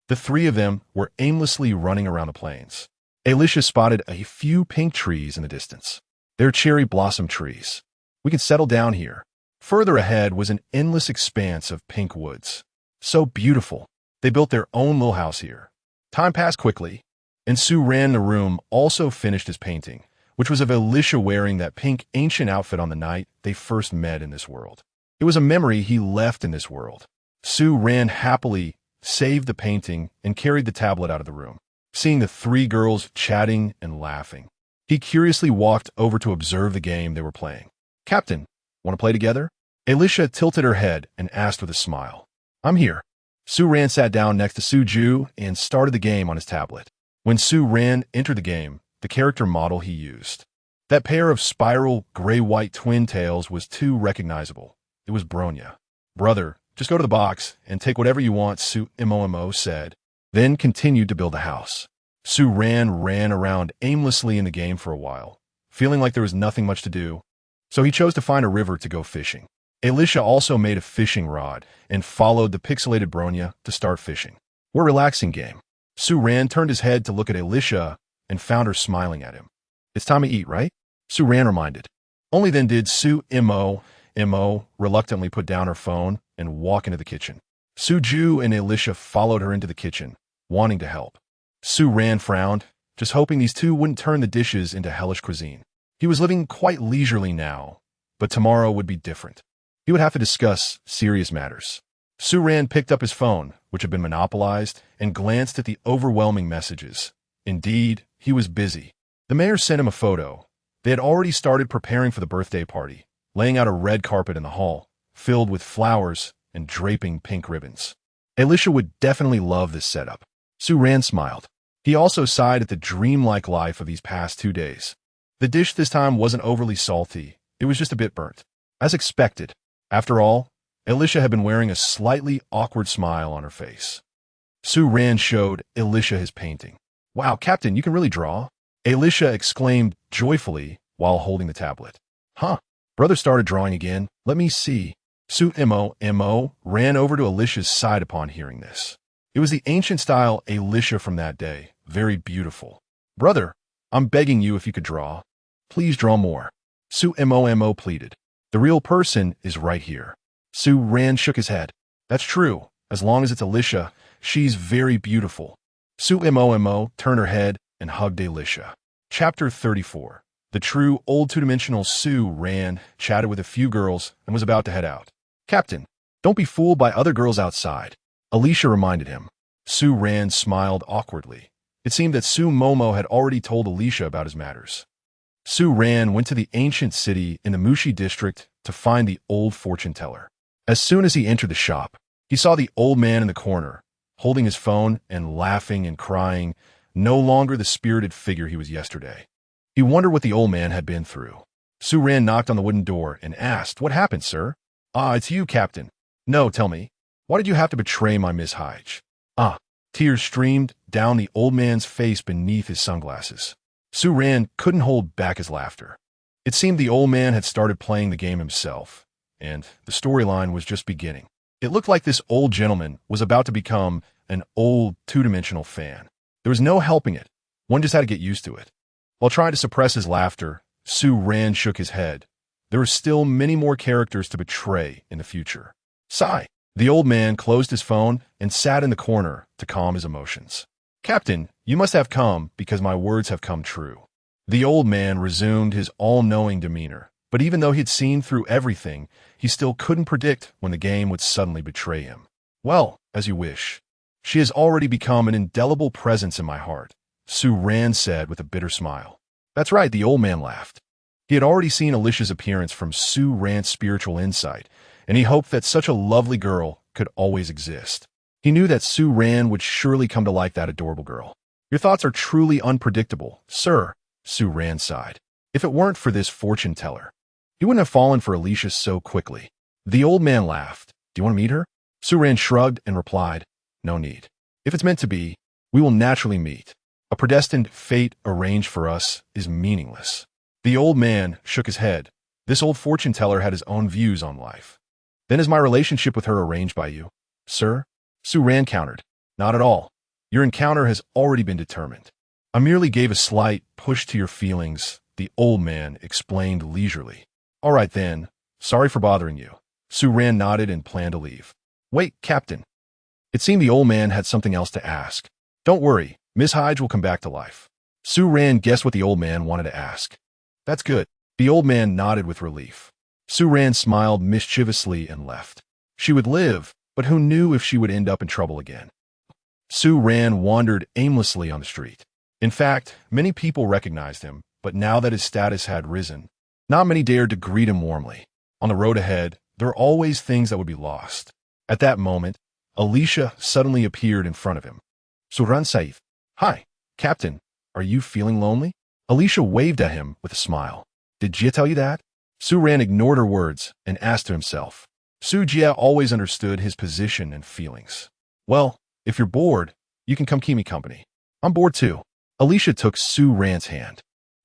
The 3 of them were aimlessly running around the plains. Alicia spotted a few pink trees in the distance. They're cherry blossom trees. We can settle down here. Further ahead was an endless expanse of pink woods. So beautiful. They built their own little house here. Time passed quickly, and Sue ran the room, also finished his painting, which was of Alicia wearing that pink ancient outfit on the night they first met in this world. It was a memory he left in this world. Sue ran happily, saved the painting, and carried the tablet out of the room, seeing the 3 girls chatting and laughing. He curiously walked over to observe the game they were playing. Captain, want to play together? Alicia tilted her head and asked with a smile. I'm here. Sue Ran sat down next to Suju and started the game on his tablet. When Sue Ran entered the game, the character model he used, that pair of spiral gray-white twin tails, was too recognizable. It was Bronya. Brother, just go to the box and take whatever you want, Sue Momo said, then continued to build the house. Sue ran around aimlessly in the game for a while, feeling like there was nothing much to do, so he chose to find a river to go fishing. Alicia also made a fishing rod and followed the pixelated Bronya to start fishing. What a relaxing game. Sue Ran turned his head to look at Alicia and found her smiling at him. It's time to eat, right? Sue Ran reminded. Only then did Sue Mo reluctantly put down her phone and walk into the kitchen. Suju and Alicia followed her into the kitchen, wanting to help. Sue Ran frowned, just hoping these 2 wouldn't turn the dishes into hellish cuisine. He was living quite leisurely now, but tomorrow would be different. He would have to discuss serious matters. Sue Ran picked up his phone, which had been monopolized, and glanced at the overwhelming messages. Indeed, he was busy. The mayor sent him a photo. They had already started preparing for the birthday party, laying out a red carpet in the hall, filled with flowers and draping pink ribbons. Alicia would definitely love this setup. Sue Ran smiled. He also sighed at the dreamlike life of these past 2 days. The dish this time wasn't overly salty. It was just a bit burnt. As expected. After all, Alicia had been wearing a slightly awkward smile on her face. Sue Ran showed Alicia his painting. Wow, Captain, you can really draw. Alicia exclaimed joyfully while holding the tablet. Huh. Brother started drawing again. Let me see. Sue Mo ran over to Alicia's side upon hearing this. It was the ancient style Alicia from that day. Very beautiful. Brother, I'm begging you if you could draw. Please draw more. Sue Mo pleaded. The real person is right here. Sue Ran shook his head. That's true. As long as it's Alicia, she's very beautiful. Sue Mo turned her head and hugged Alicia. Chapter 34. The true old 2-dimensional Sue Ran chatted with a few girls and was about to head out. Captain, don't be fooled by other girls outside. Alicia reminded him. Sue Ran smiled awkwardly. It seemed that Sue Momo had already told Alicia about his matters. Sue Ran went to the ancient city in the Mushi district to find the old fortune teller. As soon as he entered the shop, he saw the old man in the corner, holding his phone and laughing and crying, no longer the spirited figure he was yesterday. He wondered what the old man had been through. Sue Ran knocked on the wooden door and asked, What happened, sir? Ah, it's you, Captain. No, tell me. Why did you have to betray my Miss Hyde? Ah, tears streamed down the old man's face beneath his sunglasses. Sue Ran couldn't hold back his laughter. It seemed the old man had started playing the game himself, and the storyline was just beginning. It looked like this old gentleman was about to become an old 2-dimensional fan. There was no helping it. One just had to get used to it. While trying to suppress his laughter, Sue Ran shook his head, There are still many more characters to betray in the future. Sigh. The old man closed his phone and sat in the corner to calm his emotions. Captain, you must have come because my words have come true. The old man resumed his all-knowing demeanor, but even though he'd seen through everything, he still couldn't predict when the game would suddenly betray him. Well, as you wish. She has already become an indelible presence in my heart, Su Ran said with a bitter smile. That's right, the old man laughed. He had already seen Alicia's appearance from Su Ran's spiritual insight, and he hoped that such a lovely girl could always exist. He knew that Su Ran would surely come to like that adorable girl. Your thoughts are truly unpredictable, sir, Su Ran sighed. If it weren't for this fortune teller, he wouldn't have fallen for Alicia so quickly. The old man laughed. Do you want to meet her? Su Ran shrugged and replied, no need. If it's meant to be, we will naturally meet. A predestined fate arranged for us is meaningless. The old man shook his head. This old fortune teller had his own views on life. Then is my relationship with her arranged by you, sir? Su Ran countered. Not at all. Your encounter has already been determined. I merely gave a slight push to your feelings, the old man explained leisurely. All right then. Sorry for bothering you. Su Ran nodded and planned to leave. Wait, Captain. It seemed the old man had something else to ask. Don't worry. Miss Hyde will come back to life. Su Ran guessed what the old man wanted to ask. That's good. The old man nodded with relief. Su Ran smiled mischievously and left. She would live, but who knew if she would end up in trouble again? Su Ran wandered aimlessly on the street. In fact, many people recognized him, but now that his status had risen, not many dared to greet him warmly. On the road ahead, there were always things that would be lost. At that moment, Alicia suddenly appeared in front of him. Suran Saif. Hi, Captain. Are you feeling lonely? Alicia waved at him with a smile. Did Jia tell you that? Su Ran ignored her words and asked to himself. Su Jia always understood his position and feelings. Well, if you're bored, you can come keep me company. I'm bored too. Alicia took Su Ran's hand.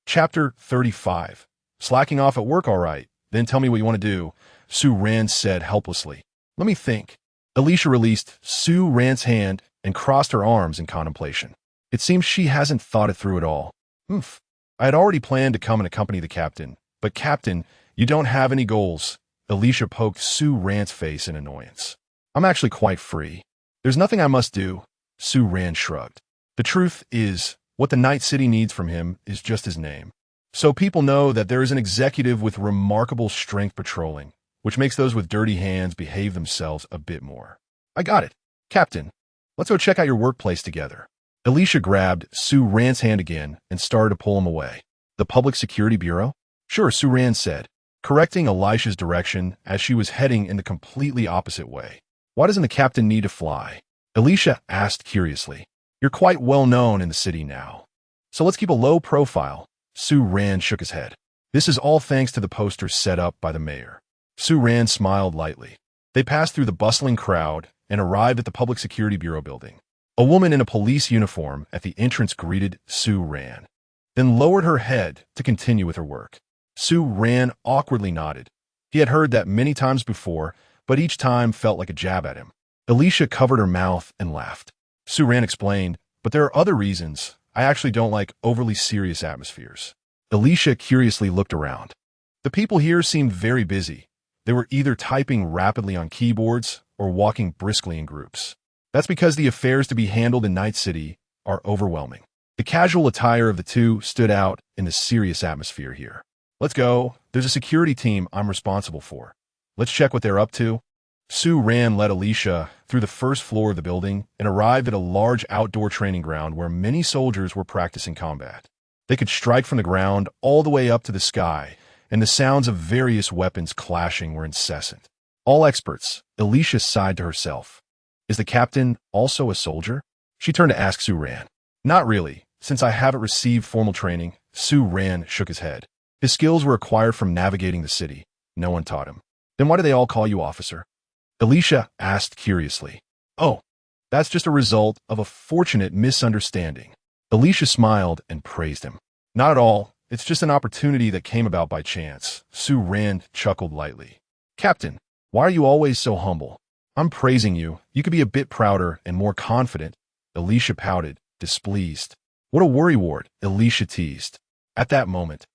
Chapter 35. Slacking off at work all right. Then tell me what you want to do, Su Ran said helplessly. Let me think. Alicia released Su Ran's hand and crossed her arms in contemplation. It seems she hasn't thought it through at all. I had already planned to come and accompany the captain, but Captain, you don't have any goals. Alicia poked Su Ran's face in annoyance. I'm actually quite free. There's nothing I must do. Su Ran shrugged. The truth is, what the Night City needs from him is just his name. So people know that there is an executive with remarkable strength patrolling, which makes those with dirty hands behave themselves a bit more. I got it. Captain, let's go check out your workplace together. Alicia grabbed Su Ran's hand again and started to pull him away. The Public Security Bureau? Sure, Su Ran said, correcting Alicia's direction as she was heading in the completely opposite way. Why doesn't the captain need to fly? Alicia asked curiously. You're quite well known in the city now. So let's keep a low profile. Su Ran shook his head. This is all thanks to the posters set up by the mayor. Su Ran smiled lightly. They passed through the bustling crowd and arrived at the Public Security Bureau building. A woman in a police uniform at the entrance greeted Su Ran, then lowered her head to continue with her work. Su Ran awkwardly nodded. He had heard that many times before, but each time felt like a jab at him. Alicia covered her mouth and laughed. Su Ran explained, but there are other reasons. I actually don't like overly serious atmospheres. Alicia curiously looked around. The people here seemed very busy. They were either typing rapidly on keyboards or walking briskly in groups. That's because the affairs to be handled in Night City are overwhelming. The casual attire of the two stood out in the serious atmosphere here. Let's go. There's a security team I'm responsible for. Let's check what they're up to. Su Ran led Alicia through the first floor of the building and arrived at a large outdoor training ground where many soldiers were practicing combat. They could strike from the ground all the way up to the sky, and the sounds of various weapons clashing were incessant. All experts, Alicia sighed to herself. Is the captain also a soldier? She turned to ask Su Ran. Not really. Since I haven't received formal training, Su Ran shook his head. His skills were acquired from navigating the city. No one taught him. Then why do they all call you officer? Alicia asked curiously. Oh, that's just a result of a fortunate misunderstanding. Alicia smiled and praised him. Not at all. It's just an opportunity that came about by chance. Su Ran chuckled lightly. Captain, why are you always so humble? I'm praising you. You could be a bit prouder and more confident. Alicia pouted, displeased. What a worrywart, Alicia teased. At that moment,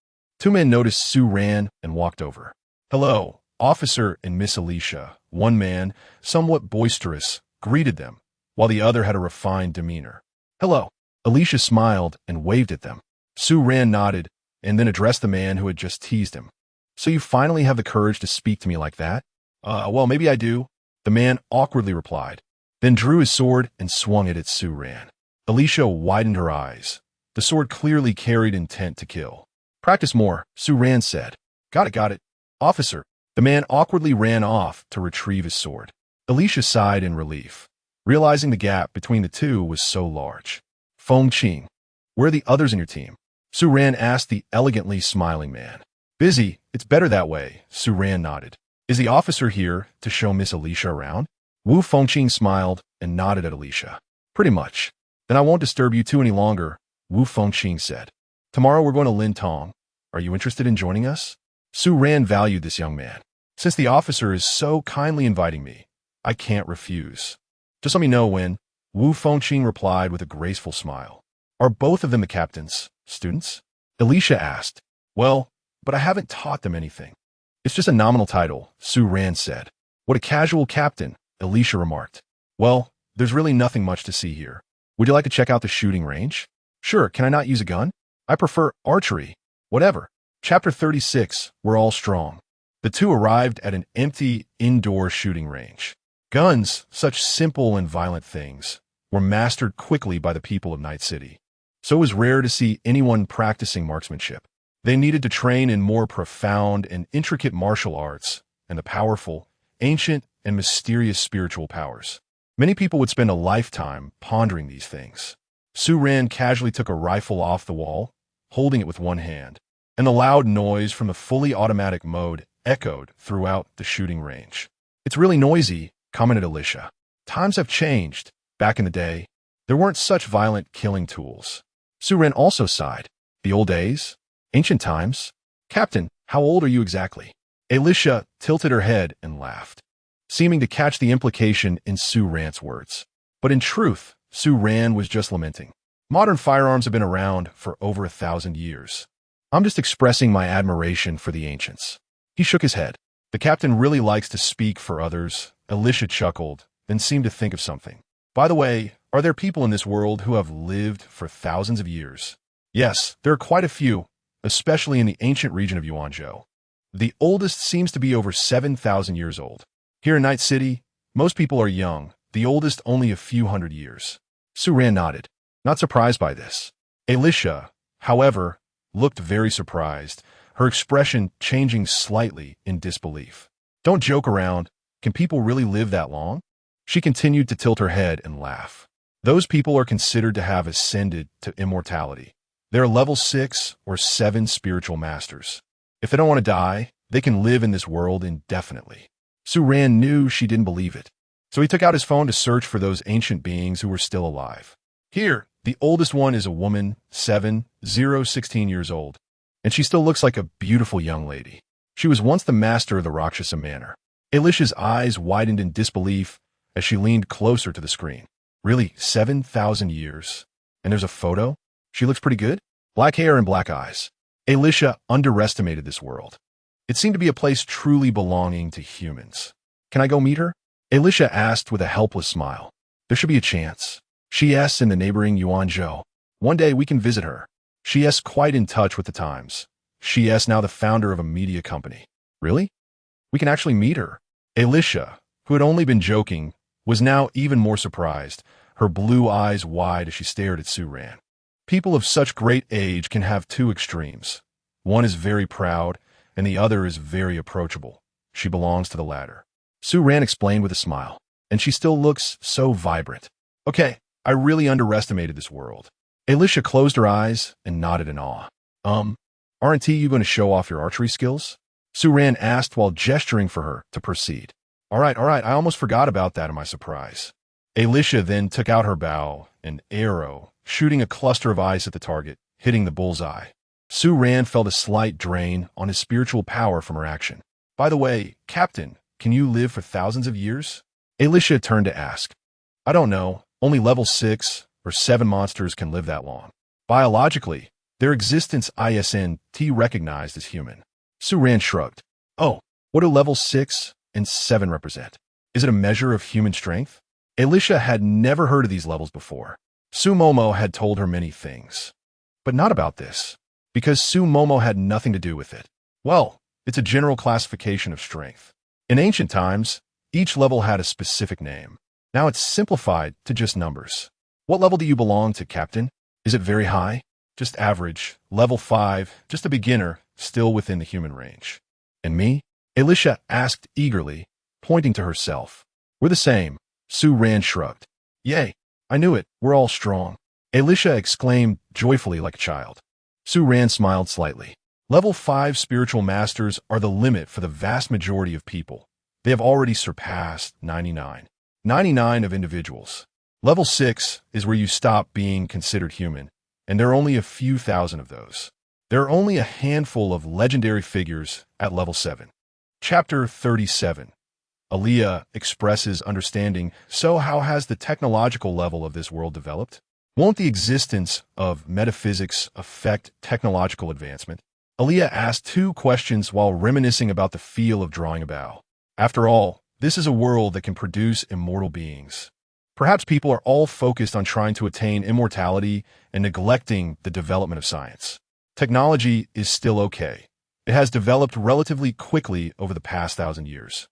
Two men noticed Sue ran and walked over. "Hello, Officer and Miss Alicia." One man, somewhat boisterous, greeted them, while the other had a refined demeanor. "Hello." Alicia smiled and waved at them. Sue Ran nodded and then addressed the man who had just teased him. "So you finally have the courage to speak to me like that?" Well, maybe I do," the man awkwardly replied, then drew his sword and swung it at Sue Ran. Alicia widened her eyes. The sword clearly carried intent to kill. "Practice more," Sue Ran said. Got it. Officer." The man awkwardly ran off to retrieve his sword. Alicia sighed in relief, realizing the gap between the two was so large. "Feng Qing, where are the others in your team?" Sue Ran asked the elegantly smiling man. "Busy. It's better that way," Sue Ran nodded. "Is the officer here to show Miss Alicia around?" Wu Fengqing smiled and nodded at Alicia. "Pretty much. Then I won't disturb you two any longer," Wu Fengqing said. "Tomorrow we're going to Lin Tong. Are you interested in joining us?" Sue Ran valued this young man. "Since the officer is so kindly inviting me, I can't refuse. Just let me know when," Wu Fengqing replied with a graceful smile. "Are both of them the captains, students?" Alicia asked. "Well, but I haven't taught them anything." "It's just a nominal title," Sue Ran said. "What a casual captain," Alicia remarked. "Well, there's really nothing much to see here. Would you like to check out the shooting range?" "Sure, can I not use a gun? I prefer archery." "Whatever." Chapter 36, We're All Strong. The two arrived at an empty, indoor shooting range. Guns, such simple and violent things, were mastered quickly by the people of Night City. So it was rare to see anyone practicing marksmanship. They needed to train in more profound and intricate martial arts and the powerful, ancient, and mysterious spiritual powers. Many people would spend a lifetime pondering these things. Sue Ran casually took a rifle off the wall, holding it with one hand, and the loud noise from the fully automatic mode echoed throughout the shooting range. "It's really noisy," commented Alicia. "Times have changed. Back in the day, there weren't such violent killing tools." Sue Ran also sighed. "The old days? Ancient times? Captain, how old are you exactly?" Alicia tilted her head and laughed, seeming to catch the implication in Sue Ran's words. But in truth, Sue Ran was just lamenting. "Modern firearms have been around for over 1,000 years. I'm just expressing my admiration for the ancients." He shook his head. "The captain really likes to speak for others." Alicia chuckled, then seemed to think of something. "By the way, are there people in this world who have lived for thousands of years?" "Yes, there are quite a few, especially in the ancient region of Yuanzhou. The oldest seems to be over 7,000 years old. Here in Night City, most people are young, the oldest only a few hundred years." Sue Ran nodded, not surprised by this. Alicia, however, looked very surprised, her expression changing slightly in disbelief. "Don't joke around. Can people really live that long?" She continued to tilt her head and laugh. "Those people are considered to have ascended to immortality. They're level 6 or 7 spiritual masters. If they don't want to die, they can live in this world indefinitely." Sue Ran knew she didn't believe it, so he took out his phone to search for those ancient beings who were still alive. "Here, the oldest one is a woman, 16 years old, and she still looks like a beautiful young lady. She was once the master of the Rakshasa Manor." Alicia's eyes widened in disbelief as she leaned closer to the screen. "Really, 7,000 years? And there's a photo? She looks pretty good? Black hair and black eyes." Alicia underestimated this world. It seemed to be a place truly belonging to humans. "Can I go meet her?" Alicia asked with a helpless smile. "There should be a chance. She's in the neighboring Yuanzhou. One day we can visit her. She's quite in touch with the times. She's now the founder of a media company." "Really? We can actually meet her?" Alicia, who had only been joking, was now even more surprised, her blue eyes wide as she stared at Sue Ran. People of such great age can have two extremes. One is very proud, and the other is very approachable. She belongs to the latter. Sue Ran explained with a smile, "And she still looks so vibrant." "Okay, I really underestimated this world." Alicia closed her eyes and nodded in awe. Aren't you going to show off your archery skills?" Sue Ran asked while gesturing for her to proceed. All right, I almost forgot about that in my surprise." Alicia then took out her bow and arrow, shooting a cluster of ice at the target, hitting the bullseye. Sue Ran felt a slight drain on his spiritual power from her action. "By the way, Captain, can you live for thousands of years?" Alicia turned to ask. "I don't know. Only level 6 or 7 monsters can live that long. Biologically, Their existence isn't recognized as human. Su Ran shrugged. Oh, what do level 6 and 7 represent? Is it a measure of human strength? Alicia had never heard of these levels before. Su Momo had told her many things. But not about this, because Su Momo had nothing to do with it. Well, it's a general classification of strength. In ancient times, each level had a specific name. Now it's simplified to just numbers. What level do you belong to, Captain? Is it very high? Just average. Level 5, just a beginner, still within the human range. And me? Alicia asked eagerly, pointing to herself. We're the same. Su Ran shrugged. Yay, I knew it. We're all strong. Alicia exclaimed joyfully like a child. Su Ran smiled slightly. Level 5 spiritual masters are the limit for the vast majority of people. They have already surpassed 99 of individuals. Level 6 is where you stop being considered human, and there are only a few thousand of those. There are only a handful of legendary figures at level 7. Chapter 37. Aliyah expresses understanding. So how has the technological level of this world developed? Won't the existence of metaphysics affect technological advancement? Aliyah asked 2 questions while reminiscing about the feel of drawing a bow. After all, this is a world that can produce immortal beings. Perhaps people are all focused on trying to attain immortality and neglecting the development of science. Technology is still okay. It has developed relatively quickly over the past 1,000 years.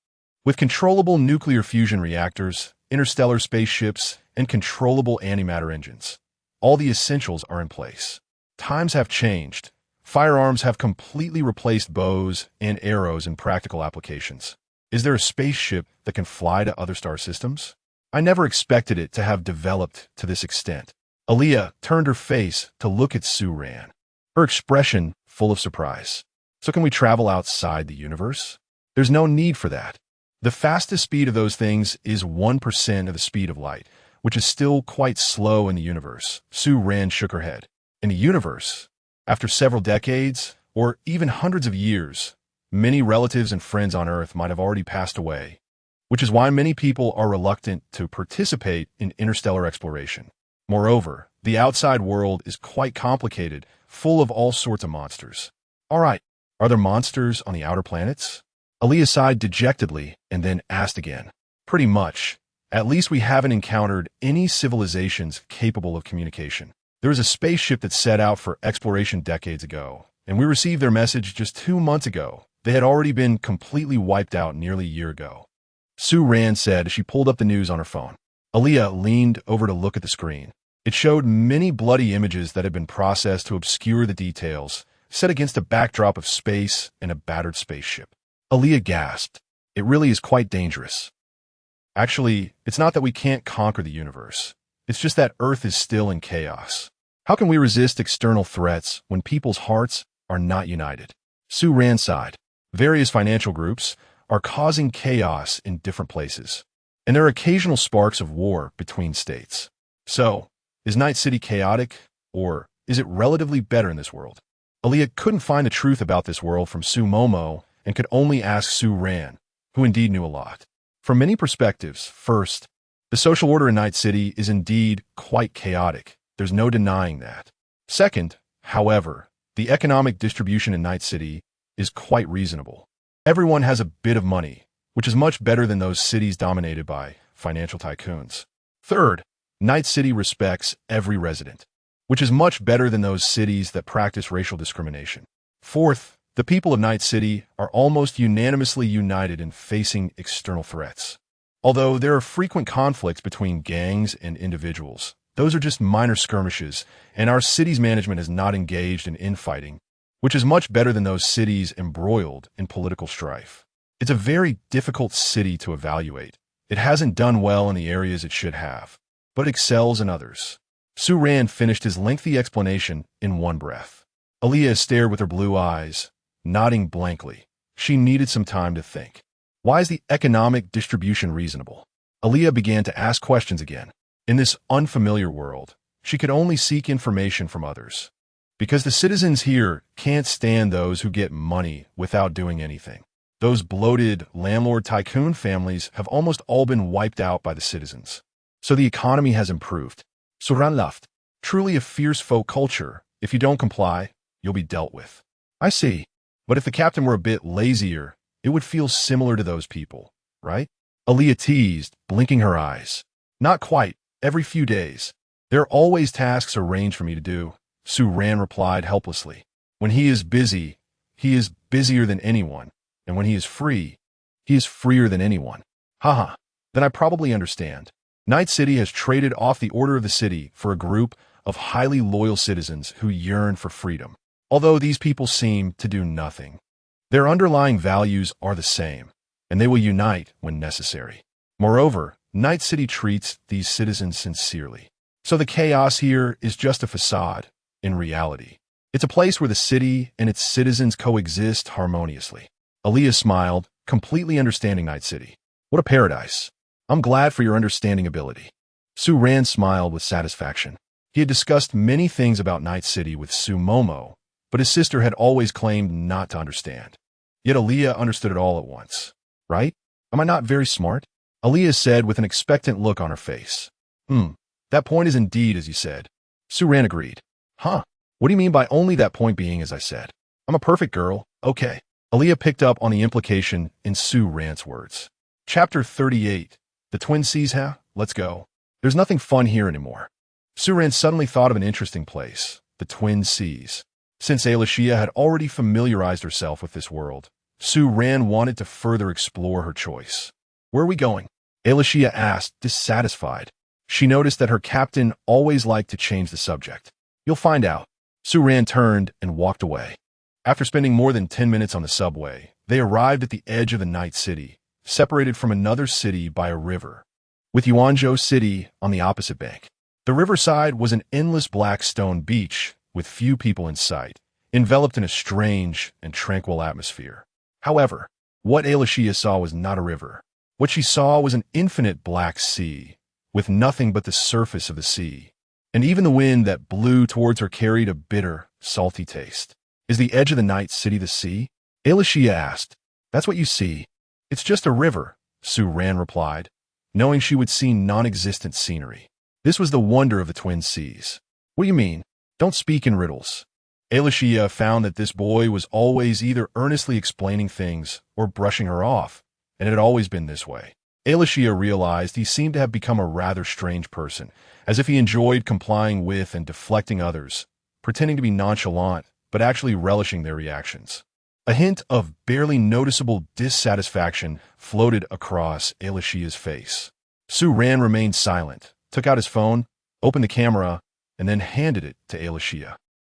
With controllable nuclear fusion reactors, interstellar spaceships, and controllable antimatter engines, all the essentials are in place. Times have changed. Firearms have completely replaced bows and arrows in practical applications. Is there a spaceship that can fly to other star systems? I never expected it to have developed to this extent. Aliyah turned her face to look at Su Ran, her expression full of surprise. So can we travel outside the universe? There's no need for that. The fastest speed of those things is 1% of the speed of light, which is still quite slow in the universe. Su Ran shook her head. In the universe, after several decades, or even hundreds of years, many relatives and friends on Earth might have already passed away, which is why many people are reluctant to participate in interstellar exploration. Moreover, the outside world is quite complicated, full of all sorts of monsters. All right, are there monsters on the outer planets? Aliyah sighed dejectedly and then asked again. Pretty much. At least we haven't encountered any civilizations capable of communication. There was a spaceship that set out for exploration decades ago, and we received their message just 2 months ago. They had already been completely wiped out nearly a year ago. Su Ran said as she pulled up the news on her phone. Aliyah leaned over to look at the screen. It showed many bloody images that had been processed to obscure the details, set against a backdrop of space and a battered spaceship. Aliyah gasped. It really is quite dangerous. Actually, it's not that we can't conquer the universe. It's just that Earth is still in chaos. How can we resist external threats when people's hearts are not united? Su Ran sighed. Various financial groups are causing chaos in different places, and there are occasional sparks of war between states. So, is Night City chaotic, or is it relatively better in this world? Aliyah couldn't find the truth about this world from Su Momo and could only ask Su Ran, who indeed knew a lot. From many perspectives, first, the social order in Night City is indeed quite chaotic. There's no denying that. Second, however, the economic distribution in Night City is quite reasonable. Everyone has a bit of money, which is much better than those cities dominated by financial tycoons. Third, Night City respects every resident, which is much better than those cities that practice racial discrimination. Fourth, the people of Night City are almost unanimously united in facing external threats. Although there are frequent conflicts between gangs and individuals, those are just minor skirmishes, and our city's management has not engaged in infighting, which is much better than those cities embroiled in political strife. It's a very difficult city to evaluate. It hasn't done well in the areas it should have, but excels in others. Su Ran finished his lengthy explanation in one breath. Aliyah stared with her blue eyes, nodding blankly. She needed some time to think. Why is the economic distribution reasonable? Aliyah began to ask questions again. In this unfamiliar world, she could only seek information from others. Because the citizens here can't stand those who get money without doing anything. Those bloated landlord-tycoon families have almost all been wiped out by the citizens. So the economy has improved. Suran laughed. Truly a fierce folk culture, If you don't comply, you'll be dealt with. I see. But if the captain were a bit lazier, it would feel similar to those people, right? Aaliyah teased, blinking her eyes. Not quite. Every few days. There are always tasks arranged for me to do, Su Ran replied helplessly. When he is busy, he is busier than anyone. And when he is freer than anyone. Haha. Then I probably understand. Night City has traded off the order of the city for a group of highly loyal citizens who yearn for freedom. Although these people seem to do nothing. Their underlying values are the same, and they will unite when necessary. Moreover, Night City treats these citizens sincerely. So the chaos here is just a facade, in reality. It's a place where the city and its citizens coexist harmoniously. Aaliyah smiled, completely understanding Night City. What a paradise. I'm glad for your understanding ability. Su Ran smiled with satisfaction. He had discussed many things about Night City with Su Momo, but his sister had always claimed not to understand. Yet Aaliyah understood it all at once. Right? Am I not very smart? Aaliyah said with an expectant look on her face. That point is indeed as you said. Su Ran agreed. Huh? What do you mean by only that point being as I said? I'm a perfect girl, okay. Aaliyah picked up on the implication in Su Ran's words. Chapter 38. The Twin Seas, huh? Let's go. There's nothing fun here anymore. Su Ran suddenly thought of an interesting place, the Twin Seas. Since Ailashia had already familiarized herself with this world, Su Ran wanted to further explore her choice. Where are we going? Ailashia asked, dissatisfied. She noticed that her captain always liked to change the subject. You'll find out. Su Ran turned and walked away. After spending more than 10 minutes on the subway, they arrived at the edge of the Night City, separated from another city by a river, with Yuanzhou City on the opposite bank. The riverside was an endless black stone beach with few people in sight, enveloped in a strange and tranquil atmosphere. However, what Ailashia saw was not a river. What she saw was an infinite black sea, with nothing but the surface of the sea. And even the wind that blew towards her carried a bitter, salty taste. Is the edge of the Night City the sea? Ailashia asked. That's what you see. It's just a river, Su Ran replied, knowing she would see non-existent scenery. This was the wonder of the Twin Seas. What do you mean? Don't speak in riddles. Ailashia found that this boy was always either earnestly explaining things or brushing her off, and it had always been this way. Ailashia realized he seemed to have become a rather strange person, as if he enjoyed complying with and deflecting others, pretending to be nonchalant, but actually relishing their reactions. A hint of barely noticeable dissatisfaction floated across Ailashia's face. Su Ran remained silent, took out his phone, opened the camera, and then handed it to Ailashia.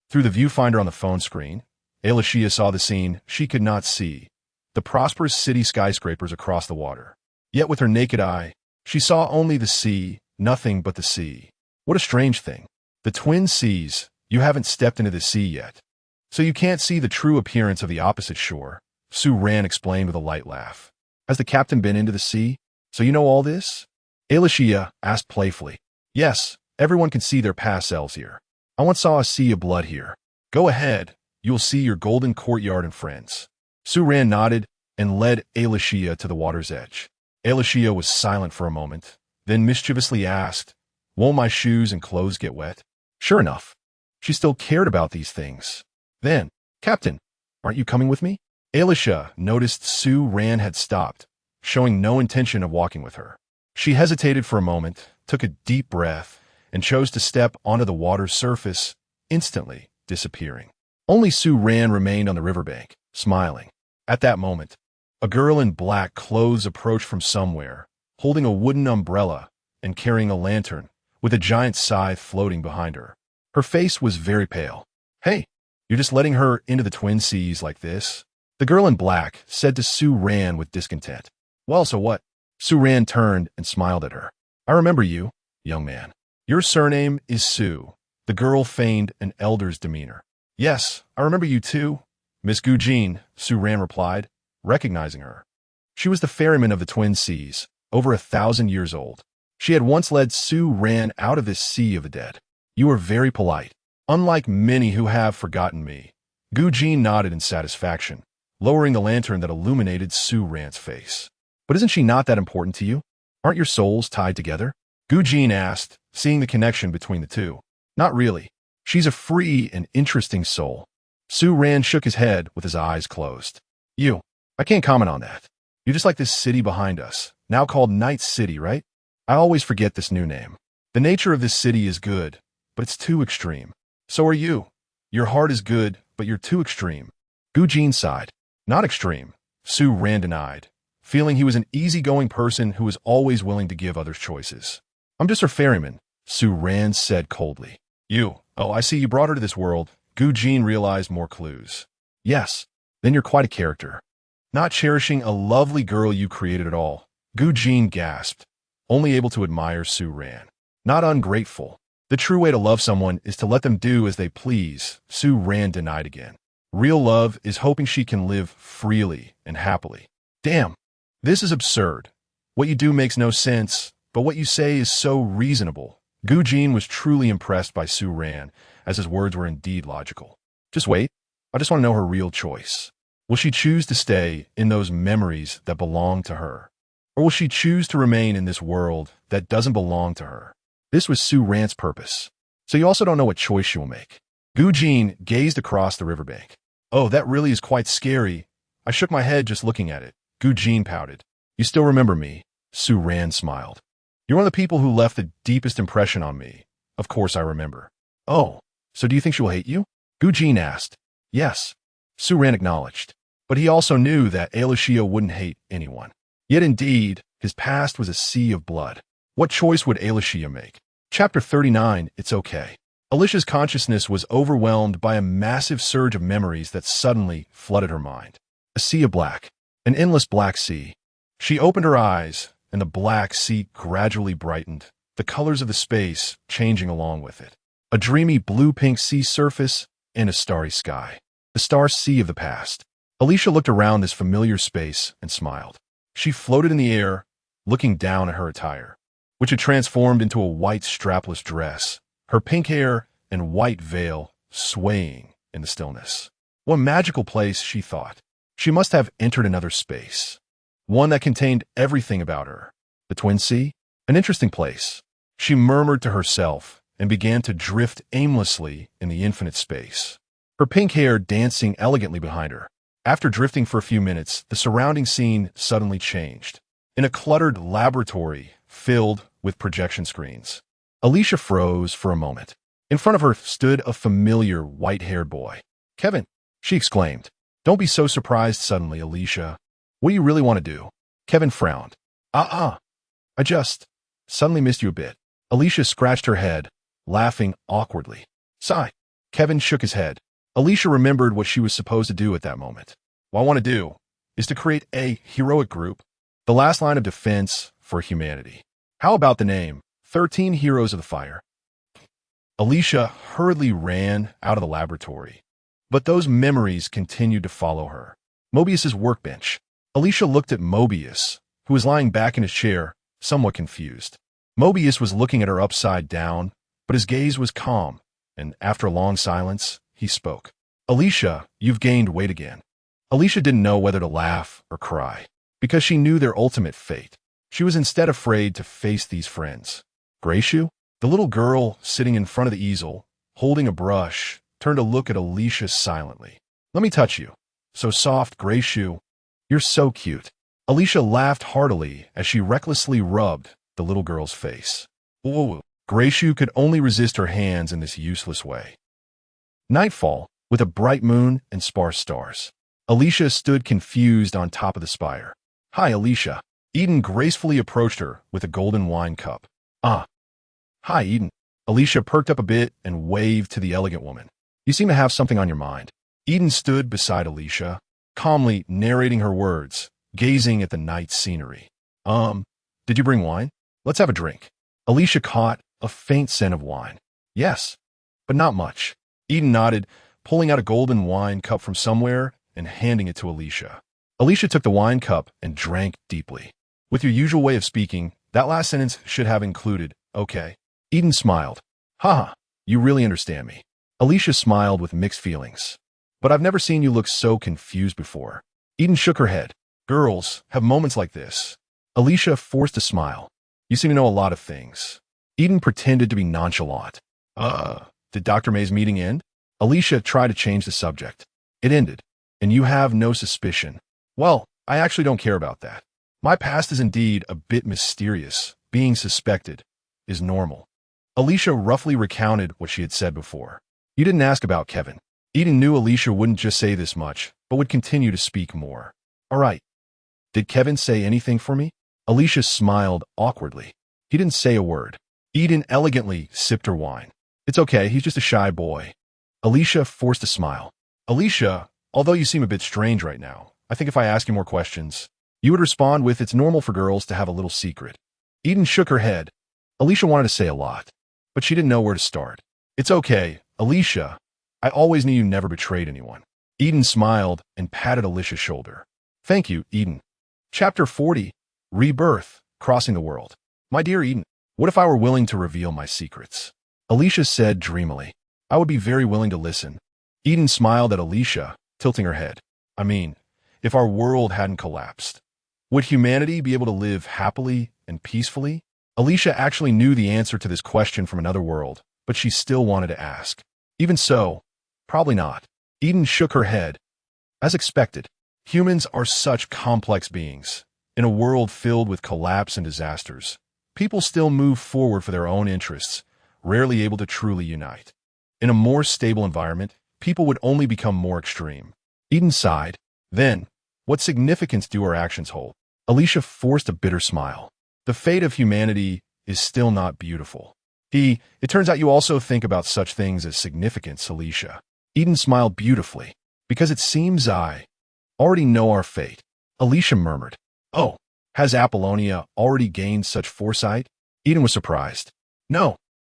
Through the viewfinder on the phone screen, Ailashia saw the scene she could not see, the prosperous city skyscrapers across the water. Yet with her naked eye, she saw only the sea, nothing but the sea. What a strange thing. The Twin Seas, you haven't stepped into the sea yet. So you can't see the true appearance of the opposite shore, Su Ran explained with a light laugh. Has the captain been into the sea? So you know all this? Ailashia asked playfully. Yes, everyone can see their past selves here. I once saw a sea of blood here. Go ahead, you'll see your golden courtyard and friends. Su Ran nodded and led Ailashia to the water's edge. Ailashia was silent for a moment, then mischievously asked, Won't my shoes and clothes get wet? Sure enough. She still cared about these things. Then, Captain, aren't you coming with me? Ailashia noticed Su Ran had stopped, showing no intention of walking with her. She hesitated for a moment, took a deep breath, and chose to step onto the water's surface, instantly disappearing. Only Su Ran remained on the riverbank, smiling. At that moment, a girl in black clothes approached from somewhere, holding a wooden umbrella and carrying a lantern, with a giant scythe floating behind her. Her face was very pale. Hey, you're just letting her into the Twin Seas like this? The girl in black said to Su Ran with discontent. Well, so what? Su Ran turned and smiled at her. I remember you, young man. Your surname is Su. The girl feigned an elder's demeanor. Yes, I remember you too. Miss Gu Jin, Su Ran replied, recognizing her. She was the ferryman of the Twin Seas, over 1,000 years old. She had once led Su Ran out of this sea of the dead. You are very polite. Unlike many who have forgotten me. Gu Jin nodded in satisfaction, lowering the lantern that illuminated Su Ran's face. But isn't she not that important to you? Aren't your souls tied together? Gu Jin asked, seeing the connection between the two. Not really. She's a free and interesting soul. Su Ran shook his head with his eyes closed. I can't comment on that. You're just like this city behind us, now called Night City, right? I always forget this new name. The nature of this city is good, but it's too extreme. So are you. Your heart is good, but you're too extreme. Gu Jin sighed. Not extreme, Su Ran denied, feeling he was an easygoing person who was always willing to give others choices. I'm just her ferryman, Su Ran said coldly. Oh, I see you brought her to this world. Gu Jin realized more clues. Yes, then you're quite a character. Not cherishing a lovely girl you created at all, Gu Jin gasped, only able to admire Su Ran. Not ungrateful. The true way to love someone is to let them do as they please, Su Ran denied again. Real love is hoping she can live freely and happily. Damn, this is absurd. What you do makes no sense, but what you say is so reasonable. Gu Jin was truly impressed by Su Ran, as his words were indeed logical. Just wait. I just want to know her real choice. Will she choose to stay in those memories that belong to her? Or will she choose to remain in this world that doesn't belong to her? This was Su Ran's purpose. So you also don't know what choice she will make. Gu Jin gazed across the riverbank. Oh, that really is quite scary. I shook my head just looking at it. Gu Jin pouted. You still remember me? Su Ran smiled. You're one of the people who left the deepest impression on me. Of course I remember. Oh, so do you think she will hate you? Gu Jin asked. Yes. Su Ran acknowledged. But he also knew that Alicia wouldn't hate anyone. Yet indeed, his past was a sea of blood. What choice would Alicia make? Chapter 39, It's Okay. Alicia's consciousness was overwhelmed by a massive surge of memories that suddenly flooded her mind. A sea of black. An endless black sea. She opened her eyes, and the black sea gradually brightened, the colors of the space changing along with it. A dreamy blue-pink sea surface and a starry sky. The star sea of the past. Alicia looked around this familiar space and smiled. She floated in the air, looking down at her attire, which had transformed into a white strapless dress, her pink hair and white veil swaying in the stillness. What magical place, she thought. She must have entered another space. One that contained everything about her. The Twin Sea? An interesting place. She murmured to herself and began to drift aimlessly in the infinite space, her pink hair dancing elegantly behind her. After drifting for a few minutes, the surrounding scene suddenly changed. In a cluttered laboratory filled with projection screens, Alicia froze for a moment. In front of her stood a familiar white-haired boy. Kevin, she exclaimed. Don't be so surprised suddenly, Alicia. What do you really want to do? Kevin frowned. I just suddenly missed you a bit. Alicia scratched her head, laughing awkwardly. Sigh. Kevin shook his head. Alicia remembered what she was supposed to do at that moment. What I want to do is to create a heroic group, the last line of defense for humanity. How about the name, 13 Heroes of the Fire? Alicia hurriedly ran out of the laboratory, but those memories continued to follow her. Mobius's workbench. Alicia looked at Mobius, who was lying back in his chair, somewhat confused. Mobius was looking at her upside down, but his gaze was calm, and after a long silence, he spoke. Alicia, you've gained weight again. Alicia didn't know whether to laugh or cry, because she knew their ultimate fate. She was instead afraid to face these friends. Grayshoe? The little girl sitting in front of the easel, holding a brush, turned to look at Alicia silently. Let me touch you. So soft, Grayshoe. You're so cute. Alicia laughed heartily as she recklessly rubbed the little girl's face. Whoa. Grayshoe could only resist her hands in this useless way. Nightfall, with a bright moon and sparse stars. Alicia stood confused on top of the spire. Hi, Alicia. Eden gracefully approached her with a golden wine cup. Hi, Eden. Alicia perked up a bit and waved to the elegant woman. You seem to have something on your mind. Eden stood beside Alicia, calmly narrating her words, gazing at the night scenery. Did you bring wine? Let's have a drink. Alicia caught a faint scent of wine. Yes, but not much. Eden nodded, pulling out a golden wine cup from somewhere and handing it to Alicia. Alicia took the wine cup and drank deeply. With your usual way of speaking, that last sentence should have included, okay. Eden smiled. Haha, you really understand me. Alicia smiled with mixed feelings. But I've never seen you look so confused before. Eden shook her head. Girls have moments like this. Alicia forced a smile. You seem to know a lot of things. Eden pretended to be nonchalant. Did Dr. May's meeting end? Alicia tried to change the subject. It ended. And you have no suspicion. Well, I actually don't care about that. My past is indeed a bit mysterious. Being suspected is normal. Alicia roughly recounted what she had said before. You didn't ask about Kevin. Eden knew Alicia wouldn't just say this much, but would continue to speak more. All right. Did Kevin say anything for me? Alicia smiled awkwardly. He didn't say a word. Eden elegantly sipped her wine. It's okay, he's just a shy boy. Alicia forced a smile. Alicia, although you seem a bit strange right now, I think if I ask you more questions, you would respond with, it's normal for girls to have a little secret. Eden shook her head. Alicia wanted to say a lot, but she didn't know where to start. It's okay, Alicia. I always knew you never betrayed anyone. Eden smiled and patted Alicia's shoulder. Thank you, Eden. Chapter 40. Rebirth, Crossing the World. My dear Eden, what if I were willing to reveal my secrets? Alicia said dreamily. I would be very willing to listen. Eden smiled at Alicia, tilting her head. I mean, if our world hadn't collapsed, would humanity be able to live happily and peacefully? Alicia actually knew the answer to this question from another world, but she still wanted to ask. Even so, probably not. Eden shook her head. As expected, humans are such complex beings. In a world filled with collapse and disasters, people still move forward for their own interests, rarely able to truly unite. In a more stable environment, people would only become more extreme. Eden sighed. Then, what significance do our actions hold? Alicia forced a bitter smile. The fate of humanity is still not beautiful. It turns out you also think about such things as significance, Alicia. Eden smiled beautifully. Because it seems I already know our fate. Alicia murmured. Oh, has Apollonia already gained such foresight? Eden was surprised. No,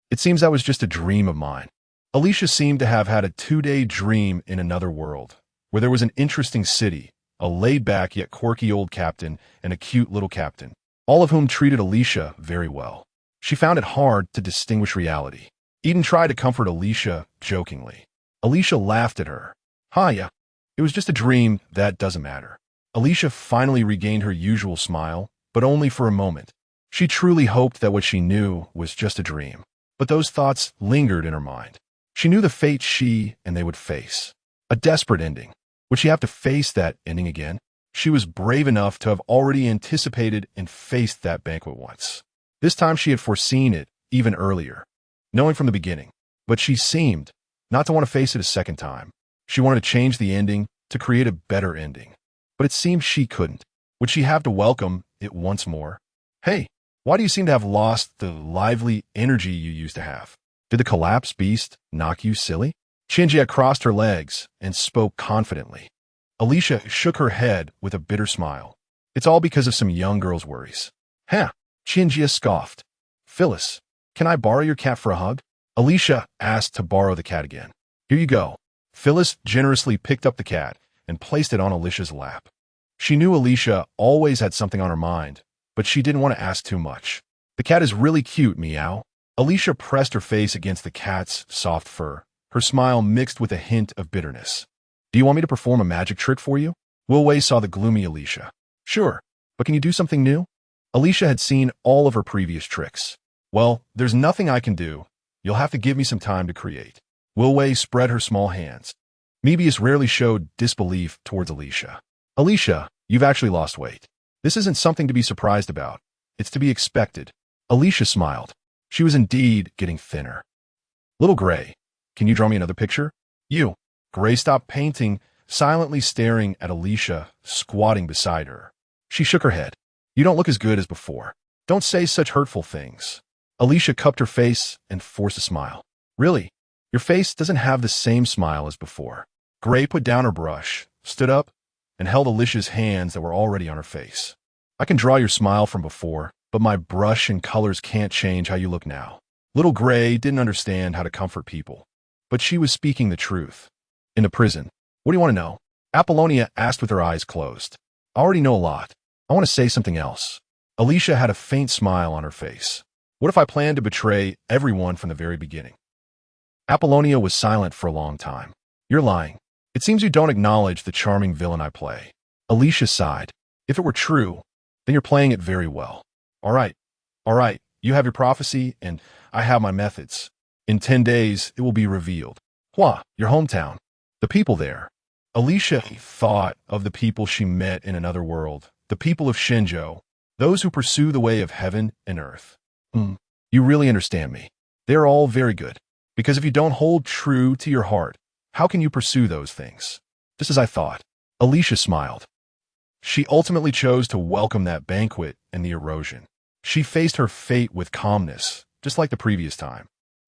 it seems that was just a dream of mine. Alicia seemed to have had a 2-day dream in another world, where there was an interesting city, a laid-back yet quirky old captain, and a cute little captain, all of whom treated Alicia very well. She found it hard to distinguish reality. Eden tried to comfort Alicia jokingly. Alicia laughed at her. Yeah, it was just a dream, that doesn't matter. Alicia finally regained her usual smile, but only for a moment. She truly hoped that what she knew was just a dream. But those thoughts lingered in her mind. She knew the fate she and they would face. A desperate ending. Would she have to face that ending again? She was brave enough to have already anticipated and faced that banquet once. This time she had foreseen it even earlier, knowing from the beginning. But she seemed not to want to face it a second time. She wanted to change the ending, to create a better ending. But it seemed she couldn't. Would she have to welcome it once more? Hey, why do you seem to have lost the lively energy you used to have? Did the collapse beast knock you silly? Chinjia crossed her legs and spoke confidently. Alicia shook her head with a bitter smile. It's all because of some young girl's worries. Chinjia scoffed. Phyllis, can I borrow your cat for a hug? Alicia asked to borrow the cat again. Here you go. Phyllis generously picked up the cat and placed it on Alicia's lap. She knew Alicia always had something on her mind, but she didn't want to ask too much. The cat is really cute, meow. Alicia pressed her face against the cat's soft fur, her smile mixed with a hint of bitterness. Do you want me to perform a magic trick for you? Wilwei saw the gloomy Alicia. Sure, but can you do something new? Alicia had seen all of her previous tricks. Well, there's nothing I can do. You'll have to give me some time to create. Wilwei spread her small hands. Mebius rarely showed disbelief towards Alicia. Alicia, you've actually lost weight. This isn't something to be surprised about. It's to be expected. Alicia smiled. She was indeed getting thinner. Little Gray, can you draw me another picture? You. Gray stopped painting, silently staring at Alicia, squatting beside her. She shook her head. You don't look as good as before. Don't say such hurtful things. Alicia cupped her face and forced a smile. Really? Your face doesn't have the same smile as before. Gray put down her brush, stood up, and held Alicia's hands that were already on her face. I can draw your smile from before, but my brush and colors can't change how you look now. Little Gray didn't understand how to comfort people, but she was speaking the truth. In the prison. What do you want to know? Apollonia asked with her eyes closed. I already know a lot. I want to say something else. Alicia had a faint smile on her face. What if I planned to betray everyone from the very beginning? Apollonia was silent for a long time. You're lying. It seems you don't acknowledge the charming villain I play. Alicia sighed. If it were true, then you're playing it very well. All right. You have your prophecy, and I have my methods. In 10 days, it will be revealed. Hua, your hometown. The people there. Alicia thought of the people she met in another world, the people of Shenzhou, those who pursue the way of heaven and earth. You really understand me. They are all very good. Because if you don't hold true to your heart, how can you pursue those things? Just as I thought. Alicia smiled. She ultimately chose to welcome that banquet and the erosion. She faced her fate with calmness, just like the previous time.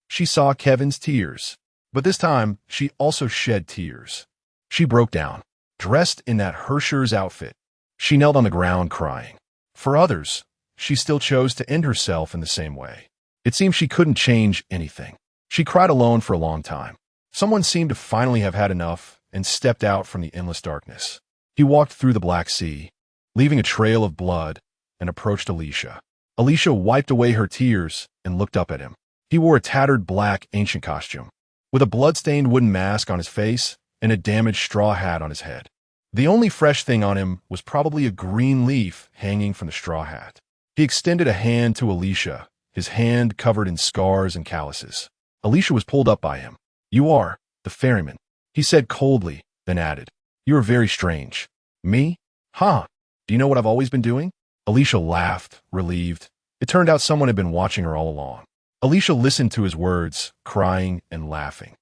She saw Kevin's tears, but this time she also shed tears. She broke down, dressed in that Herscher's outfit. She knelt on the ground crying. For others, she still chose to end herself in the same way. It seemed she couldn't change anything. She cried alone for a long time. Someone seemed to finally have had enough and stepped out from the endless darkness. He walked through the Black Sea, leaving a trail of blood, and approached Alicia. Alicia wiped away her tears and looked up at him. He wore a tattered black ancient costume, with a blood-stained wooden mask on his face and a damaged straw hat on his head. The only fresh thing on him was probably a green leaf hanging from the straw hat. He extended a hand to Alicia, his hand covered in scars and calluses. Alicia was pulled up by him. You are the ferryman, he said coldly, then added, You are very strange. Me? Huh? Do you know what I've always been doing? Alicia laughed, relieved. It turned out someone had been watching her all along. Alicia listened to his words, crying and laughing.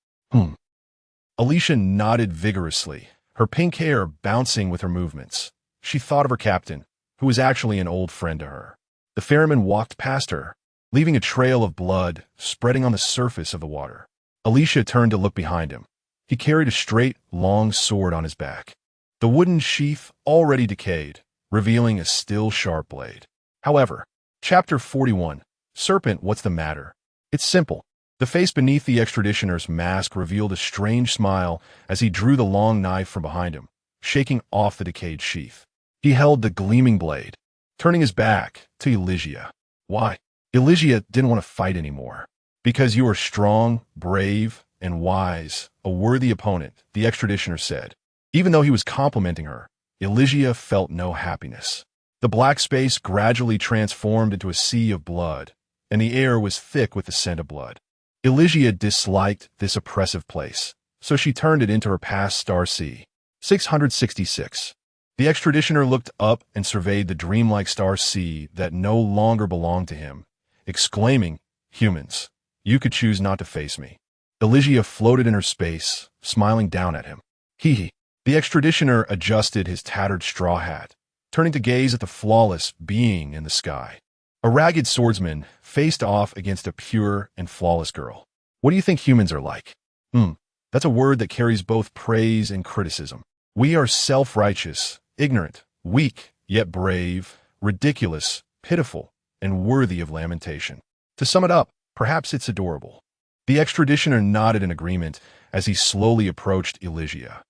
Alicia nodded vigorously, her pink hair bouncing with her movements. She thought of her captain, who was actually an old friend to her. The ferryman walked past her, leaving a trail of blood spreading on the surface of the water. Alicia turned to look behind him. He carried a straight, long sword on his back, the wooden sheath already decayed, revealing a still sharp blade. However, Chapter 41, Serpent, what's the matter? It's simple. The face beneath the extraditioner's mask revealed a strange smile as he drew the long knife from behind him, shaking off the decayed sheath. He held the gleaming blade, turning his back to Elysia. Why? Elysia didn't want to fight anymore. Because you are strong, brave, and wise, a worthy opponent, the extraditioner said. Even though he was complimenting her, Elysia felt no happiness. The black space gradually transformed into a sea of blood, and the air was thick with the scent of blood. Elysia disliked this oppressive place, so she turned it into her past star sea. 666. The extraditioner looked up and surveyed the dreamlike star sea that no longer belonged to him, exclaiming, Humans, you could choose not to face me. Elysia floated in her space, smiling down at him. Hee. The extraditioner adjusted his tattered straw hat, turning to gaze at the flawless being in the sky. A ragged swordsman faced off against a pure and flawless girl. What do you think humans are like? That's a word that carries both praise and criticism. We are self-righteous, ignorant, weak, yet brave, ridiculous, pitiful, and worthy of lamentation. To sum it up, perhaps it's adorable. The extraditioner nodded in agreement as he slowly approached Elysia.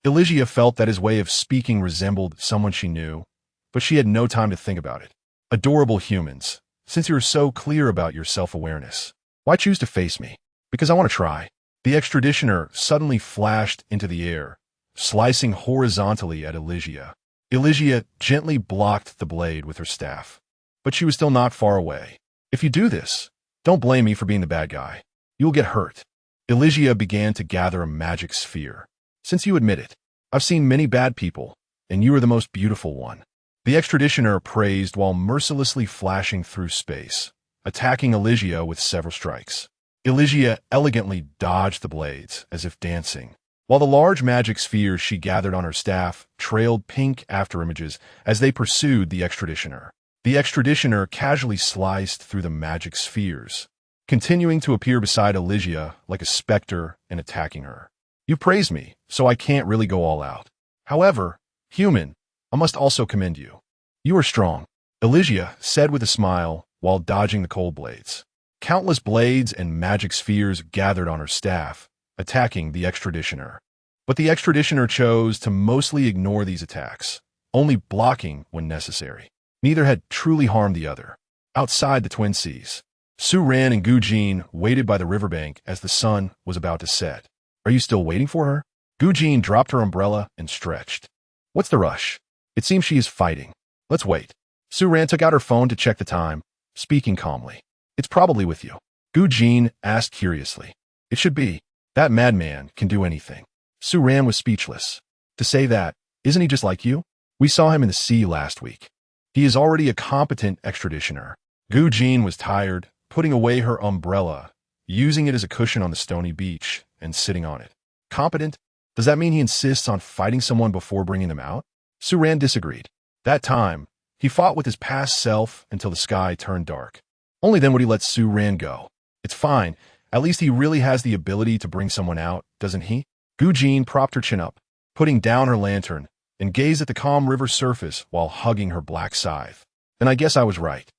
Elysia felt that his way of speaking resembled someone she knew, but she had no time to think about it. Adorable humans, since you're so clear about your self-awareness, why choose to face me? Because I want to try. The extraditioner suddenly flashed into the air, slicing horizontally at Elysia. Elysia gently blocked the blade with her staff, but she was still not far away. If you do this, don't blame me for being the bad guy. You'll get hurt. Elysia began to gather a magic sphere. Since you admit it, I've seen many bad people, and you are the most beautiful one. The extraditioner praised while mercilessly flashing through space, attacking Elysia with several strikes. Elysia elegantly dodged the blades, as if dancing, while the large magic spheres she gathered on her staff trailed pink afterimages as they pursued the extraditioner. The extraditioner casually sliced through the magic spheres, continuing to appear beside Elysia like a specter and attacking her. You praised me, so I can't really go all out. However, human, I must also commend you. You are strong, Elysia said with a smile while dodging the cold blades. Countless blades and magic spheres gathered on her staff, attacking the extraditioner. But the extraditioner chose to mostly ignore these attacks, only blocking when necessary. Neither had truly harmed the other. Outside the Twin Seas, Su Ran and Gu Jin waited by the riverbank as the sun was about to set. Are you still waiting for her? Gu Jin dropped her umbrella and stretched. What's the rush? It seems she is fighting. Let's wait. Su Ran took out her phone to check the time, speaking calmly. It's probably with you. Gu Jin asked curiously. It should be. That madman can do anything. Su Ran was speechless. To say that, isn't he just like you? We saw him in the sea last week. He is already a competent extraditioner. Gu Jin was tired, putting away her umbrella, using it as a cushion on the stony beach, and sitting on it. Competent? Does that mean he insists on fighting someone before bringing them out? Su Ran disagreed. That time, he fought with his past self until the sky turned dark. Only then would he let Su Ran go. It's fine. At least he really has the ability to bring someone out, doesn't he? Gu Jin propped her chin up, putting down her lantern, and gazed at the calm river surface while hugging her black scythe. Then I guess I was right.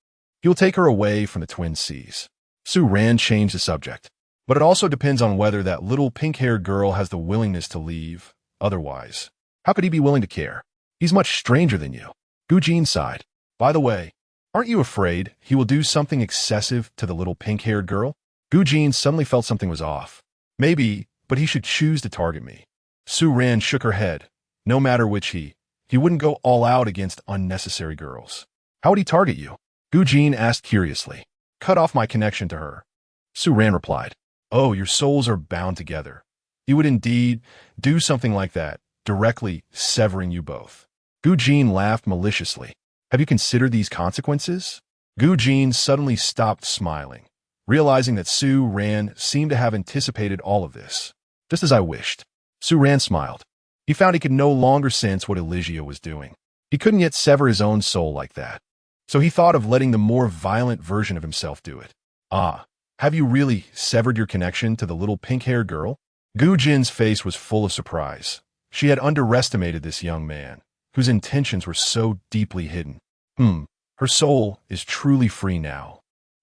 He'll take her away from the Twin Seas. Su Ran changed the subject. But it also depends on whether that little pink-haired girl has the willingness to leave. Otherwise, how could he be willing to care? He's much stranger than you. Gu Jin sighed. By the way, aren't you afraid he will do something excessive to the little pink-haired girl? Gu Jin suddenly felt something was off. Maybe, but he should choose to target me. Su Ran shook her head. No matter which he wouldn't go all out against unnecessary girls. How would he target you? Gu Jin asked curiously. Cut off my connection to her. Su Ran replied. Oh, your souls are bound together. He would indeed do something like that, directly severing you both. Gu Jin laughed maliciously. Have you considered these consequences? Gu Jin suddenly stopped smiling, realizing that Su Ran seemed to have anticipated all of this. Just as I wished. Su Ran smiled. He found he could no longer sense what Elysia was doing. He couldn't yet sever his own soul like that. So he thought of letting the more violent version of himself do it. Ah, have you really severed your connection to the little pink-haired girl? Gu Jin's face was full of surprise. She had underestimated this young man, whose intentions were so deeply hidden. Her soul is truly free now.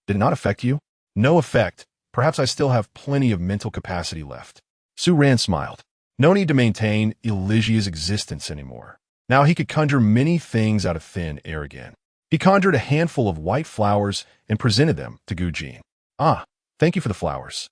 Did it not affect you? No effect. Perhaps I still have plenty of mental capacity left. Su Ran smiled. No need to maintain Elysia's existence anymore. Now he could conjure many things out of thin air again. He conjured a handful of white flowers and presented them to Gu Jin. Ah, thank you for the flowers.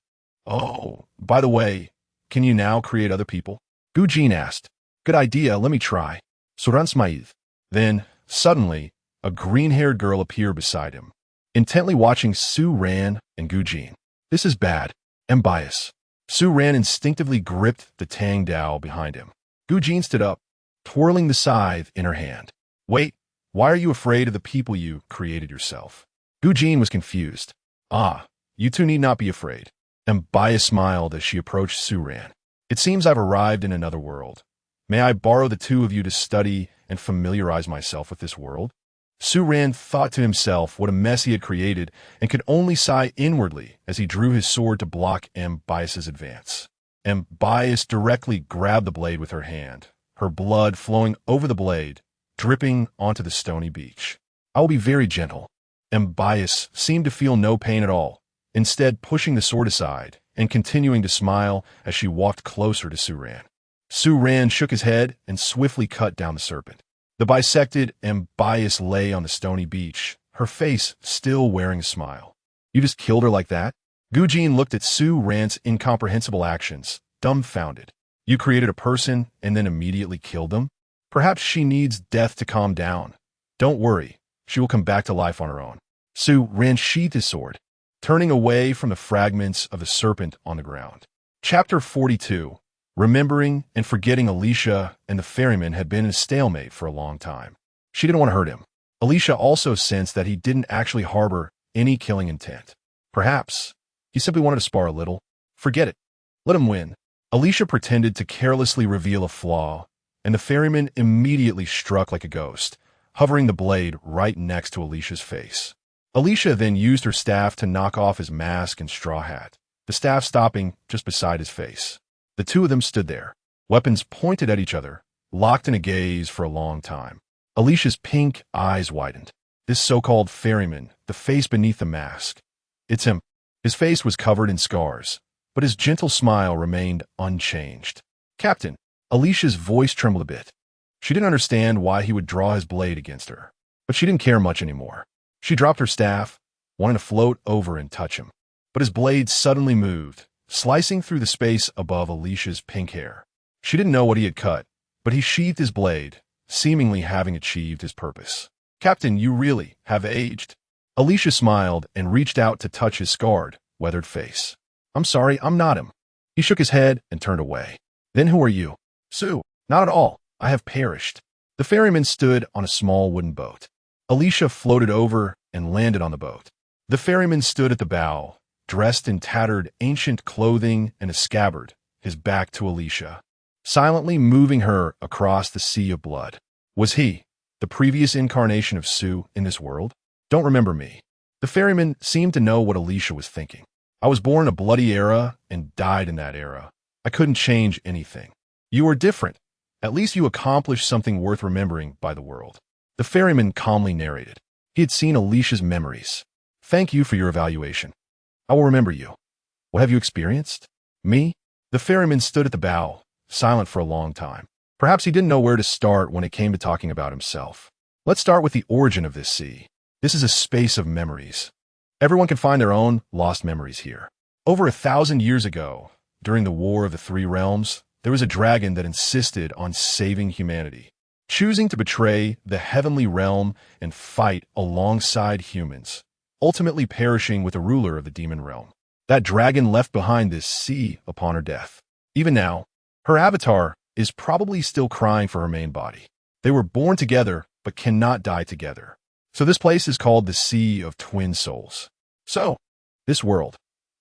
Oh, by the way, can you now create other people? Gu Jin asked. Good idea, let me try. Suran smiled. Then, suddenly, a green-haired girl appeared beside him, intently watching Su Ran and Gu Jin. This is bad. I'm biased. Su Ran instinctively gripped the Tang Dao behind him. Gu Jin stood up, twirling the scythe in her hand. Wait, why are you afraid of the people you created yourself? Gu Jin was confused. Ah, you two need not be afraid. Mbaya smiled as she approached Su Ran. It seems I've arrived in another world. May I borrow the two of you to study and familiarize myself with this world? Su Ran thought to himself what a mess he had created and could only sigh inwardly as he drew his sword to block Mbias's advance. Mbias directly grabbed the blade with her hand, her blood flowing over the blade, dripping onto the stony beach. I will be very gentle. Mbias seemed to feel no pain at all, instead pushing the sword aside and continuing to smile as she walked closer to Su Ran. Su Ran shook his head and swiftly cut down the serpent. The bisected Mbias lay on the stony beach, her face still wearing a smile. You just killed her like that? Gu Jin looked at Su Ran's incomprehensible actions, dumbfounded. You created a person and then immediately killed them? Perhaps she needs death to calm down. Don't worry, she will come back to life on her own. Su Ran sheathed his sword, turning away from the fragments of the serpent on the ground. Chapter 42. Remembering and forgetting Elysia and the ferryman had been in a stalemate for a long time. She didn't want to hurt him. Elysia also sensed that he didn't actually harbor any killing intent. Perhaps he simply wanted to spar a little. Forget it. Let him win. Elysia pretended to carelessly reveal a flaw, and the ferryman immediately struck like a ghost, hovering the blade right next to Elysia's face. Elysia then used her staff to knock off his mask and straw hat, the staff stopping just beside his face. The two of them stood there, weapons pointed at each other, locked in a gaze for a long time. Elysia's pink eyes widened. This so-called ferryman, the face beneath the mask. It's him. His face was covered in scars, but his gentle smile remained unchanged. Captain, Elysia's voice trembled a bit. She didn't understand why he would draw his blade against her, but she didn't care much anymore. She dropped her staff, wanting to float over and touch him, but his blade suddenly moved, slicing through the space above Elysia's pink hair. She didn't know what he had cut, but he sheathed his blade, seemingly having achieved his purpose. Captain, you really have aged. Elysia smiled and reached out to touch his scarred, weathered face. I'm sorry, I'm not him. He shook his head and turned away. Then who are you? Sue. Not at all. I have perished. The ferryman stood on a small wooden boat. Alicia floated over and landed on the boat. The ferryman stood at the bow, dressed in tattered ancient clothing and a scabbard, his back to Alicia, silently moving her across the sea of blood. Was he, the previous incarnation of Sue in this world? Don't remember me. The ferryman seemed to know what Alicia was thinking. I was born in a bloody era and died in that era. I couldn't change anything. You are different. At least you accomplished something worth remembering by the world. The ferryman calmly narrated. He had seen Alicia's memories. Thank you for your evaluation. I will remember you. What have you experienced? Me? The ferryman stood at the bow, silent for a long time. Perhaps he didn't know where to start when it came to talking about himself. Let's start with the origin of this sea. This is a space of memories. Everyone can find their own lost memories here. Over 1,000 years ago, during the War of the Three Realms, there was a dragon that insisted on saving humanity, choosing to betray the heavenly realm and fight alongside humans, ultimately perishing with the ruler of the demon realm. That dragon left behind this sea upon her death. Even now, her avatar is probably still crying for her main body. They were born together, but cannot die together. So this place is called the Sea of Twin Souls. So, this world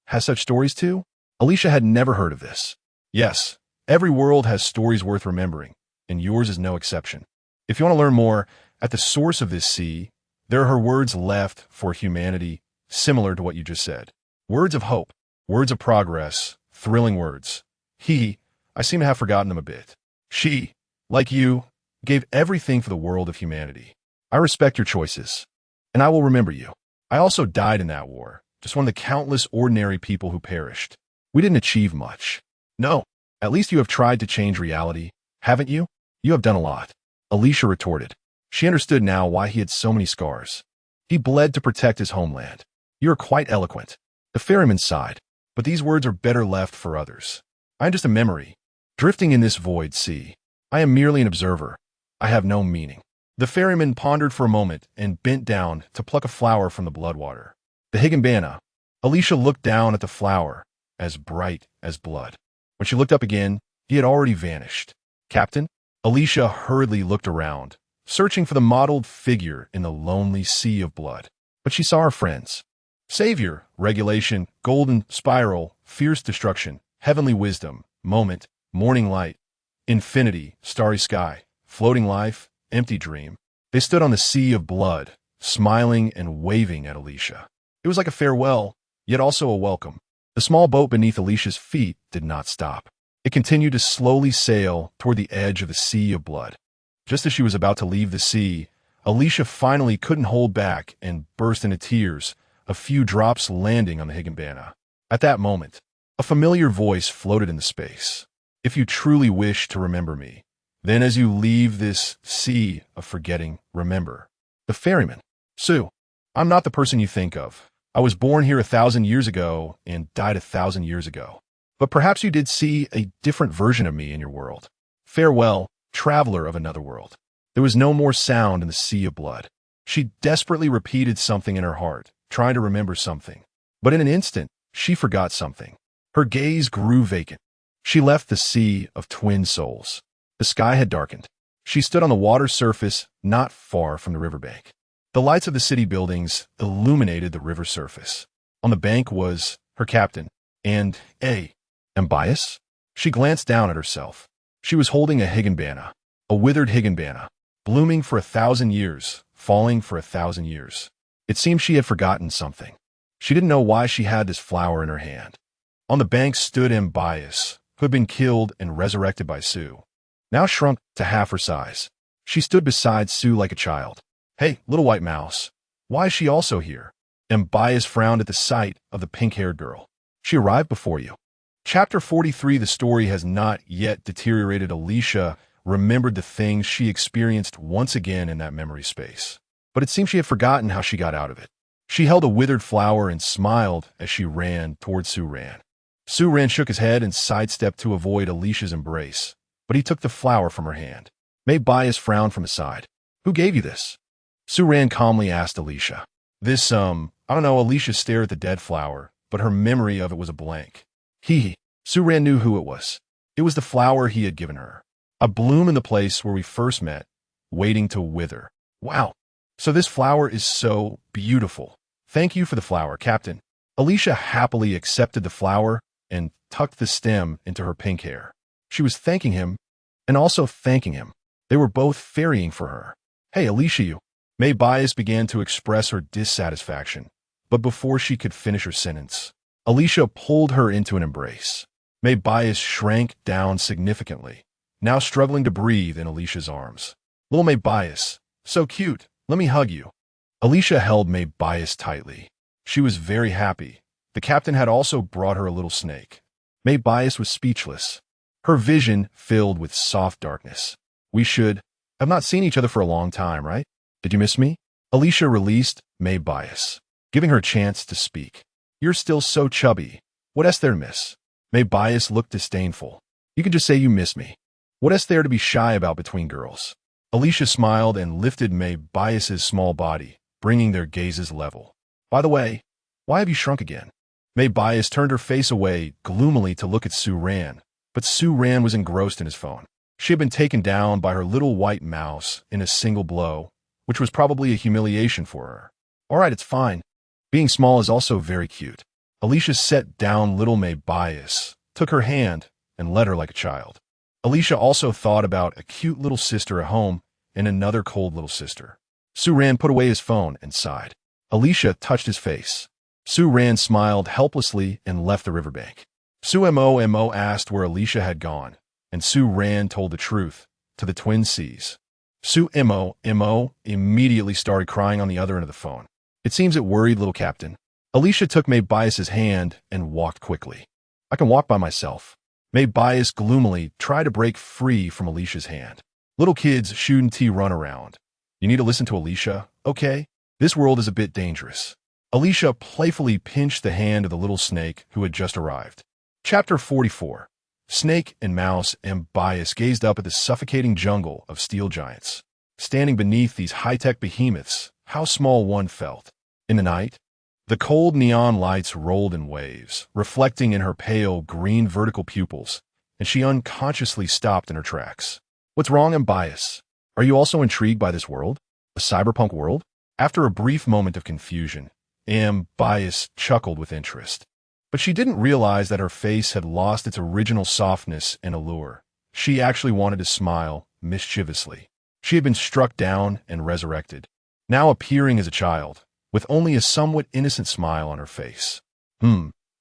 has such stories too? Alicia had never heard of this. Yes, every world has stories worth remembering, and yours is no exception. If you want to learn more, at the source of this sea, there are her words left for humanity, similar to what you just said. Words of hope, words of progress, thrilling words. I seem to have forgotten them a bit. She, like you, gave everything for the world of humanity. I respect your choices, and I will remember you. I also died in that war, just one of the countless ordinary people who perished. We didn't achieve much. No, at least you have tried to change reality, haven't you? You have done a lot. Alicia retorted. She understood now why he had so many scars. He bled to protect his homeland. You are quite eloquent. The ferryman sighed, but these words are better left for others. I am just a memory, drifting in this void sea. I am merely an observer. I have no meaning. The ferryman pondered for a moment and bent down to pluck a flower from the bloodwater. The higginbana. Alicia looked down at the flower, as bright as blood. When she looked up again, he had already vanished. Captain? Alicia hurriedly looked around, searching for the mottled figure in the lonely sea of blood. But she saw her friends. Savior, regulation, golden spiral, fierce destruction, heavenly wisdom, moment, morning light, infinity, starry sky, floating life, empty dream. They stood on the sea of blood, smiling and waving at Alicia. It was like a farewell, yet also a welcome. The small boat beneath Alicia's feet did not stop. It continued to slowly sail toward the edge of the sea of blood. Just as she was about to leave the sea, Alicia finally couldn't hold back and burst into tears, a few drops landing on the higginbana. At that moment, a familiar voice floated in the space. If you truly wish to remember me, then as you leave this sea of forgetting, remember. The ferryman. Sue, I'm not the person you think of. I was born here 1,000 years ago and died 1,000 years ago. But perhaps you did see a different version of me in your world. Farewell, traveler of another world. There was no more sound in the sea of blood. She desperately repeated something in her heart, trying to remember something. But in an instant, she forgot something. Her gaze grew vacant. She left the Sea of Twin Souls. The sky had darkened. She stood on the water surface not far from the riverbank. The lights of the city buildings illuminated the river surface. On the bank was her captain, and Ambias? She glanced down at herself. She was holding a higginbana, a withered higginbana, blooming for 1,000 years, falling for 1,000 years. It seemed she had forgotten something. She didn't know why she had this flower in her hand. On the bank stood Ambias, who had been killed and resurrected by Sue, now shrunk to half her size. She stood beside Sue like a child. Hey, little white mouse, why is she also here? Ambias frowned at the sight of the pink-haired girl. She arrived before you. Chapter 43, the story has not yet deteriorated. Alicia remembered the things she experienced once again in that memory space. But it seemed she had forgotten how she got out of it. She held a withered flower and smiled as she ran toward Suran. Suran shook his head and sidestepped to avoid Alicia's embrace, but he took the flower from her hand. Ambias frowned from his side. Who gave you this? Suran calmly asked Alicia. This, I don't know. Alicia stared at the dead flower, but her memory of it was a blank. Su-ran knew who it was. It was the flower he had given her. A bloom in the place where we first met, waiting to wither. Wow. So this flower is so beautiful. Thank you for the flower, Captain. Alicia happily accepted the flower and tucked the stem into her pink hair. She was thanking him and also thanking him. They were both ferrying for her. Hey, Alicia, you. May Bias began to express her dissatisfaction, but before she could finish her sentence, Alicia pulled her into an embrace. May Bias shrank down significantly, now struggling to breathe in Alicia's arms. Little May Bias, so cute, let me hug you. Alicia held May Bias tightly. She was very happy. The captain had also brought her a little snake. May Bias was speechless, her vision filled with soft darkness. We should have not seen each other for a long time, right? Did you miss me? Alicia released May Bias, giving her a chance to speak. You're still so chubby. What is there to miss? May Bias looked disdainful. You can just say you miss me. What is there to be shy about between girls? Alicia smiled and lifted May Bias's small body, bringing their gazes level. By the way, why have you shrunk again? May Bias turned her face away gloomily to look at Su-ran, but Su-ran was engrossed in his phone. She had been taken down by her little white mouse in a single blow, which was probably a humiliation for her. All right, it's fine. Being small is also very cute. Alicia set down little May Bias, took her hand, and led her like a child. Alicia also thought about a cute little sister at home and another cold little sister. Su-ran put away his phone and sighed. Alicia touched his face. Su-ran smiled helplessly and left the riverbank. Su-mo asked where Alicia had gone, and Su-ran told the truth to the twin C's. Su-mo immediately started crying on the other end of the phone. It seems it worried little Captain. Alicia took May Bias's hand and walked quickly. I can walk by myself. May Bias gloomily tried to break free from Alicia's hand. Little kids shouldn't run around. You need to listen to Alicia, okay? This world is a bit dangerous. Alicia playfully pinched the hand of the little snake who had just arrived. Chapter 44. Snake and Mouse and Bias gazed up at the suffocating jungle of steel giants. Standing beneath these high-tech behemoths, how small one felt. In the night, the cold neon lights rolled in waves, reflecting in her pale green vertical pupils, and she unconsciously stopped in her tracks. What's wrong, Bias? Are you also intrigued by this world? A cyberpunk world? After a brief moment of confusion, Bias chuckled with interest. But she didn't realize that her face had lost its original softness and allure. She actually wanted to smile mischievously. She had been struck down and resurrected, now appearing as a child, with only a somewhat innocent smile on her face.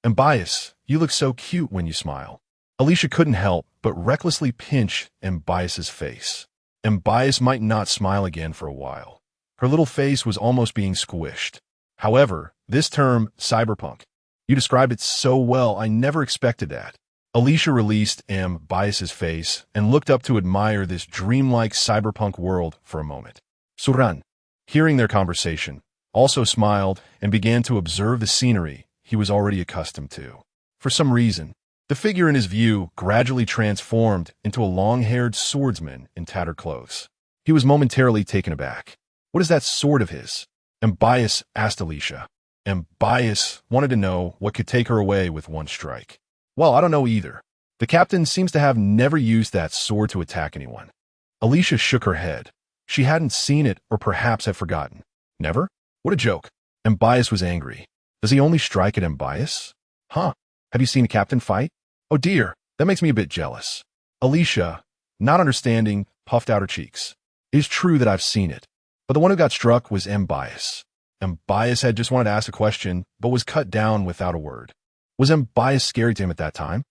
Bias, you look so cute when you smile. Alicia couldn't help but recklessly pinch Bias's face. Bias might not smile again for a while. Her little face was almost being squished. However, this term, cyberpunk, you described it so well, I never expected that. Alicia released Bias's face and looked up to admire this dreamlike cyberpunk world for a moment. Su-ran, hearing their conversation, also smiled and began to observe the scenery he was already accustomed to. For some reason, the figure in his view gradually transformed into a long-haired swordsman in tattered clothes. He was momentarily taken aback. What is that sword of his? Bias asked Alicia. Bias wanted to know what could take her away with one strike. Well, I don't know either. The captain seems to have never used that sword to attack anyone. Alicia shook her head. She hadn't seen it or perhaps had forgotten. Never? What a joke. Bias was angry. Does he only strike at Bias? Huh. Have you seen a captain fight? Oh dear, that makes me a bit jealous. Alicia, not understanding, puffed out her cheeks. It is true that I've seen it, but the one who got struck was Bias. Bias had just wanted to ask a question, but was cut down without a word. Was Bias scary to him at that time?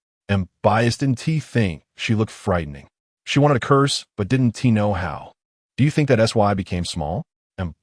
Bias didn't think she looked frightening. She wanted to curse, but didn't know how. Do you think that SY became small?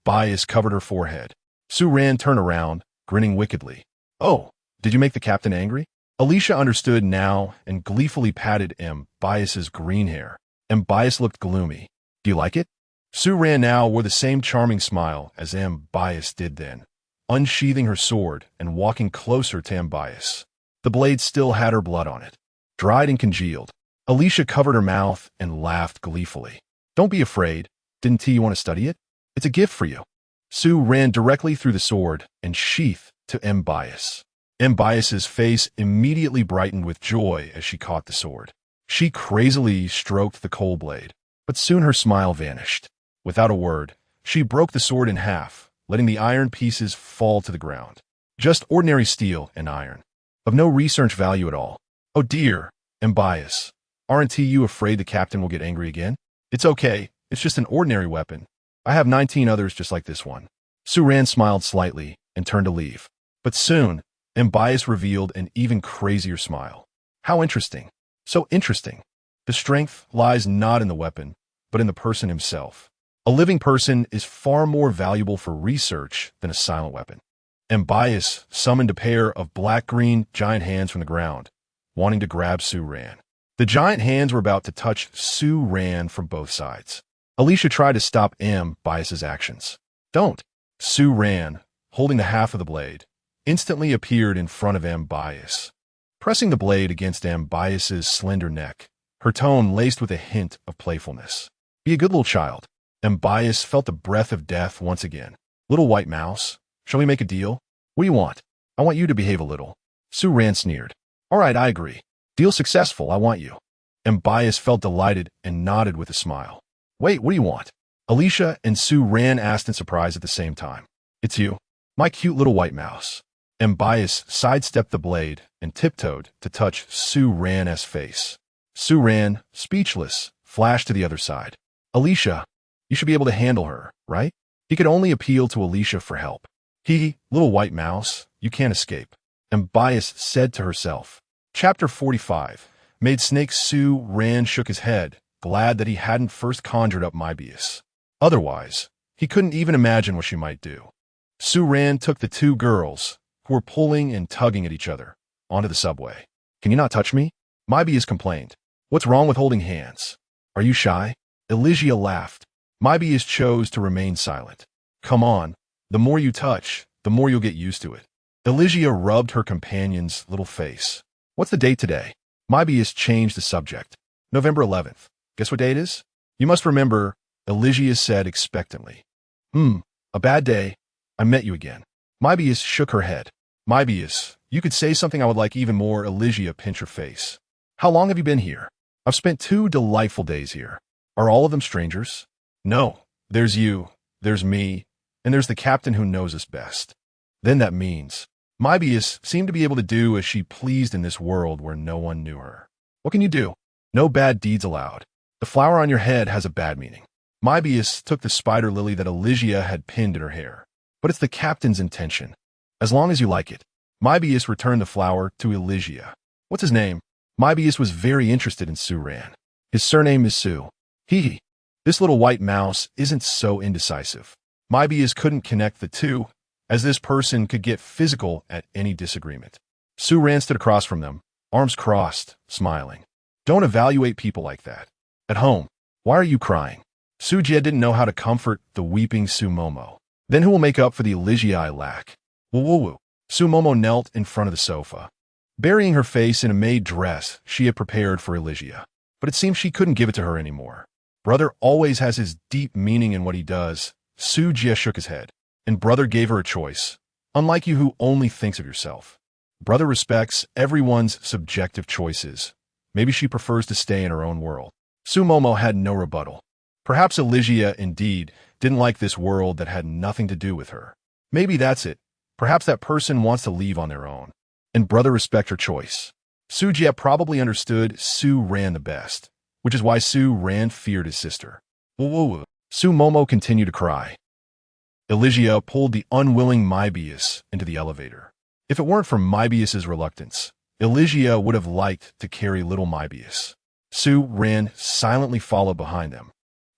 Bias covered her forehead. Su-ran turned around, grinning wickedly. Oh, did you make the captain angry? Alicia understood now and gleefully patted Bias's green hair. Bias looked gloomy. Do you like it? Su-ran now wore the same charming smile as Bias did then, unsheathing her sword and walking closer to Bias. The blade still had her blood on it, dried and congealed. Alicia covered her mouth and laughed gleefully. Don't be afraid. Didn't you want to study it? It's a gift for you. Su ran directly through the sword and sheathed to Bias. Bias's face immediately brightened with joy as she caught the sword. She crazily stroked the cold blade, but soon her smile vanished. Without a word, she broke the sword in half, letting the iron pieces fall to the ground. Just ordinary steel and iron, of no research value at all. Oh dear, Bias, aren't you afraid the captain will get angry again? It's okay, it's just an ordinary weapon. I have 19 others just like this one. Su-Ran smiled slightly and turned to leave. But soon, Bias revealed an even crazier smile. How interesting. So interesting. The strength lies not in the weapon, but in the person himself. A living person is far more valuable for research than a silent weapon. Bias summoned a pair of black-green giant hands from the ground, wanting to grab Su-Ran. The giant hands were about to touch Su-Ran from both sides. Alicia tried to stop Bias's actions. Don't. Su-Ran, holding the half of the blade, instantly appeared in front of Bias. Pressing the blade against Bias's slender neck, her tone laced with a hint of playfulness. Be a good little child. Bias felt the breath of death once again. Little white mouse, shall we make a deal? What do you want? I want you to behave a little. Su-Ran sneered. All right, I agree. Deal successful, I want you. Bias felt delighted and nodded with a smile. Wait, what do you want? Alicia and Su-Ran asked in surprise at the same time. It's you, my cute little white mouse. Bias sidestepped the blade and tiptoed to touch Su-Ran's face. Su-Ran, speechless, flashed to the other side. Alicia, you should be able to handle her, right? He could only appeal to Alicia for help. Little white mouse, you can't escape. Bias said to herself. Chapter 45. Made Snake Su-Ran shook his head, glad that he hadn't first conjured up Bias. Otherwise, he couldn't even imagine what she might do. Su-Ran took the two girls, who were pulling and tugging at each other, onto the subway. Can you not touch me? Bias complained. What's wrong with holding hands? Are you shy? Elysia laughed. Bias chose to remain silent. Come on, the more you touch, the more you'll get used to it. Elysia rubbed her companion's little face. What's the date today? Bias changed the subject. November 11th. Guess what day it is? You must remember, Elysia said expectantly. A bad day. I met you again. Bias shook her head. Bias, you could say something I would like even more. Elysia pinched her face. How long have you been here? I've spent 2 delightful days here. Are all of them strangers? No. There's you, there's me, and there's the captain who knows us best. Then that means. Bias seemed to be able to do as she pleased in this world where no one knew her. What can you do? No bad deeds allowed. The flower on your head has a bad meaning. Bias took the spider lily that Elysia had pinned in her hair. But it's the captain's intention. As long as you like it. Bias returned the flower to Elysia. What's his name? Bias was very interested in Su-Ran. His surname is Su. This little white mouse isn't so indecisive. Bias couldn't connect the two, as this person could get physical at any disagreement. Su-Ran stood across from them, arms crossed, smiling. Don't evaluate people like that. At home, why are you crying? Su-Jie didn't know how to comfort the weeping Su-Momo. Then who will make up for the Elysia I lack? Woo-woo-woo. Su-Momo knelt in front of the sofa, burying her face in a maid dress she had prepared for Elysia. But it seemed she couldn't give it to her anymore. Brother always has his deep meaning in what he does. Su-Jie shook his head, and brother gave her a choice. Unlike you who only thinks of yourself. Brother respects everyone's subjective choices. Maybe she prefers to stay in her own world. Su-Momo had no rebuttal. Perhaps Elysia, indeed, didn't like this world that had nothing to do with her. Maybe that's it. Perhaps that person wants to leave on their own. And brother respect her choice. Su-Jie probably understood Su-Ran the best, which is why Su-Ran feared his sister. Woo-woo-woo. Su-Momo continued to cry. Elysia pulled the unwilling Bias into the elevator. If it weren't for Bias's reluctance, Elysia would have liked to carry little Bias. Su-Ran silently followed behind them,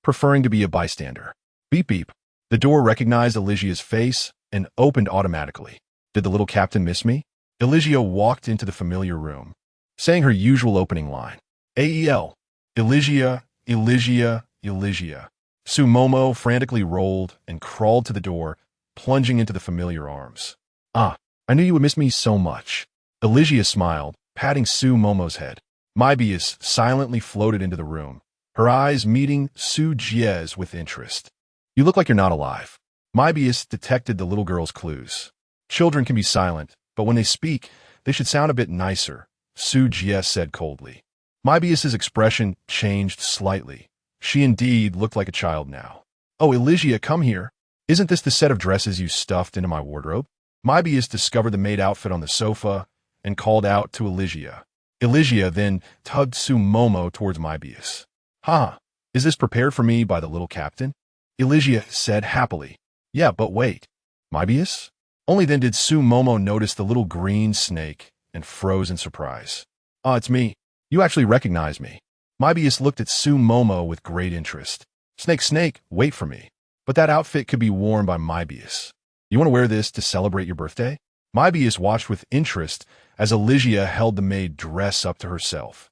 preferring to be a bystander. Beep beep. The door recognized Elysia's face and opened automatically. Did the little captain miss me? Elysia walked into the familiar room, saying her usual opening line. AEL. Elysia, Elysia, Elysia. Su-Momo frantically rolled and crawled to the door, plunging into the familiar arms. Ah, I knew you would miss me so much. Elysia smiled, patting Su-Momo's head. Bias silently floated into the room, her eyes meeting Su-Jie's with interest. You look like you're not alive. Bias detected the little girl's clues. Children can be silent, But when they speak, they should sound a bit nicer, Su Jie said coldly. Moebius's expression changed slightly. She indeed looked like a child now. Oh, Elysia, come here. Isn't this the set of dresses you stuffed into my wardrobe? Moebius discovered the maid outfit on the sofa and called out to Elysia. Elysia then tugged Su Momo towards Moebius. Ha! Is this prepared for me by the little captain? Elysia said happily. Yeah, but wait. Moebius? Only then did Su Momo notice the little green snake and froze in surprise. Ah, it's me. You actually recognize me. Moebius looked at Su Momo with great interest. Snake, wait for me. But that outfit could be worn by Moebius. You want to wear this to celebrate your birthday? Moebius watched with interest as Elysia held the maid dress up to herself.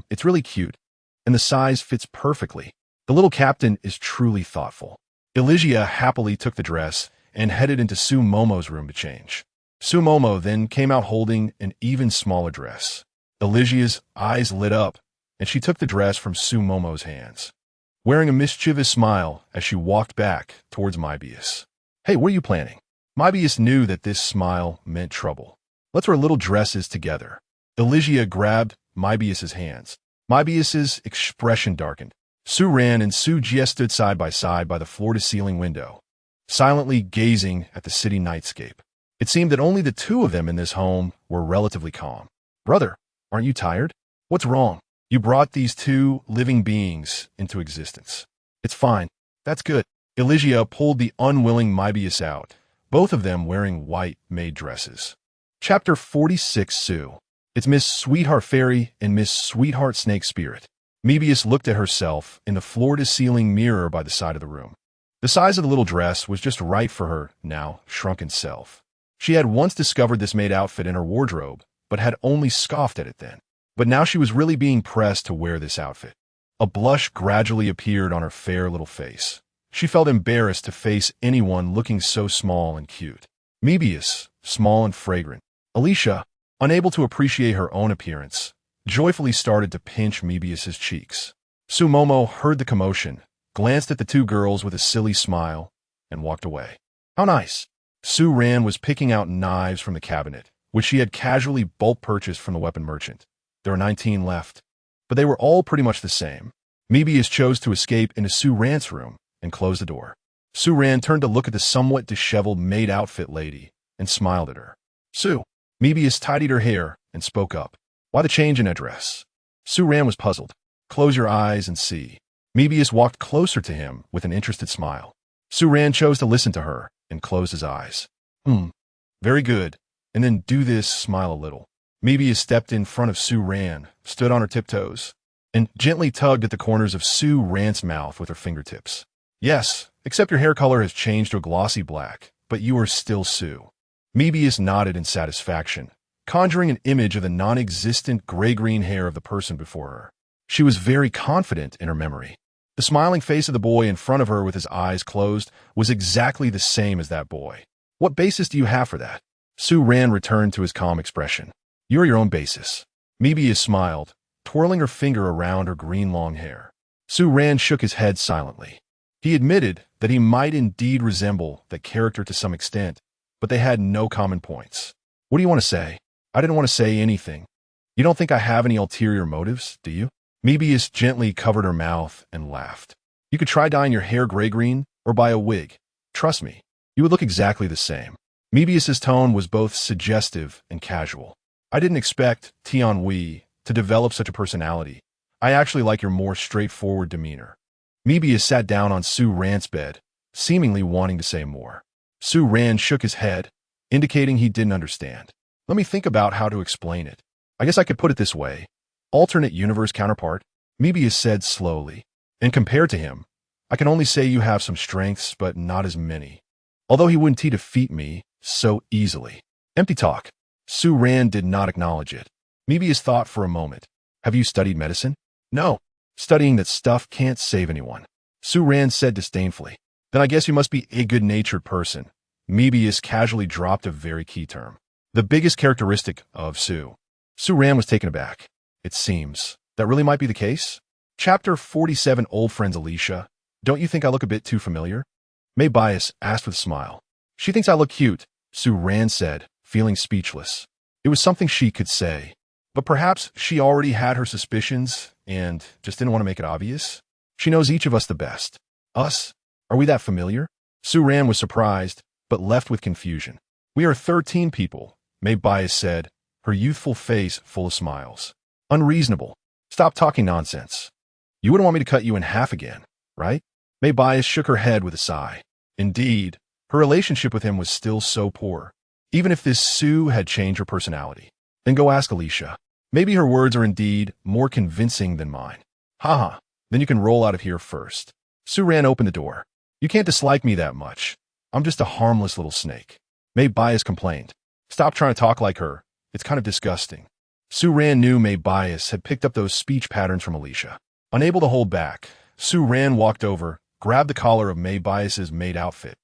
It's really cute, and the size fits perfectly. The little captain is truly thoughtful. Elysia happily took the dress and headed into Su Momo's room to change. Su Momo then came out holding an even smaller dress. Elysia's eyes lit up, and she took the dress from Su Momo's hands, wearing a mischievous smile as she walked back towards Moebius. Hey, what are you planning? Moebius knew that this smile meant trouble. Let's wear little dresses together. Elysia grabbed Moebius's hands. Moebius's expression darkened. Su Ran and Su Jie stood side by the floor-to-ceiling window, silently gazing at the city nightscape. It seemed that only the two of them in this home were relatively calm. Brother, aren't you tired? What's wrong? You brought these two living beings into existence. It's fine. That's good. Elysia pulled the unwilling Moebius out, both of them wearing white maid dresses. Chapter 46 Su. It's Miss Sweetheart Fairy and Miss Sweetheart Snake Spirit. Moebius looked at herself in the floor-to-ceiling mirror by the side of the room. The size of the little dress was just right for her now shrunken self. She had once discovered this maid outfit in her wardrobe, but had only scoffed at it then. But now she was really being pressed to wear this outfit. A blush gradually appeared on her fair little face. She felt embarrassed to face anyone looking so small and cute. Moebius, small and fragrant. Alicia, unable to appreciate her own appearance, joyfully started to pinch Moebius's cheeks. Su Momo heard the commotion, glanced at the two girls with a silly smile, and walked away. How nice. Su Ran was picking out knives from the cabinet, which she had casually bulk purchased from the weapon merchant. There were 19 left, but they were all pretty much the same. Moebius chose to escape into Su Ran's room and close the door. Su Ran turned to look at the somewhat disheveled maid outfit lady and smiled at her. Su. Moebius tidied her hair and spoke up. Why the change in dress? Su Ran was puzzled. Close your eyes and see. Moebius walked closer to him with an interested smile. Su Ran chose to listen to her and closed his eyes. Very good. And then do this, smile a little. Moebius stepped in front of Su Ran, stood on her tiptoes, and gently tugged at the corners of Su Ran's mouth with her fingertips. Yes, except your hair color has changed to a glossy black, but you are still Su. Moebius nodded in satisfaction, conjuring an image of the non-existent gray-green hair of the person before her. She was very confident in her memory. The smiling face of the boy in front of her with his eyes closed was exactly the same as that boy. What basis do you have for that? Su Ran returned to his calm expression. You're your own basis. Moebius smiled, twirling her finger around her green long hair. Su Ran shook his head silently. He admitted that he might indeed resemble that character to some extent, but they had no common points. What do you want to say? I didn't want to say anything. You don't think I have any ulterior motives, do you? Moebius gently covered her mouth and laughed. You could try dyeing your hair gray-green or buy a wig. Trust me, you would look exactly the same. Moebius's tone was both suggestive and casual. I didn't expect Tian Wei to develop such a personality. I actually like your more straightforward demeanor. Moebius sat down on Su Ran's bed, seemingly wanting to say more. Su Ran shook his head, indicating he didn't understand. Let me think about how to explain it. I guess I could put it this way. Alternate universe counterpart, Moebius said slowly. And compared to him, I can only say you have some strengths, but not as many. Although he wouldn't defeat me so easily. Empty talk. Su Ran did not acknowledge it. Moebius thought for a moment. Have you studied medicine? No. Studying that stuff can't save anyone. Su Ran said disdainfully. Then I guess you must be a good-natured person. Moebius casually dropped a very key term. The biggest characteristic of Su. Su Ran was taken aback. It seems. That really might be the case? Chapter 47 Old Friends Alicia. Don't you think I look a bit too familiar? Moebius asked with a smile. She thinks I look cute, Su Ran said, feeling speechless. It was something she could say, but perhaps she already had her suspicions and just didn't want to make it obvious. She knows each of us the best. Us? Are we that familiar? Su-Ran was surprised, but left with confusion. We are 13 people, May Bias said, her youthful face full of smiles. Unreasonable. Stop talking nonsense. You wouldn't want me to cut you in half again, right? May Bias shook her head with a sigh. Indeed, her relationship with him was still so poor. Even if this Sue had changed her personality. Then go ask Alicia. Maybe her words are indeed more convincing than mine. Haha, then you can roll out of here first. Su-Ran opened the door. You can't dislike me that much. I'm just a harmless little snake. May Bias complained. Stop trying to talk like her. It's kind of disgusting. Su-Ran knew May Bias had picked up those speech patterns from Alicia. Unable to hold back, Su-Ran walked over, grabbed the collar of May Bias's maid outfit,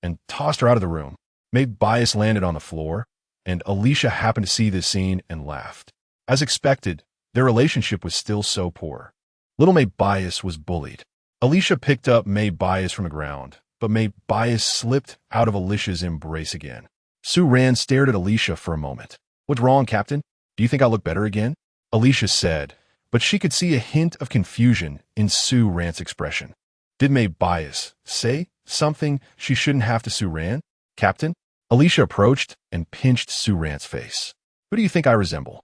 and tossed her out of the room. May Bias landed on the floor, and Alicia happened to see this scene and laughed. As expected, their relationship was still so poor. Little May Bias was bullied. Alicia picked up May Bias from the ground, but May Bias slipped out of Alicia's embrace again. Su-Ran stared at Alicia for a moment. What's wrong, Captain? Do you think I look better again? Alicia said, but she could see a hint of confusion in Su-Ran's expression. Did May Bias say something she shouldn't have to Su-Ran? Captain? Alicia approached and pinched Su-Ran's face. Who do you think I resemble?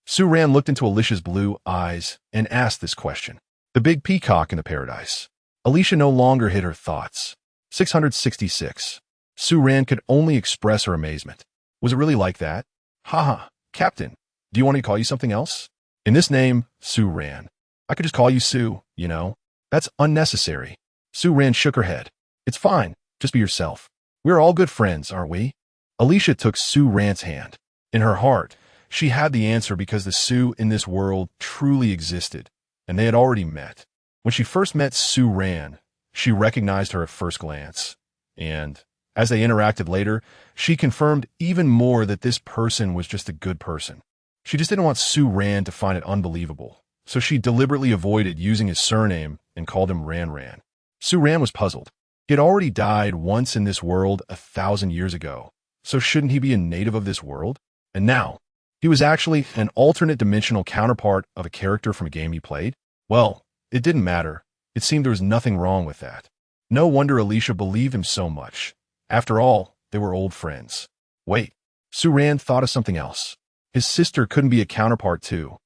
Su-Ran looked into Alicia's blue eyes and asked this question. The big peacock in the paradise. Alicia no longer hid her thoughts. 666. Su-Ran could only express her amazement. Was it really like that? Haha, Captain, do you want me to call you something else? In this name, Su-Ran. I could just call you Sue, you know? That's unnecessary. Su-Ran shook her head. It's fine, just be yourself. We're all good friends, aren't we? Alicia took Su-Ran's hand. In her heart, she had the answer because the Sue in this world truly existed, and they had already met. When she first met Su-Ran, she recognized her at first glance, and as they interacted later, she confirmed even more that this person was just a good person. She just didn't want Su-Ran to find it unbelievable, so she deliberately avoided using his surname and called him Ran-Ran. Su-Ran was puzzled. He had already died once in this world 1,000 years ago, so shouldn't he be a native of this world? And now, he was actually an alternate dimensional counterpart of a character from a game he played? Well, it didn't matter. It seemed there was nothing wrong with that. No wonder Alicia believed him so much. After all, they were old friends. Wait, Su-Ran thought of something else. His sister couldn't be a counterpart too.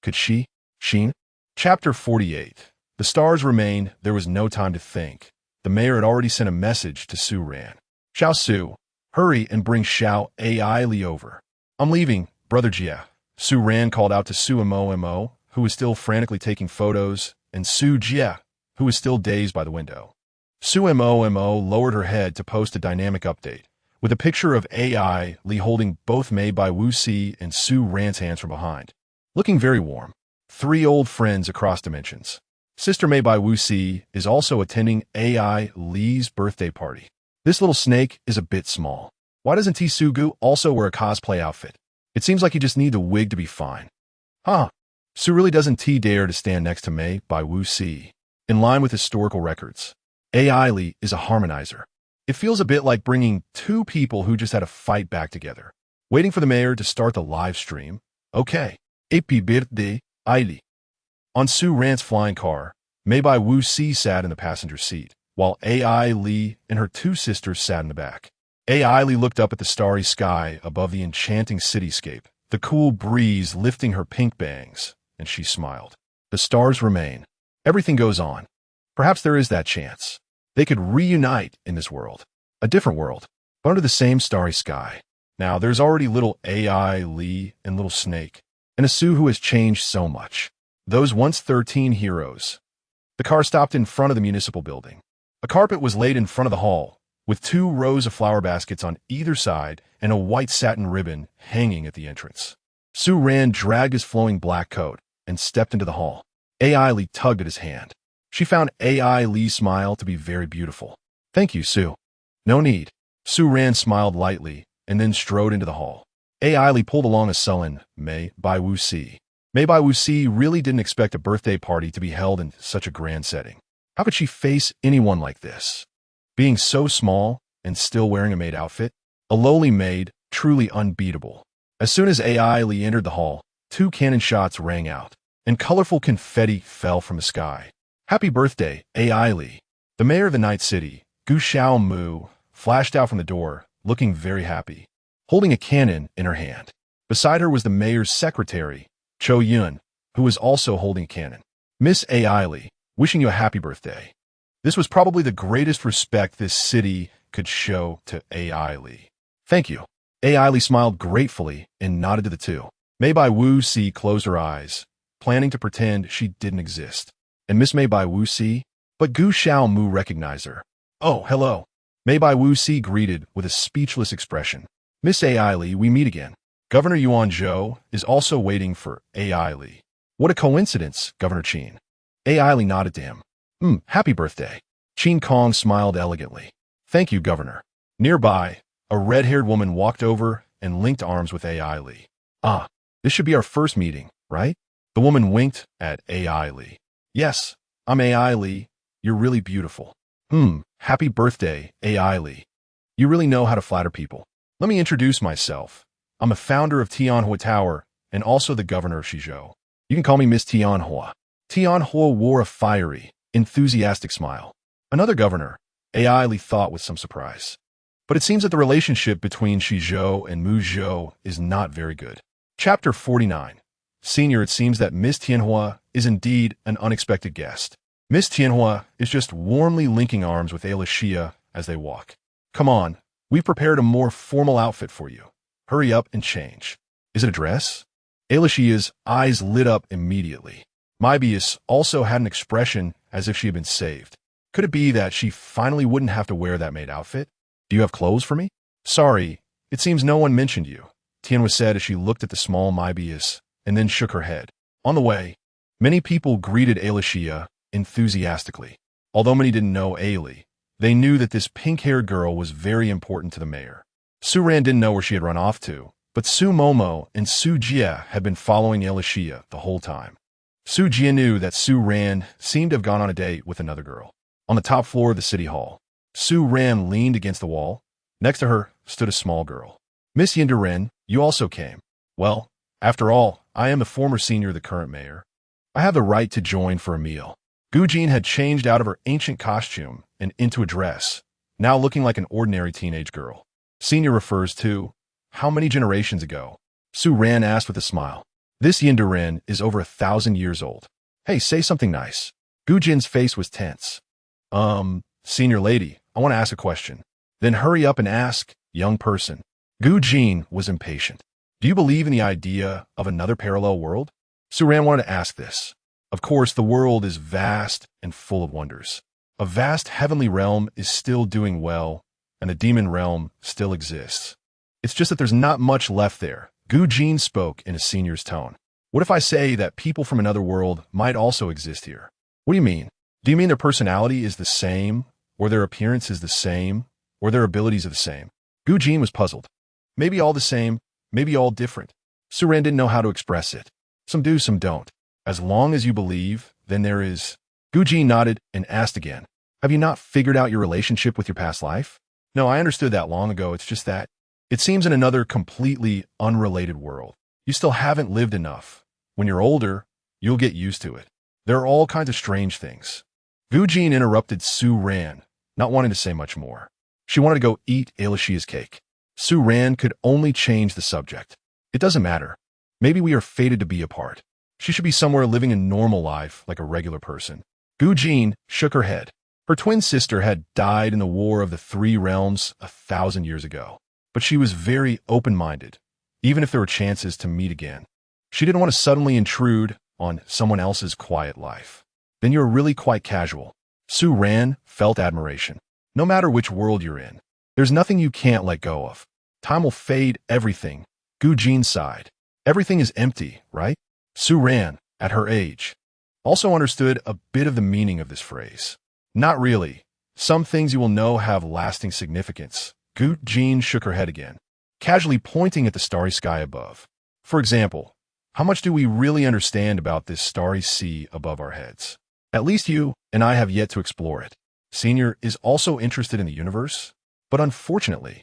Could she? Sheen? Chapter 48. The stars remained. There was no time to think. The mayor had already sent a message to Su-Ran. Xiao Su, hurry and bring Xiao Ai Li over. I'm leaving, Brother Jia. Su-Ran called out to Su Mo, who was still frantically taking photos, and Su Jia, who was still dazed by the window. Su Mo lowered her head to post a dynamic update, with a picture of Ai Li holding both Mei Bai Wuxi and Su-Ran's hands from behind. Looking very warm. 3 old friends across dimensions. Sister Mei Bai Wuxi is also attending Ai Li's birthday party. This little snake is a bit small. Why doesn't Tsugu also wear a cosplay outfit? It seems like he just needs a wig to be fine. Huh. Su really doesn't dare to stand next to Mei Bai Wuxi. In line with historical records, Ai Li is a harmonizer. It feels a bit like bringing 2 people who just had a fight back together. Waiting for the mayor to start the live stream. Okay. Happy birthday, Ai Li. On Su-Ran's flying car, Mei Bai Wuxi sat in the passenger seat, while Ai Li and her 2 sisters sat in the back. Ai Li looked up at the starry sky above the enchanting cityscape, the cool breeze lifting her pink bangs, and she smiled. The stars remain. Everything goes on. Perhaps there is that chance. They could reunite in this world. A different world, but under the same starry sky. Now, there's already little Ai Li and little Snake, and a Sue who has changed so much. Those once 13 heroes. The car stopped in front of the municipal building. A carpet was laid in front of the hall, with 2 rows of flower baskets on either side and a white satin ribbon hanging at the entrance. Su-Ran dragged his flowing black coat and stepped into the hall. Ai Li tugged at his hand. She found Ai Li's smile to be very beautiful. Thank you, Sue. No need. Su-Ran smiled lightly and then strode into the hall. Ai Li pulled along a sullen Mei Bai Wuxi. Mei Bai Wuxi really didn't expect a birthday party to be held in such a grand setting. How could she face anyone like this? Being so small and still wearing a maid outfit? A lowly maid truly unbeatable. As soon as AI Lee entered the hall, two cannon shots rang out, and colorful confetti fell from the sky. Happy birthday, AI Lee. The mayor of the Night City, Gu Xiaomu, flashed out from the door, looking very happy, holding a cannon in her hand. Beside her was the mayor's secretary, Cho Yun, who was also holding a cannon. Miss AI Lee, wishing you a happy birthday. This was probably the greatest respect this city could show to AI Lee. Thank you. AI Lee smiled gratefully and nodded to the two. Mei Bai Wu Si closed her eyes, planning to pretend she didn't exist. And Miss Mei Bai Wu Si? But Gu Xiaomu recognized her. Oh, hello. Mei Bai Wu Si greeted with a speechless expression. Miss AI Lee, we meet again. Governor Yuan Zhou is also waiting for AI Lee. What a coincidence, Governor Qin. AI Lee nodded to him. Happy birthday. Qin Kong smiled elegantly. Thank you, Governor. Nearby, a red-haired woman walked over and linked arms with AI Lee. Ah, this should be our first meeting, right? The woman winked at AI Lee. Yes, I'm AI Lee. You're really beautiful. Happy birthday, AI Lee. You really know how to flatter people. Let me introduce myself. I'm a founder of Tianhua Tower and also the governor of Shizhou. You can call me Miss Tianhua. Tianhua wore a fiery, enthusiastic smile. Another governor, AI Lee thought with some surprise. But it seems that the relationship between Shizhou and Muzhou is not very good. Chapter 49. Senior, it seems that Miss Tianhua is indeed an unexpected guest. Miss Tianhua is just warmly linking arms with Ayla Xia as they walk. Come on, we've prepared a more formal outfit for you. Hurry up and change. Is it a dress? Ayla Xia's eyes lit up immediately. Maibius also had an expression as if she had been saved. Could it be that she finally wouldn't have to wear that maid outfit? Do you have clothes for me? Sorry, it seems no one mentioned you, Tianhua said as she looked at the small Maibius and then shook her head. On the way, many people greeted Ayla Xia enthusiastically. Although many didn't know Ayla, they knew that this pink-haired girl was very important to the mayor. Su Ran didn't know where she had run off to, but Su Momo and Su Jia had been following Ayla Xia the whole time. Su Jia knew that Su Ran seemed to have gone on a date with another girl. On the top floor of the city hall, Su Ran leaned against the wall. Next to her stood a small girl. Miss Yinderin, you also came. Well, after all, I am the former senior of the current mayor. I have the right to join for a meal. Gu Jin had changed out of her ancient costume and into a dress, now looking like an ordinary teenage girl. Senior refers to how many generations ago? Su Ran asked with a smile. This Yinderin is over 1,000 years old. Hey, say something nice. Gu Jin's face was tense. Senior lady, I want to ask a question. Then hurry up and ask, young person. Gu Jin was impatient. Do you believe in the idea of another parallel world? Su Ran wanted to ask this. Of course, the world is vast and full of wonders. A vast heavenly realm is still doing well, and the demon realm still exists. It's just that there's not much left there. Gu Jin spoke in a senior's tone. What if I say that people from another world might also exist here? What do you mean? Do you mean their personality is the same, or their appearance is the same, or their abilities are the same? Gu Jin was puzzled. Maybe all the same, maybe all different. Su Ran didn't know how to express it. Some do, some don't. As long as you believe, then there is. Gu Jin nodded and asked again. Have you not figured out your relationship with your past life? No, I understood that long ago. It's just that it seems in another completely unrelated world. You still haven't lived enough. When you're older, you'll get used to it. There are all kinds of strange things. Gu Jin interrupted Su Ran, not wanting to say much more. She wanted to go eat Ayla Xia's cake. Su Ran could only change the subject. It doesn't matter. Maybe we are fated to be apart. She should be somewhere living a normal life like a regular person. Gu Jin shook her head. Her twin sister had died in the War of the Three Realms 1,000 years ago. But she was very open-minded, even if there were chances to meet again. She didn't want to suddenly intrude on someone else's quiet life. Then you're really quite casual. Su Ran felt admiration. No matter which world you're in, there's nothing you can't let go of. Time will fade everything. Gu Jin sighed. Everything is empty, right? Su Ran, at her age, also understood a bit of the meaning of this phrase. Not really. Some things you will know have lasting significance. Gu Jin shook her head again, casually pointing at the starry sky above. For example, how much do we really understand about this starry sea above our heads? At least you and I have yet to explore it. Senior is also interested in the universe, but unfortunately,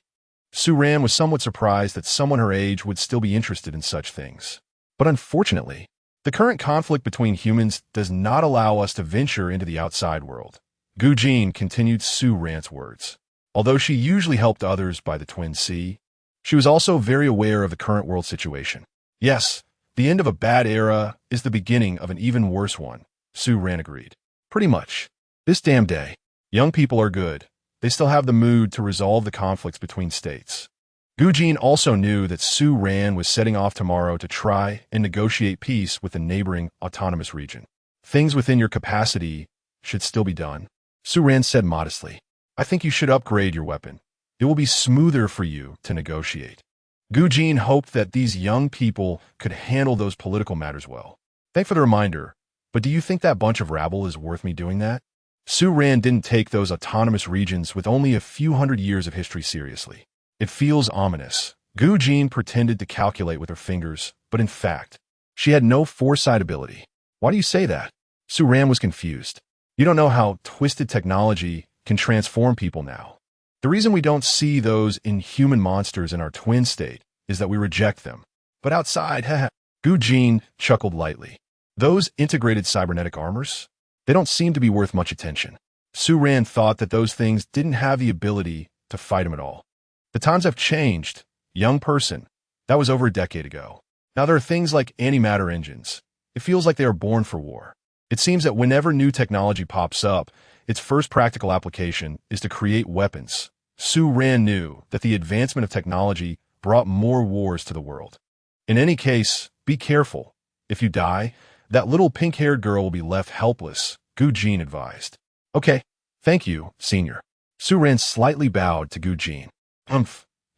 Su Ran was somewhat surprised that someone her age would still be interested in such things. But unfortunately, the current conflict between humans does not allow us to venture into the outside world. Gu Jin continued Su Ran's words. Although she usually helped others by the Twin Sea, she was also very aware of the current world situation. Yes, the end of a bad era is the beginning of an even worse one, Su Ran agreed. Pretty much. This damn day. Young people are good. They still have the mood to resolve the conflicts between states. Gu Jin also knew that Su Ran was setting off tomorrow to try and negotiate peace with the neighboring autonomous region. Things within your capacity should still be done. Su Ran said modestly. I think you should upgrade your weapon. It will be smoother for you to negotiate. Gu Jin hoped that these young people could handle those political matters well. Thanks for the reminder, but do you think that bunch of rabble is worth me doing that? Su Ran didn't take those autonomous regions with only a few hundred years of history seriously. It feels ominous. Gu Jin pretended to calculate with her fingers, but in fact, she had no foresight ability. Why do you say that? Su Ran was confused. You don't know how twisted technology can transform people now. The reason we don't see those inhuman monsters in our twin state is that we reject them. But outside, haha. Gu Jin chuckled lightly. Those integrated cybernetic armors? They don't seem to be worth much attention. Su Ran thought that those things didn't have the ability to fight him at all. The times have changed. Young person. That was over a decade ago. Now there are things like antimatter engines. It feels like they are born for war. It seems that whenever new technology pops up, its first practical application is to create weapons. Su Ran knew that the advancement of technology brought more wars to the world. In any case, be careful. If you die, that little pink-haired girl will be left helpless, Gu Jin advised. Okay, thank you, senior. Su Ran slightly bowed to Gu Jin.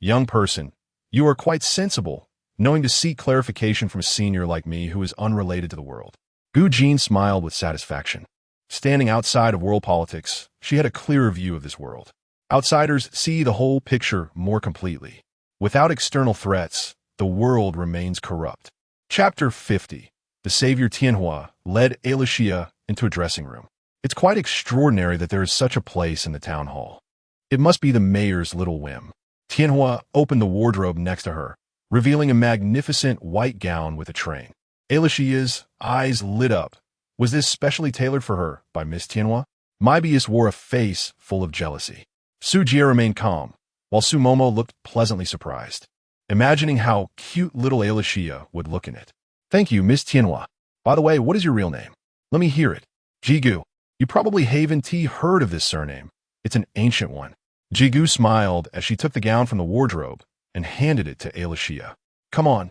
Young person, you are quite sensible, knowing to seek clarification from a senior like me who is unrelated to the world. Gu Jin smiled with satisfaction. Standing outside of world politics, she had a clearer view of this world. Outsiders see the whole picture more completely. Without external threats, the world remains corrupt. Chapter 50. The savior Tianhua led Alicia into a dressing room. It's quite extraordinary that there is such a place in the town hall. It must be the mayor's little whim. Tianhua opened the wardrobe next to her, revealing a magnificent white gown with a train. Alicia's eyes lit up. Was this specially tailored for her by Miss Tianhua? Moebius wore a face full of jealousy. Su Jie remained calm, while Su Momo looked pleasantly surprised, imagining how cute little Alicia would look in it. Thank you, Miss Tianhua. By the way, what is your real name? Let me hear it. Jigu. You probably haven't heard of this surname. It's an ancient one. Jigu smiled as she took the gown from the wardrobe and handed it to Alicia. Come on.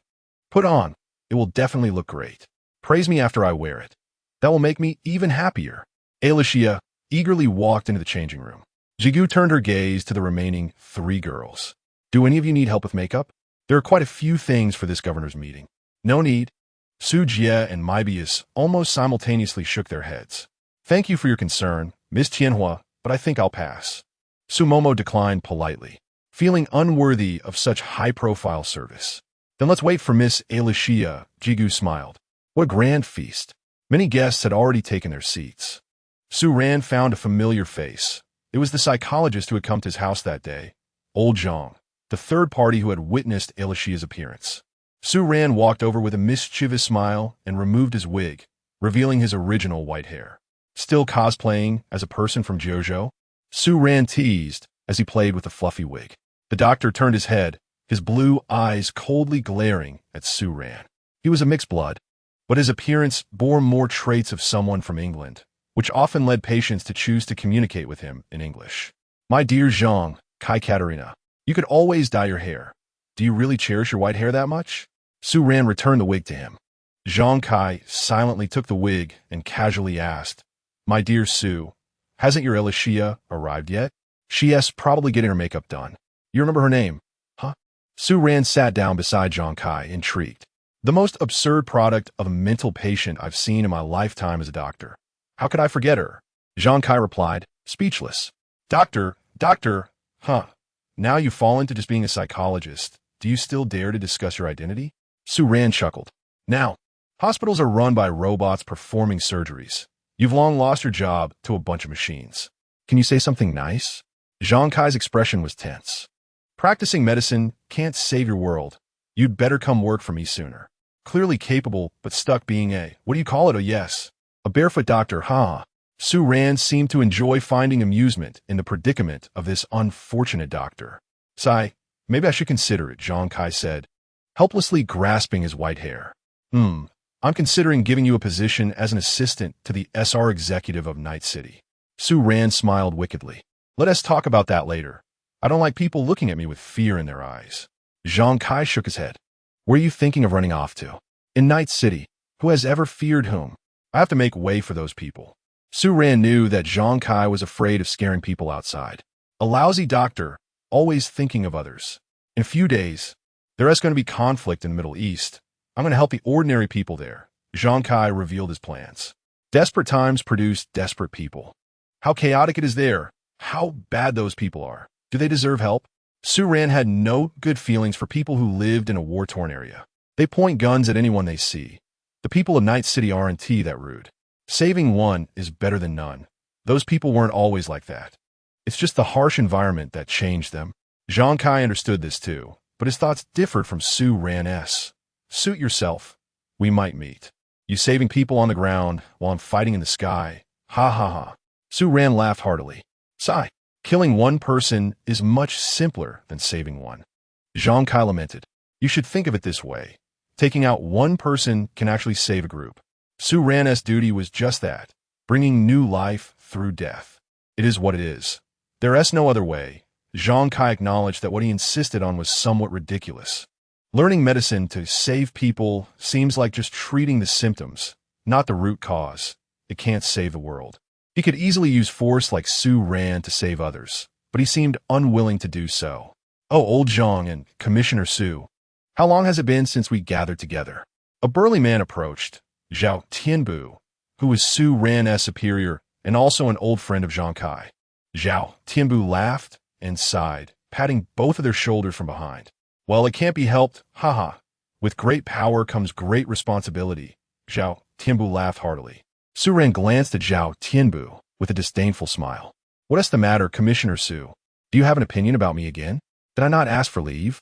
Put on. It will definitely look great. Praise me after I wear it. That will make me even happier. Alicia eagerly walked into the changing room. Jigu turned her gaze to the remaining 3 girls. Do any of you need help with makeup? There are quite a few things for this governor's meeting. No need. Su Jie and Moebius almost simultaneously shook their heads. Thank you for your concern, Miss Tianhua, but I think I'll pass. Su Momo declined politely, feeling unworthy of such high-profile service. Then let's wait for Miss Alicia, Jigu smiled. What a grand feast. Many guests had already taken their seats. Su Ran found a familiar face. It was the psychologist who had come to his house that day, old Zhang, the third party who had witnessed Alicia's appearance. Su Ran walked over with a mischievous smile and removed his wig, revealing his original white hair. Still cosplaying as a person from Jiuzhou? Su Ran teased as he played with the fluffy wig. The doctor turned his head, his blue eyes coldly glaring at Su Ran. He was a mixed blood, but his appearance bore more traits of someone from England, which often led patients to choose to communicate with him in English. My dear Zhang, Kai Katerina, you could always dye your hair. Do you really cherish your white hair that much? Su Ran returned the wig to him. Zhang Kai silently took the wig and casually asked, My dear Su, hasn't your Alicia arrived yet? She's probably getting her makeup done. You remember her name, huh? Su Ran sat down beside Zhang Kai, intrigued. The most absurd product of a mental patient I've seen in my lifetime as a doctor. How could I forget her? Zhang Kai replied, speechless. Doctor, huh? Now you fall into just being a psychologist. Do you still dare to discuss your identity? Su Ran chuckled. Now, hospitals are run by robots performing surgeries. You've long lost your job to a bunch of machines. Can you say something nice? Zhang Kai's expression was tense. Practicing medicine can't save your world. You'd better come work for me sooner. Clearly capable, but stuck being what do you call it, yes. A barefoot doctor, huh? Su Ran seemed to enjoy finding amusement in the predicament of this unfortunate doctor. Sigh, maybe I should consider it, Zhang Kai said, helplessly grasping his white hair. I'm considering giving you a position as an assistant to the SR executive of Night City. Su Ran smiled wickedly. Let us talk about that later. I don't like people looking at me with fear in their eyes. Zhang Kai shook his head. Where are you thinking of running off to? In Night City, who has ever feared whom? I have to make way for those people. Su Ran knew that Zhang Kai was afraid of scaring people outside. A lousy doctor, always thinking of others. In a few days, there is going to be conflict in the Middle East. I'm going to help the ordinary people there. Zhang Kai revealed his plans. Desperate times produce desperate people. How chaotic it is there. How bad those people are. Do they deserve help? Su Ran had no good feelings for people who lived in a war-torn area. They point guns at anyone they see. The people of Night City aren't that rude. Saving one is better than none. Those people weren't always like that. It's just the harsh environment that changed them. Zhang Kai understood this too, but his thoughts differed from Su Ran's. Suit yourself. We might meet. You saving people on the ground while I'm fighting in the sky. Ha ha ha. Su Ran laughed heartily. Sigh. Killing one person is much simpler than saving one. Zhang Kai lamented. You should think of it this way. Taking out one person can actually save a group. Su Ran's duty was just that, bringing new life through death. It is what it is. There is no other way. Zhang Kai acknowledged that what he insisted on was somewhat ridiculous. Learning medicine to save people seems like just treating the symptoms, not the root cause. It can't save the world. He could easily use force like Su Ran to save others, but he seemed unwilling to do so. Oh, old Zhang and Commissioner Su. How long has it been since we gathered together? A burly man approached, Zhao Tianbu, who was Su Ran's superior and also an old friend of Zhang Kai. Zhao Tianbu laughed and sighed, patting both of their shoulders from behind. Well, it can't be helped, haha. With great power comes great responsibility. Zhao Tianbu laughed heartily. Su Ran glanced at Zhao Tianbu with a disdainful smile. What is the matter, Commissioner Su? Do you have an opinion about me again? Did I not ask for leave?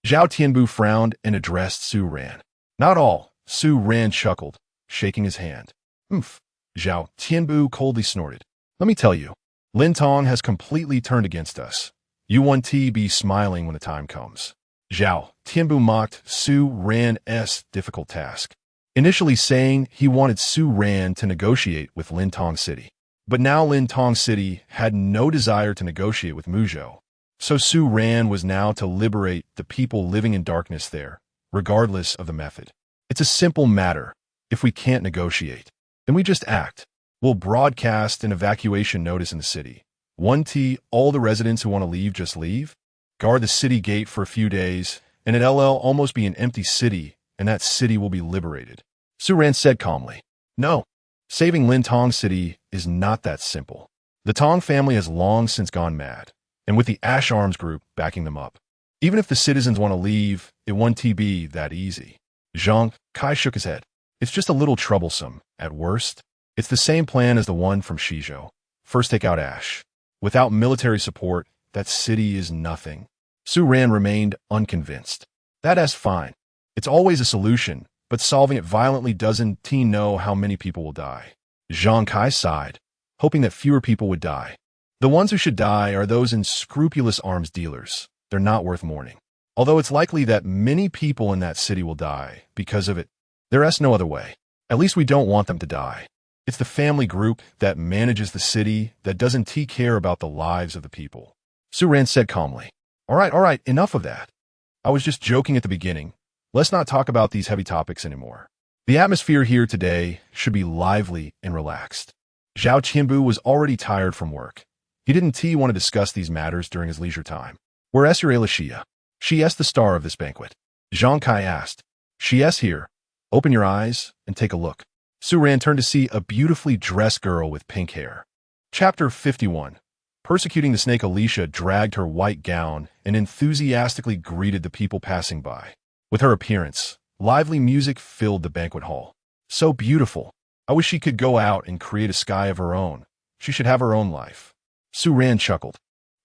Zhao Tianbu frowned and addressed Su Ran. Not all. Su Ran chuckled, shaking his hand. Zhao Tianbu coldly snorted. Let me tell you, Lin Tong has completely turned against us. You won't be smiling when the time comes. Zhao Tianbu mocked Su Ran's difficult task, initially saying he wanted Su Ran to negotiate with Lin Tong City. But now Lin Tong City had no desire to negotiate with Muzhou. So Su Ran was now to liberate the people living in darkness there, regardless of the method. It's a simple matter. If we can't negotiate, then we just act. We'll broadcast an evacuation notice in the city. All the residents who want to leave just leave. Guard the city gate for a few days, and it'll almost be an empty city, and that city will be liberated. Su Ran said calmly. No, saving Lin Tong City is not that simple. The Tong family has long since gone mad, and with the Ash Arms group backing them up. Even if the citizens want to leave, it won't be that easy. Zhang Kai shook his head. It's just a little troublesome, at worst. It's the same plan as the one from Shizhou. First take out Ash. Without military support, that city is nothing. Su Ran remained unconvinced. That's fine. It's always a solution, but solving it violently doesn't know how many people will die. Zhang Kai sighed, hoping that fewer people would die. The ones who should die are those unscrupulous arms dealers. They're not worth mourning. Although it's likely that many people in that city will die because of it, there is no other way. At least we don't want them to die. It's the family group that manages the city that doesn't care about the lives of the people. Su Ran said calmly. All right, enough of that. I was just joking at the beginning. Let's not talk about these heavy topics anymore. The atmosphere here today should be lively and relaxed. Zhao Tianbu was already tired from work. He didn't want to discuss these matters during his leisure time. Where is your Xia? She is the star of this banquet. Zhang Kai asked. She is here. Open your eyes and take a look. Su Ran turned to see a beautifully dressed girl with pink hair. Chapter 51. Persecuting the snake, Alicia dragged her white gown and enthusiastically greeted the people passing by. With her appearance, lively music filled the banquet hall. So beautiful. I wish she could go out and create a sky of her own. She should have her own life. Su Ran chuckled.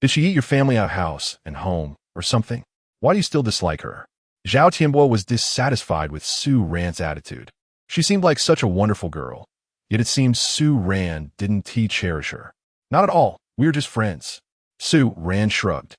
Did she eat your family out house and home? or something? Why do you still dislike her? Zhao Tianbo was dissatisfied with Su Ran's attitude. She seemed like such a wonderful girl, yet it seems Su Ran didn't cherish her. Not at all, we were just friends. Su Ran shrugged.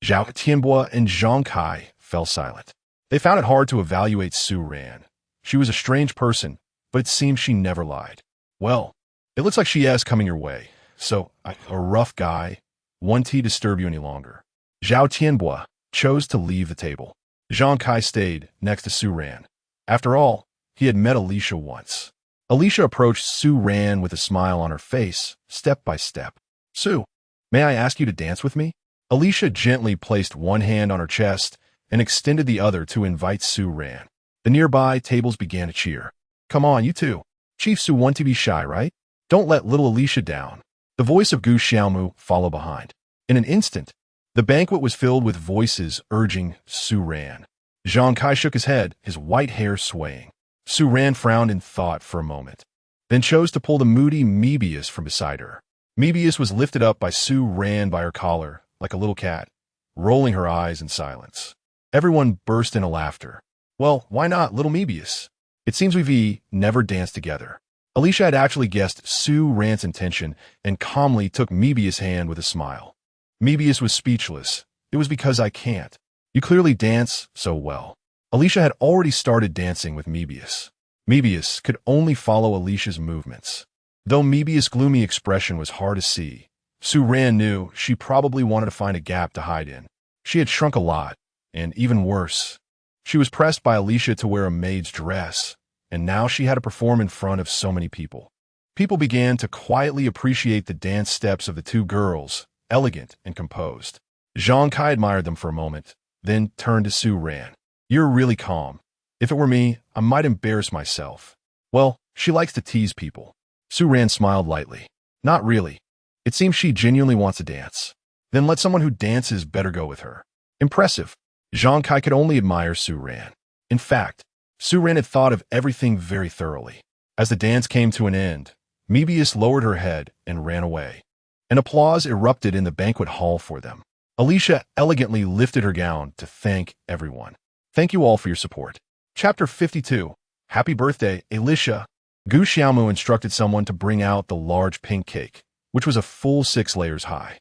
Zhao Tianbo and Zhang Kai fell silent. They found it hard to evaluate Su Ran. She was a strange person, but it seems she never lied. Well, it looks like she is coming your way, so a rough guy won't disturb you any longer. Zhao Tianbo chose to leave the table. Zhang Kai stayed next to Su Ran. After all, he had met Alicia once. Alicia approached Su Ran with a smile on her face, step by step. Su, may I ask you to dance with me? Alicia gently placed one hand on her chest and extended the other to invite Su Ran. The nearby tables began to cheer. Come on, you two. Chief Su want to be shy, right? Don't let little Alicia down. The voice of Gu Xiaomu followed behind. In an instant, the banquet was filled with voices urging Su Ran. Zhang Kai shook his head, his white hair swaying. Su Ran frowned in thought for a moment, then chose to pull the moody Mebius from beside her. Mebius was lifted up by Su Ran by her collar, like a little cat, rolling her eyes in silence. Everyone burst into laughter. Well, why not, little Mebius? It seems we've never danced together. Alicia had actually guessed Su Ran's intention and calmly took Mebius' hand with a smile. Mebius was speechless. It was because I can't. You clearly dance so well. Alicia had already started dancing with Mebius. Mebius could only follow Alicia's movements. Though Mebius' gloomy expression was hard to see, Su Ran knew she probably wanted to find a gap to hide in. She had shrunk a lot, and even worse, she was pressed by Alicia to wear a maid's dress, and now she had to perform in front of so many people. People began to quietly appreciate the dance steps of the two girls, elegant and composed. Zhang Kai admired them for a moment, then turned to Su Ran. You're really calm. If it were me, I might embarrass myself. Well, she likes to tease people. Su Ran smiled lightly. Not really. It seems she genuinely wants to dance. Then let someone who dances better go with her. Impressive. Zhang Kai could only admire Su Ran. In fact, Su Ran had thought of everything very thoroughly. As the dance came to an end, Mebius lowered her head and ran away. An applause erupted in the banquet hall for them. Alicia elegantly lifted her gown to thank everyone. Thank you all for your support. Chapter 52. Happy birthday, Alicia. Gu Xiaomu instructed someone to bring out the large pink cake, which was a full 6 layers high.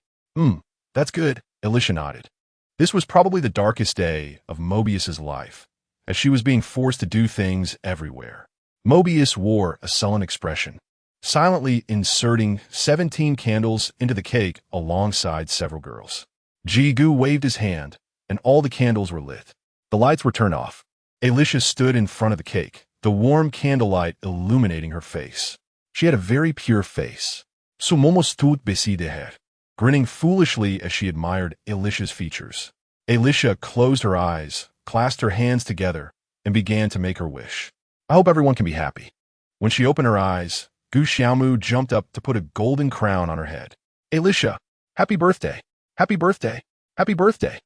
That's good, Alicia nodded. This was probably the darkest day of Mobius's life, as she was being forced to do things everywhere. Mobius wore a sullen expression, silently inserting 17 candles into the cake alongside several girls. Ji-Gu waved his hand, and all the candles were lit. The lights were turned off. Alicia stood in front of the cake, the warm candlelight illuminating her face. She had a very pure face. Sumomo stood beside her, grinning foolishly as she admired Alicia's features. Alicia closed her eyes, clasped her hands together, and began to make her wish. I hope everyone can be happy. When she opened her eyes, Gu Xiaomu jumped up to put a golden crown on her head. Alicia, happy birthday! Happy birthday! Happy birthday!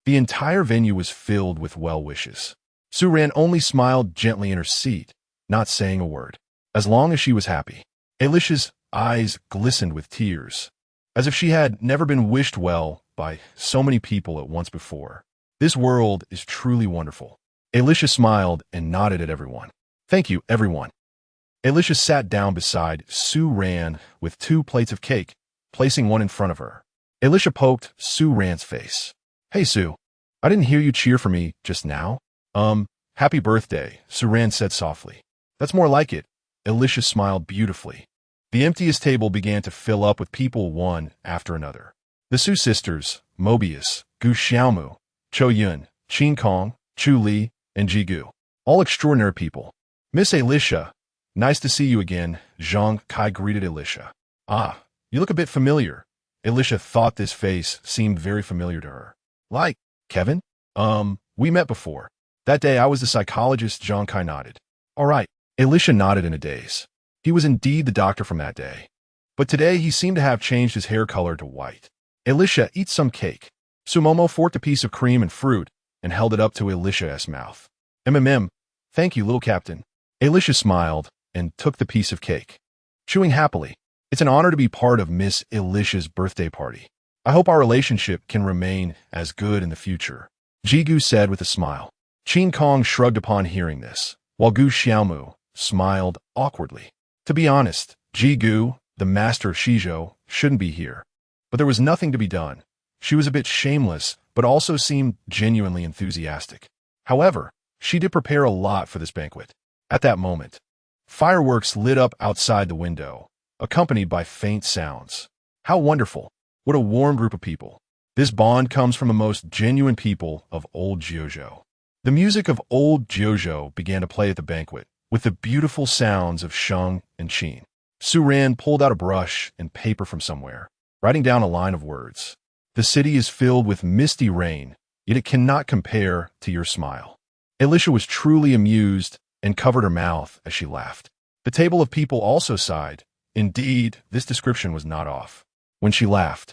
The entire venue was filled with well wishes. Su Ran only smiled gently in her seat, not saying a word. As long as she was happy. Alicia's eyes glistened with tears, as if she had never been wished well by so many people at once before. This world is truly wonderful. Alicia smiled and nodded at everyone. Thank you, everyone. Alicia sat down beside Su Ran with 2 plates of cake, placing one in front of her. Alicia poked Su Ran's face. Hey, Su, I didn't hear you cheer for me just now. Happy birthday, Su Ran said softly. That's more like it. Alicia smiled beautifully. The emptiest table began to fill up with people one after another. The Su sisters, Mobius, Gu Xiaomu, Cho Yun, Qin Kong, Chu Li, and Ji-Gu. All extraordinary people. Miss Alicia, nice to see you again, Zhang Kai greeted Alicia. Ah, you look a bit familiar. Alicia thought this face seemed very familiar to her. Like, Kevin? We met before. That day I was the psychologist, Zhang Kai nodded. All right, Alicia nodded in a daze. He was indeed the doctor from that day. But today he seemed to have changed his hair color to white. Alicia, eat some cake. Sumomo forked a piece of cream and fruit and held it up to Alicia's mouth. Thank you, little captain. Alicia smiled and took the piece of cake. Chewing happily, it's an honor to be part of Miss Alicia's birthday party. I hope our relationship can remain as good in the future, Jigu said with a smile. Qin Kong shrugged upon hearing this, while Gu Xiaomu smiled awkwardly. To be honest, Jigu, the master of Shizhou, shouldn't be here. But there was nothing to be done. She was a bit shameless, but also seemed genuinely enthusiastic. However, she did prepare a lot for this banquet. At that moment, fireworks lit up outside the window, accompanied by faint sounds. How wonderful. What a warm group of people. This bond comes from the most genuine people of old Jiuzhou. The music of old Jiuzhou began to play at the banquet, with the beautiful sounds of Sheng and Qin. Su Ran pulled out a brush and paper from somewhere, writing down a line of words. The city is filled with misty rain, yet it cannot compare to your smile. Alicia was truly amused and covered her mouth as she laughed. The table of people also sighed. Indeed, this description was not off. When she laughed,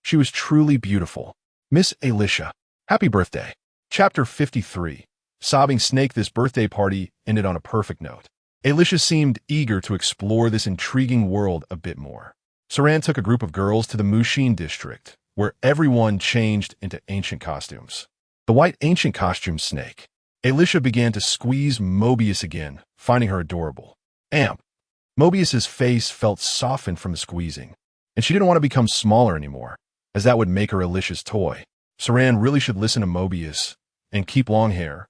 she was truly beautiful. Miss Alicia, happy birthday. Chapter 53. Sobbing Snake. This birthday party ended on a perfect note. Alicia seemed eager to explore this intriguing world a bit more. Saran took a group of girls to the Mushin district, where everyone changed into ancient costumes. The white ancient costume snake. Alicia began to squeeze Mobius again, finding her adorable. Mobius's face felt softened from the squeezing, and she didn't want to become smaller anymore, as that would make her Alicia's toy. Saran really should listen to Mobius and keep long hair,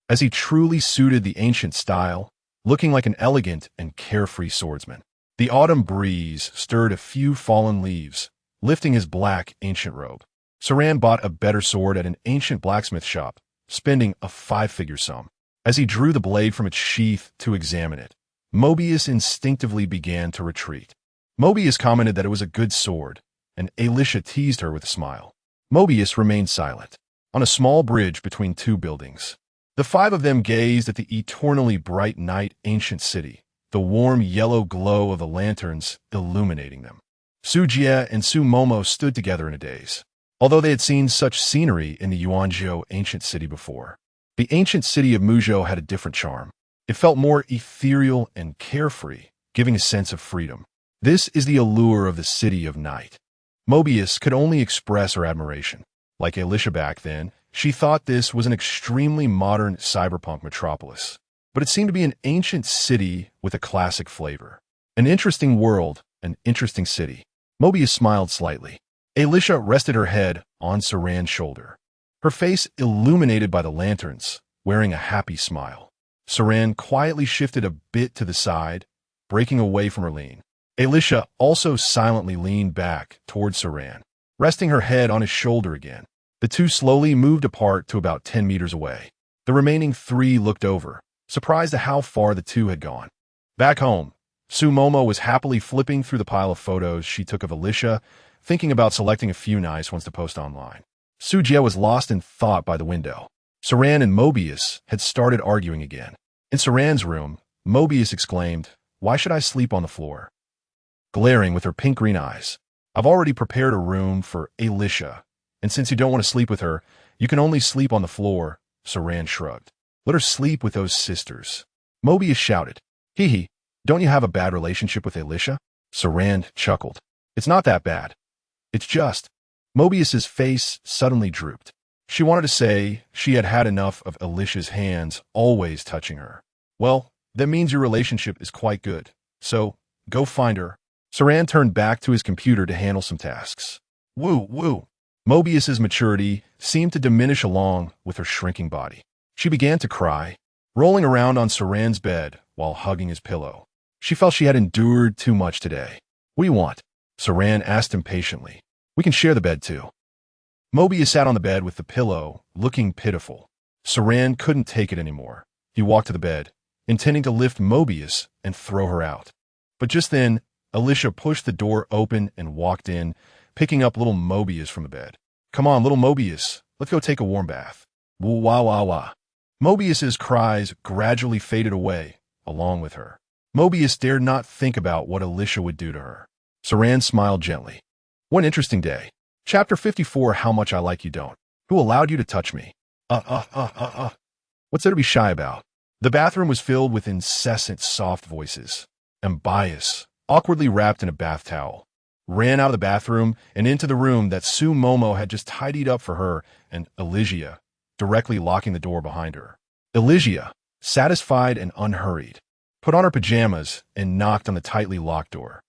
as he truly suited the ancient style, looking like an elegant and carefree swordsman. The autumn breeze stirred a few fallen leaves, lifting his black ancient robe. Saran bought a better sword at an ancient blacksmith shop, spending a 5-figure sum. As he drew the blade from its sheath to examine it, Mobius instinctively began to retreat. Mobius commented that it was a good sword, and Alicia teased her with a smile. Mobius remained silent, on a small bridge between two buildings. The five of them gazed at the eternally bright night ancient city, the warm yellow glow of the lanterns illuminating them. Su Jie and Su Momo stood together in a daze. Although they had seen such scenery in the Yuanzhou ancient city before, the ancient city of Muzhou had a different charm. It felt more ethereal and carefree, giving a sense of freedom. This is the allure of the city of night. Mobius could only express her admiration. Like Alicia back then, she thought this was an extremely modern cyberpunk metropolis. But it seemed to be an ancient city with a classic flavor. An interesting world, an interesting city. Mobius smiled slightly. Alicia rested her head on Saran's shoulder, her face illuminated by the lanterns, wearing a happy smile. Saran quietly shifted a bit to the side, breaking away from her lean. Alicia also silently leaned back towards Saran, resting her head on his shoulder again. The two slowly moved apart to about 10 meters away. The remaining three looked over, surprised at how far the two had gone. Back home, Su Momo was happily flipping through the pile of photos she took of Alicia, thinking about selecting a few nice ones to post online. Su Jie was lost in thought by the window. Saran and Mobius had started arguing again. In Saran's room, Mobius exclaimed, "Why should I sleep on the floor?" Glaring with her pink-green eyes. "I've already prepared a room for Alicia, and since you don't want to sleep with her, you can only sleep on the floor," Saran shrugged. "Let her sleep with those sisters." Mobius shouted, "Hee hee, don't you have a bad relationship with Alicia?" Saran chuckled. "It's not that bad. It's just..." Mobius's face suddenly drooped. She wanted to say she had had enough of Alicia's hands always touching her. "Well, that means your relationship is quite good. So, go find her." Saran turned back to his computer to handle some tasks. Woo. Mobius's maturity seemed to diminish along with her shrinking body. She began to cry, rolling around on Saran's bed while hugging his pillow. She felt she had endured too much today. "What do you want?" Saran asked impatiently. "We can share the bed too." Mobius sat on the bed with the pillow, looking pitiful. Saran couldn't take it anymore. He walked to the bed, intending to lift Mobius and throw her out. But just then, Alicia pushed the door open and walked in, picking up little Mobius from the bed. "Come on, little Mobius, let's go take a warm bath." Wah. Mobius's cries gradually faded away, along with her. Mobius dared not think about what Alicia would do to her. Saran smiled gently. "What an interesting day. Chapter 54, How Much I Like You Don't. Who allowed you to touch me?" What's there to be shy about? The bathroom was filled with incessant soft voices. And Bias, awkwardly wrapped in a bath towel, ran out of the bathroom and into the room that Su Momo had just tidied up for her and Elysia, directly locking the door behind her. Elysia, satisfied and unhurried, put on her pajamas and knocked on the tightly locked door.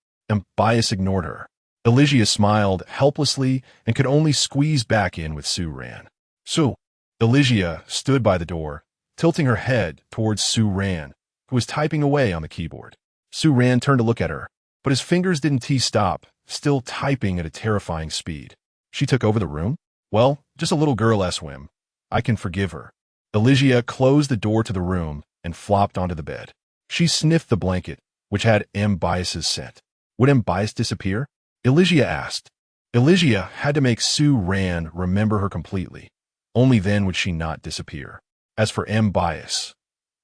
Bias ignored her. Elysia smiled helplessly and could only squeeze back in with Su Ran. Su. Elysia stood by the door, tilting her head towards Su Ran, who was typing away on the keyboard. Su Ran turned to look at her, but his fingers didn't stop, still typing at a terrifying speed. She took over the room? Well, just a little girl whim. I can forgive her. Elysia closed the door to the room and flopped onto the bed. She sniffed the blanket, which had Bias's scent. Would Bias disappear? Elysia asked. Elysia had to make Su Ran remember her completely. Only then would she not disappear. As for Bias,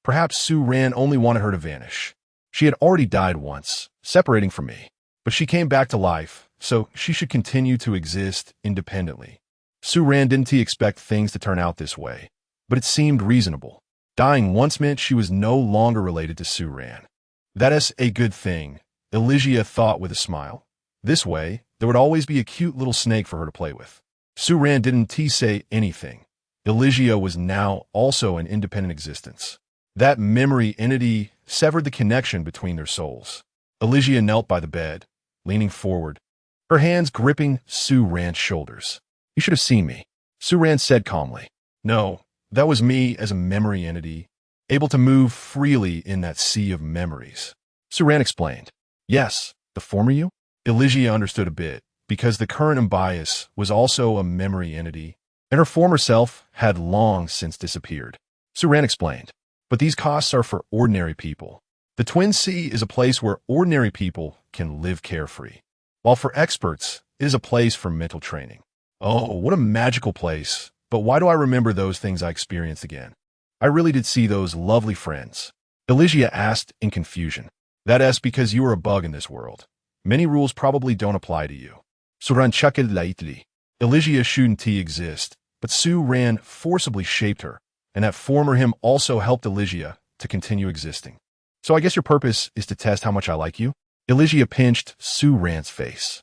perhaps Su Ran only wanted her to vanish. She had already died once, separating from me. But she came back to life, so she should continue to exist independently. Su Ran didn't expect things to turn out this way, but it seemed reasonable. Dying once meant she was no longer related to Su Ran. That is a good thing, Elysia thought with a smile. This way, there would always be a cute little snake for her to play with. Su Ran didn't say anything. Elysia was now also an independent existence. That memory entity severed the connection between their souls. Elysia knelt by the bed, leaning forward, her hands gripping Su Ran's shoulders. You should have seen me, Su Ran said calmly. No, that was me as a memory entity, able to move freely in that sea of memories. Su Ran explained. Yes, the former you? Elysia understood a bit, because the current Bias was also a memory entity, and her former self had long since disappeared. Su Ran explained. But these costs are for ordinary people. The Twin Sea is a place where ordinary people can live carefree, while for experts, it is a place for mental training. Oh, what a magical place. But why do I remember those things I experienced again? I really did see those lovely friends. Elysia asked in confusion. That's because you are a bug in this world. Many rules probably don't apply to you. Suran chakid laitli. Elysia shouldn't exist, but Su Ran forcibly shaped her, and that former him also helped Elysia to continue existing. So I guess your purpose is to test how much I like you? Elysia pinched Su Ran's face.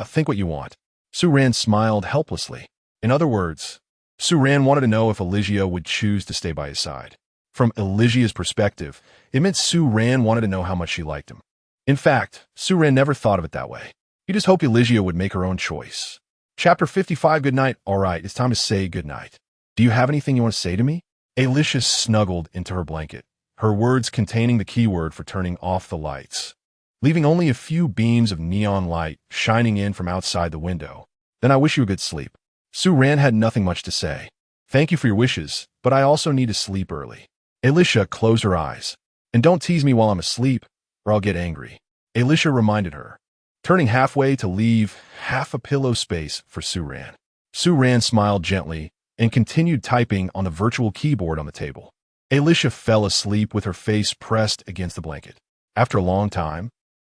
Think what you want. Su Ran smiled helplessly. In other words, Su Ran wanted to know if Elysia would choose to stay by his side. From Elysia's perspective, it meant Su Ran wanted to know how much she liked him. In fact, Su Ran never thought of it that way. He just hoped Elysia would make her own choice. Chapter 55, Good night. All right, it's time to say good night. Do you have anything you want to say to me? Elysia snuggled into her blanket, her words containing the keyword for turning off the lights, leaving only a few beams of neon light shining in from outside the window. Then I wish you a good sleep. Su Ran had nothing much to say. Thank you for your wishes, but I also need to sleep early. Elysia closed her eyes. And don't tease me while I'm asleep, or I'll get angry. Elysia reminded her, turning halfway to leave half a pillow space for Su Ran. Su Ran smiled gently and continued typing on the virtual keyboard on the table. Elysia fell asleep with her face pressed against the blanket. After a long time,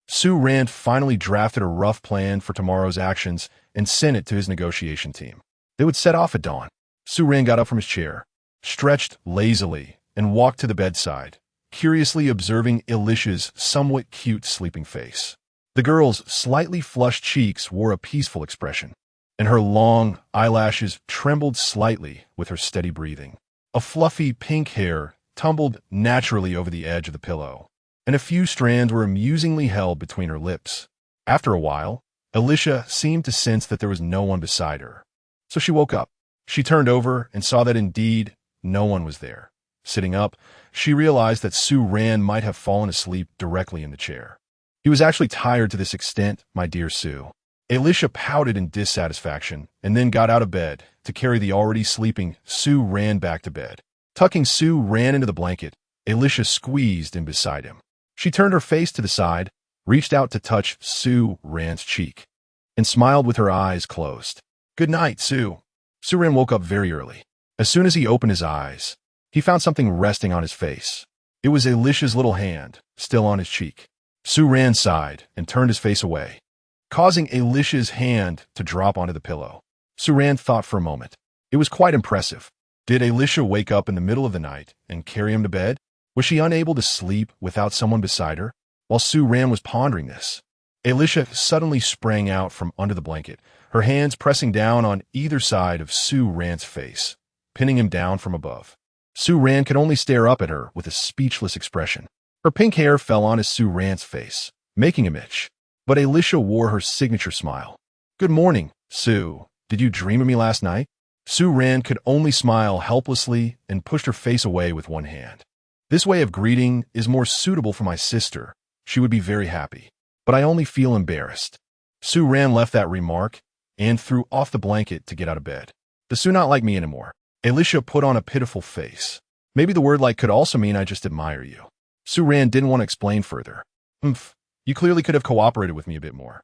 Su Ran finally drafted a rough plan for tomorrow's actions and sent it to his negotiation team. They would set off at dawn. Su Ran got up from his chair, stretched lazily, and walked to the bedside, curiously observing Elysia's somewhat cute sleeping face. The girl's slightly flushed cheeks wore a peaceful expression, and her long eyelashes trembled slightly with her steady breathing. A fluffy pink hair tumbled naturally over the edge of the pillow, and a few strands were amusingly held between her lips. After a while, Elysia seemed to sense that there was no one beside her, so she woke up. She turned over and saw that indeed no one was there. Sitting up, she realized that Su Ran might have fallen asleep directly in the chair. He was actually tired to this extent, my dear Su. Elysia pouted in dissatisfaction and then got out of bed to carry the already sleeping Su Ran back to bed. Tucking Su Ran into the blanket, Elysia squeezed in beside him. She turned her face to the side, reached out to touch Su Ran's cheek, and smiled with her eyes closed. Good night, Su. Su Ran woke up very early. As soon as he opened his eyes, he found something resting on his face. It was Elysia's little hand, still on his cheek. Su Ran sighed and turned his face away, causing Elysia's hand to drop onto the pillow. Su Ran thought for a moment. It was quite impressive. Did Elysia wake up in the middle of the night and carry him to bed? Was she unable to sleep without someone beside her? While Su Ran was pondering this, Alicia suddenly sprang out from under the blanket, her hands pressing down on either side of Su Ran's face, pinning him down from above. Su Ran could only stare up at her with a speechless expression. Her pink hair fell onto Su Ran's face, making him itch. But Alicia wore her signature smile. "Good morning, Su. Did you dream of me last night?" Su Ran could only smile helplessly and pushed her face away with one hand. "This way of greeting is more suitable for my sister. She would be very happy. But I only feel embarrassed." Su Ran left that remark and threw off the blanket to get out of bed. "Does Su not like me anymore?" Alicia put on a pitiful face. "Maybe the word like could also mean I just admire you." Su Ran didn't want to explain further. You clearly could have cooperated with me a bit more.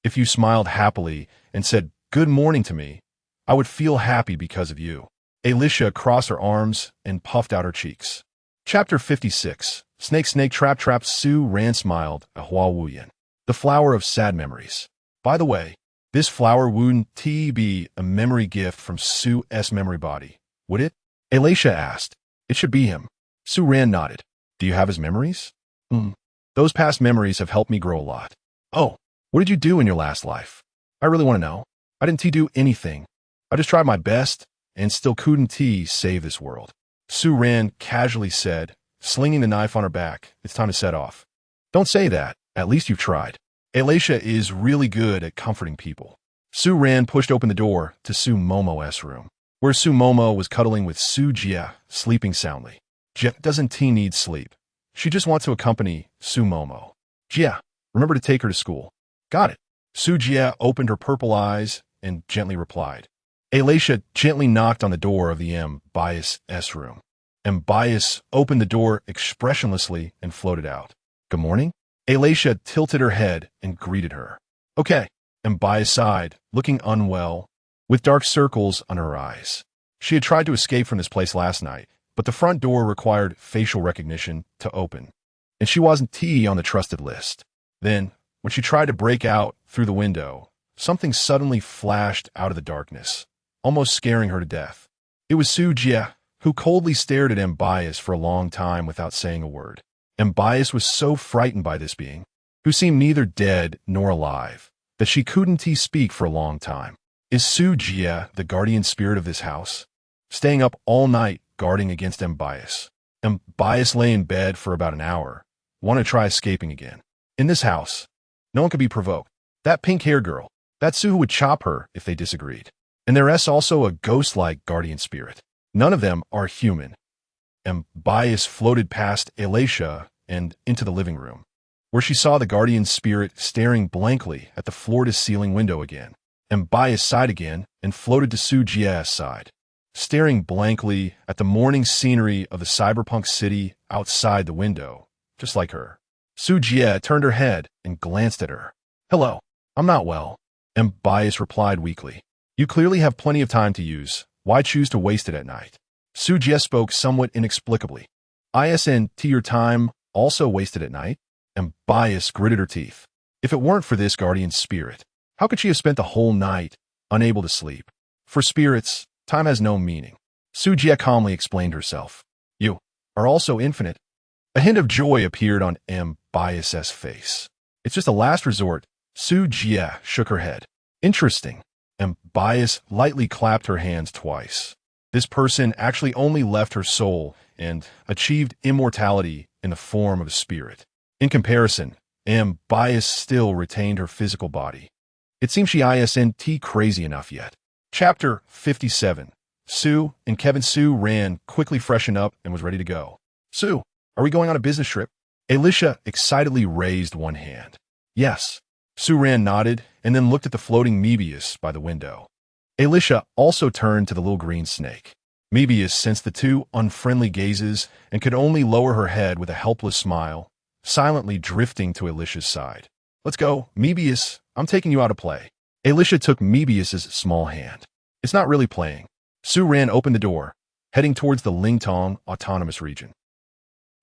If you smiled happily and said good morning to me, I would feel happy because of you." Alicia crossed her arms and puffed out her cheeks. Chapter 56. Snake Snake Trap Trap. Su Ran smiled at Hua Wuyan, the flower of sad memories. "By the way, this flower wouldn't be a memory gift from Su's memory body, would it?" Alicia asked. "It should be him." Su Ran nodded. "Do you have his memories?" Those past memories have helped me grow a lot." "Oh, what did you do in your last life?" "I really want to know." "I didn't do anything. I just tried my best and still couldn't save this world." Su Ran casually said, slinging the knife on her back. "It's time to set off." "Don't say that. At least you've tried." Alicia is really good at comforting people. Su Ran pushed open the door to Su Momo's room, where Su Momo was cuddling with Su Jia, sleeping soundly. Jia doesn't need sleep. She just wants to accompany Su Momo. "Jia, remember to take her to school." "Got it." Su Jia opened her purple eyes and gently replied. Alicia gently knocked on the door of the Bias' room. Bias opened the door expressionlessly and floated out. "Good morning." Alicia tilted her head and greeted her. "Okay." Bias sighed, looking unwell, with dark circles under her eyes. She had tried to escape from this place last night, but the front door required facial recognition to open, and she wasn't on the trusted list. Then, when she tried to break out through the window, something suddenly flashed out of the darkness, almost scaring her to death. It was Su Jia, who coldly stared at Bias for a long time without saying a word. Bias was so frightened by this being, who seemed neither dead nor alive, that she couldn't speak for a long time. Is Su Jia the guardian spirit of this house? Staying up all night guarding against Bias. Bias lay in bed for about an hour, wanted to try escaping again. In this house, no one could be provoked. That pink-haired girl, that Su who would chop her if they disagreed. And there's also a ghost-like guardian spirit. None of them are human. Bias floated past Alicia and into the living room, where she saw the guardian spirit staring blankly at the floor-to-ceiling window again. Bias sighed again and floated to Su Jia's side, staring blankly at the morning scenery of the cyberpunk city outside the window, just like her. Su Jia turned her head and glanced at her. "Hello, I'm not well." Bias replied weakly. "You clearly have plenty of time to use. Why choose to waste it at night?" Su Jia spoke somewhat inexplicably. Your time also wasted at night?" Bias gritted her teeth. If it weren't for this guardian spirit, how could she have spent the whole night unable to sleep? For spirits, time has no meaning. Su Jia calmly explained herself. "You are also infinite." A hint of joy appeared on Bias's face. "It's just a last resort." Su Jia shook her head. "Interesting." Bias lightly clapped her hands twice. This person actually only left her soul and achieved immortality in the form of a spirit. In comparison, Bias still retained her physical body. It seems she isn't crazy enough yet. Chapter 57. Su and Kevin. Su Ran quickly freshened up and was ready to go. "Su, are we going on a business trip?" Alicia excitedly raised one hand. "Yes." Su Ran nodded and then looked at the floating Mebius by the window. Alicia also turned to the little green snake. Mebius sensed the two unfriendly gazes and could only lower her head with a helpless smile, silently drifting to Alicia's side. "Let's go, Mebius. I'm taking you out to play." Alicia took Mebius's small hand. "It's not really playing." Su Ran opened the door, heading towards the Lingtong Autonomous Region.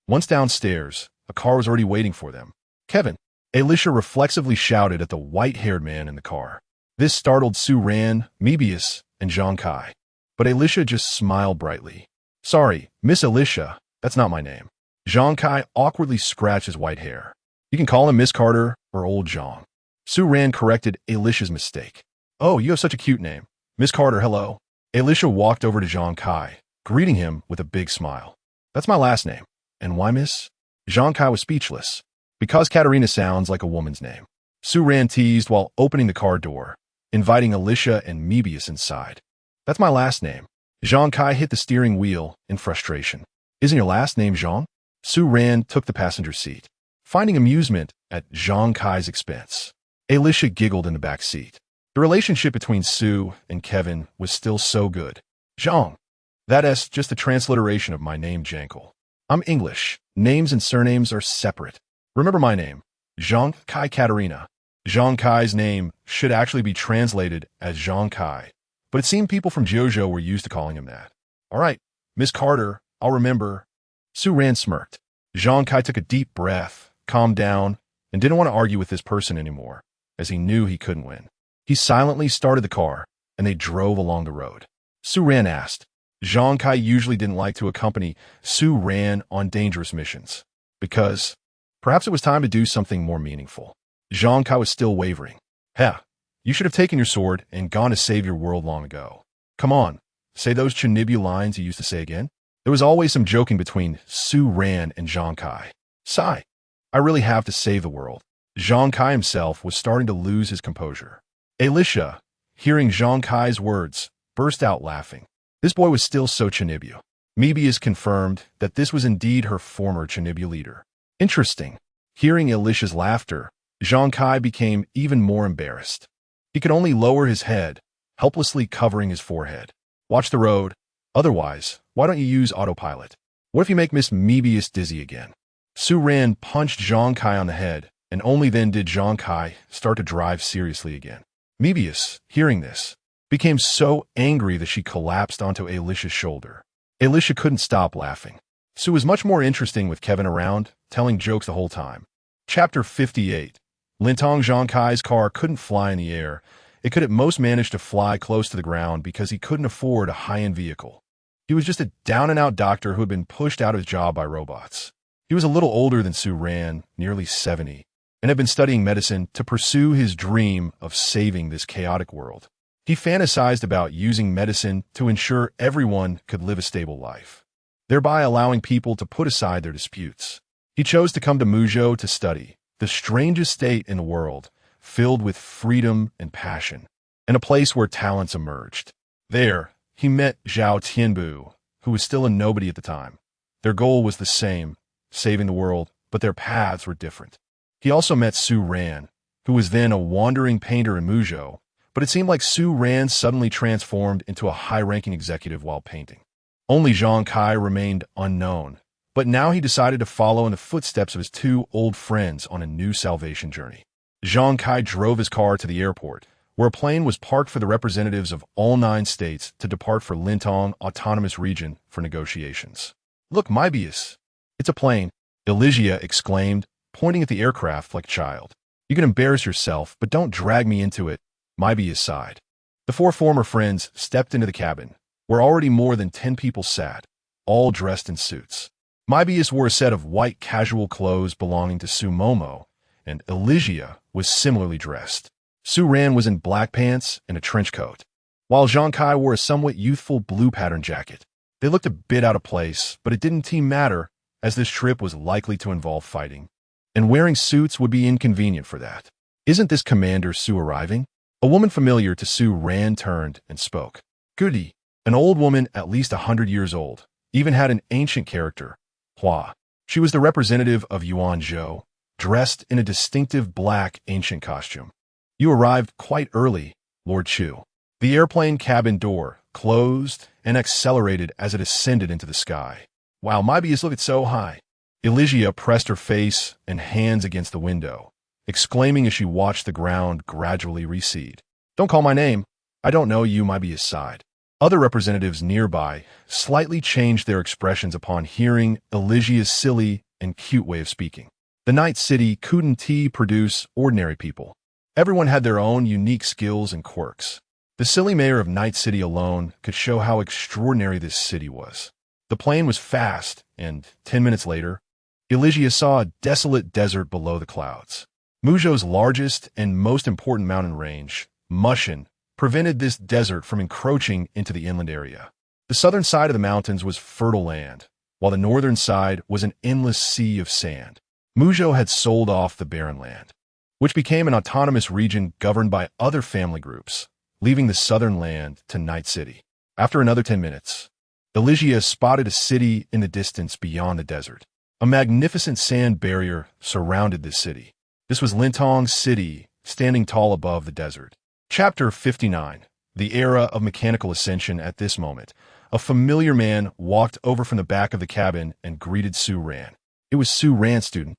Once downstairs, a car was already waiting for them. "Kevin!" Alicia reflexively shouted at the white-haired man in the car. This startled Su Ran, Mebius, and Zhang Kai. But Alicia just smiled brightly. "Sorry, Miss Alicia, that's not my name." Zhang Kai awkwardly scratched his white hair. "You can call him Miss Carter or Old Zhang." Sue Ran corrected Alicia's mistake. Oh, you have such a cute name. Miss Carter, hello. Alicia walked over to Zhang Kai, greeting him with a big smile. That's my last name. And why, miss? Zhang Kai was speechless. Because Katerina sounds like a woman's name. Sue Ran teased while opening the car door, inviting Alicia and Mebius inside. That's my last name. Zhang Kai hit the steering wheel in frustration. Isn't your last name Zhang? Sue Ran took the passenger seat, finding amusement at Zhang Kai's expense. Alicia giggled in the back seat. The relationship between Sue and Kevin was still so good. Zhang. That's just a transliteration of my name, Jankel. I'm English. Names and surnames are separate. Remember my name, Zhang Kai Katerina. Zhang Kai's name should actually be translated as Zhang Kai, but it seemed people from Jiuzhou were used to calling him that. All right, Miss Carter, I'll remember. Sue Ran smirked. Zhang Kai took a deep breath, calmed down, and didn't want to argue with this person anymore, as he knew he couldn't win. He silently started the car, and they drove along the road. Sue Ran asked. Zhang Kai usually didn't like to accompany Sue Ran on dangerous missions, because perhaps it was time to do something more meaningful. Zhang Kai was still wavering. Heh, you should have taken your sword and gone to save your world long ago. Come on, say those Chinibu lines you used to say again. There was always some joking between Sue Ran and Zhang Kai. Sigh, I really have to save the world. Zhang Kai himself was starting to lose his composure. Alicia, hearing Zhang Kai's words, burst out laughing. This boy was still so Chinibu. Mebius confirmed that this was indeed her former Chinibu leader. Interesting. Hearing Alicia's laughter, Zhang Kai became even more embarrassed. He could only lower his head, helplessly covering his forehead. Watch the road. Otherwise, why don't you use autopilot? What if you make Miss Mebius dizzy again? Sue Ran punched Zhang Kai on the head, and only then did Zhang Kai start to drive seriously again. Mebius, hearing this, became so angry that she collapsed onto Alicia's shoulder. Alicia couldn't stop laughing. Sue was much more interesting with Kevin around, telling jokes the whole time. Chapter 58. Lintong. Zhang Kai's car couldn't fly in the air. It could at most manage to fly close to the ground because he couldn't afford a high-end vehicle. He was just a down-and-out doctor who had been pushed out of his job by robots. He was a little older than Sue Ran, nearly 70, and had been studying medicine to pursue his dream of saving this chaotic world. He fantasized about using medicine to ensure everyone could live a stable life, thereby allowing people to put aside their disputes. He chose to come to Muzhou to study, the strangest state in the world, filled with freedom and passion, and a place where talents emerged. There, he met Zhao Tianbu, who was still a nobody at the time. Their goal was the same, saving the world, but their paths were different. He also met Sue Ran, who was then a wandering painter in Muzhou, but it seemed like Sue Ran suddenly transformed into a high-ranking executive while painting. Only Zhang Kai remained unknown, but now he decided to follow in the footsteps of his two old friends on a new salvation journey. Zhang Kai drove his car to the airport, where a plane was parked for the representatives of all 9 states to depart for Lintong Autonomous Region for negotiations. Look, Mebius. It's a plane, Alicia exclaimed, pointing at the aircraft like a child. You can embarrass yourself, but don't drag me into it. Mebius sighed. The 4 former friends stepped into the cabin, where already more than 10 people sat, all dressed in suits. Mebius wore a set of white casual clothes belonging to Sue Momo, and Alicia was similarly dressed. Sue Ran was in black pants and a trench coat, while Zhang Kai wore a somewhat youthful blue pattern jacket. They looked a bit out of place, but it didn't seem matter, as this trip was likely to involve fighting, and wearing suits would be inconvenient for that. Isn't this Commander Sue arriving? A woman familiar to Sue Ran turned and spoke. Goody, an old woman at least 100 years old, even had an ancient character, Hua. She was the representative of Yuanzhou, dressed in a distinctive black ancient costume. You arrived quite early, Lord Chu. The airplane cabin door closed and accelerated as it ascended into the sky. Wow, Mebius looked so high. Alicia pressed her face and hands against the window, exclaiming as she watched the ground gradually recede. Don't call my name. I don't know you, Mebius sighed. Other representatives nearby slightly changed their expressions upon hearing Alicia's silly and cute way of speaking. The Night City couldn't produce ordinary people. Everyone had their own unique skills and quirks. The silly mayor of Night City alone could show how extraordinary this city was. The plane was fast, and 10 minutes later, Alicia saw a desolate desert below the clouds. Muzhou's largest and most important mountain range, Mushin, prevented this desert from encroaching into the inland area. The southern side of the mountains was fertile land, while the northern side was an endless sea of sand. Muzhou had sold off the barren land, which became an autonomous region governed by other family groups, leaving the southern land to Night City. After another 10 minutes, Elysia spotted a city in the distance beyond the desert. A magnificent sand barrier surrounded this city. This was Lintong's city, standing tall above the desert. Chapter 59. The Era of Mechanical Ascension. At this moment, a familiar man walked over from the back of the cabin and greeted Su Ran. It was Su Ran, student,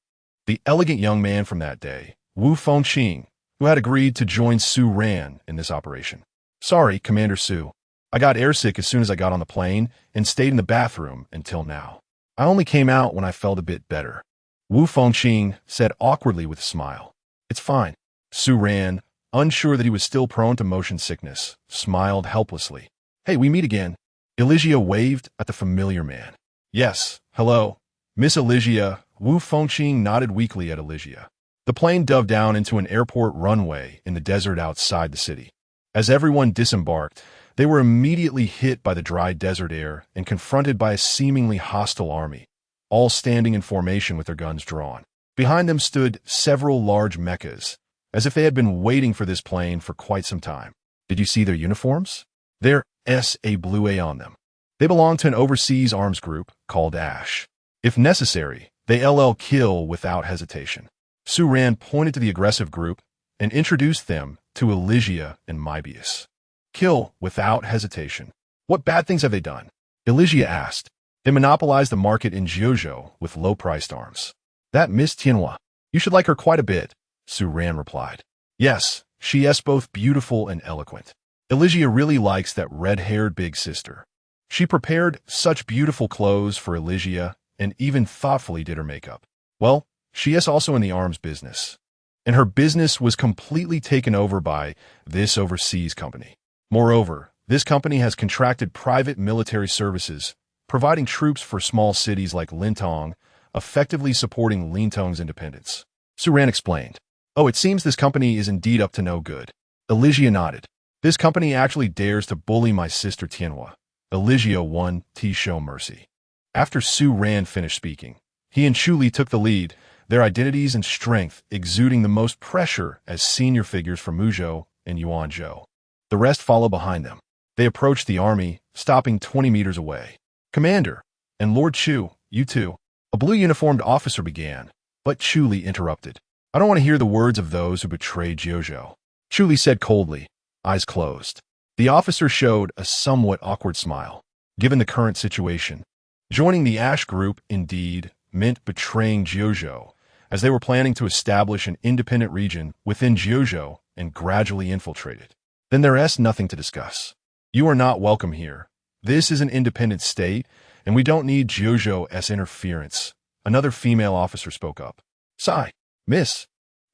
the elegant young man from that day, Wu Fengqing, who had agreed to join Su Ran in this operation. Sorry, Commander Su. I got airsick as soon as I got on the plane and stayed in the bathroom until now. I only came out when I felt a bit better. Wu Fengqing said awkwardly with a smile. It's fine. Su Ran, unsure that he was still prone to motion sickness, smiled helplessly. Hey, we meet again. Elysia waved at the familiar man. Yes, hello. Miss Elysia. Wu Fengqing nodded weakly at Elysia. The plane dove down into an airport runway in the desert outside the city. As everyone disembarked, they were immediately hit by the dry desert air and confronted by a seemingly hostile army, all standing in formation with their guns drawn. Behind them stood several large mechas, as if they had been waiting for this plane for quite some time. Did you see their uniforms? There's a blue A on them. They belong to an overseas arms group called ASH. If necessary, they kill without hesitation. Su Ran pointed to the aggressive group and introduced them to Elysia and Moebius. Kill without hesitation. What bad things have they done? Elysia asked. They monopolized the market in Jiuzhou with low-priced arms. That Miss Tianhua, you should like her quite a bit, Su Ran replied. Yes, she is both beautiful and eloquent. Elysia really likes that red-haired big sister. She prepared such beautiful clothes for Elysia and even thoughtfully did her makeup. Well, she is also in the arms business, and her business was completely taken over by this overseas company. Moreover, this company has contracted private military services, providing troops for small cities like Lintong, effectively supporting Lintong's independence. Su Ran explained. Oh, it seems this company is indeed up to no good. Elysia nodded. This company actually dares to bully my sister Tianhua. Elysia won to show mercy. After Su Ran finished speaking, he and Chu Li took the lead, their identities and strength exuding the most pressure as senior figures from Muzhou and Yuanzhou. The rest followed behind them. They approached the army, stopping 20 meters away. Commander, and Lord Chu, you too. A blue-uniformed officer began, but Chu Li interrupted. I don't want to hear the words of those who betrayed Jiuzhou. Chu Li said coldly, eyes closed. The officer showed a somewhat awkward smile. Given the current situation, joining the Ash group indeed meant betraying Jiuzhou, as they were planning to establish an independent region within Jiuzhou and gradually infiltrate it. Then there is nothing to discuss. You are not welcome here. This is an independent state, and we don't need Jiuzhou's interference. Another female officer spoke up. Sigh, miss,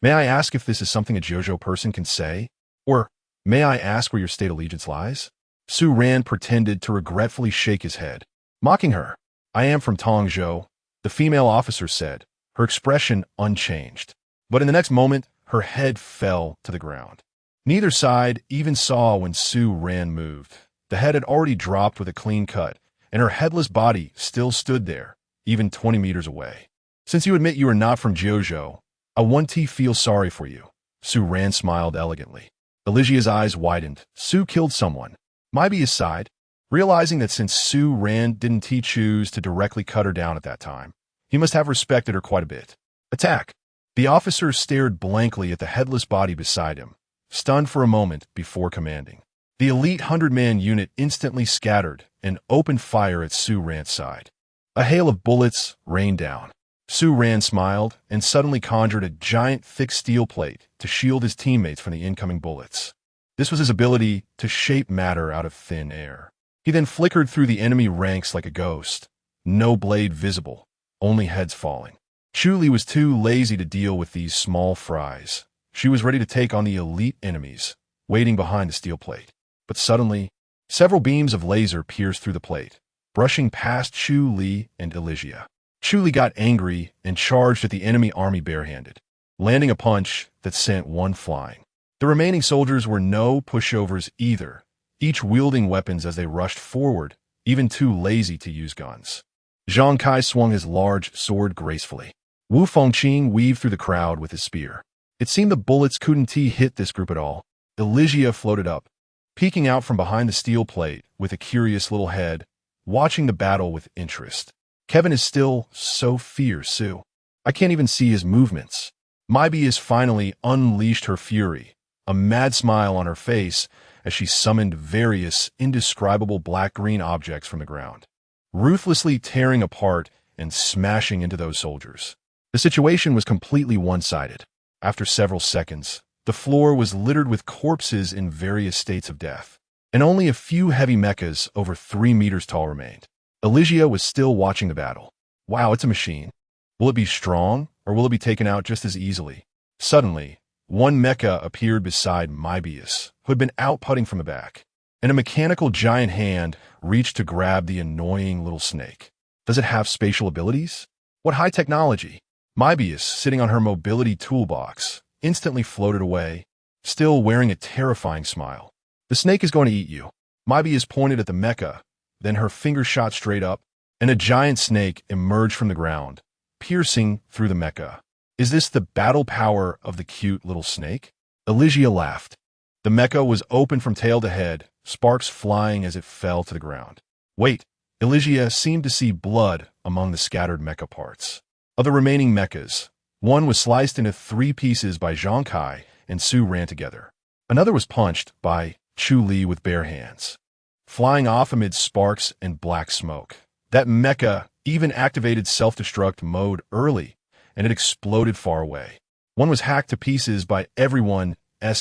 may I ask if this is something a Jiuzhou person can say? Or, may I ask where your state allegiance lies? Su Ran pretended to regretfully shake his head, mocking her. I am from Tongzhou, the female officer said, her expression unchanged. But in the next moment, her head fell to the ground. Neither side even saw when Su Ran moved. The head had already dropped with a clean cut, and her headless body still stood there, even 20 meters away. Since you admit you are not from Jiuzhou, I want to feel sorry for you. Su Ran smiled elegantly. Elysia's eyes widened. Su killed someone. Moebius sighed, realizing that since Su Ran didn't choose to directly cut her down at that time, he must have respected her quite a bit. Attack! The officer stared blankly at the headless body beside him, stunned for a moment before commanding. The elite 100-man unit instantly scattered and opened fire at Su Ran's side. A hail of bullets rained down. Su Ran smiled and suddenly conjured a giant thick steel plate to shield his teammates from the incoming bullets. This was his ability to shape matter out of thin air. He then flickered through the enemy ranks like a ghost. No blade visible, only heads falling. Chu Li was too lazy to deal with these small fries. She was ready to take on the elite enemies, waiting behind the steel plate. But suddenly, several beams of laser pierced through the plate, brushing past Chu Li and Elysia. Chu Li got angry and charged at the enemy army barehanded. landing a punch that sent one flying. The remaining soldiers were no pushovers either, each wielding weapons as they rushed forward, even too lazy to use guns. Zhang Kai swung his large sword gracefully. Wu Fengqing weaved through the crowd with his spear. It seemed the bullets couldn't hit this group at all. Elysia floated up, peeking out from behind the steel plate with a curious little head, watching the battle with interest. Kevin is still so fierce, Sue. I can't even see his movements. Mybius finally unleashed her fury, a mad smile on her face as she summoned various indescribable black-green objects from the ground, ruthlessly tearing apart and smashing into those soldiers. The situation was completely one-sided. After several seconds, the floor was littered with corpses in various states of death, and only a few heavy mechas over 3 meters tall remained. Elysia was still watching the battle. Wow, it's a machine. Will it be strong, or will it be taken out just as easily? Suddenly, one mecha appeared beside Mybius, who had been out-putting from the back, and a mechanical giant hand reached to grab the annoying little snake. Does it have spatial abilities? What high technology? Mybius, sitting on her mobility toolbox, instantly floated away, still wearing a terrifying smile. The snake is going to eat you. Mybius pointed at the mecha, then her finger shot straight up, and a giant snake emerged from the ground, piercing through the mecha. Is this the battle power of the cute little snake? Elysia laughed. The mecha was open from tail to head, sparks flying as it fell to the ground. Wait, Elysia seemed to see blood among the scattered mecha parts. Of the remaining mechas, one was sliced into 3 pieces by Zhang Kai and Su Ran together. Another was punched by Chu Li with bare hands, flying off amid sparks and black smoke. That mecha even activated self-destruct mode early, and it exploded far away. One was hacked to pieces by everyone's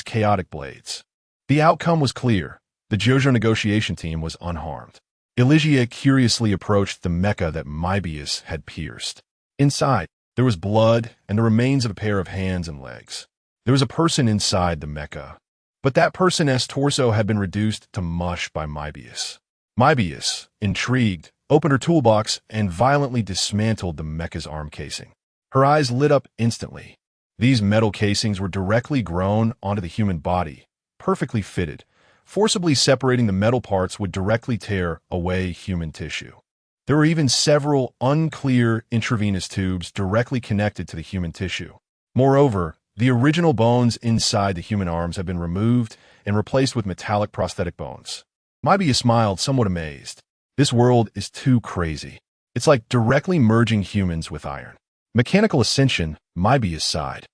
chaotic blades. The outcome was clear. The Jojo negotiation team was unharmed. Elysia curiously approached the mecha that Mybius had pierced. Inside, there was blood and the remains of a pair of hands and legs. There was a person inside the mecha, but that person's torso had been reduced to mush by Mybius. Mybius, intrigued, opened her toolbox and violently dismantled the mecha's arm casing. Her eyes lit up instantly. These metal casings were directly grown onto the human body, perfectly fitted. Forcibly separating the metal parts would directly tear away human tissue. There were even several unclear intravenous tubes directly connected to the human tissue. Moreover, the original bones inside the human arms had been removed and replaced with metallic prosthetic bones. Mybius smiled, somewhat amazed. This world is too crazy. It's like directly merging humans with iron. Mechanical ascension, Mybius sighed.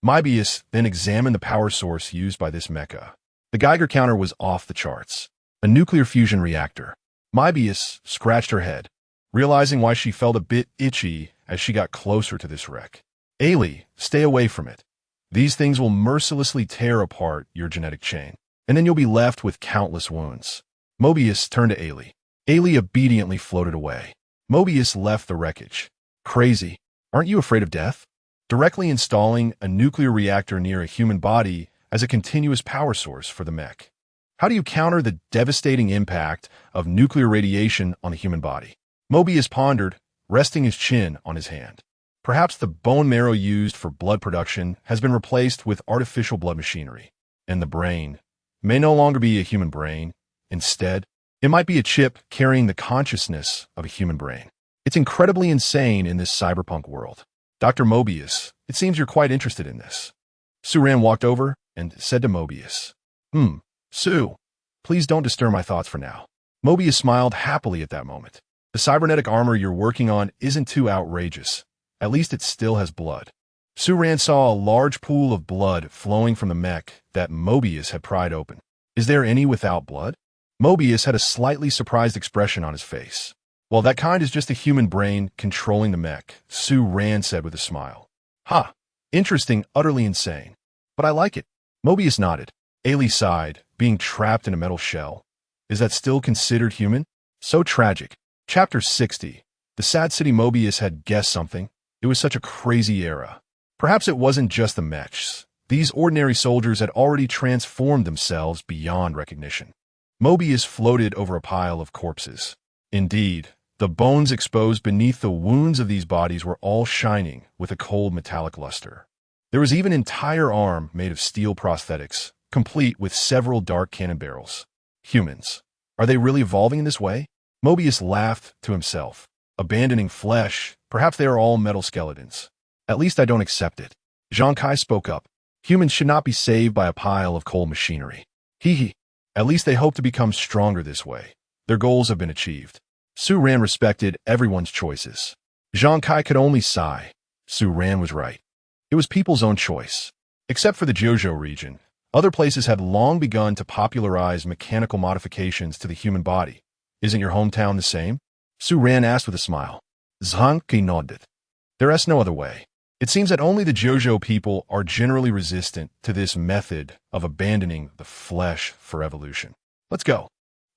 Mybius then examined the power source used by this mecha. The Geiger counter was off the charts. A nuclear fusion reactor. Mybius scratched her head, realizing why she felt a bit itchy as she got closer to this wreck. Ailey, stay away from it. These things will mercilessly tear apart your genetic chain, and then you'll be left with countless wounds. Mobius turned to Ailey. Ailey obediently floated away. Mobius left the wreckage. Crazy. Aren't you afraid of death? Directly installing a nuclear reactor near a human body as a continuous power source for the mech. How do you counter the devastating impact of nuclear radiation on the human body? Mobius pondered, resting his chin on his hand. Perhaps the bone marrow used for blood production has been replaced with artificial blood machinery, and the brain may no longer be a human brain. Instead, it might be a chip carrying the consciousness of a human brain. It's incredibly insane in this cyberpunk world. Dr. Mobius, it seems you're quite interested in this. Suran walked over and said to Mobius, Sue, please don't disturb my thoughts for now. Mobius smiled happily at that moment. The cybernetic armor you're working on isn't too outrageous. At least it still has blood. Suran saw a large pool of blood flowing from the mech that Mobius had pried open. Is there any without blood? Mobius had a slightly surprised expression on his face. Well, that kind is just a human brain controlling the mech, Suran said with a smile. Ha! Interesting, utterly insane. But I like it. Mobius nodded. Ailey sighed, being trapped in a metal shell. Is that still considered human? So tragic. Chapter 60. The sad city. Mobius had guessed something. It was such a crazy era. Perhaps it wasn't just the mechs. These ordinary soldiers had already transformed themselves beyond recognition. Mobius floated over a pile of corpses. Indeed, the bones exposed beneath the wounds of these bodies were all shining with a cold metallic luster. There was even an entire arm made of steel prosthetics, complete with several dark cannon barrels. Humans. Are they really evolving in this way? Mobius laughed to himself. Abandoning flesh, perhaps they are all metal skeletons. At least I don't accept it. Zhang Kai spoke up. Humans should not be saved by a pile of coal machinery. Hee hee. At least they hope to become stronger this way. Their goals have been achieved. Su Ran respected everyone's choices. Zhang Kai could only sigh. Su Ran was right. It was people's own choice. Except for the Jiuzhou region, other places had long begun to popularize mechanical modifications to the human body. Isn't your hometown the same? Su Ran asked with a smile. Zhang Kai nodded. There's no other way. It seems that only the Jiuzhou people are generally resistant to this method of abandoning the flesh for evolution. Let's go.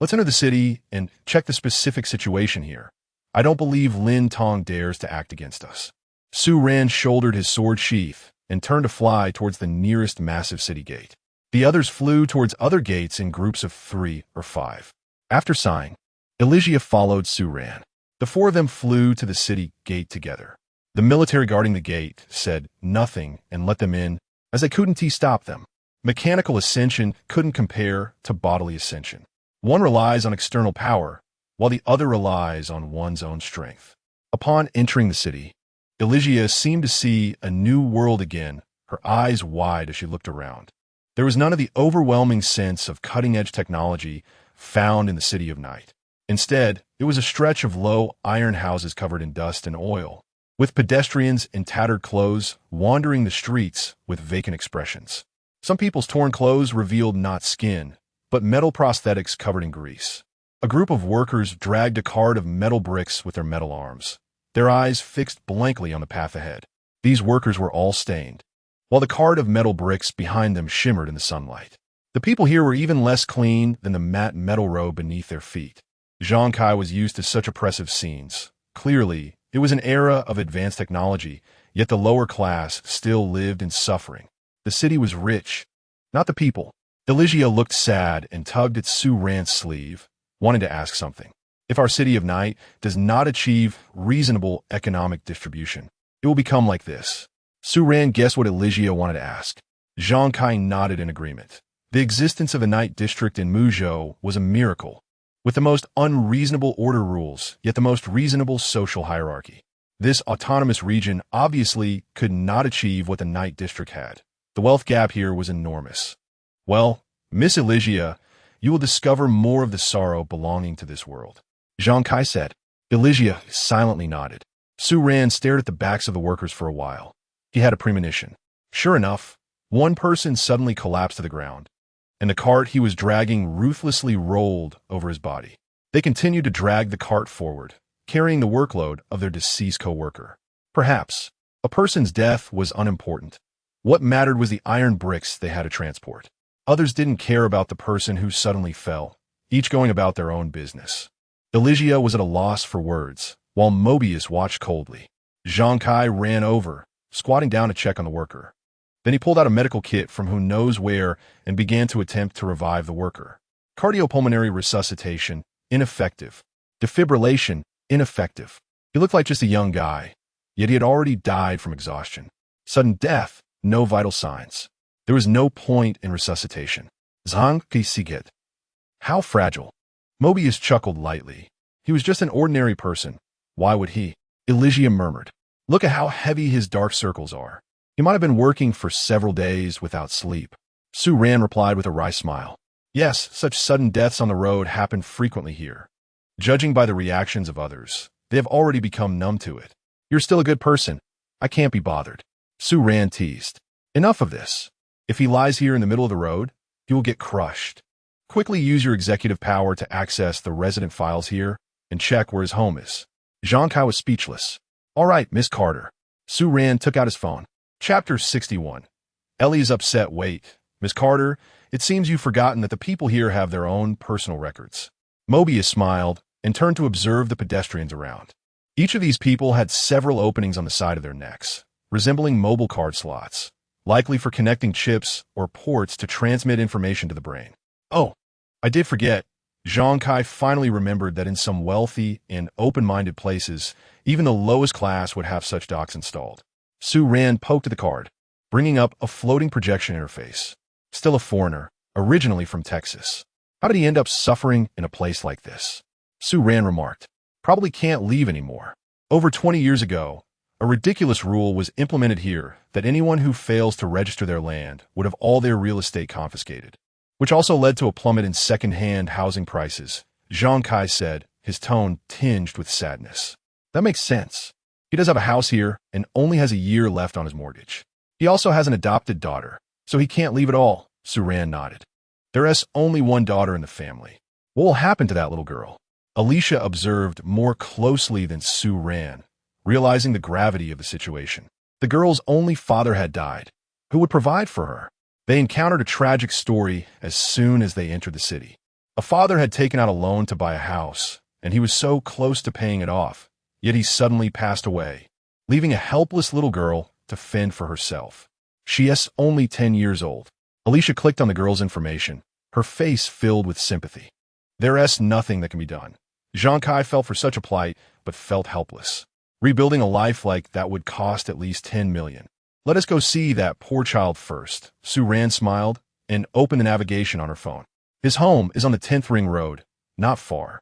Let's enter the city and check the specific situation here. I don't believe Lin Tong dares to act against us. Su Ran shouldered his sword sheath and turned to fly towards the nearest massive city gate. The others flew towards other gates in groups of 3 or 5. After sighing, Elysia followed Su Ran. The 4 of them flew to the city gate together. The military guarding the gate said nothing and let them in, as they couldn't stop them. Mechanical ascension couldn't compare to bodily ascension. One relies on external power, while the other relies on one's own strength. Upon entering the city, Elysia seemed to see a new world again, her eyes wide as she looked around. There was none of the overwhelming sense of cutting-edge technology found in the City of Night. Instead, it was a stretch of low iron houses covered in dust and oil, with pedestrians in tattered clothes wandering the streets with vacant expressions. Some people's torn clothes revealed not skin, but metal prosthetics covered in grease. A group of workers dragged a cart of metal bricks with their metal arms, their eyes fixed blankly on the path ahead. These workers were all stained, while the cart of metal bricks behind them shimmered in the sunlight. The people here were even less clean than the matte metal road beneath their feet. Zhang Kai was used to such oppressive scenes. Clearly, it was an era of advanced technology, yet the lower class still lived in suffering. The city was rich, not the people. Elysia looked sad and tugged at Su Ran's sleeve, wanting to ask something. If our City of Night does not achieve reasonable economic distribution, it will become like this. Su Ran guessed what Elysia wanted to ask. Zhang Kai nodded in agreement. The existence of a night district in Muzhou was a miracle, with the most unreasonable order rules, yet the most reasonable social hierarchy. This autonomous region obviously could not achieve what the night district had. The wealth gap here was enormous. Well, Miss Elysia, you will discover more of the sorrow belonging to this world, Zhang Kai said. Elysia silently nodded. Su Ran stared at the backs of the workers for a while. He had a premonition. Sure enough, one person suddenly collapsed to the ground, and the cart he was dragging ruthlessly rolled over his body. They continued to drag the cart forward, carrying the workload of their deceased co-worker. Perhaps a person's death was unimportant. What mattered was the iron bricks they had to transport. Others didn't care about the person who suddenly fell, each going about their own business. Elysia was at a loss for words, while Mobius watched coldly. Zhang Kai ran over, squatting down to check on the worker. Then he pulled out a medical kit from who knows where and began to attempt to revive the worker. Cardiopulmonary resuscitation, ineffective. Defibrillation, ineffective. He looked like just a young guy, yet he had already died from exhaustion. Sudden death, no vital signs. There was no point in resuscitation. Zhang Kai Siget. How fragile. Mobius chuckled lightly. He was just an ordinary person. Why would he? Elysia murmured. Look at how heavy his dark circles are. He might have been working for several days without sleep. Su Ran replied with a wry smile. Yes, such sudden deaths on the road happen frequently here. Judging by the reactions of others, they have already become numb to it. You're still a good person. I can't be bothered. Su Ran teased. Enough of this. If he lies here in the middle of the road, he will get crushed. Quickly use your executive power to access the resident files here and check where his home is. Zhang Kai was speechless. All right, Miss Carter. Su Ran took out his phone. Chapter 61. Ellie's upset. Wait, Miss Carter, it seems you've forgotten that the people here have their own personal records. Mobius smiled and turned to observe the pedestrians around. Each of these people had several openings on the side of their necks, resembling mobile card slots, likely for connecting chips or ports to transmit information to the brain. Oh, I did forget. Zhang Kai finally remembered that in some wealthy and open-minded places, even the lowest class would have such docks installed. Su Ran poked at the card. bringing up a floating projection interface. Still a foreigner, originally from Texas. How did he end up suffering in a place like this? Su Ran remarked. Probably can't leave anymore. Over 20 years ago, a ridiculous rule was implemented here that anyone who fails to register their land would have all their real estate confiscated, which also led to a plummet in second-hand housing prices, Zhang Kai said, his tone tinged with sadness. That makes sense. He does have a house here and only has a year left on his mortgage. He also has an adopted daughter, so he can't leave at all, Su Ran nodded. There's only one daughter in the family. What will happen to that little girl? Alicia observed more closely than Su Ran, realizing the gravity of the situation. The girl's only father had died. Who would provide for her? They encountered a tragic story as soon as they entered the city. A father had taken out a loan to buy a house, and he was so close to paying it off, yet he suddenly passed away, leaving a helpless little girl to fend for herself. She is only 10 years old. Alicia clicked on the girl's information, her face filled with sympathy. There's nothing that can be done. Zhang Kai felt for such a plight, but felt helpless. Rebuilding a life like that would cost at least 10 million. Let us go see that poor child first. Su Ran smiled and opened the navigation on her phone. His home is on the 10th Ring Road, not far,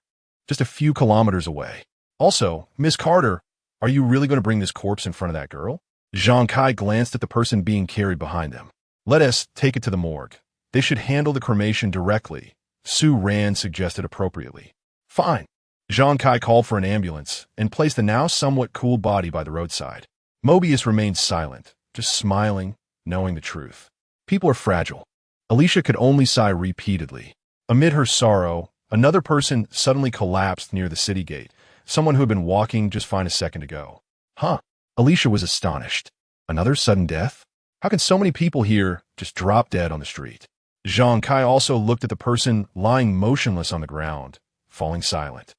just a few kilometers away. Also, Miss Carter, are you really going to bring this corpse in front of that girl? Zhang Kai glanced at the person being carried behind them. Let us take it to the morgue. They should handle the cremation directly, Su Ran suggested appropriately. Fine. Zhang Kai called for an ambulance and placed the now somewhat cool body by the roadside. Mobius remained silent, just smiling, knowing the truth. People are fragile. Alicia could only sigh repeatedly. Amid her sorrow, another person suddenly collapsed near the city gate, someone who had been walking just fine a second ago. Huh? Alicia was astonished. Another sudden death? How can so many people here just drop dead on the street? Zhang Kai also looked at the person lying motionless on the ground, falling silent.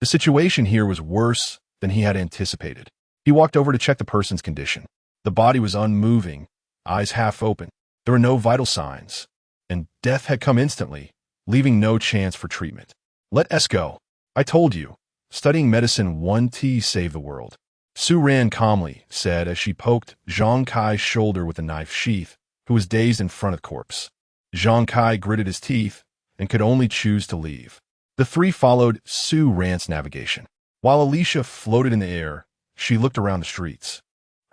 The situation here was worse than he had anticipated. He walked over to check the person's condition. The body was unmoving, eyes half open. There were no vital signs, and death had come instantly, leaving no chance for treatment. Let us go. I told you, studying medicine 1T saved the world. Su Ran calmly said as she poked Zhang Kai's shoulder with a knife sheath, who was dazed in front of the corpse. Zhang Kai gritted his teeth and could only choose to leave. The three followed Su Ran's navigation. While Alicia floated in the air, she looked around the streets,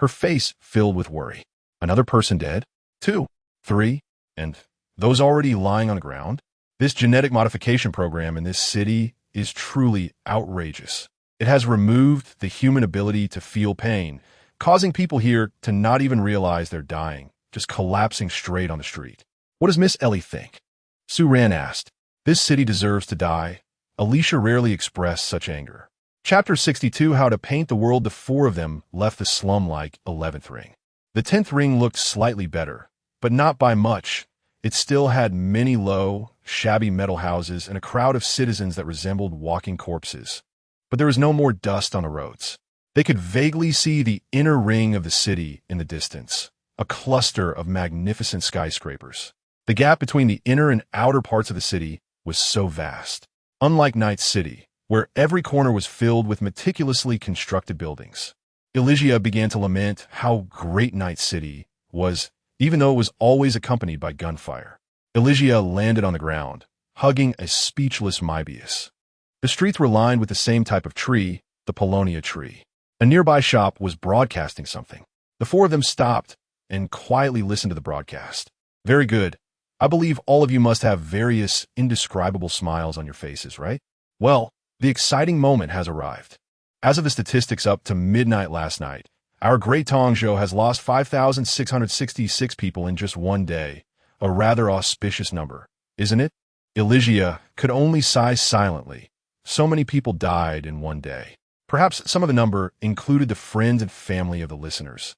her face filled with worry. Another person dead? 2, 3, and those already lying on the ground? This genetic modification program in this city is truly outrageous. It has removed the human ability to feel pain, causing people here to not even realize they're dying, just collapsing straight on the street. What does Miss Ellie think? Su Ran asked. This city deserves to die. Alicia rarely expressed such anger. Chapter 62, How to Paint the World. The four of them left the slum-like 11th ring. The 10th ring looked slightly better, but not by much. It still had many low, shabby metal houses and a crowd of citizens that resembled walking corpses. But there was no more dust on the roads. They could vaguely see the inner ring of the city in the distance, a cluster of magnificent skyscrapers. The gap between the inner and outer parts of the city was so vast. Unlike Night City, where every corner was filled with meticulously constructed buildings, Elysia began to lament how great Night City was, even though it was always accompanied by gunfire. Elysia landed on the ground, hugging a speechless Mobius. The streets were lined with the same type of tree, the Polonia tree. A nearby shop was broadcasting something. The four of them stopped and quietly listened to the broadcast. Very good. I believe all of you must have various indescribable smiles on your faces, right? Well, the exciting moment has arrived. As of the statistics up to midnight last night, our great Tongzhou has lost 5,666 people in just one day, a rather auspicious number, isn't it? Elysia could only sigh silently. So many people died in one day. Perhaps some of the number included the friends and family of the listeners.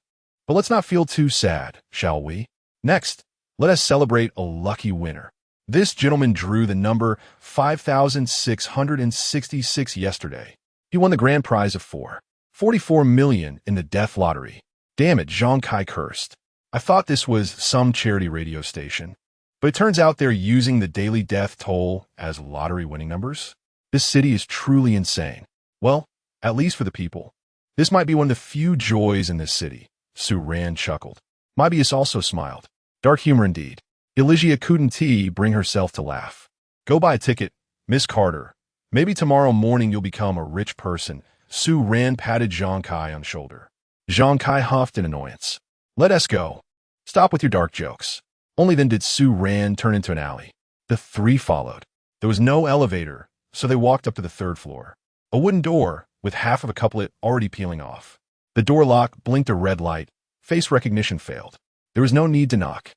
But let's not feel too sad, shall we? Next, let us celebrate a lucky winner. This gentleman drew the number 5,666 yesterday. He won the grand prize of 44 million in the death lottery. Damn it, Zhang Kai cursed. I thought this was some charity radio station. But it turns out they're using the daily death toll as lottery winning numbers. This city is truly insane. Well, at least for the people. This might be one of the few joys in this city. Su Ran chuckled. Moebius also smiled. Dark humor indeed. Elysia couldn't bring herself to laugh. Go buy a ticket, Miss Carter. Maybe tomorrow morning you'll become a rich person. Su Ran patted Zhang Kai on the shoulder. Zhang Kai huffed in annoyance. Let us go. Stop with your dark jokes. Only then did Su Ran turn into an alley. The three followed. There was no elevator, so they walked up to the third floor. A wooden door, with half of a couplet already peeling off. The door lock blinked a red light. Face recognition failed. There was no need to knock.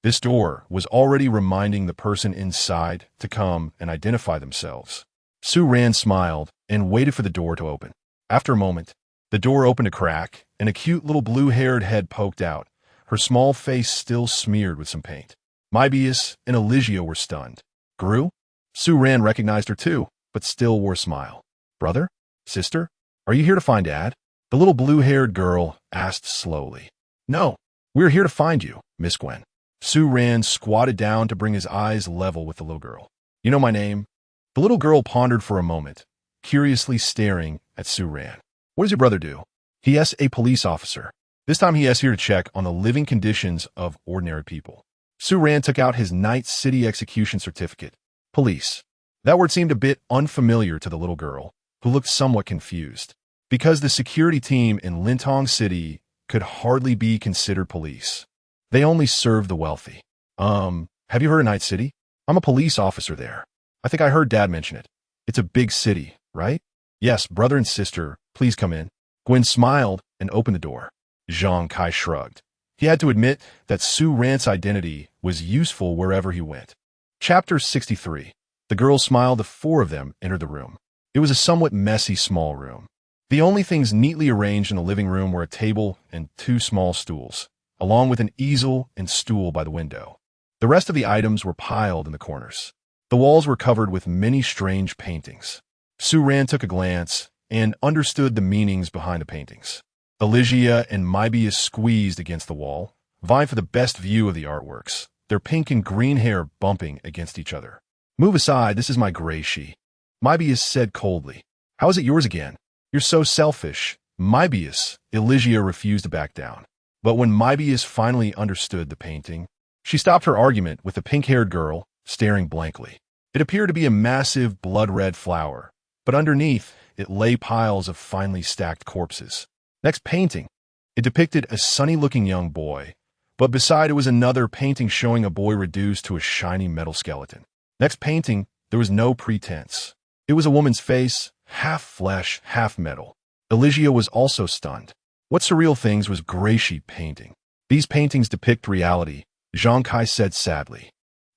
This door was already reminding the person inside to come and identify themselves. Su Ran smiled and waited for the door to open. After a moment, the door opened a crack, and a cute little blue-haired head poked out, her small face still smeared with some paint. Moebius and Elysia were stunned. Gru? Su Ran recognized her too, but still wore a smile. Brother? Sister? Are you here to find Dad? The little blue-haired girl asked slowly. No, we're here to find you, Miss Gwen. Su Ran squatted down to bring his eyes level with the little girl. You know my name? The little girl pondered for a moment, curiously staring at Su Ran. What does your brother do? He is a police officer. This time he is here to check on the living conditions of ordinary people. Su Ran took out his Night City execution certificate. Police. That word seemed a bit unfamiliar to the little girl, who looked somewhat confused. Because the security team in Lintong City could hardly be considered police. They only serve the wealthy. Have you heard of Night City? I'm a police officer there. I think I heard Dad mention it. It's a big city, right? Yes, brother and sister, please come in. Gwen smiled and opened the door. Zhang Kai shrugged. He had to admit that Su Ran's identity was useful wherever he went. Chapter 63. The girls smiled. The four of them entered the room. It was a somewhat messy small room. The only things neatly arranged in the living room were a table and two small stools, along with an easel and stool by the window. The rest of the items were piled in the corners. The walls were covered with many strange paintings. Su Ran took a glance and understood the meanings behind the paintings. Elysia and Moebius squeezed against the wall, vying for the best view of the artworks, their pink and green hair bumping against each other. Move aside, this is my gray she. Moebius said coldly. How is it yours again? You're so selfish. Moebius. Elysia refused to back down. But when Moebius finally understood the painting, she stopped her argument with the pink-haired girl, staring blankly. It appeared to be a massive blood-red flower, but underneath it lay piles of finely stacked corpses. Next painting. It depicted a sunny-looking young boy, but beside it was another painting showing a boy reduced to a shiny metal skeleton. Next painting, there was no pretense. It was a woman's face, half flesh, half metal. Elysia was also stunned. What surreal things was Gracie painting? These paintings depict reality, Zhang Kai said sadly.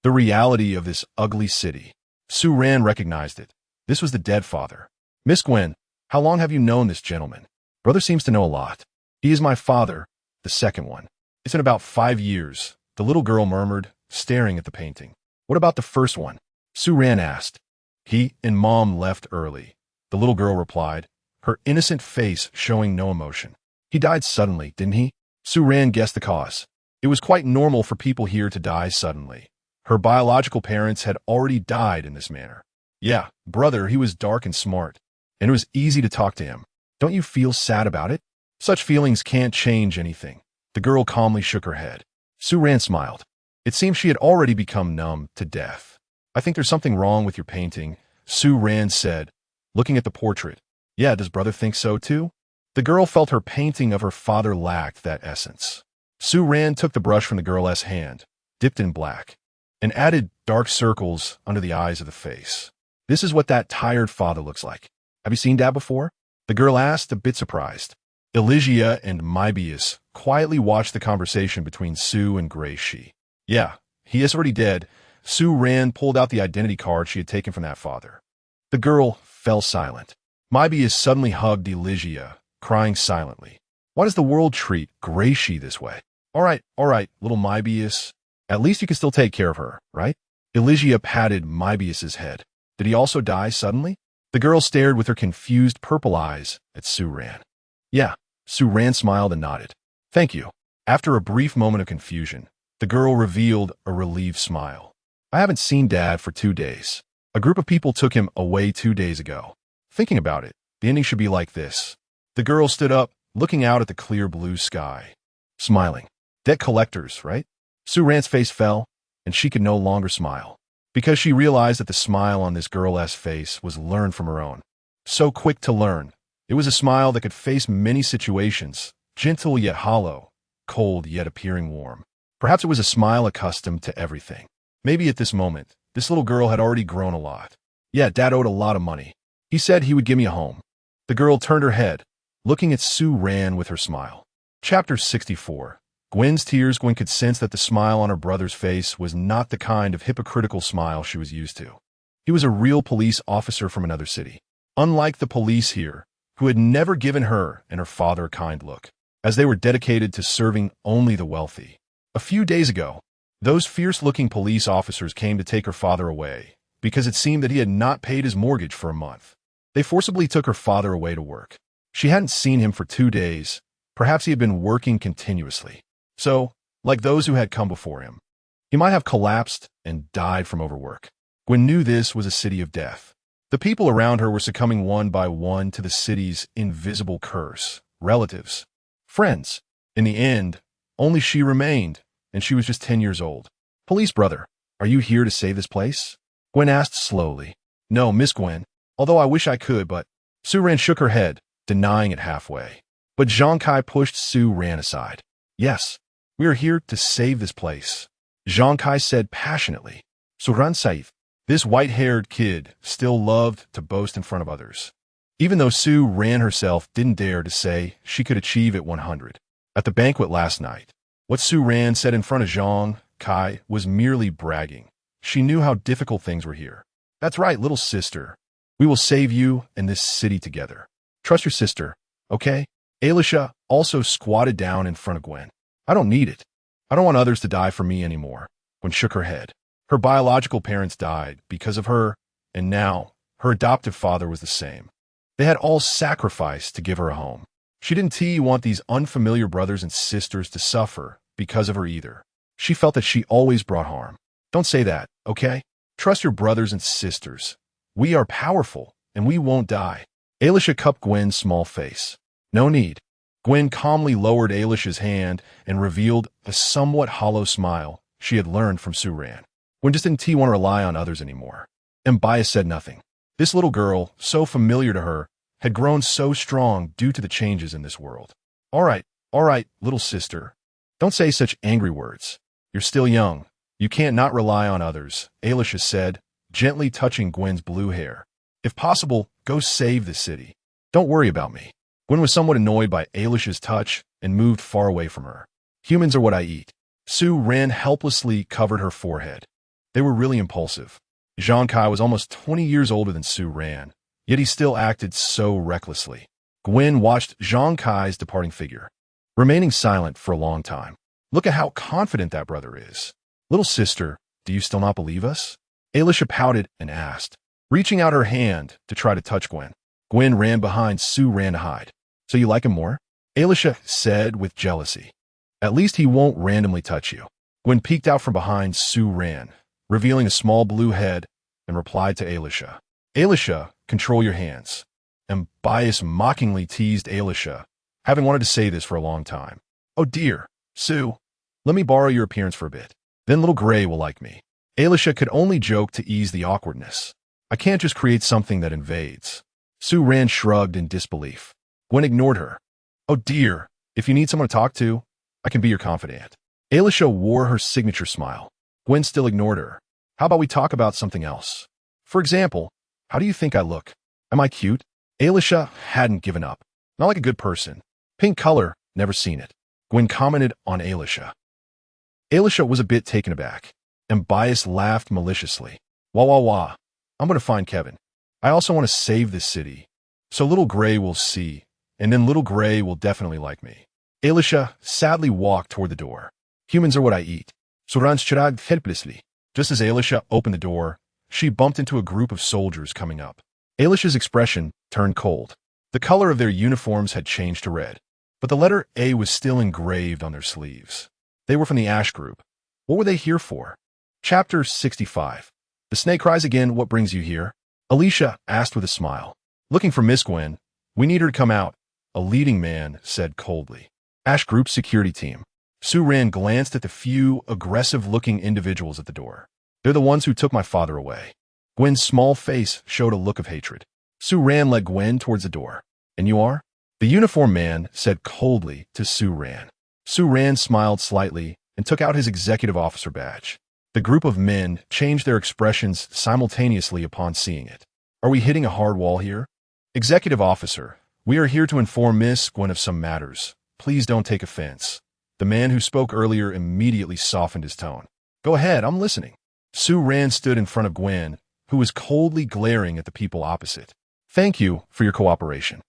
The reality of this ugly city. Su Ran recognized it. This was the dead father. Miss Gwen, how long have you known this gentleman? Brother seems to know a lot. He is my father, the second one. It's been about 5 years, the little girl murmured, staring at the painting. What about the first one? Su Ran asked. He and Mom left early. The little girl replied, her innocent face showing no emotion. He died suddenly, didn't he? Su Ran guessed the cause. It was quite normal for people here to die suddenly. Her biological parents had already died in this manner. Yeah, brother, he was dark and smart, and it was easy to talk to him. Don't you feel sad about it? Such feelings can't change anything. The girl calmly shook her head. Su Ran smiled. It seems she had already become numb to death. I think there's something wrong with your painting, Su Ran said, looking at the portrait. Yeah, does brother think so too? The girl felt her painting of her father lacked that essence. Su Ran took the brush from the girl's hand, dipped in black, and added dark circles under the eyes of the face. This is what that tired father looks like. Have you seen Dad before? The girl asked, a bit surprised. Elysia and Moebius quietly watched the conversation between Su and Gracie. Yeah, he is already dead. Su Ran pulled out the identity card she had taken from that father. The girl fell silent. Moebius suddenly hugged Elysia, crying silently. Why does the world treat Gracie this way? All right, little Moebius. At least you can still take care of her, right? Elysia patted Moebius's head. Did he also die suddenly? The girl stared with her confused purple eyes at Su Ran. Yeah, Su Ran smiled and nodded. Thank you. After a brief moment of confusion, the girl revealed a relieved smile. I haven't seen Dad for 2 days. A group of people took him away 2 days ago. Thinking about it, the ending should be like this. The girl stood up, looking out at the clear blue sky. Smiling. Debt collectors, right? Su Ran's face fell, and she could no longer smile, because she realized that the smile on this girl's face was learned from her own. So quick to learn. It was a smile that could face many situations, gentle yet hollow, cold yet appearing warm. Perhaps it was a smile accustomed to everything. Maybe at this moment, this little girl had already grown a lot. Yeah, Dad owed a lot of money. He said he would give me a home. The girl turned her head, looking at Su Ran with her smile. Chapter 64. Gwen's tears. Gwen could sense that the smile on her brother's face was not the kind of hypocritical smile she was used to. He was a real police officer from another city. Unlike the police here, who had never given her and her father a kind look, as they were dedicated to serving only the wealthy. A few days ago, those fierce-looking police officers came to take her father away, because it seemed that he had not paid his mortgage for a month. They forcibly took her father away to work. She hadn't seen him for 2 days. Perhaps he had been working continuously. So, like those who had come before him, he might have collapsed and died from overwork. Gwen knew this was a city of death. The people around her were succumbing one by one to the city's invisible curse. Relatives, friends. In the end, only she remained, and she was just 10 years old. Police brother, are you here to save this place? Gwen asked slowly. No, Miss Gwen, although I wish I could, but... Su Ran shook her head, denying it halfway. But Zhang Kai pushed Su Ran aside. Yes, we are here to save this place, Zhang Kai said passionately. Su Ran Saif, this white-haired kid, still loved to boast in front of others. Even though Su Ran herself didn't dare to say she could achieve it 100. At the banquet last night, what Su Ran said in front of Zhang Kai was merely bragging. She knew how difficult things were here. That's right, little sister. We will save you and this city together. Trust your sister, okay? Alisha also squatted down in front of Gwen. I don't need it. I don't want others to die for me anymore. Gwen shook her head. Her biological parents died because of her, and now her adoptive father was the same. They had all sacrificed to give her a home. She didn't want these unfamiliar brothers and sisters to suffer because of her either. She felt that she always brought harm. Don't say that, okay? Trust your brothers and sisters. We are powerful, and we won't die. Alisha cupped Gwen's small face. No need. Gwen calmly lowered Alisha's hand and revealed a somewhat hollow smile she had learned from Su Ran. Gwen just didn't want to rely on others anymore. And Bias said nothing. This little girl, so familiar to her, had grown so strong due to the changes in this world. All right, little sister. Don't say such angry words. You're still young. You can't not rely on others, Alisha said, gently touching Gwen's blue hair. If possible, go save the city. Don't worry about me. Gwen was somewhat annoyed by Alisha's touch and moved far away from her. Humans are what I eat. Su Ran helplessly covered her forehead. They were really impulsive. Zhang Kai was almost 20 years older than Su Ran, yet he still acted so recklessly. Gwen watched Zhang Kai's departing figure, remaining silent for a long time. Look at how confident that brother is. Little sister, do you still not believe us? Alisha pouted and asked, reaching out her hand to try to touch Gwen. Gwen ran behind Su Ran to hide. So you like him more? Alisha said with jealousy. At least he won't randomly touch you. Gwen peeked out from behind Su Ran, revealing a small blue head, and replied to Alisha. Alisha, control your hands. And Bias mockingly teased Alisha, having wanted to say this for a long time. Oh dear, Su, let me borrow your appearance for a bit. Then little Gray will like me. Alisha could only joke to ease the awkwardness. I can't just create something that invades. Su Ran shrugged in disbelief. Gwen ignored her. Oh dear, if you need someone to talk to, I can be your confidant. Alisha wore her signature smile. Gwen still ignored her. How about we talk about something else? For example, how do you think I look? Am I cute? Alisha hadn't given up. Not like a good person. Pink color, never seen it. Gwen commented on Alisha. Alisha was a bit taken aback, and Bias laughed maliciously. Wah. I'm going to find Kevin. I also want to save this city. So little Gray will see, and then little Gray will definitely like me. Alisha sadly walked toward the door. Humans are what I eat. Suran chirag helplessly. Just as Alisha opened the door, she bumped into a group of soldiers coming up. Alisha's expression turned cold. The color of their uniforms had changed to red, but the letter A was still engraved on their sleeves. They were from the Ash group. What were they here for? Chapter 65. The snake cries again. What brings you here? Alicia asked with a smile. Looking for Miss Gwen. We need her to come out, a leading man said coldly. Ash Group security team. Su Ran glanced at the few aggressive-looking individuals at the door. They're the ones who took my father away. Gwen's small face showed a look of hatred. Su Ran led Gwen towards the door. And you are? The uniformed man said coldly to Su Ran. Su Ran smiled slightly and took out his executive officer badge. The group of men changed their expressions simultaneously upon seeing it. Are we hitting a hard wall here? Executive officer, we are here to inform Miss Gwen of some matters. Please don't take offense. The man who spoke earlier immediately softened his tone. Go ahead, I'm listening. Su Ran stood in front of Gwen, who was coldly glaring at the people opposite. Thank you for your cooperation.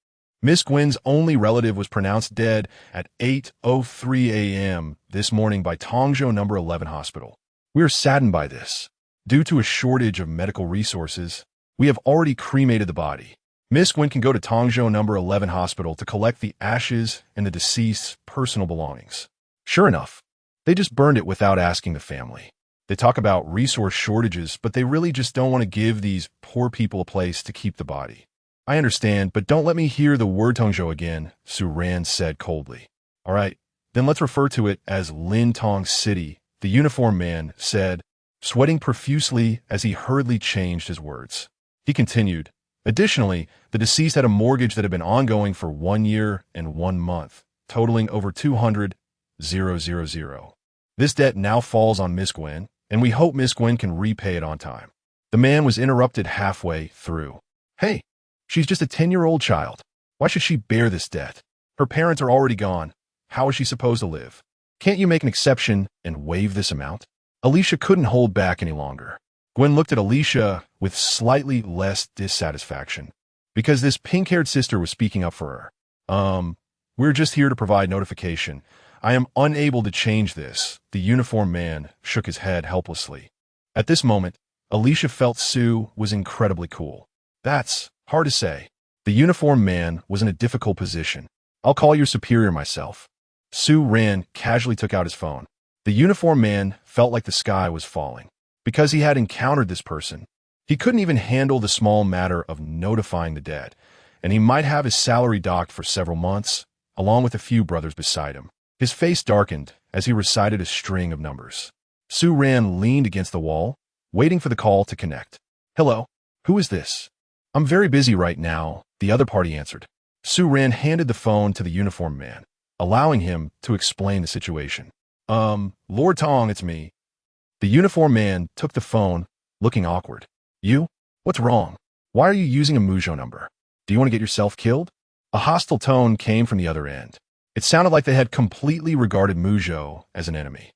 Miss Gwen's only relative was pronounced dead at 8:03 a.m. this morning by Tongzhou No. 11 Hospital. We are saddened by this. Due to a shortage of medical resources, we have already cremated the body. Miss Gwen can go to Tongzhou No. 11 Hospital to collect the ashes and the deceased's personal belongings. Sure enough, they just burned it without asking the family. They talk about resource shortages, but they really just don't want to give these poor people a place to keep the body. I understand, but don't let me hear the word Tongzhou again, Su Ran said coldly. All right, then let's refer to it as Lintong City, the uniformed man said, sweating profusely as he hurriedly changed his words. He continued, additionally, the deceased had a mortgage that had been ongoing for 1 year and 1 month, totaling over 200,000. This debt now falls on Miss Gwen, and we hope Miss Gwen can repay it on time. The man was interrupted halfway through. Hey, she's just a 10-year-old child. Why should she bear this debt? Her parents are already gone. How is she supposed to live? Can't you make an exception and waive this amount? Alicia couldn't hold back any longer. Gwen looked at Alicia with slightly less dissatisfaction, because this pink-haired sister was speaking up for her. We're just here to provide notification. I am unable to change this. The uniformed man shook his head helplessly. At this moment, Alicia felt Sue was incredibly cool. That's hard to say. The uniformed man was in a difficult position. I'll call your superior myself. Su Ran casually took out his phone. The uniformed man felt like the sky was falling. Because he had encountered this person, he couldn't even handle the small matter of notifying the dead, and he might have his salary docked for several months, along with a few brothers beside him. His face darkened as he recited a string of numbers. Su Ran leaned against the wall, waiting for the call to connect. Hello, who is this? I'm very busy right now, the other party answered. Su Ran handed the phone to the uniformed man, allowing him to explain the situation. Lord Tong, it's me. The uniformed man took the phone, looking awkward. You? What's wrong? Why are you using a Muzhou number? Do you want to get yourself killed? A hostile tone came from the other end. It sounded like they had completely regarded Muzhou as an enemy.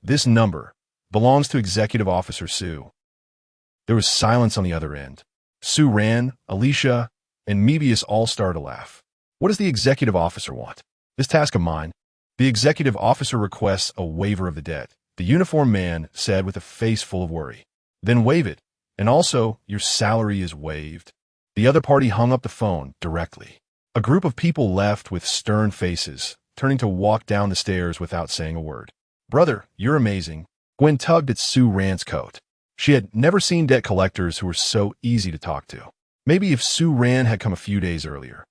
This number belongs to Executive Officer Su. There was silence on the other end. Su Ran, Alicia, and Mebius all started to laugh. What does the Executive Officer want? This task of mine? The Executive Officer requests a waiver of the debt, the uniformed man said with a face full of worry. Then waive it, and also your salary is waived. The other party hung up the phone directly. A group of people left with stern faces, turning to walk down the stairs without saying a word. Brother, you're amazing. Gwen tugged at Su Ran's coat. She had never seen debt collectors who were so easy to talk to. Maybe if Su Ran had come a few days earlier,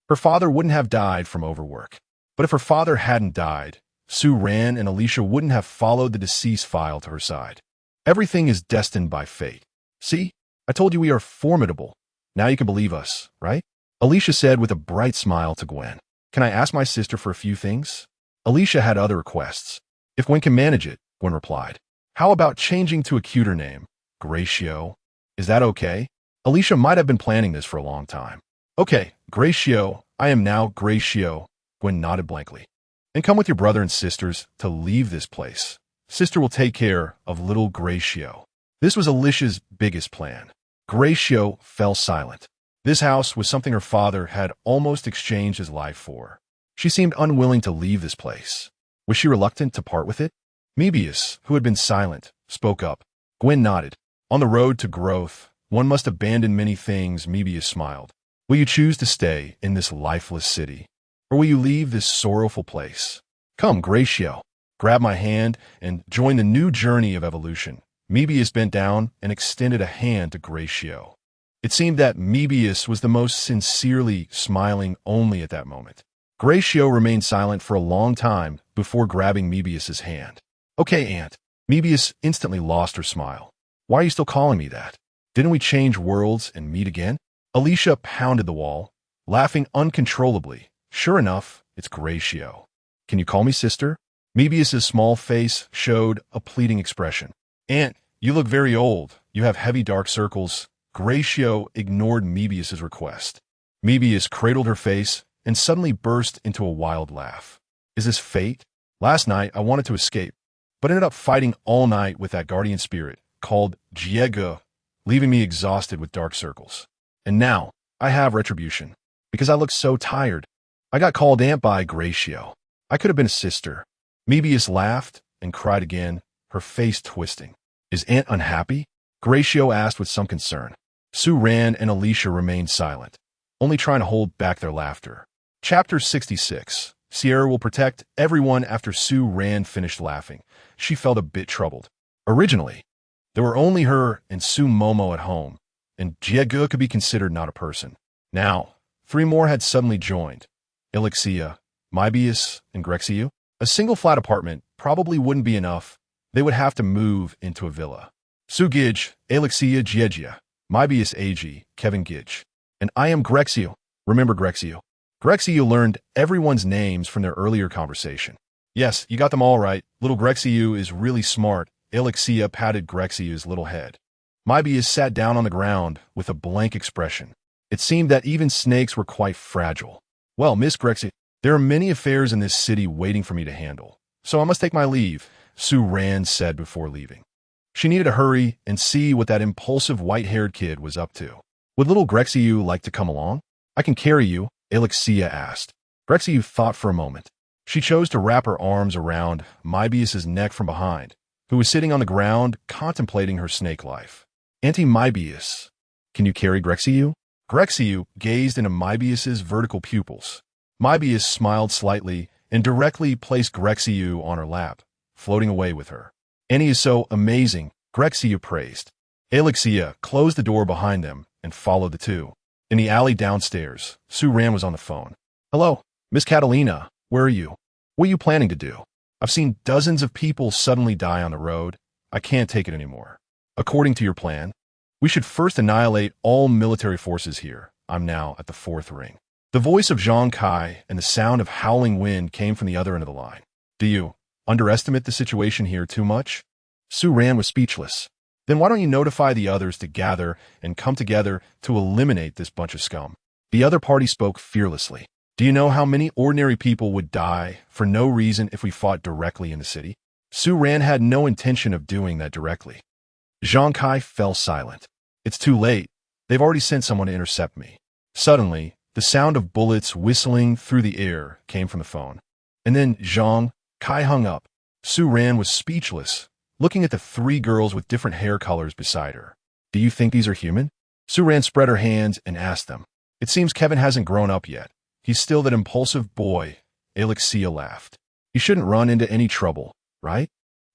her father wouldn't have died from overwork. But if her father hadn't died, Su Ran and Alicia wouldn't have followed the deceased file to her side. Everything is destined by fate. See, I told you we are formidable. Now you can believe us, right? Alicia said with a bright smile to Gwen. Can I ask my sister for a few things? Alicia had other requests. If Gwen can manage it, Gwen replied. How about changing to a cuter name? Gracio. Is that okay? Alicia might have been planning this for a long time. Okay, Gracio, I am now Gracio. Gwen nodded blankly. And come with your brother and sisters to leave this place. Sister will take care of little Gracio. This was Alicia's biggest plan. Gracio fell silent. This house was something her father had almost exchanged his life for. She seemed unwilling to leave this place. Was she reluctant to part with it? Mebius, who had been silent, spoke up. Gwen nodded. On the road to growth, one must abandon many things, Mebius smiled. Will you choose to stay in this lifeless city? Or will you leave this sorrowful place? Come, Gracio. Grab my hand and join the new journey of evolution. Mebius bent down and extended a hand to Gracio. It seemed that Mebius was the most sincerely smiling only at that moment. Gratio remained silent for a long time before grabbing Mebius's hand. Okay, Aunt. Mebius instantly lost her smile. Why are you still calling me that? Didn't we change worlds and meet again? Alicia pounded the wall, laughing uncontrollably. Sure enough, it's Gratio. Can you call me sister? Mebius's small face showed a pleading expression. Aunt, you look very old. You have heavy dark circles. Gratio ignored Mebius's request. Mebius cradled her face and suddenly burst into a wild laugh. Is this fate? Last night, I wanted to escape, but ended up fighting all night with that guardian spirit called Jiege, leaving me exhausted with dark circles. And now, I have retribution. Because I look so tired. I got called Aunt by Gratio. I could have been a sister. Mebius laughed and cried again, her face twisting. Is Aunt unhappy? Gratio asked with some concern. Su-Ran and Alicia remained silent, only trying to hold back their laughter. Chapter 66. Sierra will protect everyone. After Su-Ran finished laughing, she felt a bit troubled. Originally, there were only her and Su-Momo at home, and Jiege could be considered not a person. Now, 3 more had suddenly joined. Elixia, Mebius, and Grexiu. A single flat apartment probably wouldn't be enough. They would have to move into a villa. Su-Gij, Elixia Jiege, Mebius Ag, Kevin Gij. And I am Grexiu. Remember Grexiu? Grexiu learned everyone's names from their earlier conversation. Yes, you got them all right. Little Grexiu is really smart. Elixia patted Grexiu's little head. Mebius sat down on the ground with a blank expression. It seemed that even snakes were quite fragile. Well, Miss Grexiu, there are many affairs in this city waiting for me to handle, so I must take my leave, Su-Ran said before leaving. She needed to hurry and see what that impulsive white-haired kid was up to. Would little Grexiu like to come along? I can carry you, Elixia asked. Grexiu thought for a moment. She chose to wrap her arms around Mebius's neck from behind, who was sitting on the ground contemplating her snake life. Auntie Mebius, can you carry Grexiu? Grexiu gazed into Mebius's vertical pupils. Mebius smiled slightly and directly placed Grexiu on her lap, floating away with her. Annie is so amazing, Grexiu praised. Elixia closed the door behind them and followed the two. In the alley downstairs, Su-Ran was on the phone. Hello, Miss Catalina, where are you? What are you planning to do? I've seen dozens of people suddenly die on the road. I can't take it anymore. According to your plan, we should first annihilate all military forces here. I'm now at the 4th ring. The voice of Zhang Kai and the sound of howling wind came from the other end of the line. Do you underestimate the situation here too much? Su-Ran was speechless. Then why don't you notify the others to gather and come together to eliminate this bunch of scum? The other party spoke fearlessly. Do you know how many ordinary people would die for no reason if we fought directly in the city? Su-Ran had no intention of doing that directly. Zhang Kai fell silent. It's too late. They've already sent someone to intercept me. Suddenly, the sound of bullets whistling through the air came from the phone. And then Zhang Kai hung up. Su-Ran was speechless, looking at the 3 girls with different hair colors beside her. Do you think these are human? Su-Ran spread her hands and asked them. It seems Kevin hasn't grown up yet. He's still that impulsive boy. Elixia laughed. He shouldn't run into any trouble, right?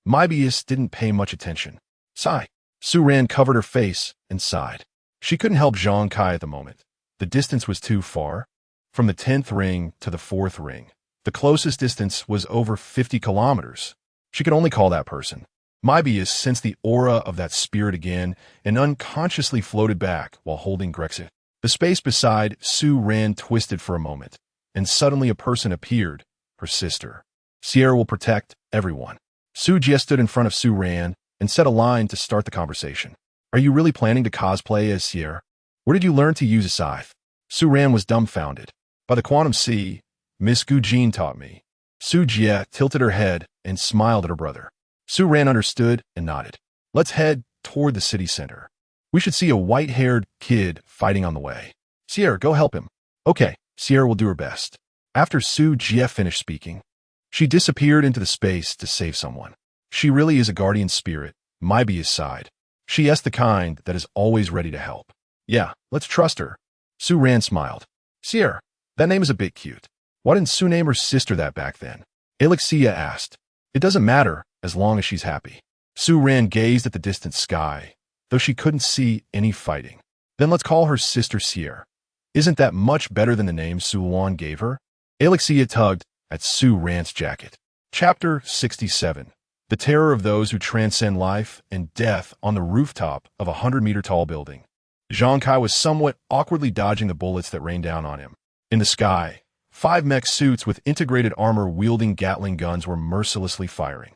Mebius didn't pay much attention. Sigh. Su-Ran covered her face and sighed. She couldn't help Zhang Kai at the moment. The distance was too far. From the 10th ring to the 4th ring, the closest distance was over 50 kilometers. She could only call that person. Mebius sensed the aura of that spirit again and unconsciously floated back while holding Grexiu. The space beside Su-Ran twisted for a moment, and suddenly a person appeared, her sister. Sierra will protect everyone. Su-Jie stood in front of Su-Ran and set a line to start the conversation. Are you really planning to cosplay as Sierra? Where did you learn to use a scythe? Su-Ran was dumbfounded. By the Quantum Sea, Miss Gujin taught me. Su-Jie tilted her head and smiled at her brother. Su-Ran understood and nodded. Let's head toward the city center. We should see a white-haired kid fighting on the way. Sierra, go help him. Okay, Sierra will do her best. After Su-Jie finished speaking, she disappeared into the space to save someone. She really is a guardian spirit, Mebius sighed. She is the kind that is always ready to help. Yeah, let's trust her. Su-Ran smiled. Sierra, that name is a bit cute. Why didn't Su name her sister that back then? Elixia asked. It doesn't matter as long as she's happy. Su-Ran gazed at the distant sky, though she couldn't see any fighting. Then let's call her sister Sierra. Isn't that much better than the name Su-Luan gave her? Alexia tugged at Su Ran's jacket. Chapter 67. The terror of those who transcend life and death on the rooftop of a 100-meter-tall building. Zhang Kai was somewhat awkwardly dodging the bullets that rained down on him. In the sky, 5 mech suits with integrated armor wielding Gatling guns were mercilessly firing.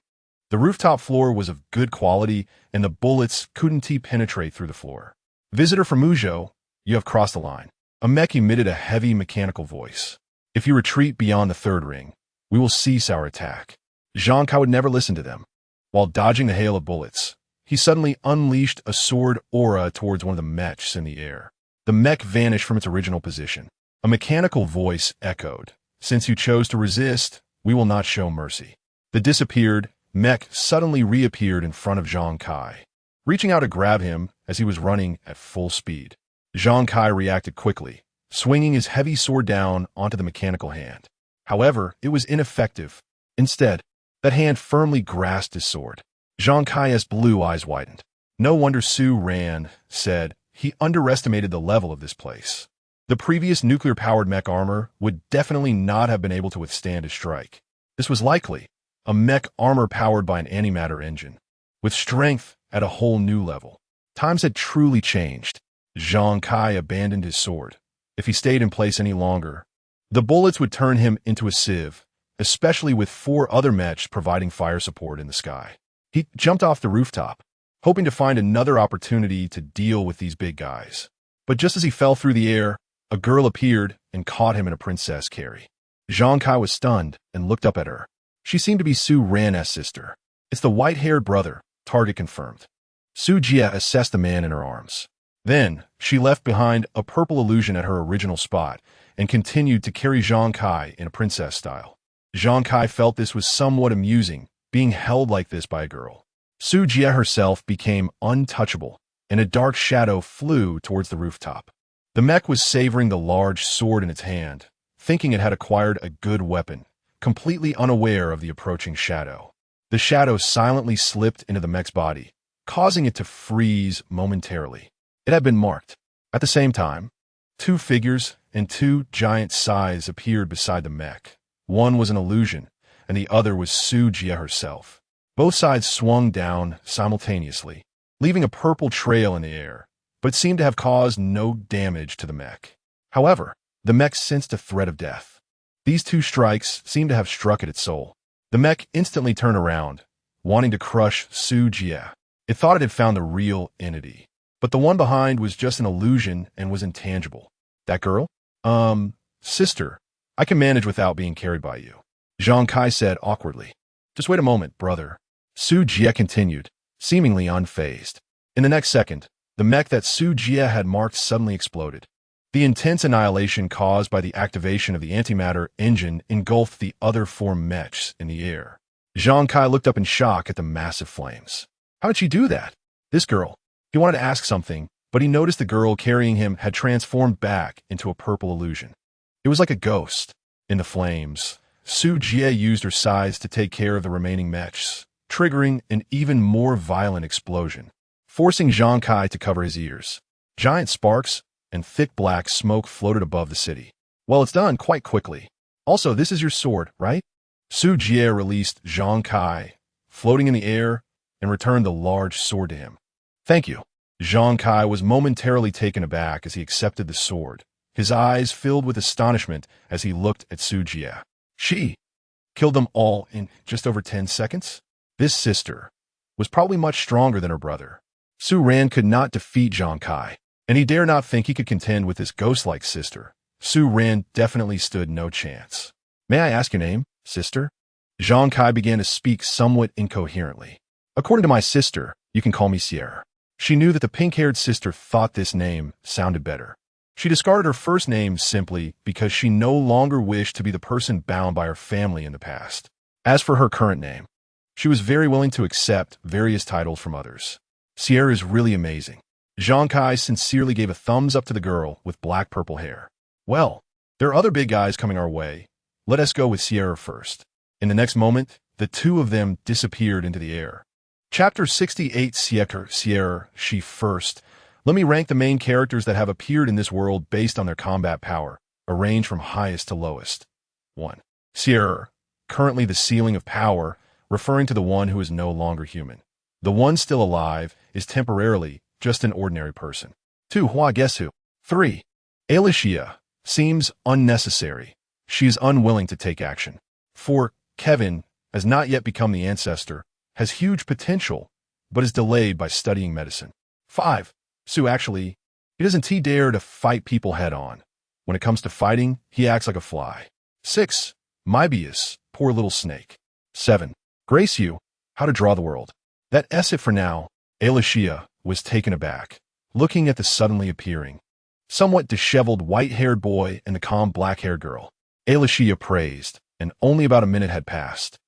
The rooftop floor was of good quality, and the bullets couldn't penetrate through the floor. Visitor from Muzhou, you have crossed the line. A mech emitted a heavy mechanical voice. If you retreat beyond the 3rd ring, we will cease our attack. Zhang Kai would never listen to them. While dodging the hail of bullets, he suddenly unleashed a sword aura towards one of the mechs in the air. The mech vanished from its original position. A mechanical voice echoed, "Since you chose to resist, we will not show mercy." The disappeared mech suddenly reappeared in front of Zhang Kai, reaching out to grab him as he was running at full speed. Zhang Kai reacted quickly, swinging his heavy sword down onto the mechanical hand. However, it was ineffective. Instead, that hand firmly grasped his sword. Zhang Kai's blue eyes widened. No wonder Su Ran said he underestimated the level of this place. The previous nuclear-powered mech armor would definitely not have been able to withstand his strike. This was likely a mech armor powered by an antimatter engine, with strength at a whole new level. Times had truly changed. Zhang Kai abandoned his sword. If he stayed in place any longer, the bullets would turn him into a sieve, especially with 4 other mechs providing fire support in the sky. He jumped off the rooftop, hoping to find another opportunity to deal with these big guys. But just as he fell through the air, a girl appeared and caught him in a princess carry. Zhang Kai was stunned and looked up at her. She seemed to be Su Ran's sister. It's the white-haired brother, target confirmed. Su Jia assessed the man in her arms. Then, she left behind a purple illusion at her original spot and continued to carry Zhang Kai in a princess style. Zhang Kai felt this was somewhat amusing, being held like this by a girl. Su Jia herself became untouchable, and a dark shadow flew towards the rooftop. The mech was savoring the large sword in its hand, thinking it had acquired a good weapon, completely unaware of the approaching shadow. The shadow silently slipped into the mech's body, causing it to freeze momentarily. It had been marked. At the same time, 2 figures and 2 giant sighs appeared beside the mech. One was an illusion, and the other was Su Jia herself. Both sides swung down simultaneously, leaving a purple trail in the air, but seemed to have caused no damage to the mech. However, the mech sensed a threat of death. These 2 strikes seemed to have struck at its soul. The mech instantly turned around, wanting to crush Su Jia. It thought it had found the real entity. But the one behind was just an illusion and was intangible. That girl? Sister, I can manage without being carried by you. Zhang Kai said awkwardly. Just wait a moment, brother. Su Jia continued, seemingly unfazed. In the next second, the mech that Su Jia had marked suddenly exploded. The intense annihilation caused by the activation of the antimatter engine engulfed the other 4 mechs in the air. Zhang Kai looked up in shock at the massive flames. How did she do that? This girl. He wanted to ask something, but he noticed the girl carrying him had transformed back into a purple illusion. It was like a ghost. In the flames, Su Jia used her size to take care of the remaining mechs, triggering an even more violent explosion, forcing Zhang Kai to cover his ears. Giant sparks and thick black smoke floated above the city. Well, it's done quite quickly. Also, this is your sword, right? Su Jia released Zhang Kai, floating in the air, and returned the large sword to him. Thank you. Zhang Kai was momentarily taken aback as he accepted the sword, his eyes filled with astonishment as he looked at Su Jia. She killed them all in just over 10 seconds? This sister was probably much stronger than her brother. Su Ran could not defeat Zhang Kai, and he dare not think he could contend with this ghost-like sister. Su Ran definitely stood no chance. May I ask your name, sister? Zhang Kai began to speak somewhat incoherently. According to my sister, you can call me Sierra. She knew that the pink-haired sister thought this name sounded better. She discarded her first name simply because she no longer wished to be the person bound by her family in the past. As for her current name, she was very willing to accept various titles from others. Sierra is really amazing. Zhang Kai sincerely gave a thumbs up to the girl with black-purple hair. Well, there are other big guys coming our way. Let us go with Sierra first. In the next moment, the 2 of them disappeared into the air. Chapter 68 Sierra, she first. Let me rank the main characters that have appeared in this world based on their combat power, arranged from highest to lowest. 1. Sierra, currently the ceiling of power, referring to the one who is no longer human. The one still alive is temporarily just an ordinary person. 2. Hua Gesu. 3. Alicia seems unnecessary. She is unwilling to take action. 4. Kevin has not yet become the ancestor, has huge potential, but is delayed by studying medicine. 5. Sue actually, he doesn't dare to fight people head on. When it comes to fighting, he acts like a fly. 6. Mybius, poor little snake. 7. Grace you, how to draw the world. That's it for now. Alicia was taken aback, looking at the suddenly appearing, somewhat disheveled white-haired boy and the calm black-haired girl. Alicia praised, and only about a minute had passed.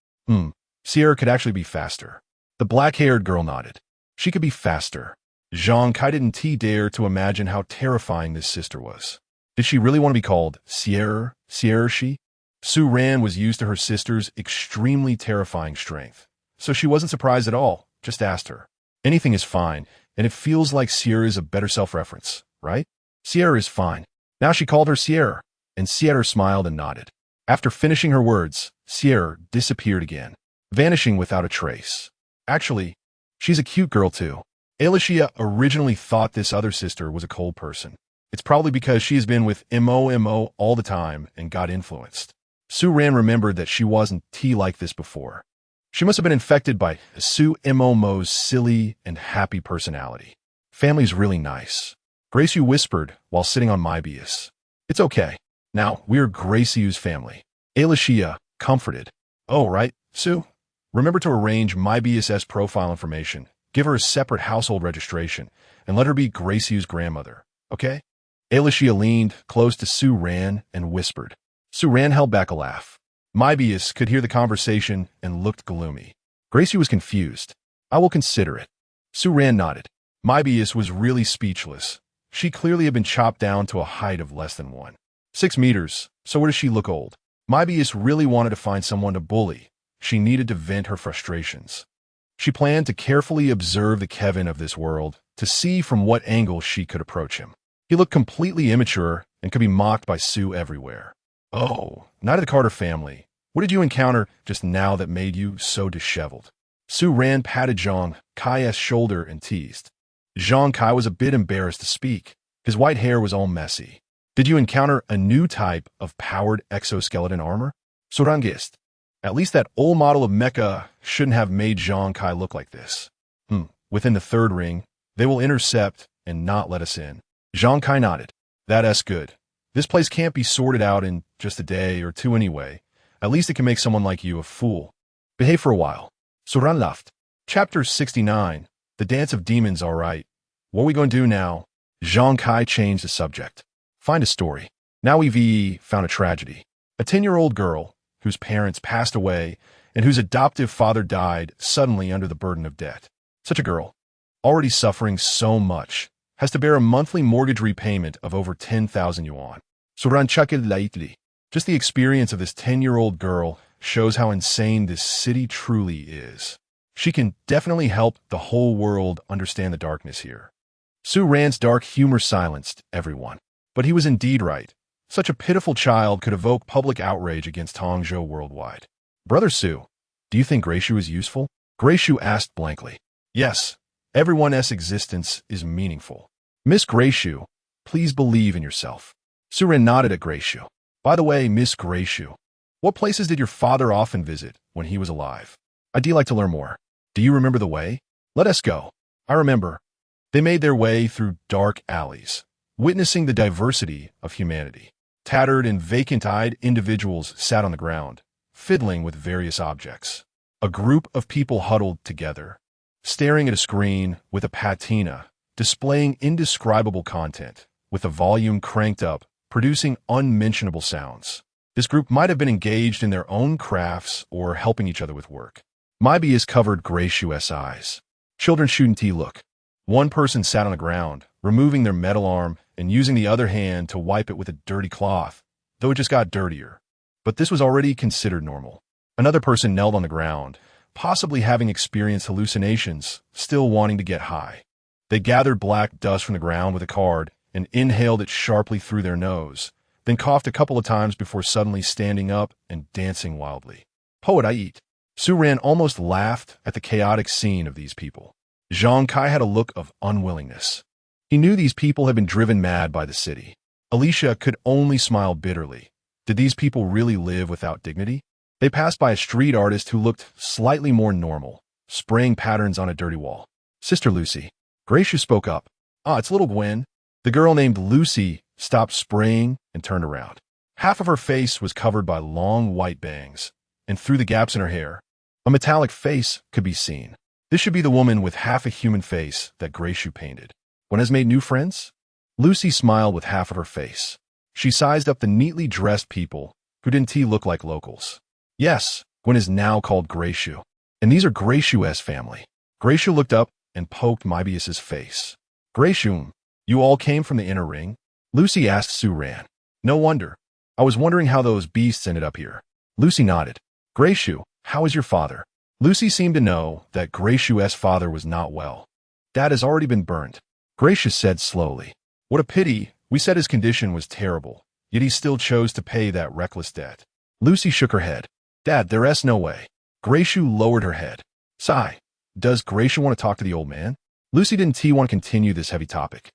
Sierra could actually be faster. The black-haired girl nodded. She could be faster. Zhang Kai didn't dare to imagine how terrifying this sister was. Did she really want to be called Sierra she? Su Ran was used to her sister's extremely terrifying strength, so she wasn't surprised at all, just asked her. Anything is fine, and it feels like Sierra is a better self-reference, right? Sierra is fine. Now she called her Sierra, and Sierra smiled and nodded. After finishing her words, Sierra disappeared again, vanishing without a trace. Actually, she's a cute girl too. Alicia originally thought this other sister was a cold person. It's probably because she has been with Mo all the time and got influenced. Su Ran remembered that she wasn't like this before. She must have been infected by Su Mo's silly and happy personality. Family's really nice. Gracie whispered while sitting on Mybius. It's okay. Now, we're Gracie's family. Alicia comforted. Oh, right, Sue. Remember to arrange Mybius' profile information, give her a separate household registration, and let her be Gracie's grandmother, okay? Alicia leaned close to Su Ran and whispered. Su Ran held back a laugh. Mybius could hear the conversation and looked gloomy. Gracie was confused. I will consider it. Su Ran nodded. Mybius was really speechless. She clearly had been chopped down to a height of less than 6 meters, so where does she look old? Mybius really wanted to find someone to bully. She needed to vent her frustrations. She planned to carefully observe the Kevin of this world to see from what angle she could approach him. He looked completely immature and could be mocked by Sue everywhere. Oh, not of the Carter family. What did you encounter just now that made you so disheveled? Su Ran patted Zhang Kai's shoulder and teased. Zhang Kai was a bit embarrassed to speak. His white hair was all messy. Did you encounter a new type of powered exoskeleton armor? Surangist. At least that old model of mecha shouldn't have made Zhang Kai look like this. Within the third ring, they will intercept and not let us in. Zhang Kai nodded. That's good. This place can't be sorted out in just a day or two anyway. At least it can make someone like you a fool. Behave for a while. Suran laughed. Chapter 69. The Dance of Demons, all right. What are we going to do now? Zhang Kai changed the subject. Find a story. Now we've found a tragedy. A 10-year-old girl whose parents passed away and whose adoptive father died suddenly under the burden of debt. Such a girl, already suffering so much, has to bear a monthly mortgage repayment of over 10,000 yuan. Suranchakil Laitli. Just the experience of this 10-year-old girl shows how insane this city truly is. She can definitely help the whole world understand the darkness here. Su Ran's dark humor silenced everyone. But he was indeed right. Such a pitiful child could evoke public outrage against Hangzhou worldwide. Brother Su, do you think Grayshu is useful? Grayshu asked blankly. Yes, everyone's existence is meaningful. Miss Grayshu, please believe in yourself. Su Ran nodded at Grayshu. By the way, Miss Grayshu, what places did your father often visit when he was alive? I'd like to learn more. Do you remember the way? Let us go. I remember. They made their way through dark alleys, witnessing the diversity of humanity. Tattered and vacant-eyed individuals sat on the ground, fiddling with various objects. A group of people huddled together, staring at a screen with a patina, displaying indescribable content, with the volume cranked up, producing unmentionable sounds. This group might have been engaged in their own crafts or helping each other with work. Mybius covered Grayshu's eyes. Children shouldn't look. One person sat on the ground, removing their metal arm and using the other hand to wipe it with a dirty cloth, though it just got dirtier. But this was already considered normal. Another person knelt on the ground, possibly having experienced hallucinations, still wanting to get high. They gathered black dust from the ground with a card and inhaled it sharply through their nose, then coughed a couple of times before suddenly standing up and dancing wildly. Poet I eat. Su Ran almost laughed at the chaotic scene of these people. Zhang Kai had a look of unwillingness. He knew these people had been driven mad by the city. Alicia could only smile bitterly. Did these people really live without dignity? They passed by a street artist who looked slightly more normal, spraying patterns on a dirty wall. Sister Lucy. Gracia spoke up. Ah, it's little Gwen. The girl named Lucy stopped spraying and turned around. Half of her face was covered by long white bangs, and through the gaps in her hair, a metallic face could be seen. This should be the woman with half a human face that Gracia painted. Gwen has made new friends? Lucy smiled with half of her face. She sized up the neatly dressed people who didn't look like locals. Yes, Gwen is now called Gracia, and these are Gracia's family. Gracia looked up and poked Mobius's face. Gracia, you all came from the inner ring? Lucy asked Su Ran. No wonder. I was wondering how those beasts ended up here. Lucy nodded. Gracia, how is your father? Lucy seemed to know that Gracia's father was not well. Dad has already been burned. Gracia said slowly. What a pity. We said his condition was terrible, yet he still chose to pay that reckless debt. Lucy shook her head. Dad, there's no way. Gracia lowered her head. Sigh. Does Gracia want to talk to the old man? Lucy didn't want to continue this heavy topic.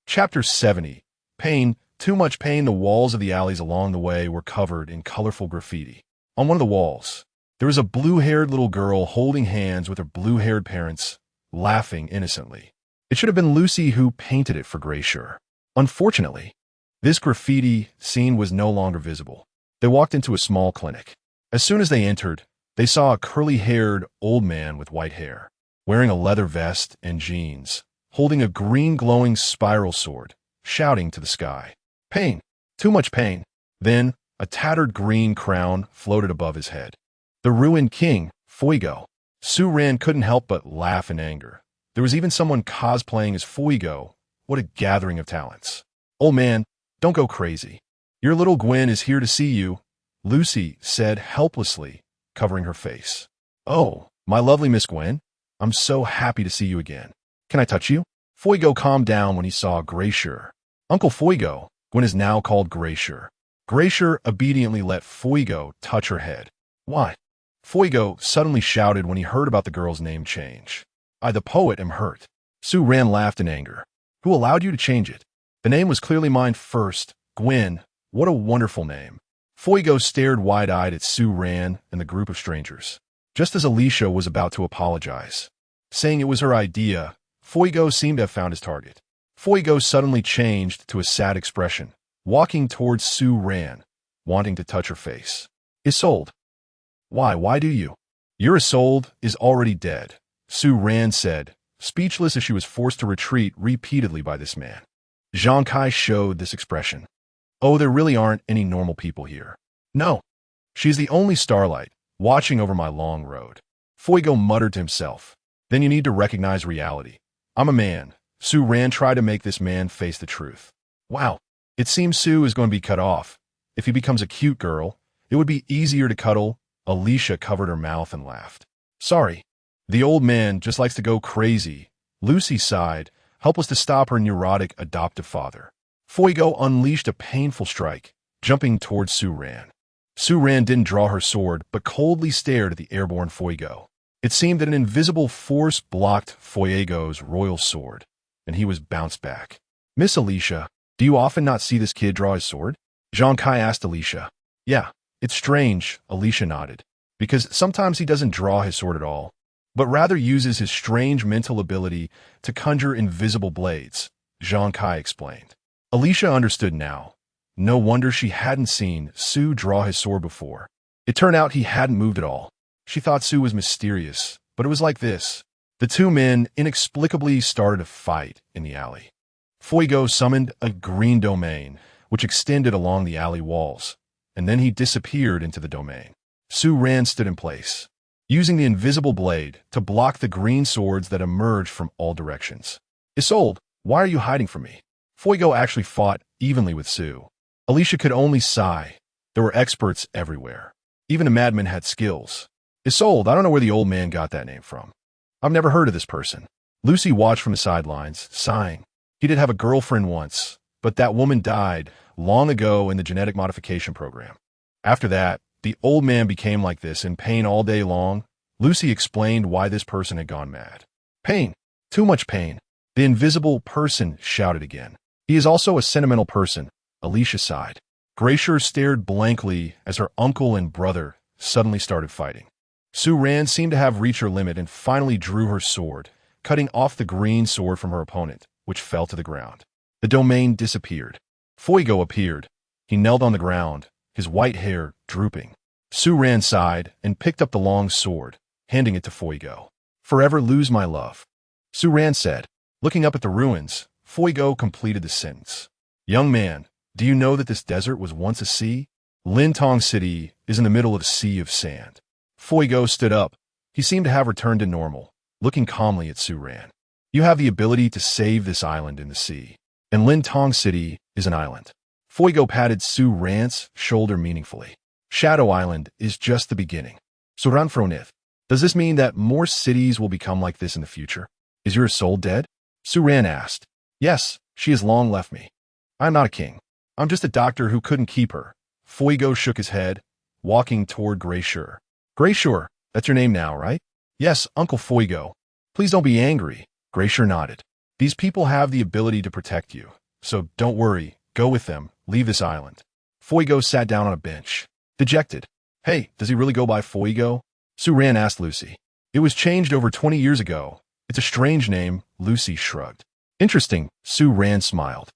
Chapter 70. Pain. Too much pain. The walls of the alleys along the way were covered in colorful graffiti. On one of the walls, there was a blue-haired little girl holding hands with her blue-haired parents, laughing innocently. It should have been Lucy who painted it for Gracia. Unfortunately, this graffiti scene was no longer visible. They walked into a small clinic. As soon as they entered, they saw a curly-haired old man with white hair, wearing a leather vest and jeans, holding a green glowing spiral sword, shouting to the sky. Pain. Too much pain. Then, a tattered green crown floated above his head. The ruined king, Fuego. Su Ran couldn't help but laugh in anger. There was even someone cosplaying as Fuego. What a gathering of talents. Old man, don't go crazy. Your little Gwen is here to see you, Lucy said helplessly, covering her face. Oh, my lovely Miss Gwen. I'm so happy to see you again. Can I touch you? Fuego calmed down when he saw Gracia. Uncle Fuego, Gwen is now called Gracia. Gracia obediently let Fuego touch her head. Why? Fuego suddenly shouted when he heard about the girl's name change. I, the poet, am hurt. Su Ran laughed in anger. Who allowed you to change it? The name was clearly mine first. Gwen, what a wonderful name. Fuego stared wide-eyed at Su Ran and the group of strangers. Just as Alicia was about to apologize, saying it was her idea, Fuego seemed to have found his target. Fuego suddenly changed to a sad expression, walking towards Su Ran, wanting to touch her face. Isolde. Why do you? Your Isolde is already dead, Su Ran said, speechless as she was forced to retreat repeatedly by this man. Zhang Kai showed this expression. Oh, there really aren't any normal people here. No. She's the only starlight, watching over my long road. Fuego muttered to himself. Then you need to recognize reality. I'm a man. Su Ran tried to make this man face the truth. Wow. It seems Su is going to be cut off. If he becomes a cute girl, it would be easier to cuddle. Alicia covered her mouth and laughed. Sorry. The old man just likes to go crazy. Lucy sighed, helpless to stop her neurotic adoptive father. Fuego unleashed a painful strike, jumping towards Su Ran. Su Ran didn't draw her sword, but coldly stared at the airborne Fuego. It seemed that an invisible force blocked Fuego's royal sword, and he was bounced back. Miss Alicia, do you often not see this kid draw his sword? Zhang Kai asked Alicia. Yeah, it's strange, Alicia nodded, because sometimes he doesn't draw his sword at all, but rather uses his strange mental ability to conjure invisible blades, Zhang Kai explained. Alicia understood now. No wonder she hadn't seen Su draw his sword before. It turned out he hadn't moved at all. She thought Su was mysterious, but it was like this. The two men inexplicably started a fight in the alley. Fuego summoned a green domain, which extended along the alley walls, and then he disappeared into the domain. Su Ran stood in place, using the invisible blade to block the green swords that emerged from all directions. Isolde, why are you hiding from me? Fuego actually fought evenly with Su. Alicia could only sigh. There were experts everywhere. Even a madman had skills. Isolde, I don't know where the old man got that name from. I've never heard of this person. Lucy watched from the sidelines, sighing. He did have a girlfriend once, but that woman died long ago in the genetic modification program. After that, the old man became like this, in pain all day long. Lucy explained why this person had gone mad. Pain. Too much pain. The invisible person shouted again. He is also a sentimental person, Alicia sighed. Graysher stared blankly as her uncle and brother suddenly started fighting. Sue Ran seemed to have reached her limit and finally drew her sword, cutting off the green sword from her opponent, which fell to the ground. The domain disappeared. Fuego appeared. He knelt on the ground, his white hair drooping. Sue Ran sighed and picked up the long sword, handing it to Fuego. Forever lose my love, Sue Ran said. Looking up at the ruins, Fuego completed the sentence. Young man, do you know that this desert was once a sea? Lintong City is in the middle of a sea of sand. Fuego stood up. He seemed to have returned to normal, looking calmly at Sue Ran. You have the ability to save this island in the sea. And Lintong City is an island. Fuego patted Sue Ran's shoulder meaningfully. Shadow Island is just the beginning. Suranfronith. Does this mean that more cities will become like this in the future? Is your soul dead? Sue Ran asked. Yes, she has long left me. I am not a king. I'm just a doctor who couldn't keep her. Fuego shook his head, walking toward Graysher. Graysher, that's your name now, right? Yes, Uncle Fuego. Please don't be angry. Graysher nodded. These people have the ability to protect you, so don't worry. Go with them. Leave this island. Fuego sat down on a bench, dejected. Hey, does he really go by Fuego? Sue Ran asked Lucy. It was changed over 20 years ago. It's a strange name, Lucy shrugged. Interesting, Sue Ran smiled.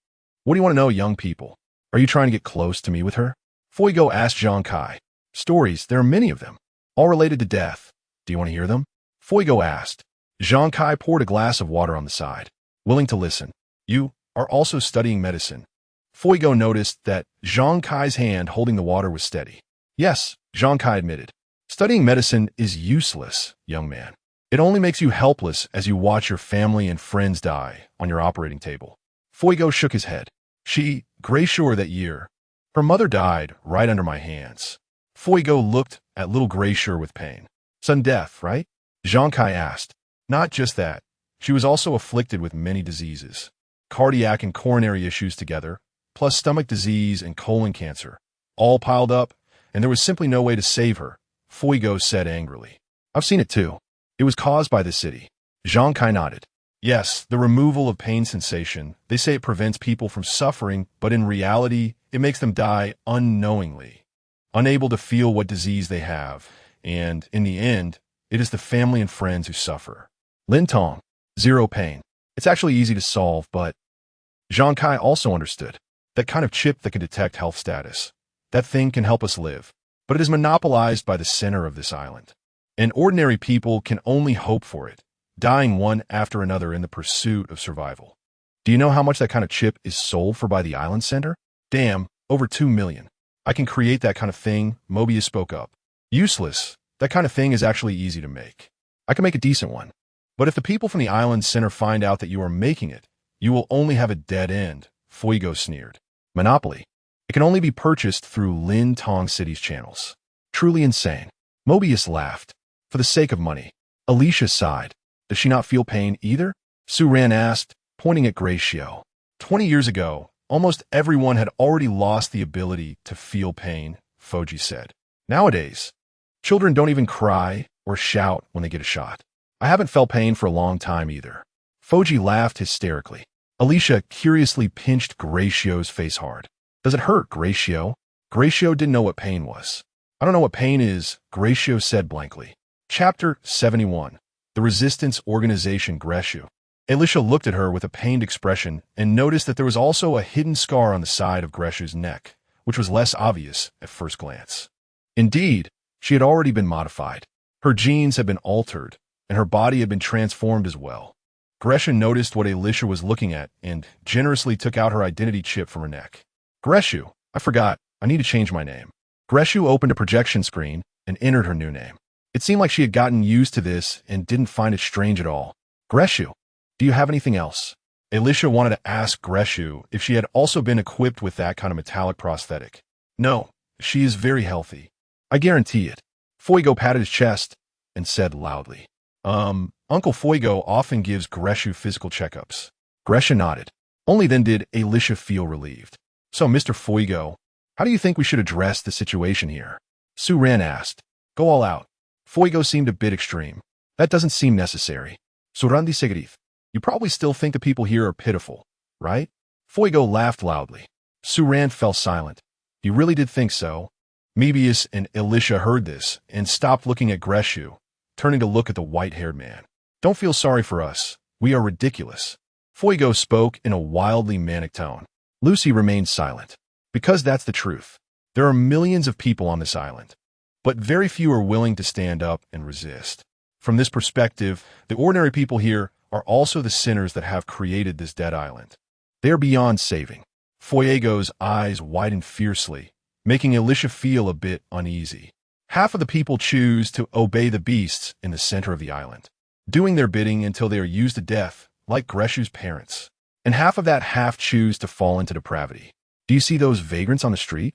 What do you want to know, young people? Are you trying to get close to me with her? Fuego asked Zhang Kai. Stories, there are many of them, all related to death. Do you want to hear them? Fuego asked. Zhang Kai poured a glass of water on the side, willing to listen. You are also studying medicine. Fuego noticed that Zhang Kai's hand holding the water was steady. Yes, Zhang Kai admitted. Studying medicine is useless, young man. It only makes you helpless as you watch your family and friends die on your operating table. Fuego shook his head. Graysher that year. Her mother died right under my hands. Fuego looked at little Graysher with pain. Sudden death, right? Zhang Kai asked. Not just that. She was also afflicted with many diseases. Cardiac and coronary issues together, plus stomach disease and colon cancer. All piled up, and there was simply no way to save her, Fuego said angrily. I've seen it too. It was caused by the city. Zhang Kai nodded. Yes, the removal of pain sensation. They say it prevents people from suffering, but in reality, it makes them die unknowingly, unable to feel what disease they have, and, in the end, it is the family and friends who suffer. Lintong. Zero pain. It's actually easy to solve, but Zhang Kai also understood. That kind of chip that can detect health status. That thing can help us live, but it is monopolized by the center of this island. And ordinary people can only hope for it, dying one after another in the pursuit of survival. Do you know how much that kind of chip is sold for by the island center? Damn, over 2 million. I can create that kind of thing, Mobius spoke up. Useless. That kind of thing is actually easy to make. I can make a decent one. But if the people from the island center find out that you are making it, you will only have a dead end, Fuego sneered. Monopoly. It can only be purchased through Lintong City's channels. Truly insane. Mobius laughed. For the sake of money. Alicia sighed. Does she not feel pain either? Sue Ran asked, pointing at Graysher. 20 years ago, almost everyone had already lost the ability to feel pain, Fuji said. Nowadays, children don't even cry or shout when they get a shot. I haven't felt pain for a long time either. Fuji laughed hysterically. Alicia curiously pinched Graysher's face hard. Does it hurt, Graysher? Graysher didn't know what pain was. I don't know what pain is, Graysher said blankly. Chapter 71. The Resistance Organization Graysher. Alicia looked at her with a pained expression and noticed that there was also a hidden scar on the side of Graysher's neck, which was less obvious at first glance. Indeed, she had already been modified. Her genes had been altered, and her body had been transformed as well. Graysher noticed what Alicia was looking at and generously took out her identity chip from her neck. Graysher, I forgot. I need to change my name. Graysher opened a projection screen and entered her new name. It seemed like she had gotten used to this and didn't find it strange at all. Graysher, do you have anything else? Alicia wanted to ask Graysher if she had also been equipped with that kind of metallic prosthetic. No, she is very healthy. I guarantee it. Fuego patted his chest and said loudly. Uncle Fuego often gives Graysher physical checkups. Graysher nodded. Only then did Alicia feel relieved. So, Mr. Fuego, how do you think we should address the situation here? Su-Ran asked. Go all out. Fuego seemed a bit extreme. That doesn't seem necessary. Surandi Seguridad. You probably still think the people here are pitiful, right? Fuego laughed loudly. Su-Ran fell silent. You really did think so? Mebius and Alicia heard this and stopped looking at Greshu, turning to look at the white-haired man. Don't feel sorry for us. We are ridiculous. Fuego spoke in a wildly manic tone. Lucy remained silent. Because that's the truth. There are millions of people on this island, but very few are willing to stand up and resist. From this perspective, the ordinary people here are also the sinners that have created this dead island. They are beyond saving. Fuego's eyes widened fiercely, making Alicia feel a bit uneasy. Half of the people choose to obey the beasts in the center of the island, doing their bidding until they are used to death, like Greshu's parents. And half of that half choose to fall into depravity. Do you see those vagrants on the street?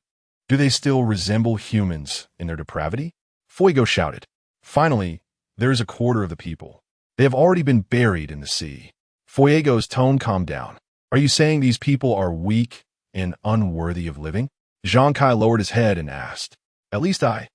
Do they still resemble humans in their depravity? Fuego shouted. Finally, there is a quarter of the people. They have already been buried in the sea. Fuego's tone calmed down. Are you saying these people are weak and unworthy of living? Zhang Kai lowered his head and asked. At least I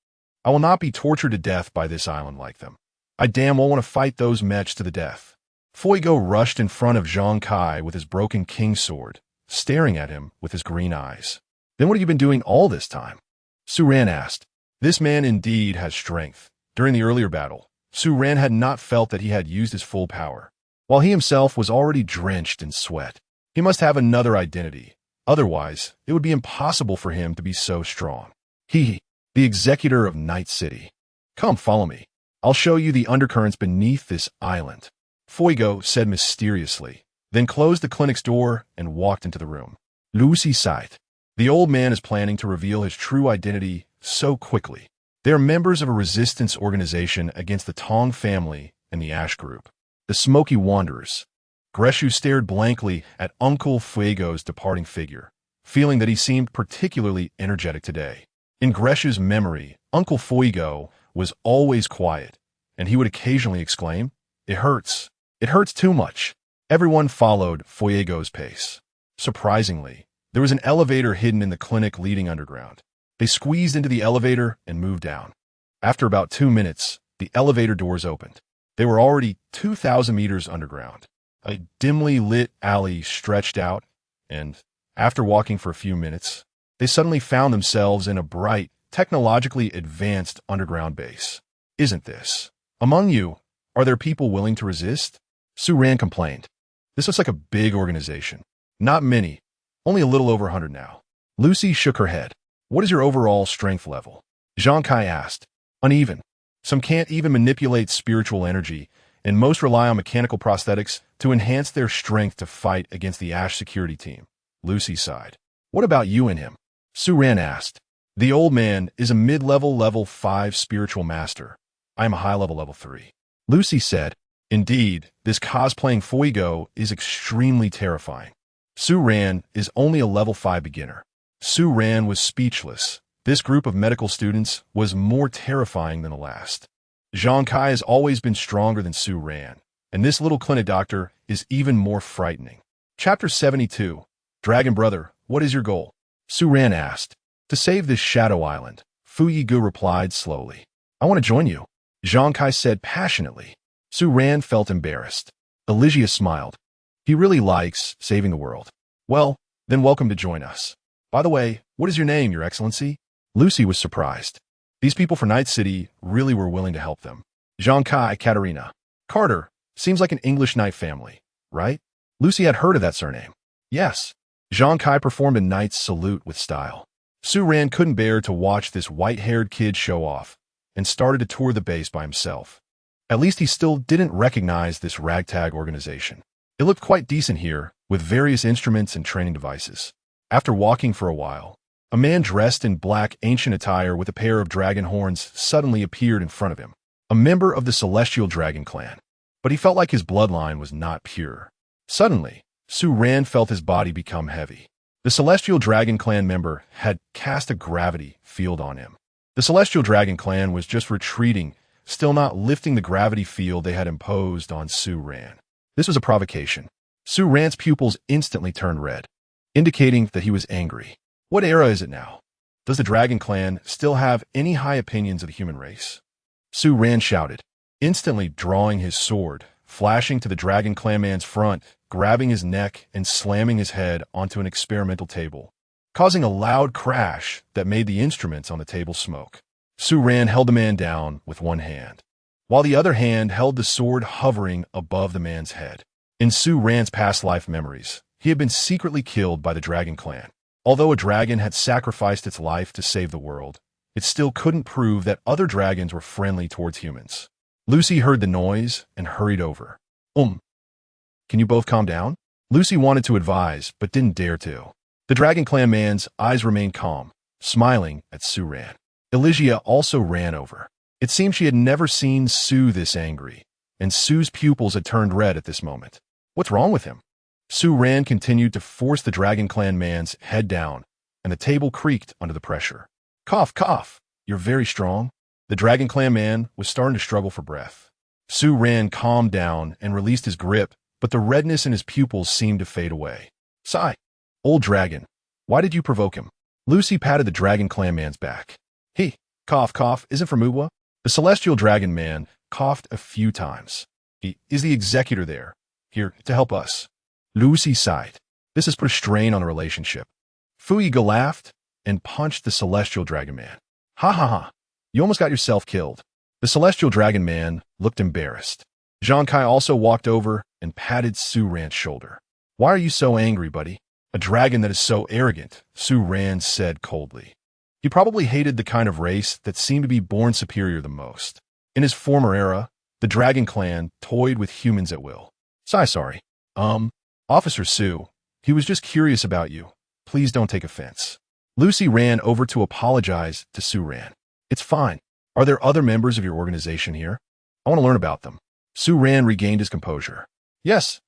will not be tortured to death by this island like them. I damn well want to fight those mechs to the death. Fuego rushed in front of Zhang Kai with his broken king's sword, staring at him with his green eyes. Then what have you been doing all this time? Su-Ran asked. This man indeed has strength. During the earlier battle, Su-Ran had not felt that he had used his full power, while he himself was already drenched in sweat. He must have another identity. Otherwise, it would be impossible for him to be so strong. He, the executor of Night City. Come, follow me. I'll show you the undercurrents beneath this island. Fuego said mysteriously, then closed the clinic's door and walked into the room. Lucy sighed. The old man is planning to reveal his true identity so quickly. They are members of a resistance organization against the Tong family and the Ash Group, the Smoky Wanderers. Greshu stared blankly at Uncle Fuego's departing figure, feeling that he seemed particularly energetic today. In Greshu's memory, Uncle Fuego was always quiet, and he would occasionally exclaim, It hurts. It hurts too much. Everyone followed Fuego's pace. Surprisingly, there was an elevator hidden in the clinic leading underground. They squeezed into the elevator and moved down. After about 2 minutes, the elevator doors opened. They were already 2,000 meters underground. A dimly lit alley stretched out, and, after walking for a few minutes, they suddenly found themselves in a bright, technologically advanced underground base. Isn't this? Among you, are there people willing to resist? Su-Ran complained. This looks like a big organization. Not many. Only a little over 100 now. Lucy shook her head. What is your overall strength level? Zhang Kai asked. Uneven. Some can't even manipulate spiritual energy, and most rely on mechanical prosthetics to enhance their strength to fight against the Ash security team. Lucy sighed. What about you and him? Su-Ran asked. The old man is a mid-level level 5 spiritual master. I am a high-level level 3. Lucy said. Indeed, this cosplaying Fuego is extremely terrifying. Su-Ran is only a level 5 beginner. Su-Ran was speechless. This group of medical students was more terrifying than the last. Zhang Kai has always been stronger than Su-Ran, and this little clinic doctor is even more frightening. Chapter 72. Dragon Brother, what is your goal? Su-Ran asked. To save this shadow island, Fu Yigu replied slowly. I want to join you, Zhang Kai said passionately. Su-Ran felt embarrassed. Elysia smiled. He really likes saving the world. Well, then welcome to join us. By the way, what is your name, Your Excellency? Lucy was surprised. These people for Night City really were willing to help them. Zhang Kai, Katarina. Carter, seems like an English knight family, right? Lucy had heard of that surname. Yes. Zhang Kai performed a knight's salute with style. Su-Ran couldn't bear to watch this white-haired kid show off, and started to tour the base by himself. At least he still didn't recognize this ragtag organization. It looked quite decent here, with various instruments and training devices. After walking for a while, a man dressed in black ancient attire with a pair of dragon horns suddenly appeared in front of him, a member of the Celestial Dragon clan. But he felt like his bloodline was not pure. Suddenly, Su-Ran felt his body become heavy. The Celestial Dragon clan member had cast a gravity field on him. The Celestial Dragon clan was just retreating, still not lifting the gravity field they had imposed on Su-Ran. This was a provocation. Su Ran's pupils instantly turned red, indicating that he was angry. What era is it now? Does the Dragon Clan still have any high opinions of the human race? Su Ran shouted, instantly drawing his sword, flashing to the Dragon Clan man's front, grabbing his neck and slamming his head onto an experimental table, causing a loud crash that made the instruments on the table smoke. Su Ran held the man down with one hand, while the other hand held the sword hovering above the man's head. In Su Ran's past life memories, he had been secretly killed by the Dragon Clan. Although a dragon had sacrificed its life to save the world, it still couldn't prove that other dragons were friendly towards humans. Lucy heard the noise and hurried over. Can you both calm down? Lucy wanted to advise, but didn't dare to. The Dragon Clan man's eyes remained calm, smiling at Su Ran. Elysia also ran over. It seemed she had never seen Su this angry, and Su's pupils had turned red at this moment. What's wrong with him? Su Ran continued to force the Dragon Clan man's head down, and the table creaked under the pressure. Cough, cough. You're very strong. The Dragon Clan man was starting to struggle for breath. Su Ran calmed down and released his grip, but the redness in his pupils seemed to fade away. Sigh. Old dragon, why did you provoke him? Lucy patted the Dragon Clan man's back. He, cough, cough, isn't from Uwa? The Celestial Dragon man coughed a few times. He is the executor there, here to help us. Lucy sighed. This has put a strain on the relationship. Fuiga laughed and punched the Celestial Dragon man. Ha ha ha, you almost got yourself killed. The Celestial Dragon man looked embarrassed. Zhang Kai also walked over and patted Su Ran's shoulder. Why are you so angry, buddy? A dragon that is so arrogant, Su Ran said coldly. He probably hated the kind of race that seemed to be born superior the most. In his former era, the Dragon Clan toyed with humans at will. Sorry. Officer Su, he was just curious about you. Please don't take offense. Lucy ran over to apologize to Su Ran. It's fine. Are there other members of your organization here? I want to learn about them. Su Ran regained his composure. Yes,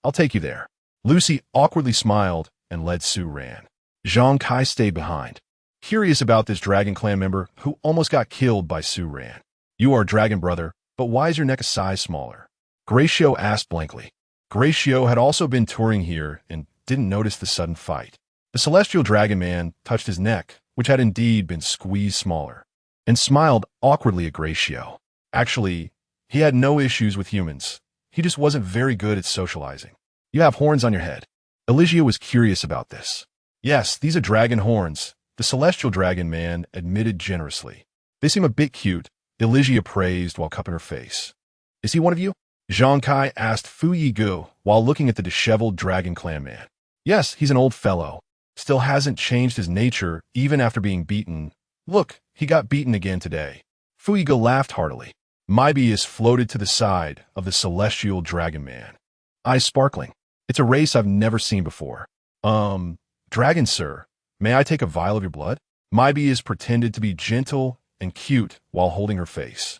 I'll take you there. Lucy awkwardly smiled and led Su Ran. Zhang Kai stayed behind, curious about this Dragon Clan member who almost got killed by Su Ran. You are a dragon brother, but why is your neck a size smaller? Gracio asked blankly. Gracio had also been touring here and didn't notice the sudden fight. The Celestial Dragon man touched his neck, which had indeed been squeezed smaller, and smiled awkwardly at Gracio. Actually, he had no issues with humans. He just wasn't very good at socializing. You have horns on your head. Elysia was curious about this. Yes, these are dragon horns, the Celestial Dragon man admitted generously. They seem a bit cute, Elysia praised while cupping her face. Is he one of you? Zhang Kai asked Fu Yigu while looking at the disheveled Dragon Clan man. Yes, he's an old fellow. Still hasn't changed his nature even after being beaten. Look, he got beaten again today. Fu Yigu laughed heartily. Mybius floated to the side of the Celestial Dragon man, eyes sparkling. It's a race I've never seen before. Dragon sir, may I take a vial of your blood? Mybius pretended to be gentle and cute while holding her face.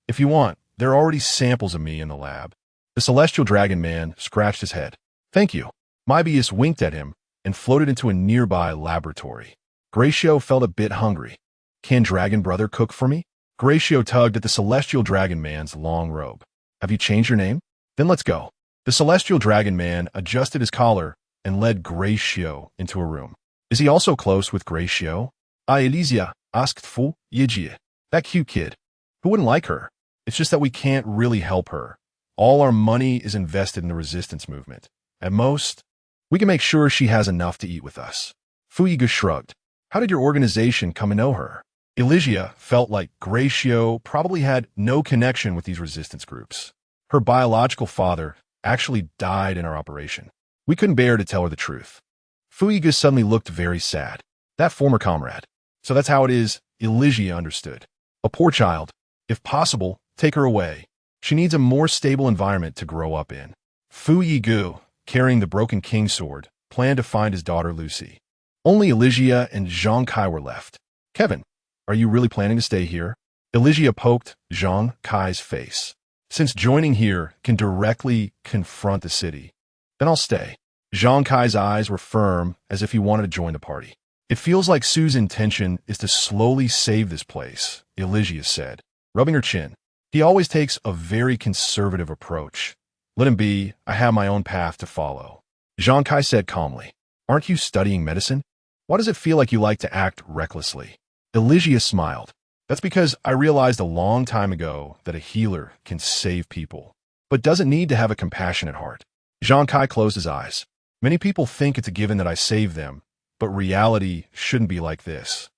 If you want. There are already samples of me in the lab. The Celestial Dragon man scratched his head. Thank you. Mybius winked at him and floated into a nearby laboratory. Gracio felt a bit hungry. Can Dragon Brother cook for me? Gracio tugged at the Celestial Dragon man's long robe. Have you changed your name? Then let's go. The Celestial Dragon man adjusted his collar and led Gracio into a room. Is he also close with Gracio? Elysia asked Fu Yijie. That cute kid. Who wouldn't like her? It's just that we can't really help her. All our money is invested in the resistance movement. At most, we can make sure she has enough to eat with us. Fu Yigu shrugged. How did your organization come to know her? Elysia felt like Gracio probably had no connection with these resistance groups. Her biological father actually died in our operation. We couldn't bear to tell her the truth. Fu Yigu suddenly looked very sad. That former comrade. So that's how it is, Elysia understood. A poor child. If possible, take her away. She needs a more stable environment to grow up in. Fu Yigu, carrying the broken king sword, planned to find his daughter Lucy. Only Elysia and Zhang Kai were left. Kevin, are you really planning to stay here? Elysia poked Zhang Kai's face. Since joining here can directly confront the city, then I'll stay. Zhang Kai's eyes were firm as if he wanted to join the party. It feels like Su's intention is to slowly save this place, Elysia said, rubbing her chin. He always takes a very conservative approach. Let him be. I have my own path to follow. Zhang Kai said calmly. Aren't you studying medicine? Why does it feel like you like to act recklessly? Elysia smiled. That's because I realized a long time ago that a healer can save people, but doesn't need to have a compassionate heart. Zhang Kai closed his eyes. Many people think it's a given that I save them, but reality shouldn't be like this.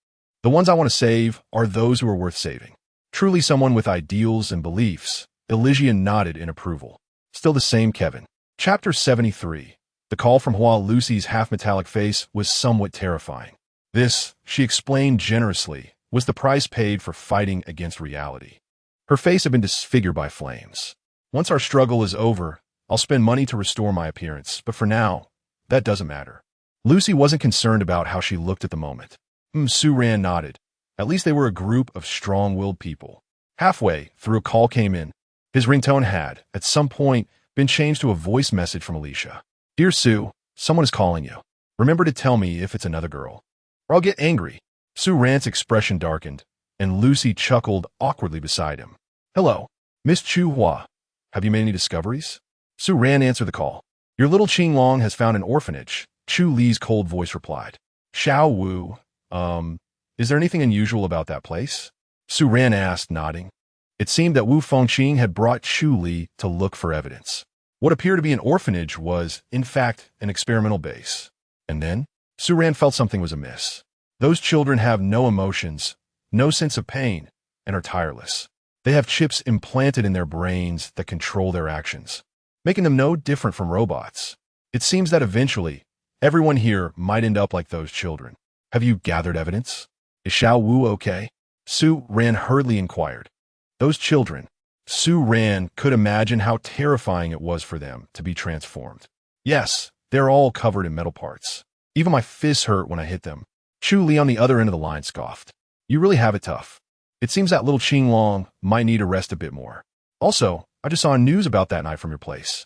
The ones I want to save are those who are worth saving. Truly someone with ideals and beliefs. Elysia nodded in approval. Still the same Kevin. Chapter 73. The call from Hua. Lucy's half-metallic face was somewhat terrifying. This, she explained generously, was the price paid for fighting against reality. Her face had been disfigured by flames. Once our struggle is over, I'll spend money to restore my appearance, but for now, that doesn't matter. Lucy wasn't concerned about how she looked at the moment. Su Ran nodded. At least they were a group of strong-willed people. Halfway through, a call came in. His ringtone had, at some point, been changed to a voice message from Alicia. Dear Sue, someone is calling you. Remember to tell me if it's another girl, or I'll get angry. Su Ran's expression darkened, and Lucy chuckled awkwardly beside him. Hello, Miss Chu Hua. Have you made any discoveries? Su Ran answered the call. Your little Qing Long has found an orphanage, Chu Li's cold voice replied. Xiao Wu, is there anything unusual about that place? Su Ran asked, nodding. It seemed that Wu Fengqing had brought Chu Li to look for evidence. What appeared to be an orphanage was, in fact, an experimental base. And then, Su Ran felt something was amiss. Those children have no emotions, no sense of pain, and are tireless. They have chips implanted in their brains that control their actions, making them no different from robots. It seems that eventually, everyone here might end up like those children. Have you gathered evidence? Is Xiao Wu okay? Su Ran hurriedly inquired. Those children. Su Ran could imagine how terrifying it was for them to be transformed. Yes, they're all covered in metal parts. Even my fists hurt when I hit them. Chu Li on the other end of the line scoffed. You really have it tough. It seems that little Qing Long might need to rest a bit more. Also, I just saw news about that night from your place.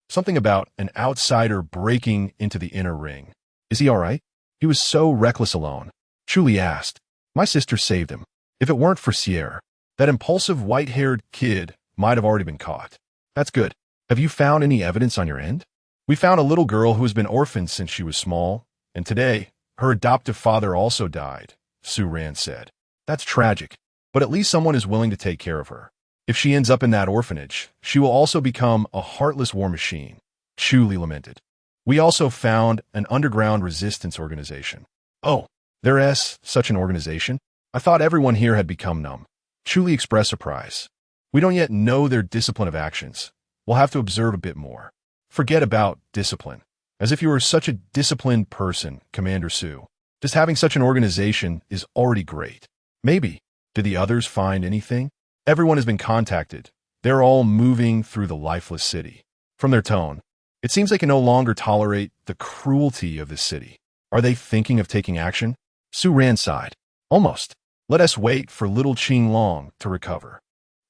Something about an outsider breaking into the inner ring. Is he all right? He was so reckless alone. Chu Li asked. My sister saved him. If it weren't for Sierra, that impulsive white-haired kid might have already been caught. That's good. Have you found any evidence on your end? We found a little girl who has been orphaned since she was small, and today, her adoptive father also died, Su Ran said. That's tragic, but at least someone is willing to take care of her. If she ends up in that orphanage, she will also become a heartless war machine, Chu Li lamented. We also found an underground resistance organization. Oh, there's such an organization? I thought everyone here had become numb. Chu Li expressed surprise. We don't yet know their discipline of actions. We'll have to observe a bit more. Forget about discipline. As if you were such a disciplined person, Commander Su. Just having such an organization is already great. Maybe. Did the others find anything? Everyone has been contacted. They're all moving through the lifeless city. From their tone, it seems they can no longer tolerate the cruelty of this city. Are they thinking of taking action? Su Ran sighed. Almost. Let us wait for little Qing Long to recover.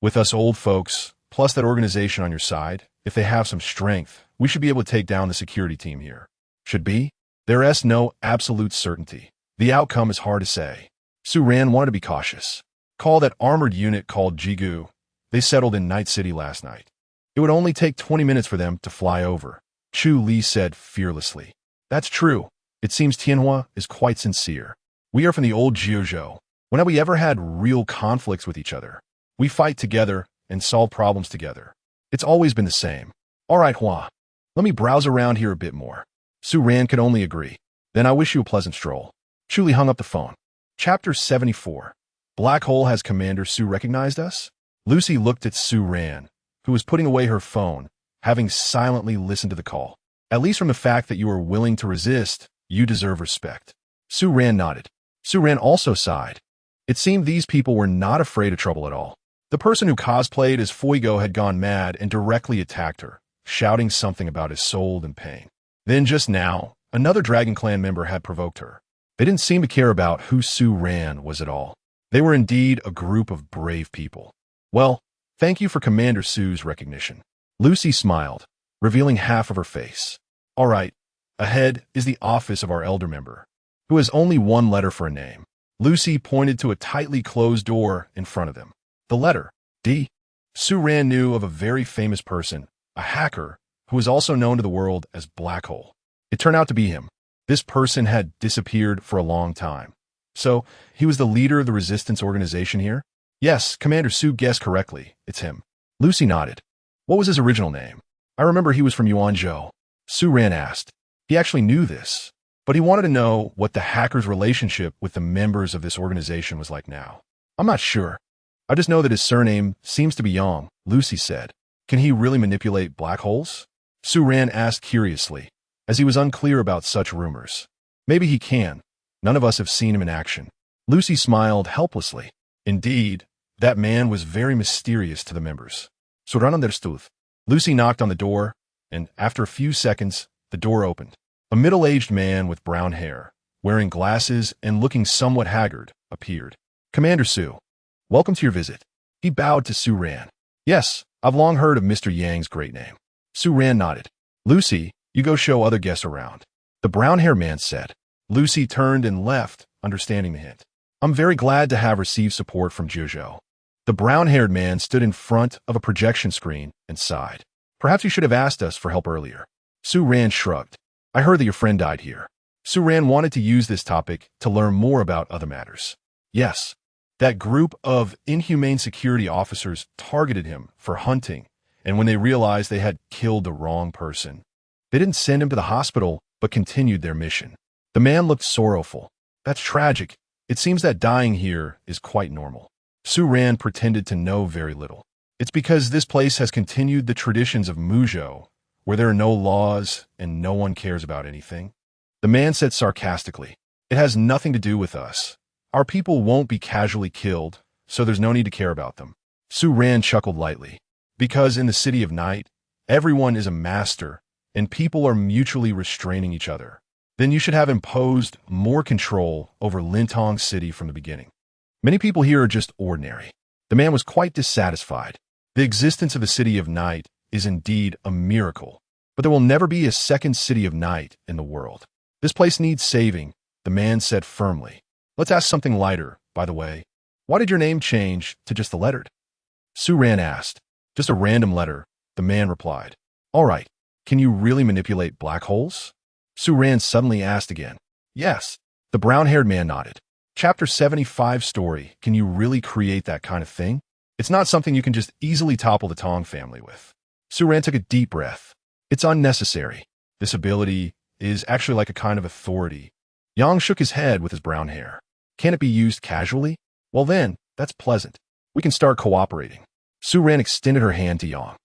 With us old folks, plus that organization on your side, if they have some strength, we should be able to take down the security team here. Should be? There is no absolute certainty. The outcome is hard to say. Su Ran wanted to be cautious. Call that armored unit called Jigu. They settled in Night City last night. It would only take 20 minutes for them to fly over, Chu Li said fearlessly. That's true. It seems Tianhua is quite sincere. We are from the old Jiuzhou. When have we ever had real conflicts with each other? We fight together and solve problems together. It's always been the same. All right, Hua. Let me browse around here a bit more. Su Ran could only agree. Then I wish you a pleasant stroll. Chu Li hung up the phone. Chapter 74. Black Hole. Has Commander Su recognized us? Lucy looked at Su Ran, who was putting away her phone, having silently listened to the call. At least from the fact that you are willing to resist, you deserve respect. Su Ran nodded. Su Ran also sighed. It seemed these people were not afraid of trouble at all. The person who cosplayed as Fuigo had gone mad and directly attacked her, shouting something about his soul and pain. Then just now, another Dragon Clan member had provoked her. They didn't seem to care about who Su Ran was at all. They were indeed a group of brave people. Well, thank you for Commander Su's recognition. Lucy smiled, revealing half of her face. All right, ahead is the office of our elder member, who has only one letter for a name. Lucy pointed to a tightly closed door in front of them. The letter, D. Su Ran knew of a very famous person a hacker who was also known to the world as Black Hole. It turned out to be him. This person had disappeared for a long time. So, he was the leader of the resistance organization here? Yes, Commander Su guessed correctly. It's him. Lucy nodded. What was his original name? I remember he was from Yuanzhou. Su Ran asked. He actually knew this, but he wanted to know what the hacker's relationship with the members of this organization was like now. I'm not sure. I just know that his surname seems to be Yang, Lucy said. Can he really manipulate black holes? Su Ran asked curiously, as he was unclear about such rumors. Maybe he can. None of us have seen him in action. Lucy smiled helplessly. Indeed, that man was very mysterious to the members. Suran understood. Lucy knocked on the door, and after a few seconds, the door opened. A middle-aged man with brown hair, wearing glasses and looking somewhat haggard, appeared. Commander Su, welcome to your visit. He bowed to Su Ran. Yes, I've long heard of Mr. Yang's great name. Su Ran nodded. Lucy, you go show other guests around. The brown-haired man said. Lucy turned and left, understanding the hint. I'm very glad to have received support from Zhuzhou. The brown-haired man stood in front of a projection screen and sighed. Perhaps you should have asked us for help earlier. Su Ran shrugged. I heard that your friend died here. Su Ran wanted to use this topic to learn more about other matters. Yes, that group of inhumane security officers targeted him for hunting, and when they realized they had killed the wrong person, they didn't send him to the hospital, but continued their mission. The man looked sorrowful. That's tragic. It seems that dying here is quite normal. Su Ran pretended to know very little. It's because this place has continued the traditions of Muzhou, where there are no laws and no one cares about anything. The man said sarcastically, it has nothing to do with us. Our people won't be casually killed, so there's no need to care about them. Su Ran chuckled lightly. Because in the city of night, everyone is a master, and people are mutually restraining each other. Then you should have imposed more control over Lintong City from the beginning. Many people here are just ordinary. The man was quite dissatisfied. The existence of a city of night is indeed a miracle, but there will never be a second city of night in the world. This place needs saving, the man said firmly. Let's ask something lighter, by the way. Why did your name change to just the lettered? Su Ran asked. Just a random letter, the man replied. All right, can you really manipulate black holes? Su Ran suddenly asked again. Yes. The brown-haired man nodded. Chapter 75 story, can you really create that kind of thing? It's not something you can just easily topple the Tong family with. Su Ran took a deep breath. It's unnecessary. This ability is actually like a kind of authority. Yang shook his head with his brown hair. Can it be used casually? Well then, that's pleasant. We can start cooperating. Su Ran extended her hand to Yang.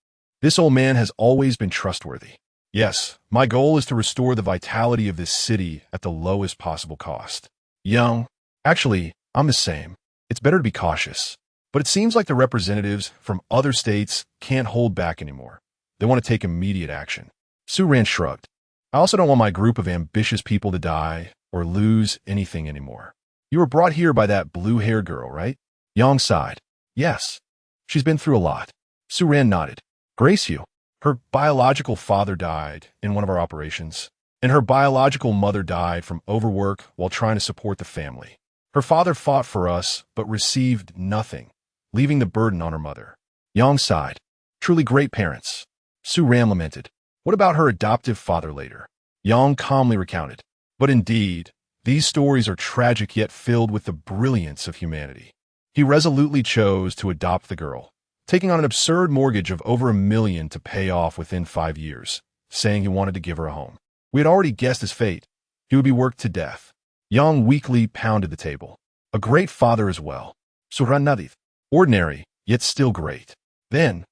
This old man has always been trustworthy. Yes, my goal is to restore the vitality of this city at the lowest possible cost. Yang, actually, I'm the same. It's better to be cautious. But it seems like the representatives from other states can't hold back anymore. They want to take immediate action. Su Ran shrugged. I also don't want my group of ambitious people to die or lose anything anymore. You were brought here by that blue-haired girl, right? Yang sighed. Yes. She's been through a lot. Su Ran nodded. Grace you. Her biological father died in one of our operations, and her biological mother died from overwork while trying to support the family. Her father fought for us, but received nothing, leaving the burden on her mother. Yang sighed. Truly great parents. Su Ran lamented. What about her adoptive father later? Yang calmly recounted. But indeed, these stories are tragic yet filled with the brilliance of humanity. He resolutely chose to adopt the girl, taking on an absurd mortgage of over $1 million to pay off within 5 years, saying he wanted to give her a home. We had already guessed his fate. He would be worked to death. Yang weakly pounded the table. A great father as well. Suran Nadith. Ordinary, yet still great. Then,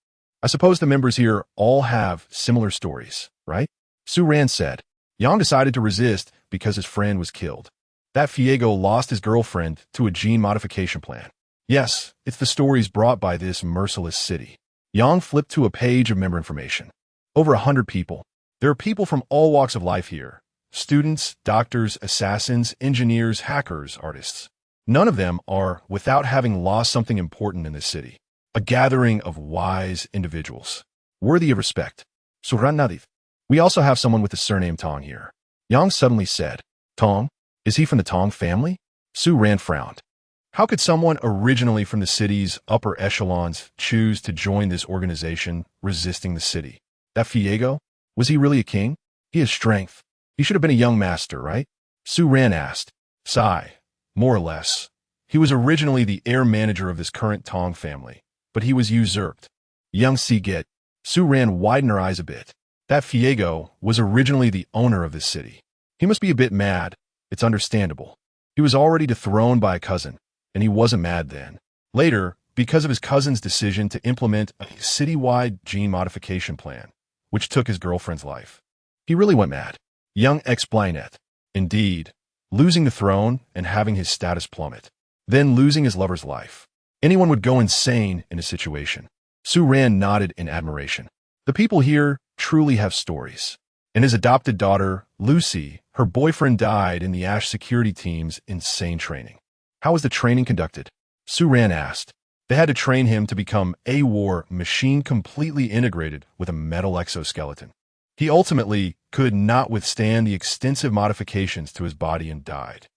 I suppose the members here all have similar stories, right? Su Ran said. Yang decided to resist because his friend was killed. That Fiego lost his girlfriend to a gene modification plan. Yes, it's the stories brought by this merciless city. Yang flipped to a page of member information. Over 100 people. There are people from all walks of life here. Students, doctors, assassins, engineers, hackers, artists. None of them are without having lost something important in this city. A gathering of wise individuals. Worthy of respect. Suran Nadith. We also have someone with the surname Tong here. Yang suddenly said. Tong? Is he from the Tong family? Su Ran frowned. How could someone originally from the city's upper echelons choose to join this organization resisting the city? That Fiego? Was he really a king? He has strength. He should have been a young master, right? Su Ran asked. Sigh. More or less. He was originally the heir manager of this current Tong family, but he was usurped. Young Si get. Su Ran widened her eyes a bit. That Fiego was originally the owner of this city. He must be a bit mad. It's understandable. He was already dethroned by a cousin, and he wasn't mad then. Later, because of his cousin's decision to implement a citywide gene modification plan, which took his girlfriend's life, he really went mad. Young explained. Indeed, losing the throne and having his status plummet, then losing his lover's life. Anyone would go insane in a situation. Su Ran nodded in admiration. The people here truly have stories. And his adopted daughter, Lucy, her boyfriend died in the Ash security team's insane training. How was the training conducted? Su Ran asked. They had to train him to become a war machine completely integrated with a metal exoskeleton. He ultimately could not withstand the extensive modifications to his body and died.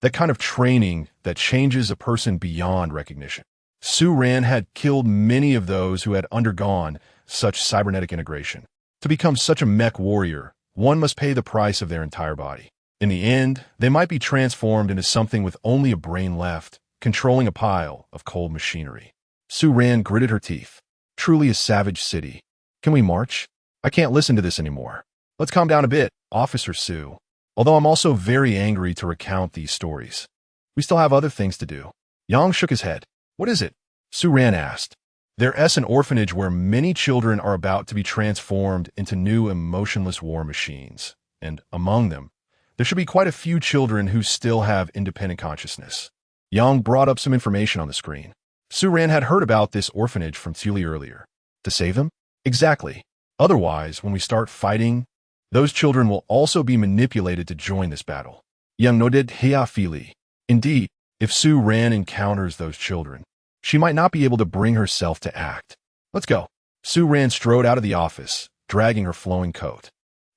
That kind of training that changes a person beyond recognition. Su Ran had killed many of those who had undergone such cybernetic integration. To become such a mech warrior, one must pay the price of their entire body. In the end, they might be transformed into something with only a brain left, controlling a pile of cold machinery. Su Ran gritted her teeth. Truly a savage city. Can we march? I can't listen to this anymore. Let's calm down a bit, Officer Su. Although I'm also very angry to recount these stories. We still have other things to do. Yang shook his head. What is it? Su Ran asked. There's an orphanage where many children are about to be transformed into new emotionless war machines. And among them, there should be quite a few children who still have independent consciousness. Yang brought up some information on the screen. Su Ran had heard about this orphanage from Tuli earlier. To save them? Exactly. Otherwise, when we start fighting, those children will also be manipulated to join this battle. Yang nodded heafili. Indeed, if Su Ran encounters those children, she might not be able to bring herself to act. Let's go. Su Ran strode out of the office, dragging her flowing coat.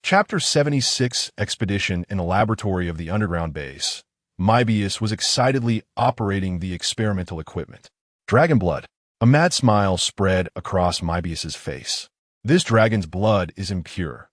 Chapter 76 Expedition in a Laboratory of the Underground Base. Moebius was excitedly operating the experimental equipment. Dragon blood. A mad smile spread across Moebius's face. This dragon's blood is impure.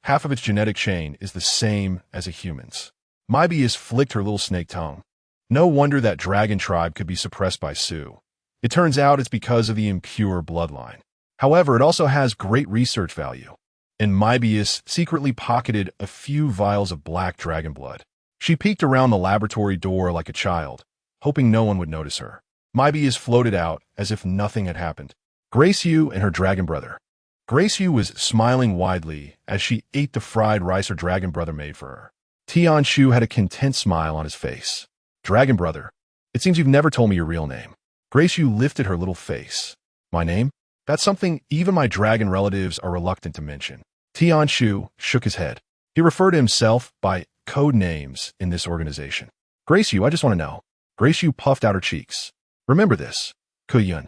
Half of its genetic chain is the same as a human's. Moebius flicked her little snake tongue. No wonder that dragon tribe could be suppressed by Su. It turns out it's because of the impure bloodline. However, it also has great research value. And Moebius secretly pocketed a few vials of black dragon blood. She peeked around the laboratory door like a child, hoping no one would notice her. Moebius floated out as if nothing had happened. Grace Yu and her dragon brother. Grace Yu was smiling widely as she ate the fried rice her dragon brother made for her. Tian Shu had a content smile on his face. Dragon brother, it seems you've never told me your real name. Grace Yu lifted her little face. My name? That's something even my dragon relatives are reluctant to mention. Tian Shu shook his head. He referred to himself by code names in this organization. Grace Yu, I just want to know. Grace Yu puffed out her cheeks. Remember this, Kuyun.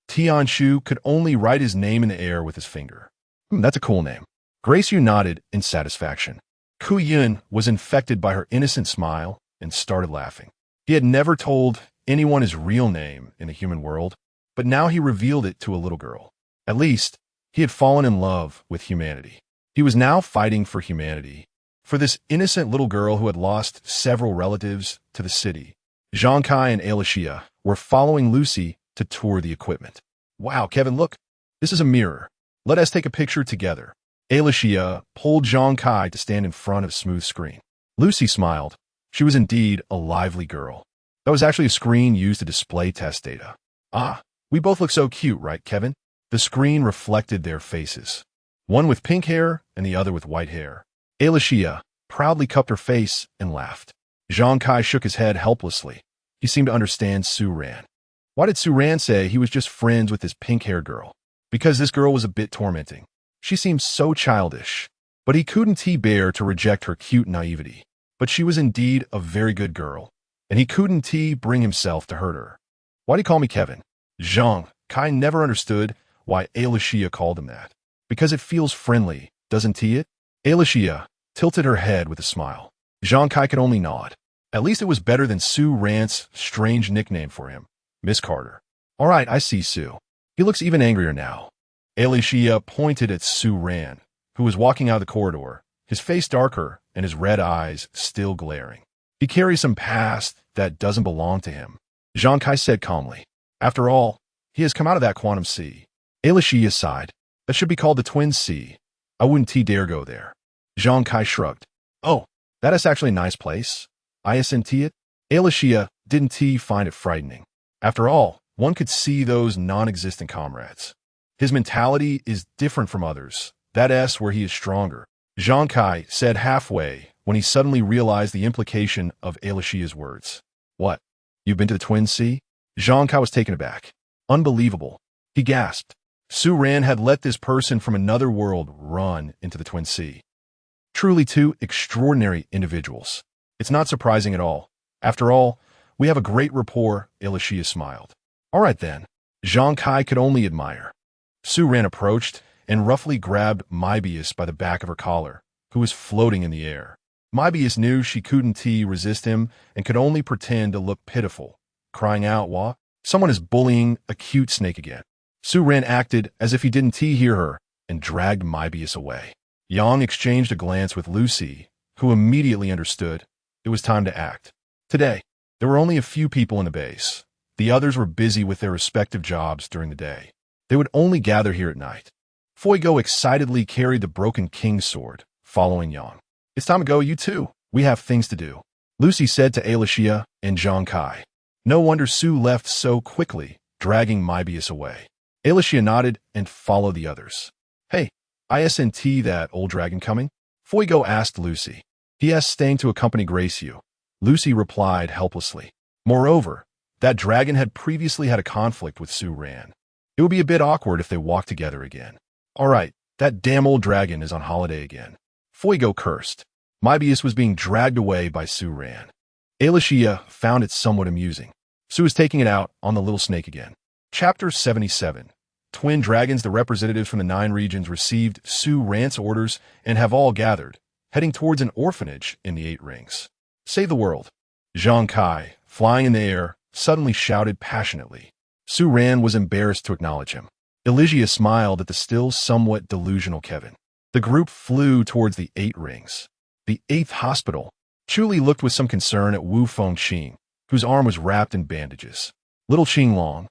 Tian Shu could only write his name in the air with his finger. That's a cool name. Grace Yu nodded in satisfaction. Kuyun was infected by her innocent smile and started laughing. He had never told anyone his real name in the human world, but now he revealed it to a little girl. At least, he had fallen in love with humanity. He was now fighting for humanity, for this innocent little girl who had lost several relatives to the city. Zhang Kai and Alicia were following Lucy to tour the equipment. Wow, Kevin, look. This is a mirror. Let us take a picture together. Alicia pulled Zhang Kai to stand in front of a smooth screen. Lucy smiled. She was indeed a lively girl. That was actually a screen used to display test data. Ah, we both look so cute, right, Kevin? The screen reflected their faces. One with pink hair and the other with white hair. Alicia proudly cupped her face and laughed. Zhang Kai shook his head helplessly. He seemed to understand Su Ran. Why did Su Ran say he was just friends with this pink-haired girl? Because this girl was a bit tormenting. She seemed so childish. But he couldn't bear to reject her cute naivety. But she was indeed a very good girl, and he couldn't bring himself to hurt her. Why do you call me Kevin? Zhang Kai never understood why Alicia called him that. Because it feels friendly, doesn't it? Alicia tilted her head with a smile. Zhang Kai could only nod. At least it was better than Su Ran's strange nickname for him, Miss Carter. All right, I see Su. He looks even angrier now. Alicia pointed at Su Ran, who was walking out of the corridor, his face darker and his red eyes still glaring. He carries some past that doesn't belong to him, Zhang Kai said calmly. After all, he has come out of that quantum sea. Alicia sighed. That should be called the Twin Sea. I wouldn't dare go there. Zhang Kai shrugged. Oh, that is actually a nice place. Isn't it? Alicia didn't find it frightening. After all, one could see those non-existent comrades. His mentality is different from others. That's where he is stronger. Zhang Kai said halfway when he suddenly realized the implication of Alicia's words. What? You've been to the Twin Sea? Zhang Kai was taken aback. Unbelievable. He gasped. Su Ran had let this person from another world run into the Twin Sea. Truly two extraordinary individuals. It's not surprising at all. After all, we have a great rapport, Alicia smiled. All right then. Zhang Kai could only admire. Su Ran approached and roughly grabbed Moebius by the back of her collar, who was floating in the air. Moebius knew she couldn't resist him and could only pretend to look pitiful, crying out, "What? Someone is bullying a cute snake again." Su Ran acted as if he didn't hear her and dragged Moebius away. Yang exchanged a glance with Lucy, who immediately understood it was time to act. Today, there were only a few people in the base. The others were busy with their respective jobs during the day. They would only gather here at night. Fuigo excitedly carried the broken king's sword, following Yang. It's time to go, you two. We have things to do, Lucy said to Alicia and Zhang Kai. No wonder Su left so quickly, dragging Moebius away. Alicia nodded and followed the others. Hey, isn't that old dragon coming? Fuigo asked Lucy. He is staying to accompany Gracio. Lucy replied helplessly. Moreover, that dragon had previously had a conflict with Su Ran. It would be a bit awkward if they walked together again. All right, that damn old dragon is on holiday again. Fuigo cursed. Moebius was being dragged away by Su Ran. Alicia found it somewhat amusing. Su was taking it out on the little snake again. Chapter 77. Twin Dragons. The representatives from the 9 regions received Su Ran's orders and have all gathered, heading towards an orphanage in the 8 rings. Save the world. Zhang Kai, flying in the air, suddenly shouted passionately. Su Ran was embarrassed to acknowledge him. Alicia smiled at the still somewhat delusional Kevin. The group flew towards the 8 rings. The 8th hospital. Chu Li looked with some concern at Wu Fengqing, whose arm was wrapped in bandages. Little Qinglong,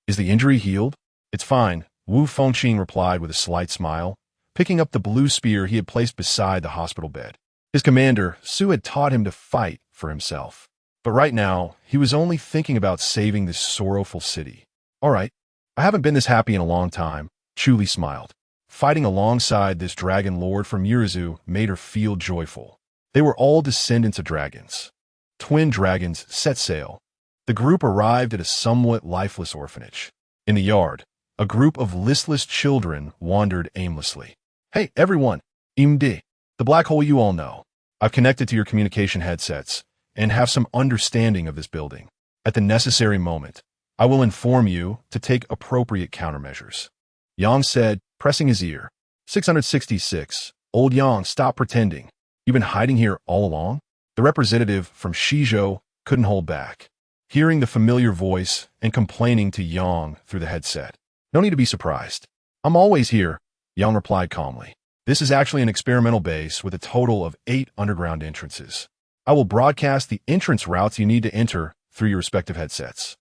is the injury healed? It's fine, Wu Fengqing replied with a slight smile, picking up the blue spear he had placed beside the hospital bed. His commander, Su, had taught him to fight for himself. But right now, he was only thinking about saving this sorrowful city. All right, I haven't been this happy in a long time, Chu Li smiled. Fighting alongside this dragon lord from Yurizu made her feel joyful. They were all descendants of dragons. Twin dragons set sail. The group arrived at a somewhat lifeless orphanage. In the yard, a group of listless children wandered aimlessly. Hey, everyone, Imdi, the black hole you all know. I've connected to your communication headsets and have some understanding of this building. At the necessary moment, I will inform you to take appropriate countermeasures. Yang said, pressing his ear. 666. Old Yang, stop pretending. You've been hiding here all along? The representative from Shizhou couldn't hold back, hearing the familiar voice and complaining to Yang through the headset. No need to be surprised. I'm always here, Yang replied calmly. This is actually an experimental base with a total of 8 underground entrances. I will broadcast the entrance routes you need to enter through your respective headsets.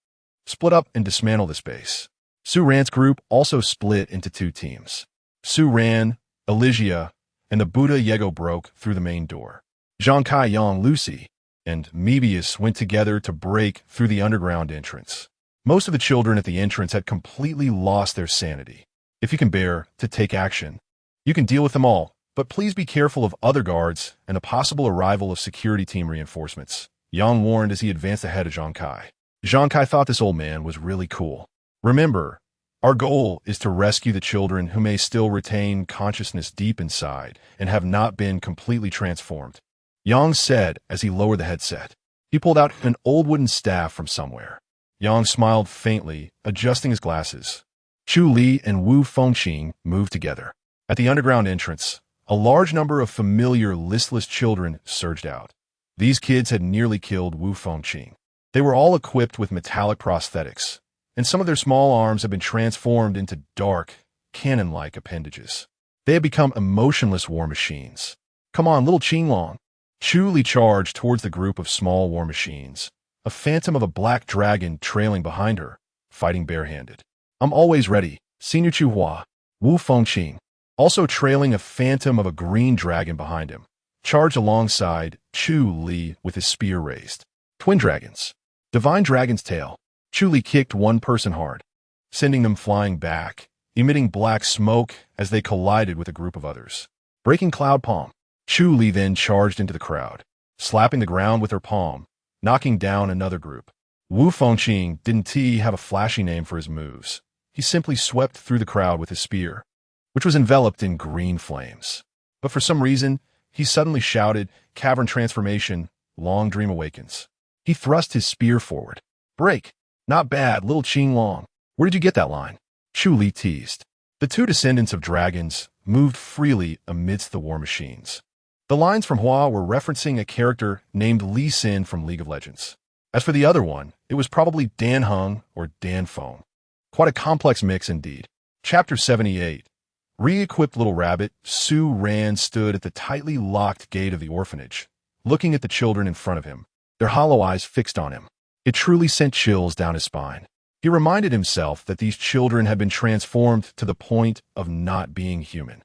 Split up and dismantle this base. Su Ran's group also split into 2 teams. Su Ran, Alicia, and the Buddha Yego broke through the main door. Zhang Kai, Yang, Lucy, and Moebius went together to break through the underground entrance. Most of the children at the entrance had completely lost their sanity. If you can bear to take action, you can deal with them all, but please be careful of other guards and the possible arrival of security team reinforcements, Yang warned as he advanced ahead of Zhang Kai. Zhang Kai thought this old man was really cool. Remember, our goal is to rescue the children who may still retain consciousness deep inside and have not been completely transformed, Yang said as he lowered the headset. He pulled out an old wooden staff from somewhere. Yang smiled faintly, adjusting his glasses. Chu Li and Wu Fengqing moved together. At the underground entrance, a large number of familiar listless children surged out. These kids had nearly killed Wu Fengqing. They were all equipped with metallic prosthetics, and some of their small arms had been transformed into dark, cannon-like appendages. They had become emotionless war machines. Come on, little Qinglong. Chu Li charged towards the group of small war machines, a phantom of a black dragon trailing behind her, fighting barehanded. I'm always ready, Senior Chu Hua. Wu Fengqing, also trailing a phantom of a green dragon behind him, charged alongside Chu Li with his spear raised. Twin dragons. Divine Dragon's Tail. Chu Li kicked one person hard, sending them flying back, emitting black smoke as they collided with a group of others. Breaking Cloud Palm. Chu Li then charged into the crowd, slapping the ground with her palm, knocking down another group. Wu Fengqing didn't have a flashy name for his moves. He simply swept through the crowd with his spear, which was enveloped in green flames. But for some reason, he suddenly shouted, "Cavern transformation, long dream awakens." He thrust his spear forward. "Break. Not bad, little Qinglong. Where did you get that line?" Chu Li teased. The two descendants of dragons moved freely amidst the war machines. The lines from Hua were referencing a character named Li Xin from League of Legends. As for the other one, it was probably Dan Heng or Dan Feng. Quite a complex mix indeed. Chapter 78. Re-equipped little rabbit, Su Ran stood at the tightly locked gate of the orphanage, looking at the children in front of him, their hollow eyes fixed on him. It truly sent chills down his spine. He reminded himself that these children had been transformed to the point of not being human.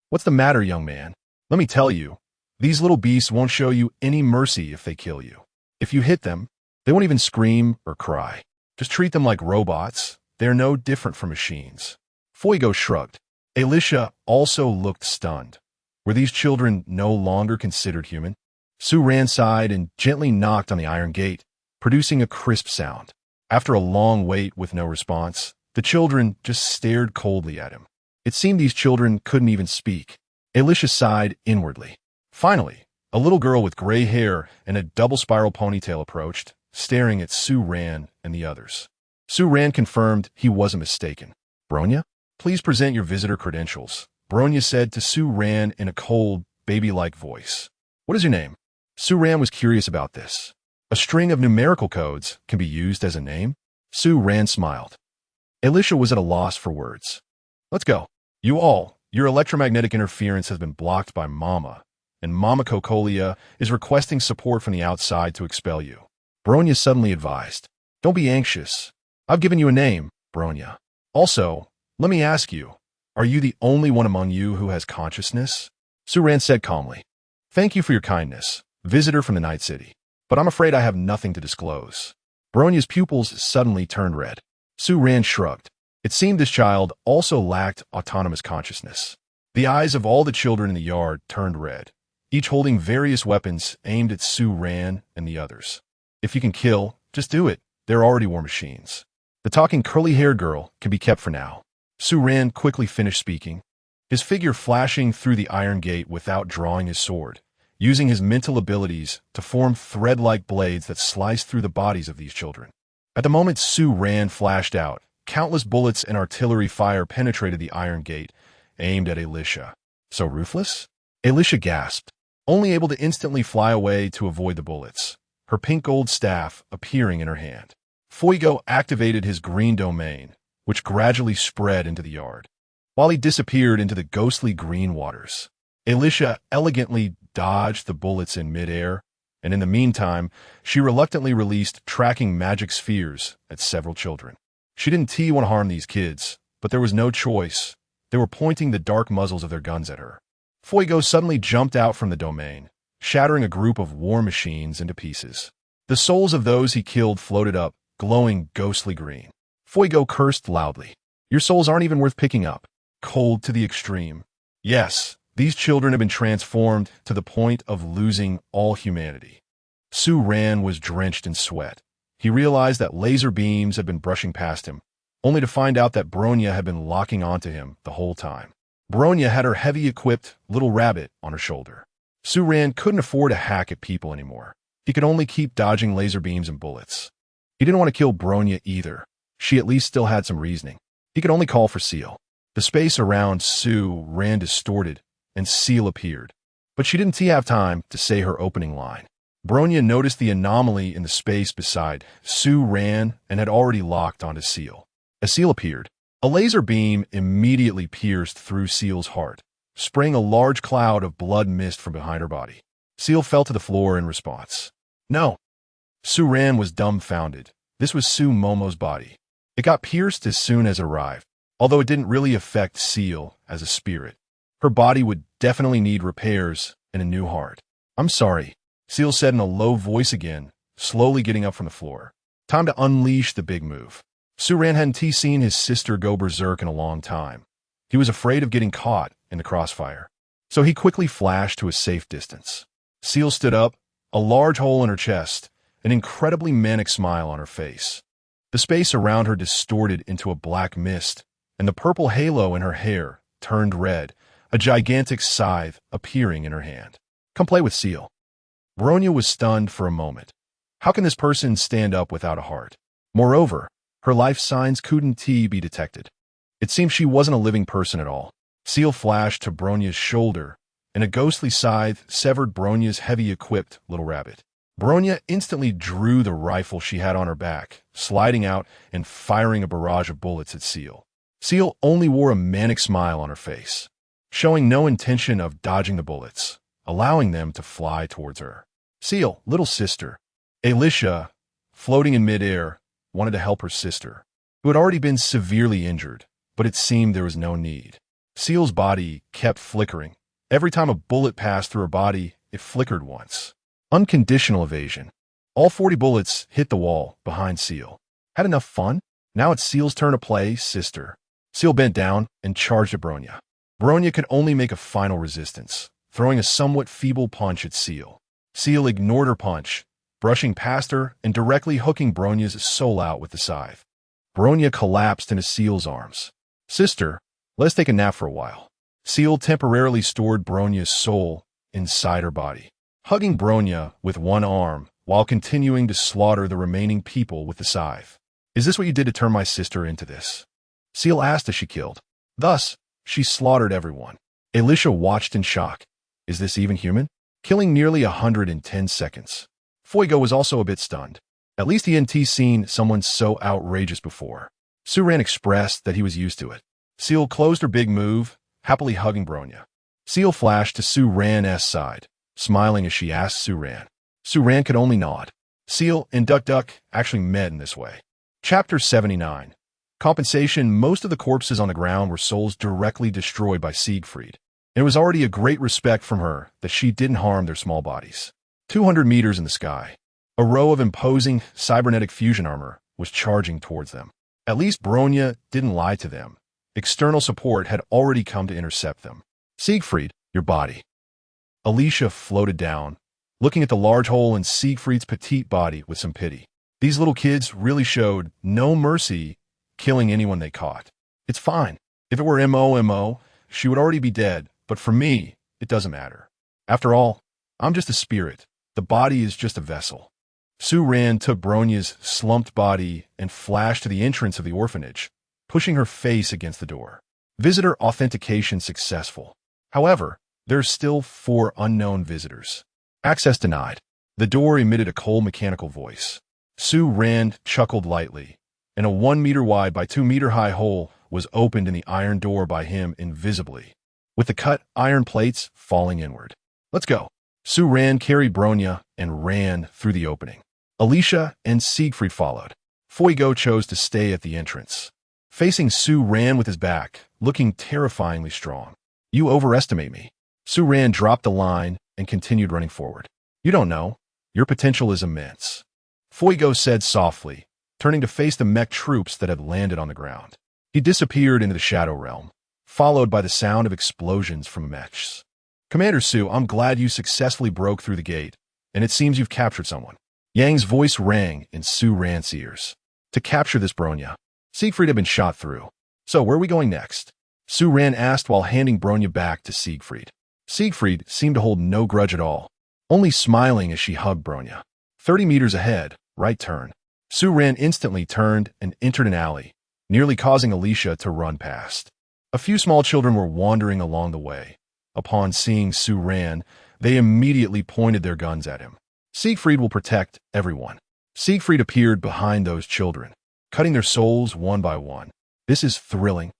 What's the matter, young man? Let me tell you, these little beasts won't show you any mercy if they kill you. If you hit them, they won't even scream or cry. Just treat them like robots. They're no different from machines. Fuego shrugged. Alicia also looked stunned. Were these children no longer considered human? Su Ran sighed and gently knocked on the iron gate, producing a crisp sound. After a long wait with no response, the children just stared coldly at him. It seemed these children couldn't even speak. Alicia sighed inwardly. Finally, a little girl with gray hair and a double spiral ponytail approached, staring at Su Ran and the others. Su Ran confirmed he wasn't mistaken. "Bronya, please present your visitor credentials," Bronya said to Su Ran in a cold, baby-like voice. "What is your name?" Su Ran was curious about this. A string of numerical codes can be used as a name? Su Ran smiled. Alicia was at a loss for words. "Let's go. You all, your electromagnetic interference has been blocked by Mama, and Mama Cocolia is requesting support from the outside to expel you," Bronya suddenly advised. "Don't be anxious. I've given you a name, Bronya. Also, let me ask you, are you the only one among you who has consciousness?" Su Ran said calmly. "Thank you for your kindness, visitor from the Night City, but I'm afraid I have nothing to disclose." Bronya's pupils suddenly turned red. Su Ran shrugged. It seemed this child also lacked autonomous consciousness. The eyes of all the children in the yard turned red, each holding various weapons aimed at Su Ran and the others. If you can kill, just do it. They're already war machines. The talking curly-haired girl can be kept for now. Su Ran quickly finished speaking, his figure flashing through the iron gate without drawing his sword, using his mental abilities to form thread-like blades that sliced through the bodies of these children. At the moment Su Ran flashed out, countless bullets and artillery fire penetrated the iron gate, aimed at Alicia. "So ruthless?" Alicia gasped, only able to instantly fly away to avoid the bullets, her pink gold staff appearing in her hand. Fuego activated his green domain, which gradually spread into the yard, while he disappeared into the ghostly green waters. Alicia elegantly dodged the bullets in midair, and in the meantime, she reluctantly released tracking magic spheres at several children. She didn't want to harm these kids, but there was no choice. They were pointing the dark muzzles of their guns at her. Fuego suddenly jumped out from the domain, shattering a group of war machines into pieces. The souls of those he killed floated up, glowing ghostly green. Fuego cursed loudly. "Your souls aren't even worth picking up." Cold to the extreme. Yes, these children have been transformed to the point of losing all humanity. Su Ran was drenched in sweat. He realized that laser beams had been brushing past him, only to find out that Bronya had been locking onto him the whole time. Bronya had her heavy-equipped little rabbit on her shoulder. Su Ran couldn't afford to hack at people anymore. He could only keep dodging laser beams and bullets. He didn't want to kill Bronya either. She at least still had some reasoning. He could only call for Seal. The space around Su Ran distorted, and Seal appeared. But she didn't have time to say her opening line. Bronya noticed the anomaly in the space beside Su Ran and had already locked onto Seal. As Seal appeared, A laser beam immediately pierced through Seal's heart, spraying a large cloud of blood mist from behind her body. Seal fell to the floor in response. No. Su-Ran was dumbfounded. This was Su-Momo's body. It got pierced as soon as it arrived, although it didn't really affect Seal as a spirit. Her body would definitely need repairs and a new heart. I'm sorry, Seal said in a low voice again, slowly getting up from the floor. Time to unleash the big move. Su-Ran hadn't seen his sister go berserk in a long time. He was afraid of getting caught in the crossfire, so he quickly flashed to a safe distance. Seal stood up, a large hole in her chest, an incredibly manic smile on her face. The space around her distorted into a black mist, and the purple halo in her hair turned red, a gigantic scythe appearing in her hand. Come play with Seal. Bronya was stunned for a moment. How can this person stand up without a heart? Moreover, her life signs couldn't be detected. It seemed she wasn't a living person at all. Seal flashed to Bronya's shoulder, and a ghostly scythe severed Bronya's heavy-equipped little rabbit. Bronya instantly drew the rifle she had on her back, sliding out and firing a barrage of bullets at Seal. Seal only wore a manic smile on her face, showing no intention of dodging the bullets, allowing them to fly towards her. Seal, little sister. Alicia, floating in midair, wanted to help her sister, who had already been severely injured, but it seemed there was no need. Seal's body kept flickering. Every time a bullet passed through her body, it flickered once. Unconditional evasion. All 40 bullets hit the wall behind Seal. Had enough fun? Now it's Seal's turn to play sister. Seal bent down and charged at Bronya. Bronya could only make a final resistance, throwing a somewhat feeble punch at Seal. Seal ignored her punch, brushing past her and directly hooking Bronya's soul out with the scythe. Bronya collapsed into Seal's arms. Sister, let's take a nap for a while. Seal temporarily stored Bronya's soul inside her body, hugging Bronya with one arm while continuing to slaughter the remaining people with the scythe. Is this what you did to turn my sister into this? Seal asked as she killed. Thus, she slaughtered everyone. Alicia watched in shock. Is this even human? Killing nearly 100 in 10 seconds. Fuego was also a bit stunned. At least he hadn't seen someone so outrageous before. Su-Ran expressed that he was used to it. Seal closed her big move, happily hugging Bronya. Seal flashed to Su-Ran's side, smiling as she asked Su-Ran. Su-Ran could only nod. Seal and Duck Duck actually met in this way. Chapter 79. Compensation. Most of the corpses on the ground were souls directly destroyed by Siegfried. And it was already a great respect from her that she didn't harm their small bodies. 200 meters in the sky, a row of imposing cybernetic fusion armor was charging towards them. At least Bronya didn't lie to them. External support had already come to intercept them. Siegfried, your body. Alicia floated down, looking at the large hole in Siegfried's petite body with some pity. These little kids really showed no mercy, killing anyone they caught. It's fine. If it were MOMO, she would already be dead, but for me, it doesn't matter. After all, I'm just a spirit. The body is just a vessel. Su-Ran took Bronya's slumped body and flashed to the entrance of the orphanage, pushing her face against the door. Visitor authentication successful. However, there's still 4 unknown visitors. Access denied. The door emitted a cold mechanical voice. Su-Ran chuckled lightly, and a 1 meter wide by 2 meter high hole was opened in the iron door by him invisibly, with the cut iron plates falling inward. Let's go. Su-Ran carried Bronya and ran through the opening. Alicia and Siegfried followed. Fuego chose to stay at the entrance, facing Su-Ran with his back, looking terrifyingly strong. You overestimate me. Su-Ran dropped the line and continued running forward. You don't know. Your potential is immense. Fuego said softly, turning to face the mech troops that had landed on the ground. He disappeared into the Shadow Realm, followed by the sound of explosions from mechs. Commander Su, I'm glad you successfully broke through the gate, and it seems you've captured someone. Yang's voice rang in Su-Ran's ears. To capture this Bronya, Siegfried had been shot through. So where are we going next? Su-Ran asked while handing Bronya back to Siegfried. Siegfried seemed to hold no grudge at all, only smiling as she hugged Bronya. 30 meters ahead, right turn. Su-Ran instantly turned and entered an alley, nearly causing Alicia to run past. A few small children were wandering along the way. Upon seeing Su-Ran, they immediately pointed their guns at him. Siegfried will protect everyone. Siegfried appeared behind those children, cutting their souls one by one. This is thrilling,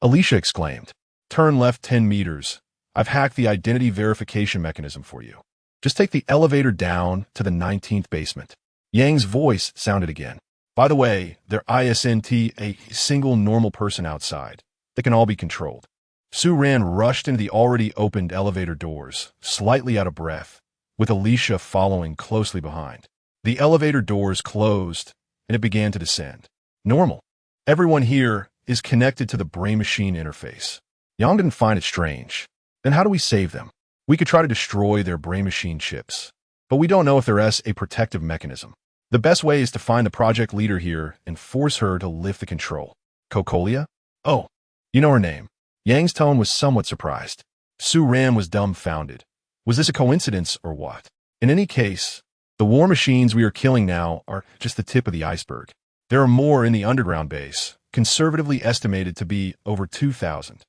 Alicia exclaimed. Turn left 10 meters. I've hacked the identity verification mechanism for you. Just take the elevator down to the 19th basement. Yang's voice sounded again. By the way, there isn't a single normal person outside. They can all be controlled. Su Ran rushed into the already opened elevator doors, slightly out of breath, with Alicia following closely behind. The elevator doors closed, and it began to descend. Normal. Everyone here is connected to the brain-machine interface. Yang didn't find it strange. Then how do we save them? We could try to destroy their brain-machine chips, but we don't know if there's a protective mechanism. The best way is to find the project leader here and force her to lift the control. Cocolia? Oh, you know her name. Yang's tone was somewhat surprised. Su Ran was dumbfounded. Was this a coincidence or what? In any case, the war machines we are killing now are just the tip of the iceberg. There are more in the underground base, conservatively estimated to be over 2,000.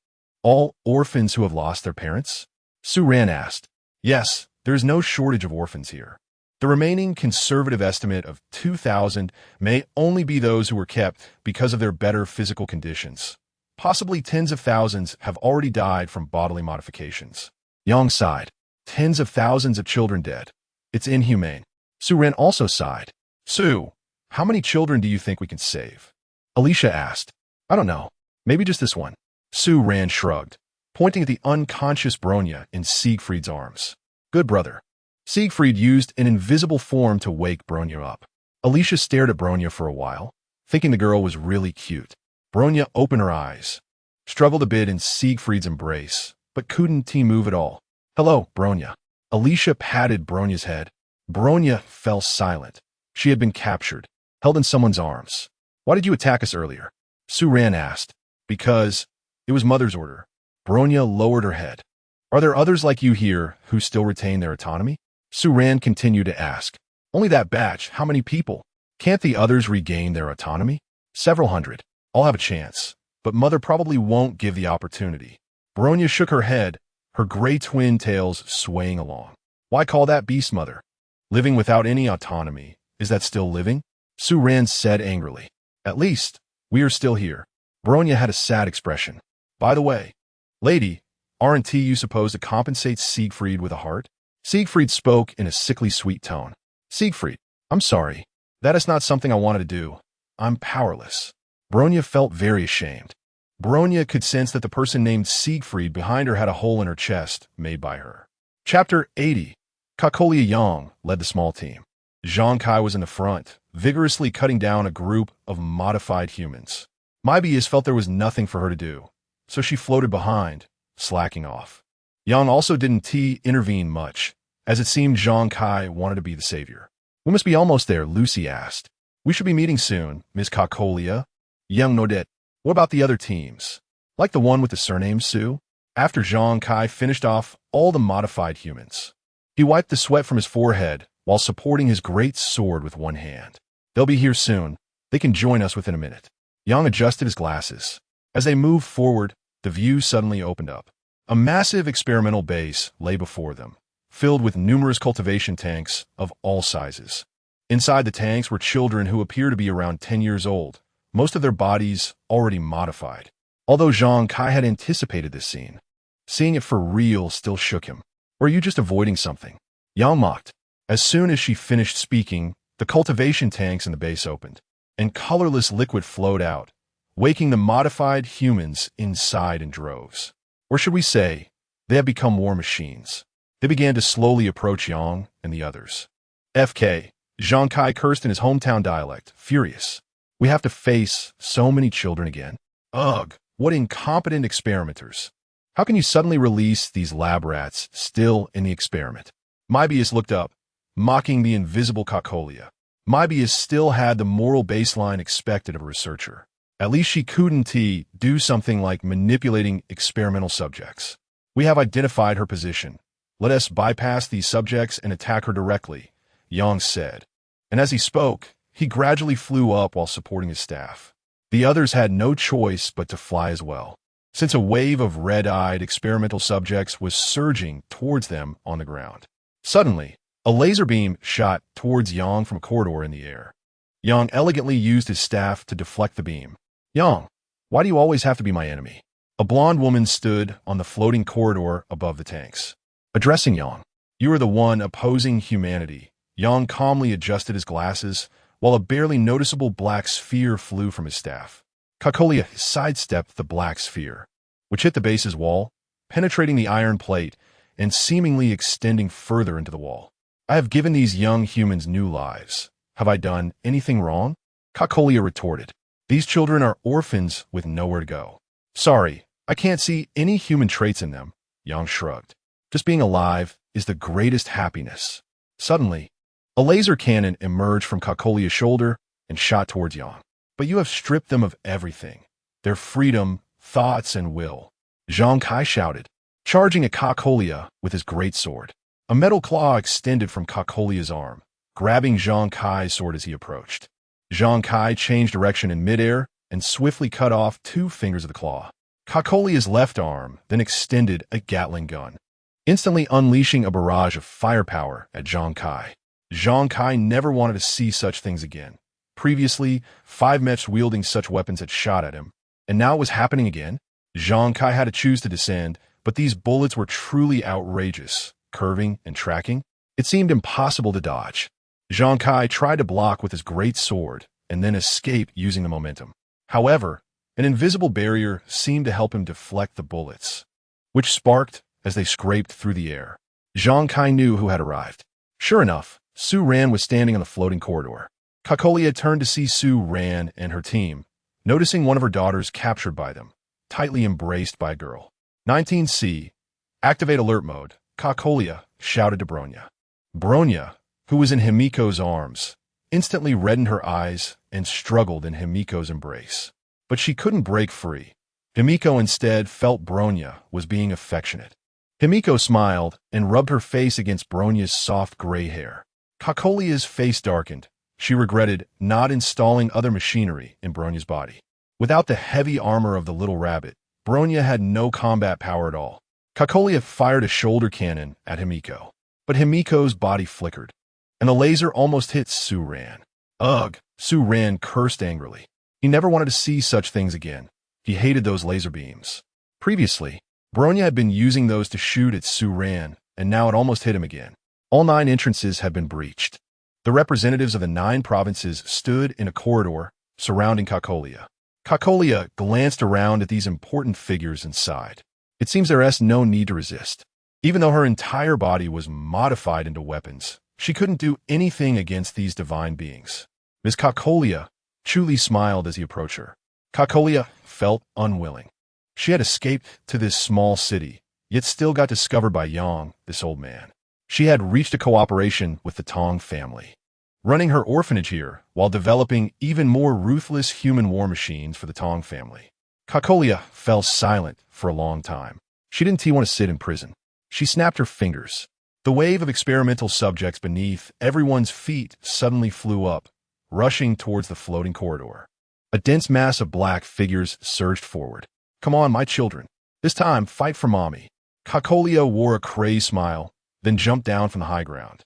All orphans who have lost their parents? Su Ran asked. Yes, there is no shortage of orphans here. The remaining conservative estimate of 2,000 may only be those who were kept because of their better physical conditions. Possibly tens of thousands have already died from bodily modifications. Yang sighed. Tens of thousands of children dead. It's inhumane. Su Ran also sighed. Su, how many children do you think we can save? Alicia asked. I don't know. Maybe just this one. Su Ran shrugged, pointing at the unconscious Bronya in Siegfried's arms. Good brother. Siegfried used an invisible form to wake Bronya up. Alicia stared at Bronya for a while, thinking the girl was really cute. Bronya opened her eyes, struggled a bit in Siegfried's embrace, but couldn't move at all. Hello, Bronya. Alicia patted Bronya's head. Bronya fell silent. She had been captured, held in someone's arms. Why did you attack us earlier? Su Ran asked. Because it was Mother's order. Bronya lowered her head. Are there others like you here who still retain their autonomy? Su Ran continued to ask. Only that batch, how many people? Can't the others regain their autonomy? Several hundred. I'll have a chance, but Mother probably won't give the opportunity. Bronya shook her head, her gray twin tails swaying along. Why call that beast Mother? Living without any autonomy, is that still living? Su Ran said angrily. At least, we are still here. Bronya had a sad expression. By the way, lady, aren't you supposed to compensate Siegfried with a heart? Siegfried spoke in a sickly sweet tone. Siegfried, I'm sorry. That is not something I wanted to do. I'm powerless. Bronya felt very ashamed. Bronya could sense that the person named Siegfried behind her had a hole in her chest made by her. Chapter 80. Cocolia Yang led the small team. Zhang Kai was in the front, vigorously cutting down a group of modified humans. Maibius felt there was nothing for her to do, so she floated behind, slacking off. Yang also didn't intervene much, as it seemed Zhang Kai wanted to be the savior. We must be almost there, Lucy asked. We should be meeting soon, Miss Cocolia. Yang nodded. What about the other teams? Like the one with the surname Su? After Zhang Kai finished off all the modified humans, he wiped the sweat from his forehead while supporting his great sword with one hand. They'll be here soon. They can join us within a minute. Yang adjusted his glasses. As they moved forward, the view suddenly opened up. A massive experimental base lay before them, filled with numerous cultivation tanks of all sizes. Inside the tanks were children who appear to be around 10 years old, most of their bodies already modified. Although Zhang Kai had anticipated this scene, seeing it for real still shook him. Or are you just avoiding something? Yang mocked. As soon as she finished speaking, the cultivation tanks in the base opened, and colorless liquid flowed out, waking the modified humans inside in droves. Or should we say, they have become war machines. They began to slowly approach Yang and the others. FK, Zhang Kai cursed in his hometown dialect, furious. We have to face so many children again. Ugh, what incompetent experimenters. How can you suddenly release these lab rats still in the experiment? Maibius looked up, mocking the invisible Cocolia. Maibius still had the moral baseline expected of a researcher. At least she couldn't do something like manipulating experimental subjects. We have identified her position. Let us bypass these subjects and attack her directly, Yang said. And as he spoke, he gradually flew up while supporting his staff. The others had no choice but to fly as well, since a wave of red-eyed experimental subjects was surging towards them on the ground. Suddenly, a laser beam shot towards Yang from a corridor in the air. Yang elegantly used his staff to deflect the beam. Yang, Why do you always have to be my enemy? A blonde woman stood on the floating corridor above the tanks. Addressing Yang. You are the one opposing humanity. Yang calmly adjusted his glasses, while a barely noticeable black sphere flew from his staff. Kakolia sidestepped the black sphere, which hit the base's wall, penetrating the iron plate and seemingly extending further into the wall. I have given these young humans new lives. Have I done anything wrong? Kakolia retorted. These children are orphans with nowhere to go. Sorry, I can't see any human traits in them. Yang shrugged. Just being alive is the greatest happiness. Suddenly, a laser cannon emerged from Kakolia's shoulder and shot towards Yang. But you have stripped them of everything. Their freedom, thoughts, and will. Zhang Kai shouted, charging at Kakolia with his great sword. A metal claw extended from Kakolia's arm, grabbing Zhang Kai's sword as he approached. Zhang Kai changed direction in midair and swiftly cut off 2 fingers of the claw. Kakolia's left arm then extended a Gatling gun, instantly unleashing a barrage of firepower at Zhang Kai. Zhang Kai never wanted to see such things again. Previously, 5 mechs wielding such weapons had shot at him, and now it was happening again. Zhang Kai had to choose to descend, but these bullets were truly outrageous, curving and tracking. It seemed impossible to dodge. Zhang Kai tried to block with his great sword and then escape using the momentum. However, an invisible barrier seemed to help him deflect the bullets, which sparked as they scraped through the air. Zhang Kai knew who had arrived. Sure enough, Su Ran was standing on the floating corridor. Kakolia turned to see Su Ran and her team, noticing one of her daughters captured by them, tightly embraced by a girl. 19C. Activate alert mode, Kakolia shouted to Bronya. Bronya, who was in Himiko's arms, instantly reddened her eyes and struggled in Himiko's embrace. But she couldn't break free. Himiko instead felt Bronya was being affectionate. Himiko smiled and rubbed her face against Bronya's soft gray hair. Kakolia's face darkened. She regretted not installing other machinery in Bronya's body. Without the heavy armor of the little rabbit, Bronya had no combat power at all. Kakolia fired a shoulder cannon at Himiko, but Himiko's body flickered, and the laser almost hit Su Ran. Ugh, Su Ran cursed angrily. He never wanted to see such things again. He hated those laser beams. Previously, Bronya had been using those to shoot at Su Ran, and now it almost hit him again. All 9 entrances had been breached. The representatives of the 9 provinces stood in a corridor surrounding Kakolia. Kakolia glanced around at these important figures and sighed. It seems there is no need to resist. Even though her entire body was modified into weapons, she couldn't do anything against these divine beings. Ms. Kakolia truly smiled as he approached her. Kakolia felt unwilling. She had escaped to this small city, yet still got discovered by Yang, this old man. She had reached a cooperation with the Tong family, running her orphanage here while developing even more ruthless human war machines for the Tong family. Kakolia fell silent for a long time. She didn't want to sit in prison. She snapped her fingers. The wave of experimental subjects beneath everyone's feet suddenly flew up, rushing towards the floating corridor. A dense mass of black figures surged forward. Come on, my children. This time, fight for mommy. Kakolia wore a crazed smile, then jumped down from the high ground,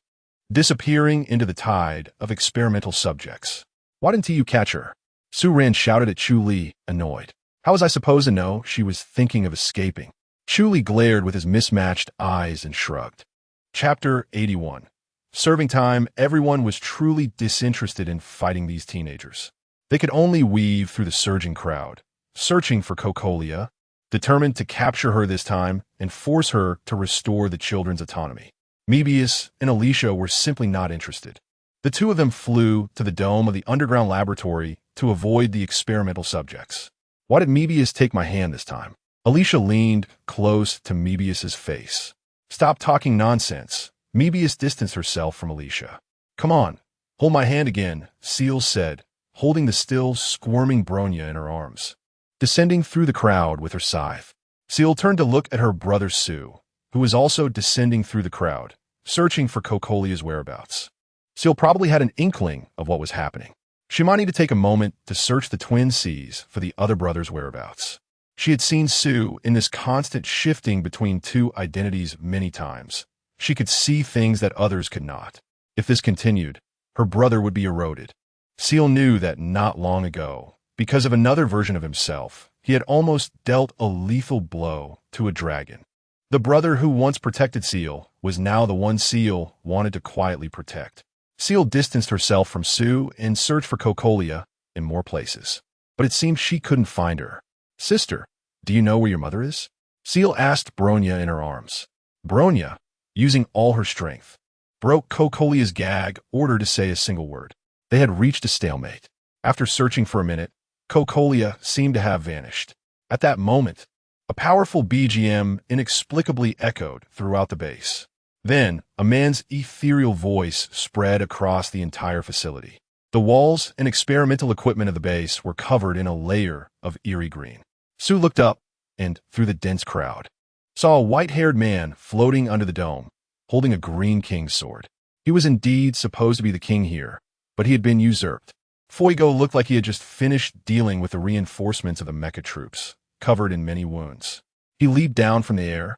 disappearing into the tide of experimental subjects. Why didn't you catch her? Su Ran shouted at Chu Li, annoyed. How was I supposed to know she was thinking of escaping? Chu Li glared with his mismatched eyes and shrugged. Chapter 81. Serving time, everyone was truly disinterested in fighting these teenagers. They could only weave through the surging crowd, searching for Kakolia, determined to capture her this time and force her to restore the children's autonomy. Mebius and Alicia were simply not interested. The 2 of them flew to the dome of the underground laboratory to avoid the experimental subjects. Why did Mebius take my hand this time? Alicia leaned close to Mebius's face. Stop talking nonsense. Mebius distanced herself from Alicia. Come on, hold my hand again, Seal said, holding the still squirming Bronya in her arms. Descending through the crowd with her scythe, Seal turned to look at her brother Su, who was also descending through the crowd, searching for Kokolia's whereabouts. Seal probably had an inkling of what was happening. She might need to take a moment to search the twin seas for the other brother's whereabouts. She had seen Su in this constant shifting between 2 identities many times. She could see things that others could not. If this continued, her brother would be eroded. Seal knew that not long ago, because of another version of himself, he had almost dealt a lethal blow to a dragon. The brother who once protected Seal was now the one Seal wanted to quietly protect. Seal distanced herself from Sue and searched for Cocolia in more places. But it seemed she couldn't find her. "Sister, do you know where your mother is?" Seal asked Bronya in her arms. Bronya, using all her strength, broke Cocolia's gag, ordered to say a single word. They had reached a stalemate. After searching for a minute, Cocolia seemed to have vanished. At that moment, a powerful BGM inexplicably echoed throughout the base. Then, a man's ethereal voice spread across the entire facility. The walls and experimental equipment of the base were covered in a layer of eerie green. Sue looked up and, through the dense crowd, saw a white-haired man floating under the dome, holding a green king's sword. He was indeed supposed to be the king here, but he had been usurped. Fuego looked like he had just finished dealing with the reinforcements of the mecha troops, covered in many wounds. He leaped down from the air,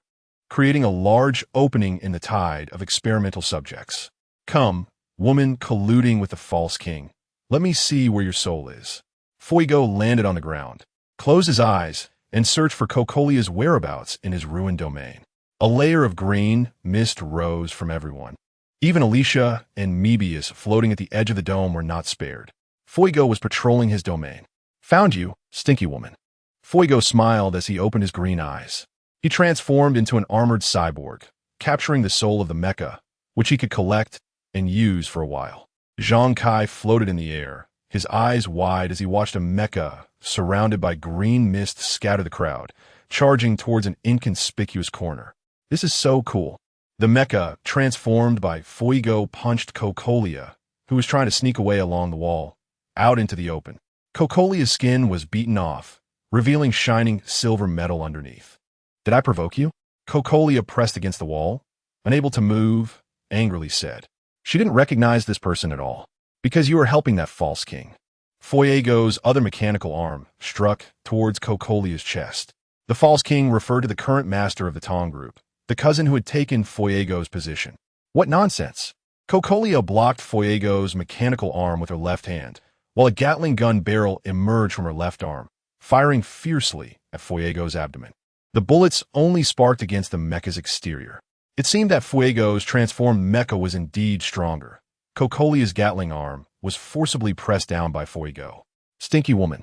creating a large opening in the tide of experimental subjects. "Come, woman colluding with the false king. Let me see where your soul is." Fuego landed on the ground, closed his eyes, and searched for Cocolia's whereabouts in his ruined domain. A layer of green mist rose from everyone. Even Alicia and Mebius floating at the edge of the dome were not spared. Fuego was patrolling his domain. "Found you, stinky woman." Fuego smiled as he opened his green eyes. He transformed into an armored cyborg, capturing the soul of the mecha, which he could collect and use for a while. Zhang Kai floated in the air, his eyes wide as he watched a mecha surrounded by green mist scatter the crowd, charging towards an inconspicuous corner. "This is so cool." The mecha, transformed by Fuego, punched Cocolia, who was trying to sneak away along the wall, out into the open. Cocolia's skin was beaten off, revealing shining silver metal underneath. "Did I provoke you?" Cocolia pressed against the wall, unable to move, angrily said. She didn't recognize this person at all. "Because you were helping that false king." Fuego's other mechanical arm struck towards Cocolia's chest. The false king referred to the current master of the Tong group, the cousin who had taken Fuego's position. "What nonsense!" Cocolia blocked Fuego's mechanical arm with her left hand, while a Gatling gun barrel emerged from her left arm, firing fiercely at Fuego's abdomen. The bullets only sparked against the mecha's exterior. It seemed that Fuego's transformed mecha was indeed stronger. Cocolia's Gatling arm was forcibly pressed down by Fuego. "Stinky woman,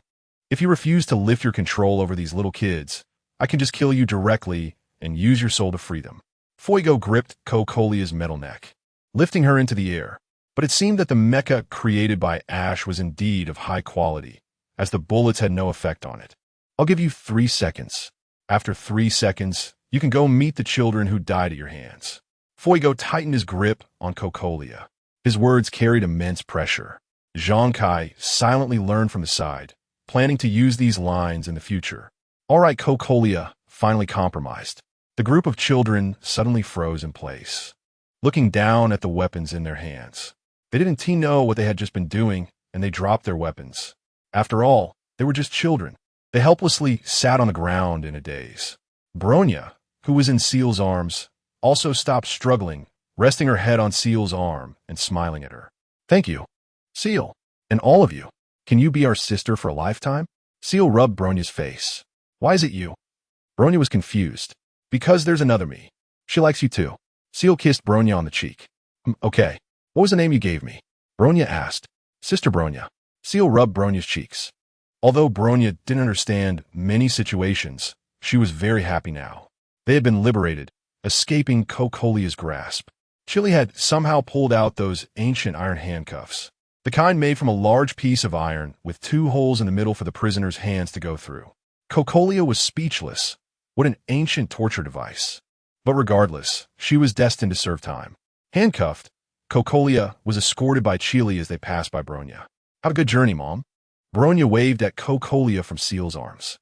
if you refuse to lift your control over these little kids, I can just kill you directly and use your soul to free them." Fuego gripped Cocolia's metal neck, lifting her into the air. But it seemed that the mecha created by Ash was indeed of high quality, as the bullets had no effect on it. "I'll give you 3 seconds. After 3 seconds, you can go meet the children who died at your hands." Fuego tightened his grip on Cocolia. His words carried immense pressure. Zhang Kai silently learned from the side, planning to use these lines in the future. All right, Cocolia finally compromised. The group of children suddenly froze in place, looking down at the weapons in their hands. They didn't know what they had just been doing, and they dropped their weapons. After all, they were just children. They helplessly sat on the ground in a daze. Bronya, who was in Seal's arms, also stopped struggling, resting her head on Seal's arm and smiling at her. "Thank you, Seal, and all of you. Can you be our sister for a lifetime?" Seal rubbed Bronya's face. "Why is it you?" Bronya was confused. "Because there's another me. She likes you too." Seal kissed Bronya on the cheek. "Okay. What was the name you gave me?" Bronya asked. "Sister Bronya." Seal rubbed Bronya's cheeks. Although Bronya didn't understand many situations, she was very happy now. They had been liberated, escaping Cocolia's grasp. Chili had somehow pulled out those ancient iron handcuffs, the kind made from a large piece of iron with 2 holes in the middle for the prisoner's hands to go through. Cocolia was speechless. What an ancient torture device. But regardless, she was destined to serve time. Handcuffed, Cocolia was escorted by Chili as they passed by Bronya. "Have a good journey, Mom." Bronya waved at Cocolia from Seal's arms.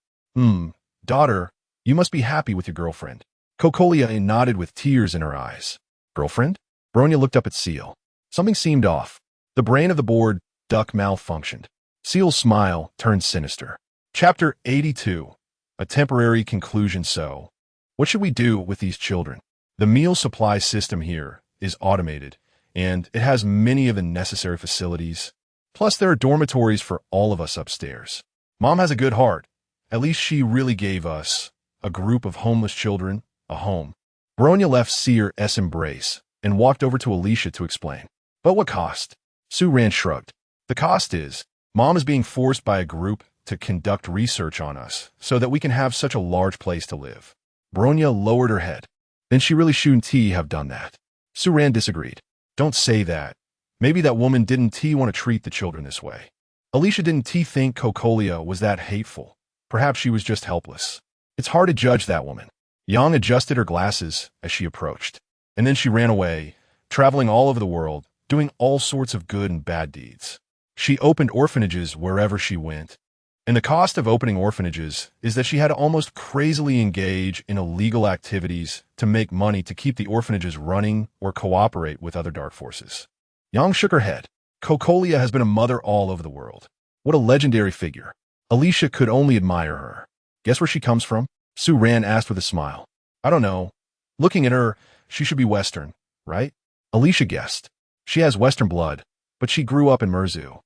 Daughter, you must be happy with your girlfriend." Cocolia nodded with tears in her eyes. "Girlfriend?" Bronya looked up at Seal. Something seemed off. The brain of the board duck malfunctioned. Seal's smile turned sinister. Chapter 82. A temporary conclusion. So, what should we do with these children? The meal supply system here is automated, and it has many of the necessary facilities. Plus, there are dormitories for all of us upstairs. Mom has a good heart, At least she really gave us, a group of homeless children, a home. Bronya left Seer's embrace and walked over to Alicia to explain. But what cost? Su-Ran shrugged. The cost is, Mom is being forced by a group to conduct research on us so that we can have such a large place to live. Bronya lowered her head. Then she really shouldn't have done that. Su-Ran disagreed. Don't say that. Maybe that woman didn't want to treat the children this way. Alicia didn't think Cocolia was that hateful. Perhaps she was just helpless. It's hard to judge that woman. Yang adjusted her glasses as she approached. And then she ran away, traveling all over the world, doing all sorts of good and bad deeds. She opened orphanages wherever she went. And the cost of opening orphanages is that she had to almost crazily engage in illegal activities to make money to keep the orphanages running or cooperate with other dark forces. Yang shook her head. Cocolia has been a mother all over the world. What a legendary figure. Alicia could only admire her. Guess where she comes from? Su-Ran asked with a smile. I don't know. Looking at her, she should be Western, right? Alicia guessed. She has Western blood, but she grew up in Merzu.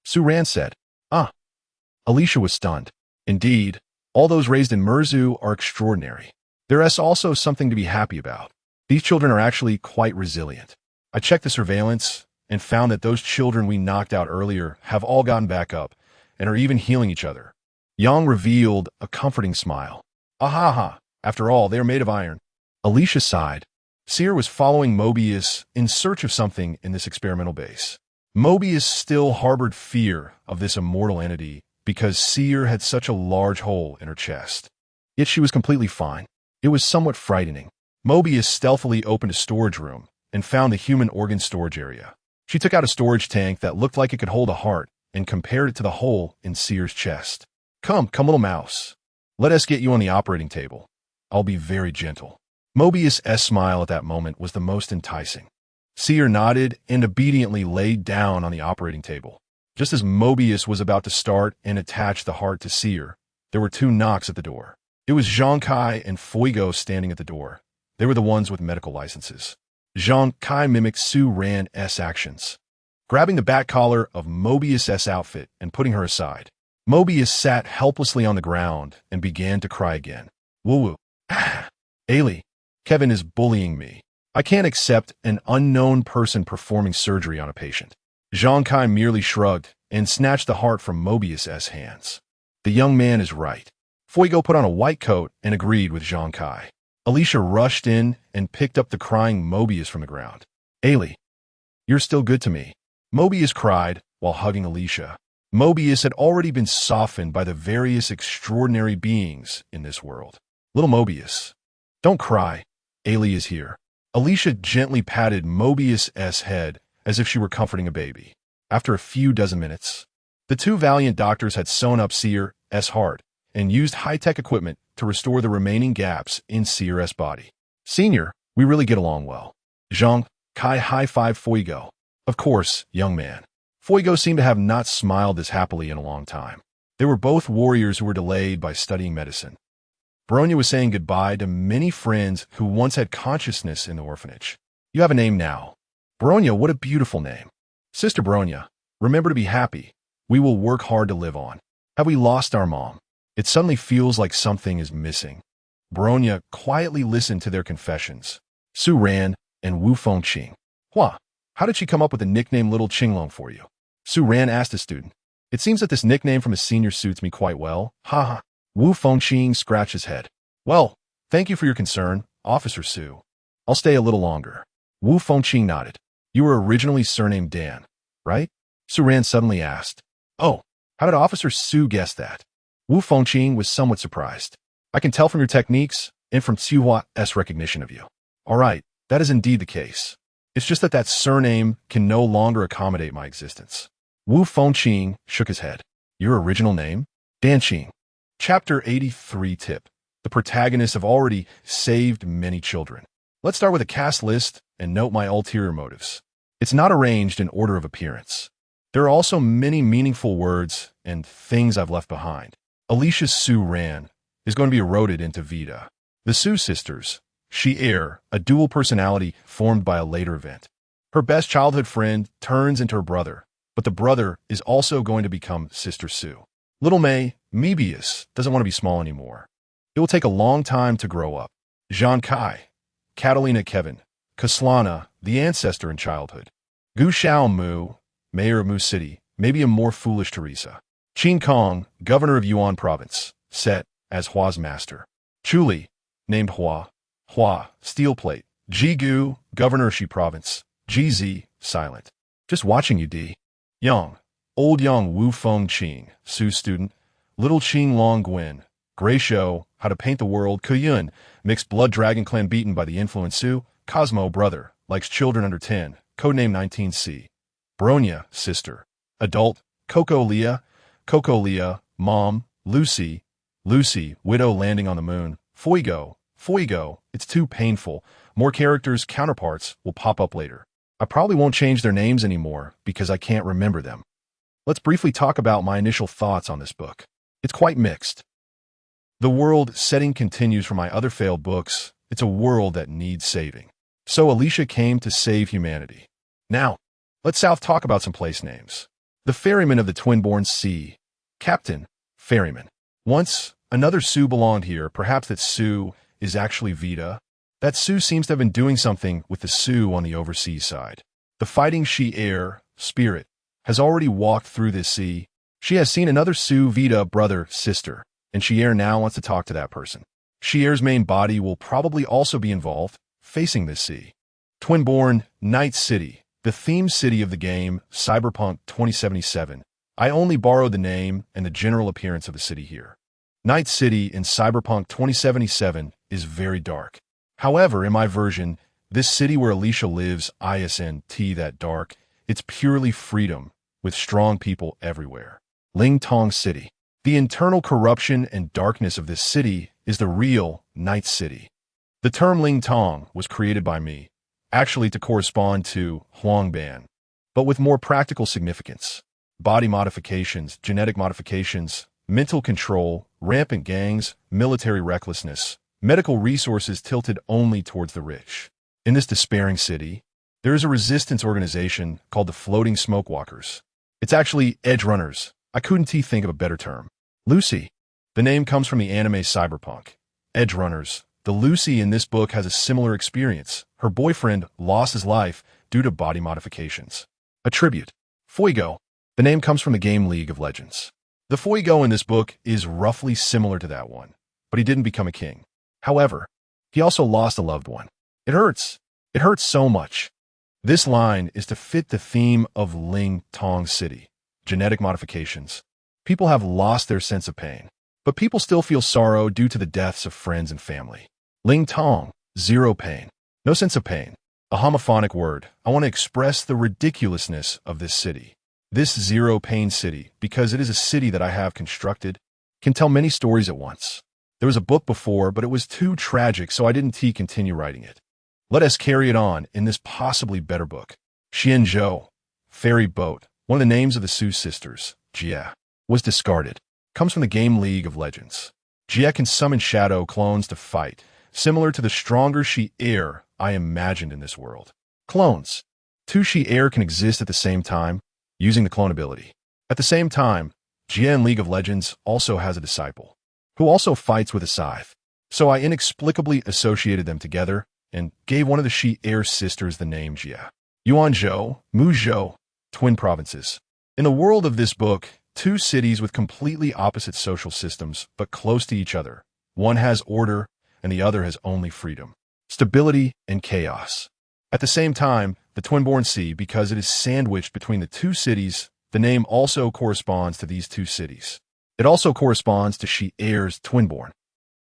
Su-Ran said. Ah. Alicia was stunned. Indeed, all those raised in Merzu are extraordinary. There is also something to be happy about. These children are actually quite resilient. I checked the surveillance and found that those children we knocked out earlier have all gotten back up and are even healing each other. Yang revealed a comforting smile. Ahaha, after all, they are made of iron. Alicia sighed. Seer was following Mobius in search of something in this experimental base. Mobius still harbored fear of this immortal entity because Seer had such a large hole in her chest. Yet she was completely fine. It was somewhat frightening. Mobius stealthily opened a storage room and found the human organ storage area. She took out a storage tank that looked like it could hold a heart and compared it to the hole in Seer's chest. Come, little mouse. Let us get you on the operating table. I'll be very gentle. Mobius' smile at that moment was the most enticing. Seer nodded and obediently laid down on the operating table. Just as Mobius was about to start and attach the heart to Seer, there were two knocks at the door. It was Zhang Kai and Fuigo standing at the door. They were the ones with medical licenses. Zhang Kai mimicked Su-Ran's actions, grabbing the back collar of Mobius' outfit and putting her aside. Mobius sat helplessly on the ground and began to cry again. Woo-woo. Ailey, Kevin is bullying me. I can't accept an unknown person performing surgery on a patient. Zhang Kai merely shrugged and snatched the heart from Mobius' hands. The young man is right. Fuigo put on a white coat and agreed with Zhang Kai. Alicia rushed in and picked up the crying Mobius from the ground. Ailey, you're still good to me. Mobius cried while hugging Alicia. Mobius had already been softened by the various extraordinary beings in this world. Little Mobius, don't cry. Ailey is here. Alicia gently patted Mobius' head as if she were comforting a baby. After a few dozen minutes, the two valiant doctors had sewn up Seer's heart and used high-tech equipment to restore the remaining gaps in Seer's body. Senior, we really get along well. Zhang Kai high-fived Fuigo. Of course, young man. Fuigo seemed to have not smiled this happily in a long time. They were both warriors who were delayed by studying medicine. Bronya was saying goodbye to many friends who once had consciousness in the orphanage. You have a name now. Bronya, what a beautiful name. Sister Bronya, remember to be happy. We will work hard to live on. Have we lost our mom? It suddenly feels like something is missing. Bronya quietly listened to their confessions. Su-Ran and Wu Fengqing. Hua, how did she come up with the nickname Little Qinglong for you? Su-Ran asked a student. It seems that this nickname from a senior suits me quite well. Ha ha. Wu Fengqing scratched his head. Well, thank you for your concern, Officer Su. I'll stay a little longer. Wu Fengqing nodded. You were originally surnamed Dan, right? Su-Ran suddenly asked. Oh, how did Officer Su guess that? Wu Fengqing was somewhat surprised. I can tell from your techniques and from Xiuhua's recognition of you. All right, that is indeed the case. It's just that surname can no longer accommodate my existence. Wu Fengqing shook his head. Your original name? Dan Qing. Chapter 83 Tip. The protagonists have already saved many children. Let's start with a cast list and note my ulterior motives. It's not arranged in order of appearance. There are also many meaningful words and things I've left behind. Alicia Su-Ran is going to be eroded into Vita. The Su sisters, she-er, a dual personality formed by a later event. Her best childhood friend turns into her brother, but the brother is also going to become Sister Su. Little May, Mebius, doesn't want to be small anymore. It will take a long time to grow up. Jean Kai, Catalina Kevin, Kaslana, the ancestor in childhood. Gu Xiao Mu, mayor of Mu City, maybe a more foolish Teresa. Qin Kong, governor of Yuan province, set as Hua's master. Chuli, named Hua, steel plate. Ji Gu, governor of Shi province. GZ, silent. Just watching you, D. Yang, old Yang Wu Feng Qing, Su student. Little Qing Long Guin, Gray Show, How to Paint the World. Kuyun, mixed blood dragon clan beaten by the influence Su. Cosmo, brother, likes children under 10, codename 19C. Bronya, sister. Adult, Coco Leah, mom. Lucy, widow landing on the moon. Fuigo, it's too painful. More characters, counterparts, will pop up later. I probably won't change their names anymore because I can't remember them. Let's briefly talk about my initial thoughts on this book. It's quite mixed. The world setting continues from my other failed books. It's a world that needs saving. So Alicia came to save humanity. Now, let's talk about some place names. The ferryman of the twin-born sea. Captain, ferryman. Once, another Sue belonged here. Perhaps that Sue is actually Vita. That Sue seems to have been doing something with the Sue on the overseas side. The fighting she-heir, spirit, has already walked through this sea. She has seen another Sue, Vita, brother, sister, and she-heir now wants to talk to that person. She-heir's main body will probably also be involved, facing this sea. Twin-born, Night City, the theme city of the game, Cyberpunk 2077. I only borrowed the name and the general appearance of the city here. Night City in Cyberpunk 2077 is very dark. However, in my version, this city where Alicia lives, ISNT that dark, it's purely freedom, with strong people everywhere. Ling Tong City. The internal corruption and darkness of this city is the real Night City. The term Ling Tong was created by me, actually to correspond to Huangban, but with more practical significance. Body modifications, genetic modifications, mental control, rampant gangs, military recklessness, medical resources tilted only towards the rich. In this despairing city, there is a resistance organization called the Floating Smokewalkers. It's actually Edge Runners. I couldn't think of a better term. Lucy. The name comes from the anime Cyberpunk. Edge Runners. The Lucy in this book has a similar experience. Her boyfriend lost his life due to body modifications. A tribute. Fuigo. The name comes from the game League of Legends. The Fuigo in this book is roughly similar to that one, but he didn't become a king. However, he also lost a loved one. It hurts. It hurts so much. This line is to fit the theme of Ling Tong City. Genetic modifications. People have lost their sense of pain, but people still feel sorrow due to the deaths of friends and family. Ling Tong, zero pain. No sense of pain. A homophonic word. I want to express the ridiculousness of this city. This zero pain city, because it is a city that I have constructed, can tell many stories at once. There was a book before, but it was too tragic, so I didn't continue writing it. Let us carry it on in this possibly better book. Xianzhou, ferry boat, one of the names of the Sioux sisters, Jia, was discarded. Comes from the game League of Legends. Jia can summon shadow clones to fight, similar to the stronger she-heir I imagined in this world. Clones. Two she-heir can exist at the same time, using the clone ability. At the same time, Jia in League of Legends also has a disciple, who also fights with a scythe. So I inexplicably associated them together and gave one of the she-heir sisters the name Jia. Yuanzhou, Muzhou, twin provinces. In the world of this book, two cities with completely opposite social systems, but close to each other. One has order, and the other has only freedom, stability, and chaos. At the same time, the twin-born sea, because it is sandwiched between the two cities, the name also corresponds to these two cities. It also corresponds to she-heir's twin-born.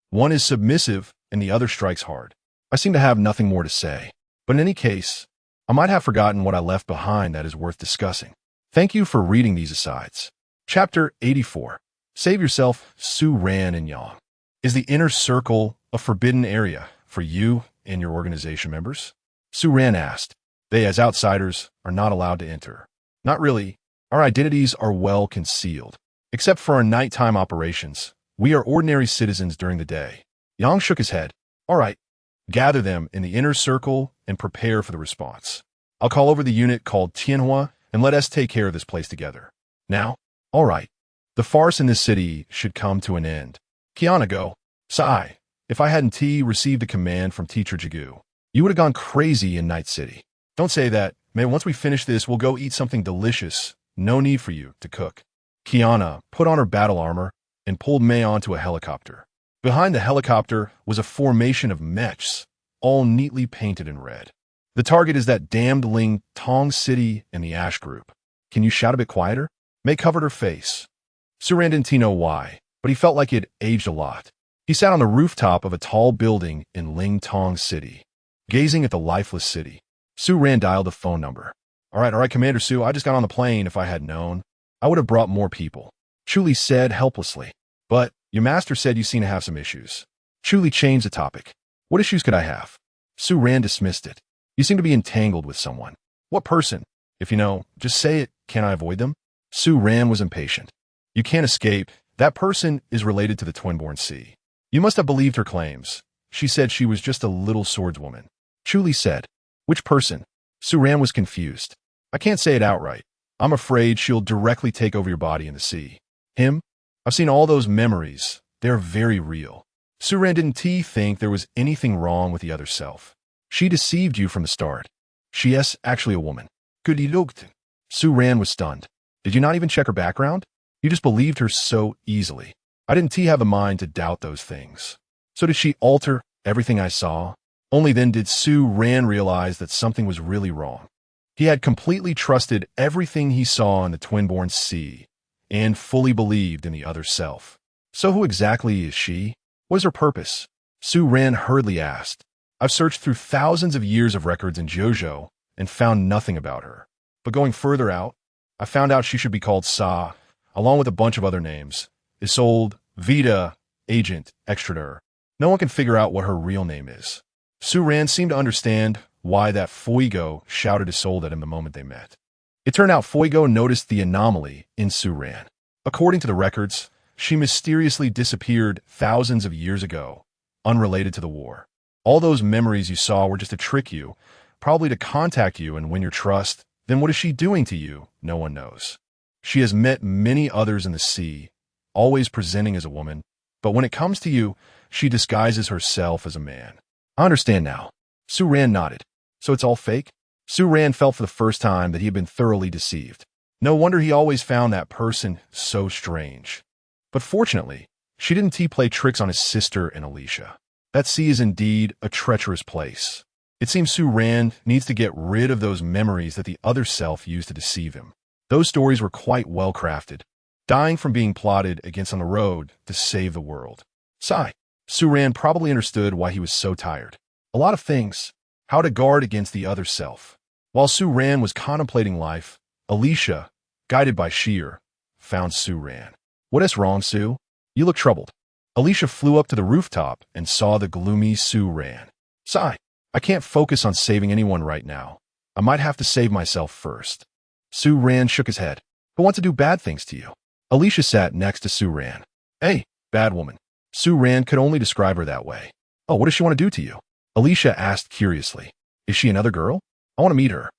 One is submissive, and the other strikes hard. I seem to have nothing more to say, but in any case, I might have forgotten what I left behind that is worth discussing. Thank you for reading these asides. Chapter 84. Save Yourself, Su Ran and Yang. Is the inner circle a forbidden area for you and your organization members? Su Ran asked. They, as outsiders, are not allowed to enter. Not really. Our identities are well concealed. Except for our nighttime operations, we are ordinary citizens during the day. Yang shook his head. All right. Gather them in the inner circle and prepare for the response. I'll call over the unit called Tianhua and let us take care of this place together. Now, all right. The farce in this city should come to an end. Kiana, go. Sigh. If I hadn't received a command from Teacher Jagu, you would have gone crazy in Night City. Don't say that. Man, once we finish this, we'll go eat something delicious. No need for you to cook. Kiana put on her battle armor and pulled Mei onto a helicopter. Behind the helicopter was a formation of mechs, all neatly painted in red. The target is that damned Ling Tong city in the Ash group. Can you shout a bit quieter? Mei covered her face. Suran didn't know why, but he felt like he had aged a lot. He sat on the rooftop of a tall building in Ling Tong City, gazing at the lifeless city. Suran dialed the phone number. All right, Commander Su, I just got on the plane. If I had known, I would have brought more people. Chuli said helplessly. But your master said you seem to have some issues. Chuli changed the topic. What issues could I have? Suran dismissed it. You seem to be entangled with someone. What person? If you know, just say it. Can I avoid them? Suran was impatient. You can't escape. That person is related to the twin-born sea. You must have believed her claims. She said she was just a little swordswoman. Chuli said. Which person? Suran was confused. I can't say it outright. I'm afraid she'll directly take over your body in the sea. Him? I've seen all those memories. They're very real. Suran didn't think there was anything wrong with the other self. She deceived you from the start. She is actually a woman. Good he looked. Suran was stunned. Did you not even check her background? You just believed her so easily. I didn't have a mind to doubt those things. So did she alter everything I saw? Only then did Suran realize that something was really wrong. He had completely trusted everything he saw in the twin-born sea and fully believed in the other self. So who exactly is she? What is her purpose? Suran hurriedly asked. I've searched through thousands of years of records in Jojo and found nothing about her. But going further out, I found out she should be called Sa, along with a bunch of other names. Isolde, Vita, Agent, Extrader. No one can figure out what her real name is. Suran seemed to understand why that Fuego shouted Isolde at him the moment they met. It turned out Fuego noticed the anomaly in Suran. According to the records, she mysteriously disappeared thousands of years ago, unrelated to the war. All those memories you saw were just to trick you, probably to contact you and win your trust. Then what is she doing to you? No one knows. She has met many others in the sea, always presenting as a woman, but when it comes to you, she disguises herself as a man. I understand now. Suran nodded. So it's all fake? Suran felt for the first time that he had been thoroughly deceived. No wonder he always found that person so strange. But fortunately, she didn't play tricks on his sister and Alicia. That sea is indeed a treacherous place. It seems Suran needs to get rid of those memories that the other self used to deceive him. Those stories were quite well crafted, dying from being plotted against on the road to save the world. Sigh. Suran probably understood why he was so tired. A lot of things. How to guard against the other self. While Suran was contemplating life, Alicia, guided by Sheer, found Suran. What is wrong, Su? You look troubled. Alicia flew up to the rooftop and saw the gloomy Suran. Sigh. I can't focus on saving anyone right now. I might have to save myself first. Suran shook his head. Who wants to do bad things to you? Alicia sat next to Suran. Hey, bad woman. Suran could only describe her that way. Oh, what does she want to do to you? Alicia asked curiously. Is she another girl? I want to meet her.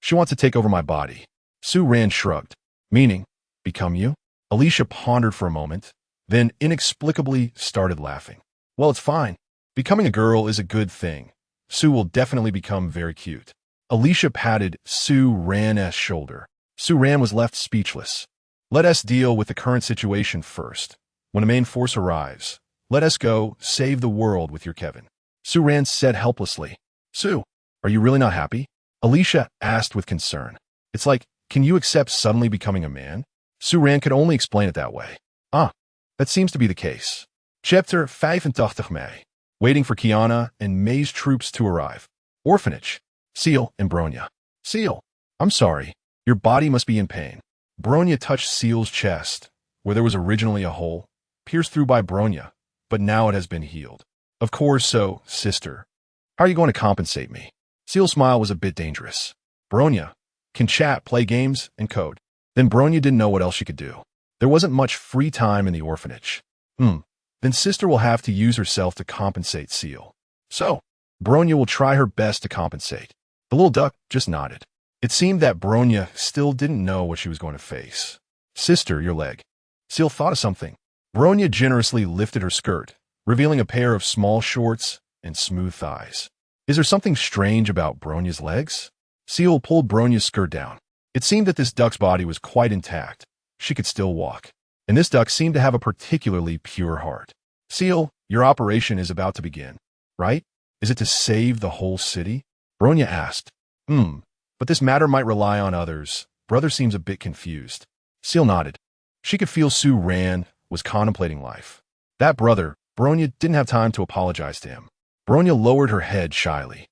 She wants to take over my body. Suran shrugged. Meaning, become you? Alicia pondered for a moment, then inexplicably started laughing. Well, it's fine. Becoming a girl is a good thing. Su will definitely become very cute. Alicia patted Suran's shoulder. Suran was left speechless. Let us deal with the current situation first. When the main force arrives, let us go save the world with your Kevin. Suran said helplessly. Su, are you really not happy? Alicia asked with concern. It's like, can you accept suddenly becoming a man? Suran could only explain it that way. Ah, that seems to be the case. Chapter 85 May. Waiting for Kiana and May's troops to arrive. Orphanage. Seal and Bronya. Seal. I'm sorry. Your body must be in pain. Bronya touched Seal's chest, where there was originally a hole, pierced through by Bronya, but now it has been healed. Of course so, sister. How are you going to compensate me? Seal's smile was a bit dangerous. Bronya can chat, play games, and code. Then Bronya didn't know what else she could do. There wasn't much free time in the orphanage. Then sister will have to use herself to compensate Seal. So, Bronya will try her best to compensate. The little duck just nodded. It seemed that Bronya still didn't know what she was going to face. Sister, your leg. Seal thought of something. Bronya generously lifted her skirt, revealing a pair of small shorts and smooth thighs. Is there something strange about Bronya's legs? Seal pulled Bronya's skirt down. It seemed that this duck's body was quite intact. She could still walk. And this duck seemed to have a particularly pure heart. Seal, your operation is about to begin, right? Is it to save the whole city? Bronya asked. But this matter might rely on others. Brother seems a bit confused. Seal nodded. She could feel Su Ran was contemplating life. That brother, Bronya didn't have time to apologize to him. Bronya lowered her head shyly.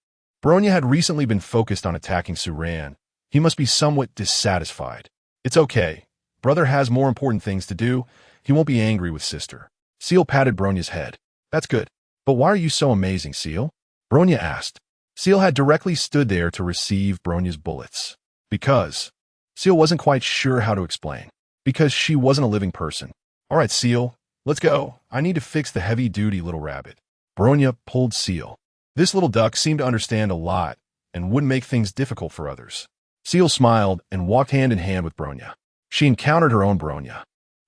Bronya had recently been focused on attacking Su Ran. He must be somewhat dissatisfied. It's okay. Brother has more important things to do. He won't be angry with sister. Seal patted Bronya's head. That's good. But why are you so amazing, Seal? Bronya asked. Seal had directly stood there to receive Bronya's bullets. Because. Seal wasn't quite sure how to explain. Because she wasn't a living person. All right, Seal, let's go. I need to fix the heavy-duty little rabbit. Bronya pulled Seal. This little duck seemed to understand a lot and wouldn't make things difficult for others. Seal smiled and walked hand in hand with Bronya. She encountered her own Bronya.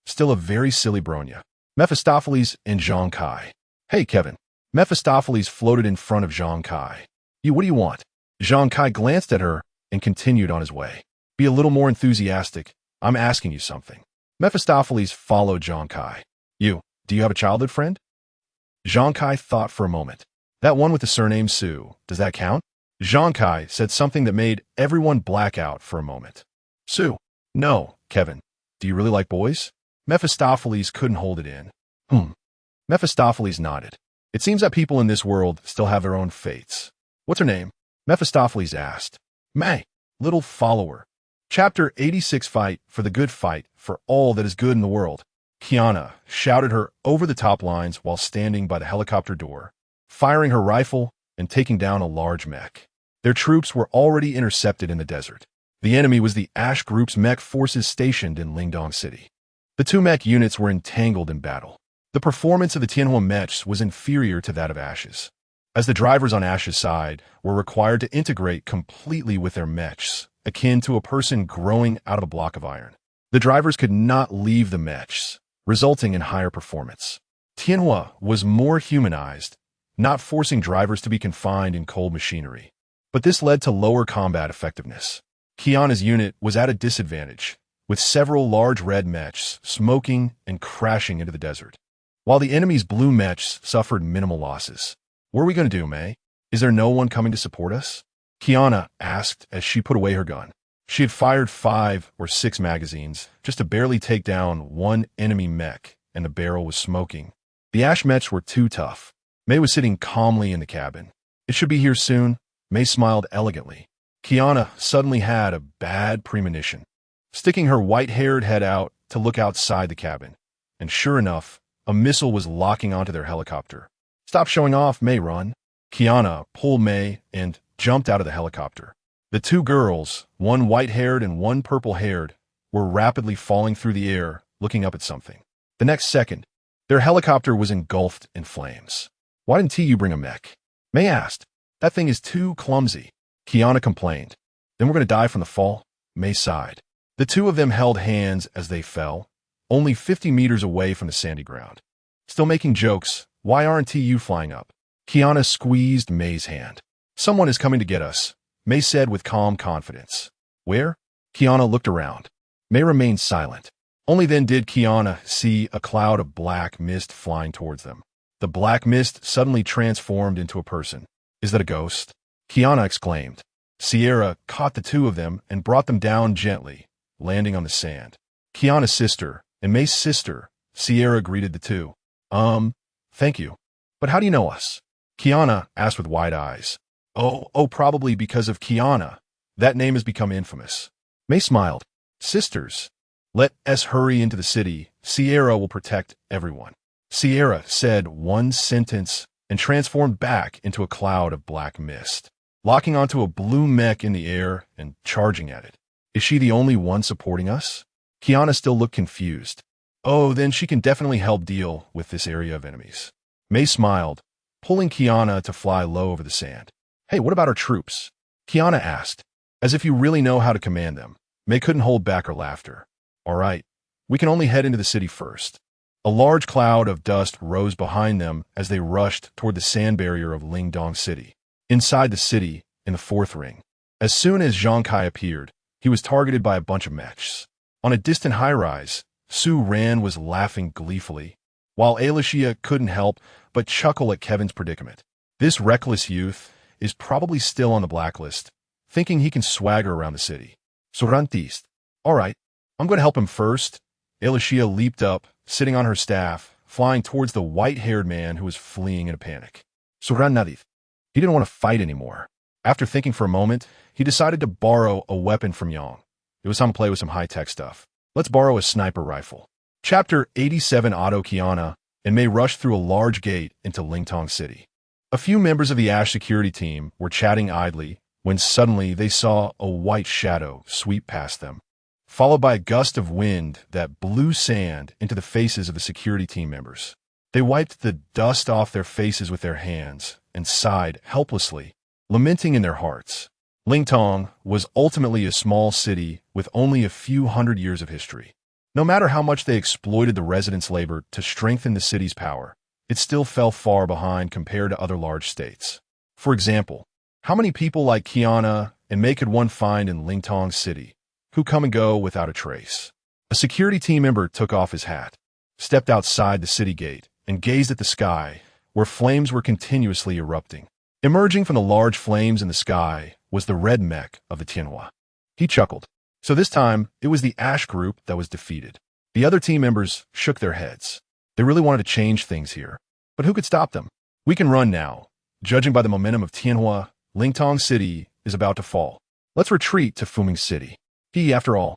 Still a very silly Bronya. Mephistopheles and Zhang Kai. Hey, Kevin. Mephistopheles floated in front of Zhang Kai. What do you want? Zhang Kai glanced at her and continued on his way. Be a little more enthusiastic. I'm asking you something. Mephistopheles followed Zhang Kai. Do you have a childhood friend? Zhang Kai thought for a moment. That one with the surname Su, does that count? Zhang Kai said something that made everyone black out for a moment. Su. No, Kevin. Do you really like boys? Mephistopheles couldn't hold it in. Mephistopheles nodded. It seems that people in this world still have their own fates. What's her name? Mephistopheles asked. May. Little follower. Chapter 86 Fight for the good fight for all that is good in the world. Kiana shouted her over-the-top lines while standing by the helicopter door, firing her rifle and taking down a large mech. Their troops were already intercepted in the desert. The enemy was the Ash Group's mech forces stationed in Lingdong City. The two mech units were entangled in battle. The performance of the Tianhua mechs was inferior to that of Ash's, as the drivers on Ash's side were required to integrate completely with their mechs, akin to a person growing out of a block of iron. The drivers could not leave the mechs, resulting in higher performance. Tianhua was more humanized, not forcing drivers to be confined in cold machinery. But this led to lower combat effectiveness. Kiana's unit was at a disadvantage, with several large red mechs smoking and crashing into the desert, while the enemy's blue mechs suffered minimal losses. What are we going to do, May? Is there no one coming to support us? Kiana asked as she put away her gun. She had fired 5 or 6 magazines just to barely take down one enemy mech, and the barrel was smoking. The Ash mechs were too tough. May was sitting calmly in the cabin. It should be here soon. May smiled elegantly. Kiana suddenly had a bad premonition, sticking her white-haired head out to look outside the cabin. And sure enough, a missile was locking onto their helicopter. Stop showing off, May, run. Kiana pulled May and jumped out of the helicopter. The two girls, one white-haired and one purple-haired, were rapidly falling through the air, looking up at something. The next second, their helicopter was engulfed in flames. Why didn't you bring a mech? May asked. That thing is too clumsy. Kiana complained. Then we're going to die from the fall? May sighed. The two of them held hands as they fell, only 50 meters away from the sandy ground. Still making jokes, why aren't you flying up? Kiana squeezed May's hand. Someone is coming to get us, May said with calm confidence. Where? Kiana looked around. May remained silent. Only then did Kiana see a cloud of black mist flying towards them. The black mist suddenly transformed into a person. Is that a ghost? Kiana exclaimed. Sierra caught the two of them and brought them down gently, landing on the sand. Kiana's sister and May's sister, Sierra, greeted the two. Thank you. But how do you know us? Kiana asked with wide eyes. Oh, probably because of Kiana. That name has become infamous. May smiled. Sisters. Let us hurry into the city. Sierra will protect everyone. Sierra said one sentence and transformed back into a cloud of black mist, locking onto a blue mech in the air and charging at it. Is she the only one supporting us? Kiana still looked confused. Oh, then she can definitely help deal with this area of enemies. May smiled, pulling Kiana to fly low over the sand. Hey, what about our troops? Kiana asked, as if you really know how to command them. May couldn't hold back her laughter. All right, We can only head into the city first. A large cloud of dust rose behind them as they rushed toward the sand barrier of Lingdong City. Inside the city, in the fourth ring, as soon as Zhang Kai appeared, he was targeted by a bunch of mechs. On a distant high-rise, Su Ran was laughing gleefully, while Alicia couldn't help but chuckle at Kevin's predicament. This reckless youth is probably still on the blacklist, thinking he can swagger around the city. Sorantist. All right, I'm going to help him first. Alicia leaped up, sitting on her staff, flying towards the white-haired man who was fleeing in a panic. Sorantist. He didn't want to fight anymore. After thinking for a moment, he decided to borrow a weapon from Yang. It was time to play with some high-tech stuff. Let's borrow a sniper rifle. Chapter 87. Otto, Kiana, and Mei rushed through a large gate into Lingtong City. A few members of the Ash security team were chatting idly when suddenly they saw a white shadow sweep past them, followed by a gust of wind that blew sand into the faces of the security team members. They wiped the dust off their faces with their hands and sighed helplessly, lamenting in their hearts. Lingtong was ultimately a small city with only a few hundred years of history. No matter how much they exploited the residents' labor to strengthen the city's power, it still fell far behind compared to other large states. For example, how many people like Kiana and Mei could one find in Lingtong City, who come and go without a trace? A security team member took off his hat, stepped outside the city gate, and gazed at the sky, where flames were continuously erupting. Emerging from the large flames in the sky was the red mech of the Tianhua. He chuckled. So this time, it was the Ash group that was defeated. The other team members shook their heads. They really wanted to change things here. But who could stop them? We can run now. Judging by the momentum of Tianhua, Lingtong City is about to fall. Let's retreat to Fuming City. After all,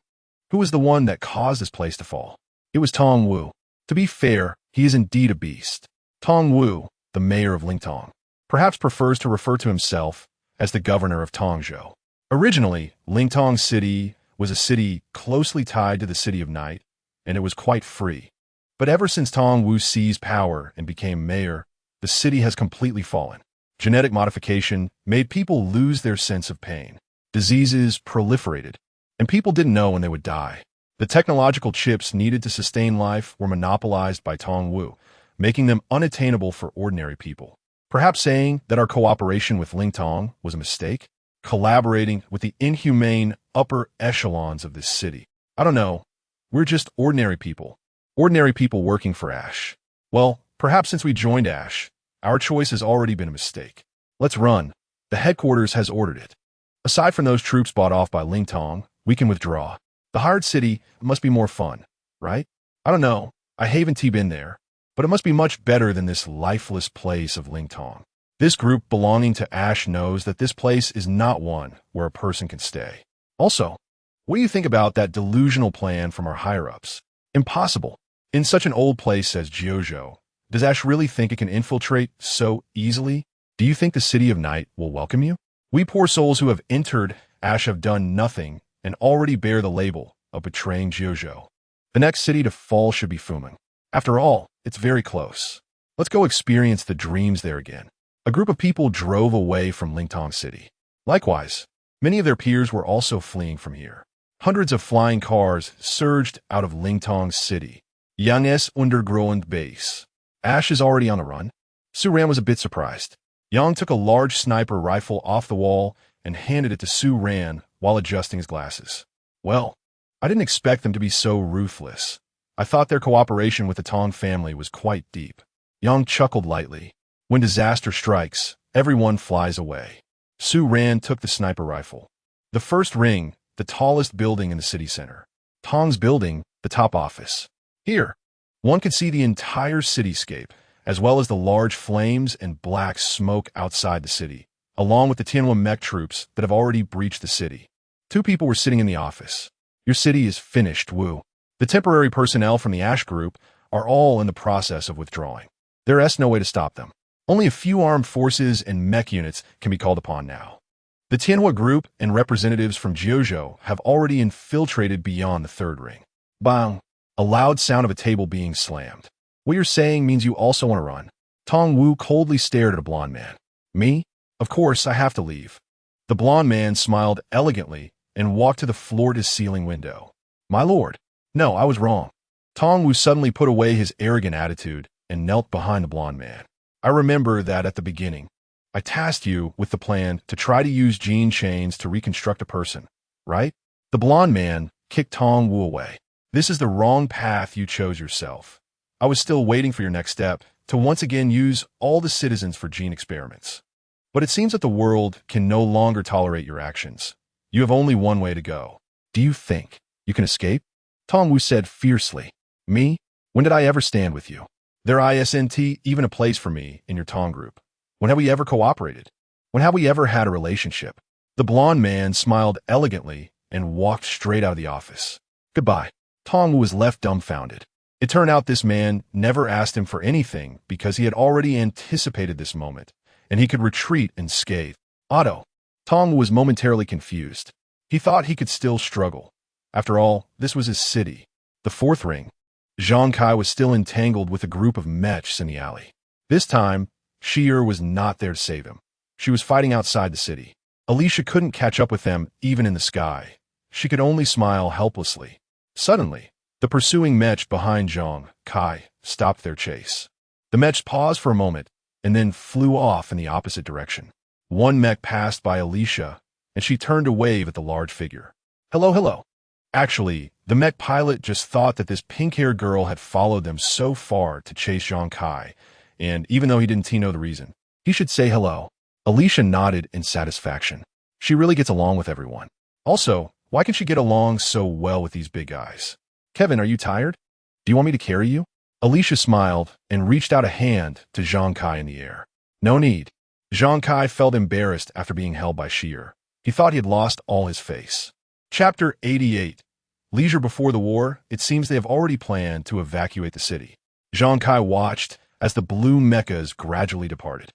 who was the one that caused this place to fall? It was Tong Wu. To be fair, he is indeed a beast. Tong Wu, the mayor of Lingtong, perhaps prefers to refer to himself as the governor of Tongzhou. Originally, Lingtong City was a city closely tied to the City of Night, and it was quite free. But ever since Tong Wu seized power and became mayor, the city has completely fallen. Genetic modification made people lose their sense of pain. Diseases proliferated, and people didn't know when they would die. The technological chips needed to sustain life were monopolized by Tong Wu, making them unattainable for ordinary people. Perhaps saying that our cooperation with Lingtong was a mistake? Collaborating with the inhumane upper echelons of this city. I don't know. We're just ordinary people. Ordinary people working for Ash. Well, perhaps since we joined Ash, our choice has already been a mistake. Let's run. The headquarters has ordered it. Aside from those troops bought off by Lingtong, we can withdraw. The hired city must be more fun, right? I don't know. I haven't been there, but it must be much better than this lifeless place of Lingtong. This group belonging to Ash knows that this place is not one where a person can stay. Also, what do you think about that delusional plan from our higher-ups? Impossible. In such an old place as Jiuzhou, does Ash really think it can infiltrate so easily? Do you think the City of Night will welcome you? We poor souls who have entered Ash have done nothing and already bear the label of betraying Jiuzhou. The next city to fall should be Fuming. After all, it's very close. Let's go experience the dreams there again. A group of people drove away from Lingtong City. Likewise, many of their peers were also fleeing from here. Hundreds of flying cars surged out of Lingtong City. Yang's underground base. Ash is already on the run. Su Ran was a bit surprised. Yang took a large sniper rifle off the wall and handed it to Su Ran while adjusting his glasses. Well, I didn't expect them to be so ruthless. I thought their cooperation with the Tong family was quite deep. Yang chuckled lightly. When disaster strikes, everyone flies away. Su Ran took the sniper rifle. The first ring, the tallest building in the city center. Tong's building, the top office. Here, one could see the entire cityscape, as well as the large flames and black smoke outside the city, along with the Tianhua mech troops that have already breached the city. Two people were sitting in the office. Your city is finished, Wu. The temporary personnel from the Ash group are all in the process of withdrawing. There is no way to stop them. Only a few armed forces and mech units can be called upon now. The Tianhua group and representatives from Jiuzhou have already infiltrated beyond the third ring. Bang! A loud sound of a table being slammed. What you're saying means you also want to run. Tong Wu coldly stared at a blonde man. Me? Of course, I have to leave. The blonde man smiled elegantly and walked to the floor-to-ceiling window. My lord. No, I was wrong. Tong Wu suddenly put away his arrogant attitude and knelt behind the blonde man. I remember that at the beginning, I tasked you with the plan to try to use gene chains to reconstruct a person, right? The blonde man kicked Tong Wu away. This is the wrong path you chose yourself. I was still waiting for your next step to once again use all the citizens for gene experiments. But it seems that the world can no longer tolerate your actions. You have only one way to go. Do you think you can escape? Tong Wu said fiercely. Me? When did I ever stand with you? There isn't even a place for me in your Tong group. When have we ever cooperated? When have we ever had a relationship? The blonde man smiled elegantly and walked straight out of the office. Goodbye. Tong Wu was left dumbfounded. It turned out this man never asked him for anything because he had already anticipated this moment, and he could retreat unscathed. Otto. Tong Wu was momentarily confused. He thought he could still struggle. After all, this was his city. The fourth ring. Zhang Kai was still entangled with a group of mechs in the alley. This time, Shi'er was not there to save him. She was fighting outside the city. Alicia couldn't catch up with them even in the sky. She could only smile helplessly. Suddenly, the pursuing mech behind Zhang Kai stopped their chase. The mech paused for a moment and then flew off in the opposite direction. One mech passed by Alicia, and she turned to wave at the large figure. Hello, hello. Actually, the mech pilot just thought that this pink-haired girl had followed them so far to chase Zhang Kai, and even though he didn't know the reason, he should say hello. Alicia nodded in satisfaction. She really gets along with everyone. Also, why can she get along so well with these big guys? Kevin, are you tired? Do you want me to carry you? Alicia smiled and reached out a hand to Zhang Kai in the air. No need. Zhang Kai felt embarrassed after being held by Shi'er. He thought he had lost all his face. Chapter 88. Leisure before the war, it seems they have already planned to evacuate the city. Zhang Kai watched as the blue mechas gradually departed.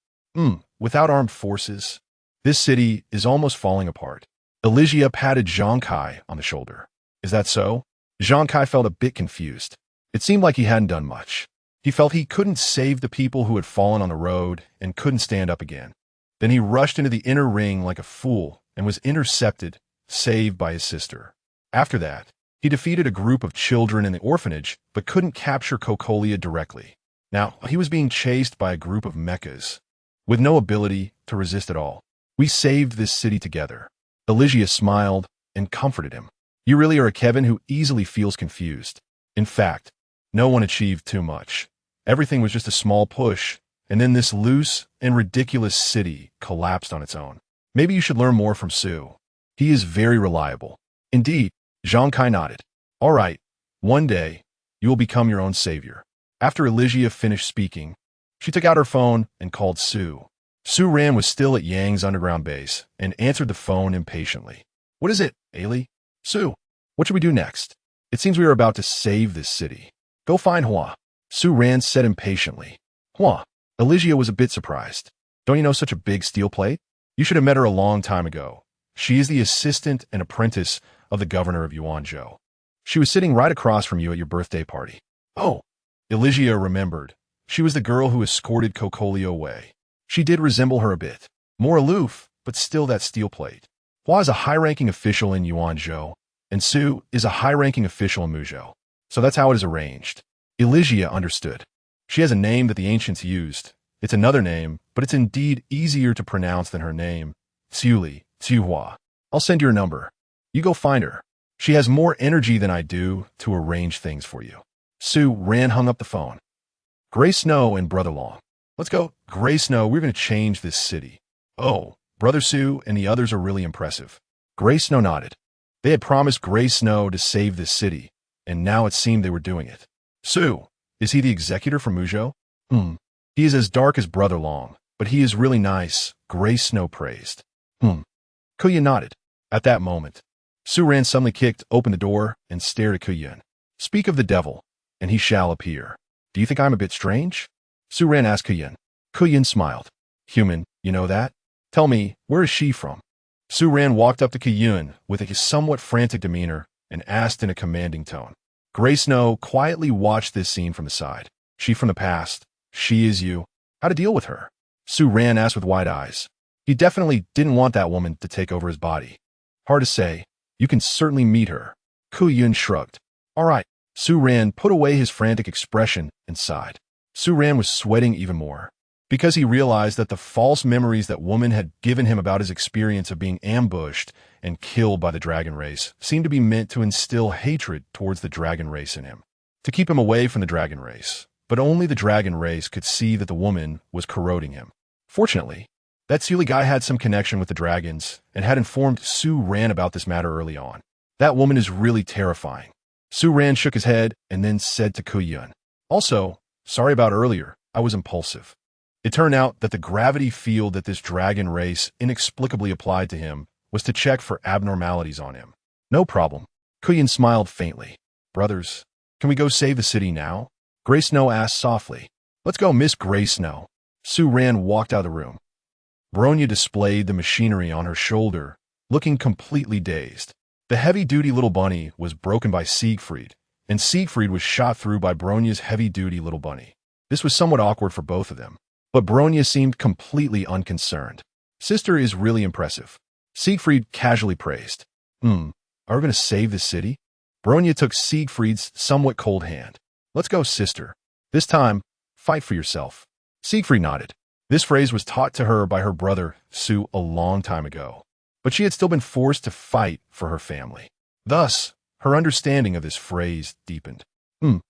Without armed forces, this city is almost falling apart. Alicia patted Zhang Kai on the shoulder. Is that so? Zhang Kai felt a bit confused. It seemed like he hadn't done much. He felt he couldn't save the people who had fallen on the road and couldn't stand up again. Then he rushed into the inner ring like a fool and was intercepted, saved by his sister. After that, he defeated a group of children in the orphanage, but couldn't capture Cocolia directly. Now, he was being chased by a group of mechas, with no ability to resist at all. We saved this city together. Alicia smiled and comforted him. You really are a Kevin who easily feels confused. In fact, no one achieved too much. Everything was just a small push, and then this loose and ridiculous city collapsed on its own. Maybe you should learn more from Sue. He is very reliable. Indeed, Zhang Kai nodded. All right, one day, you will become your own savior. After Alicia finished speaking, she took out her phone and called Sue. Sue Ran was still at Yang's underground base and answered the phone impatiently. What is it, Ailey? Sue, what should we do next? It seems we are about to save this city. Go find Hua. Sue Ran said impatiently. Hua. Alicia was a bit surprised. Don't you know such a big steel plate? You should have met her a long time ago. She is the assistant and apprentice of the governor of Yuanzhou. She was sitting right across from you at your birthday party. Oh, Alicia remembered. She was the girl who escorted Cocolia away. She did resemble her a bit. More aloof, but still that steel plate. Hua is a high-ranking official in Yuanzhou, and Sue is a high-ranking official in Muzhou. So that's how it is arranged. Alicia understood. She has a name that the ancients used. It's another name, but it's indeed easier to pronounce than her name. Tsiuli, Tsiuhua. I'll send you her number. You go find her. She has more energy than I do to arrange things for you. Sue hung up the phone. Gray Snow and Brother Long. Let's go. Gray Snow, we're going to change this city. Oh, Brother Sue and the others are really impressive. Gray Snow nodded. They had promised Gray Snow to save this city, and now it seemed they were doing it. Sue, is he the executor from Muzhou? He is as dark as Brother Long, but he is really nice, Gray Snow praised. Kuyan nodded. At that moment, Sue Ran suddenly kicked open the door and stared at Kuyan. Speak of the devil, and he shall appear. Do you think I'm a bit strange? Sue Ran asked Kuyan. Kuyan smiled. Human, you know that? Tell me, where is she from? Sue Ran walked up to Kuyan with a somewhat frantic demeanor and asked in a commanding tone. Gray Snow quietly watched this scene from the side. She from the past. She is you. How to deal with her? Sue Ran asked with wide eyes. He definitely didn't want that woman to take over his body. Hard to say. You can certainly meet her. Kuyan shrugged. All right. Su-ran put away his frantic expression and sighed. Su-ran was sweating even more, because he realized that the false memories that woman had given him about his experience of being ambushed and killed by the dragon race seemed to be meant to instill hatred towards the dragon race in him, to keep him away from the dragon race. But only the dragon race could see that the woman was corroding him. Fortunately, that silly guy had some connection with the dragons and had informed Su-ran about this matter early on. That woman is really terrifying. Su-ran shook his head and then said to Kuyun, "Also, sorry about earlier, I was impulsive." It turned out that the gravity field that this dragon race inexplicably applied to him was to check for abnormalities on him. "No problem." Kuyun smiled faintly. "Brothers, can we go save the city now?" Gray Snow asked softly. "Let's go, Miss Gray Snow." Su-ran walked out of the room. Bronya displayed the machinery on her shoulder, looking completely dazed. The heavy-duty little bunny was broken by Siegfried, and Siegfried was shot through by Bronya's heavy-duty little bunny. This was somewhat awkward for both of them, but Bronya seemed completely unconcerned. "Sister is really impressive," Siegfried casually praised. Are we going to save the city?" Bronya took Siegfried's somewhat cold hand. "Let's go, sister. This time, fight for yourself." Siegfried nodded. This phrase was taught to her by her brother, Su, a long time ago, but she had still been forced to fight for her family. Thus, her understanding of this phrase deepened.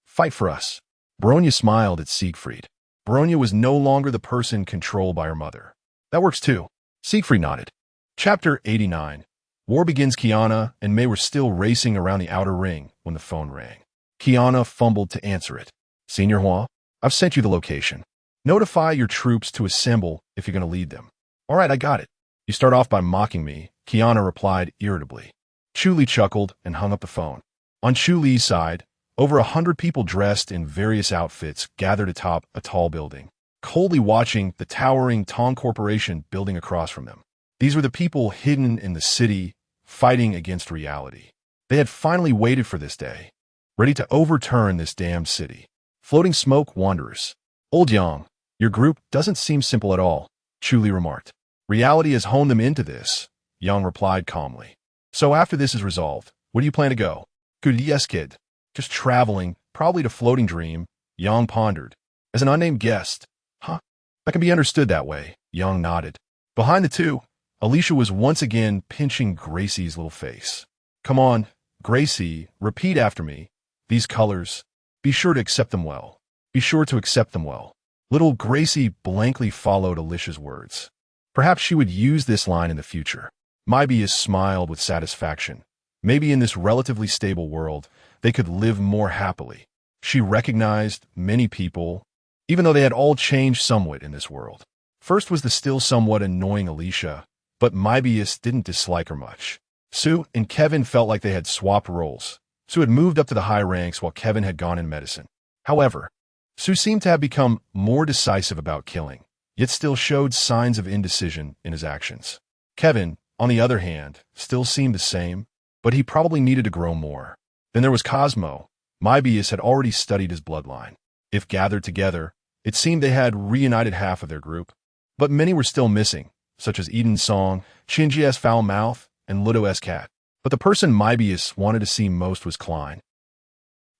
Fight for us." Bronya smiled at Siegfried. Bronya was no longer the person controlled by her mother. "That works too." Siegfried nodded. Chapter 89. War begins. Kiana and Mei were still racing around the outer ring when the phone rang. Kiana fumbled to answer it. "Senior Hua, I've sent you the location. Notify your troops to assemble if you're going to lead them." "All right, I got it." "You start off by mocking me," Kiana replied irritably. Chu Li chuckled and hung up the phone. On Chu Li's side, over 100 people dressed in various outfits gathered atop a tall building, coldly watching the towering Tong Corporation building across from them. These were the people hidden in the city, fighting against reality. They had finally waited for this day, ready to overturn this damned city. Floating smoke wanderers. "Old Yang, your group doesn't seem simple at all," Chu Li remarked. "Reality has honed them into this," Yang replied calmly. "So after this is resolved, where do you plan to go?" "Good, yes, kid. Just traveling, probably to Floating Dream," Yang pondered. "As an unnamed guest." "Huh? That can be understood that way," Yang nodded. Behind the two, Alicia was once again pinching Gracie's little face. "Come on, Gracie, repeat after me. These colors, be sure to accept them well. Be sure to accept them well." Little Gracie blankly followed Alicia's words. Perhaps she would use this line in the future. Moebius smiled with satisfaction. Maybe in this relatively stable world, they could live more happily. She recognized many people, even though they had all changed somewhat in this world. First was the still somewhat annoying Alicia, but Moebius didn't dislike her much. Su and Kevin felt like they had swapped roles. Su had moved up to the high ranks while Kevin had gone in medicine. However, Su seemed to have become more decisive about killing, yet still showed signs of indecision in his actions. Kevin, on the other hand, still seemed the same, but he probably needed to grow more. Then there was Cosmo. Moebius had already studied his bloodline. If gathered together, it seemed they had reunited half of their group, but many were still missing, such as Eden's Song, Shinji's Foul Mouth, and Ludo's Cat. But the person Moebius wanted to see most was Klein.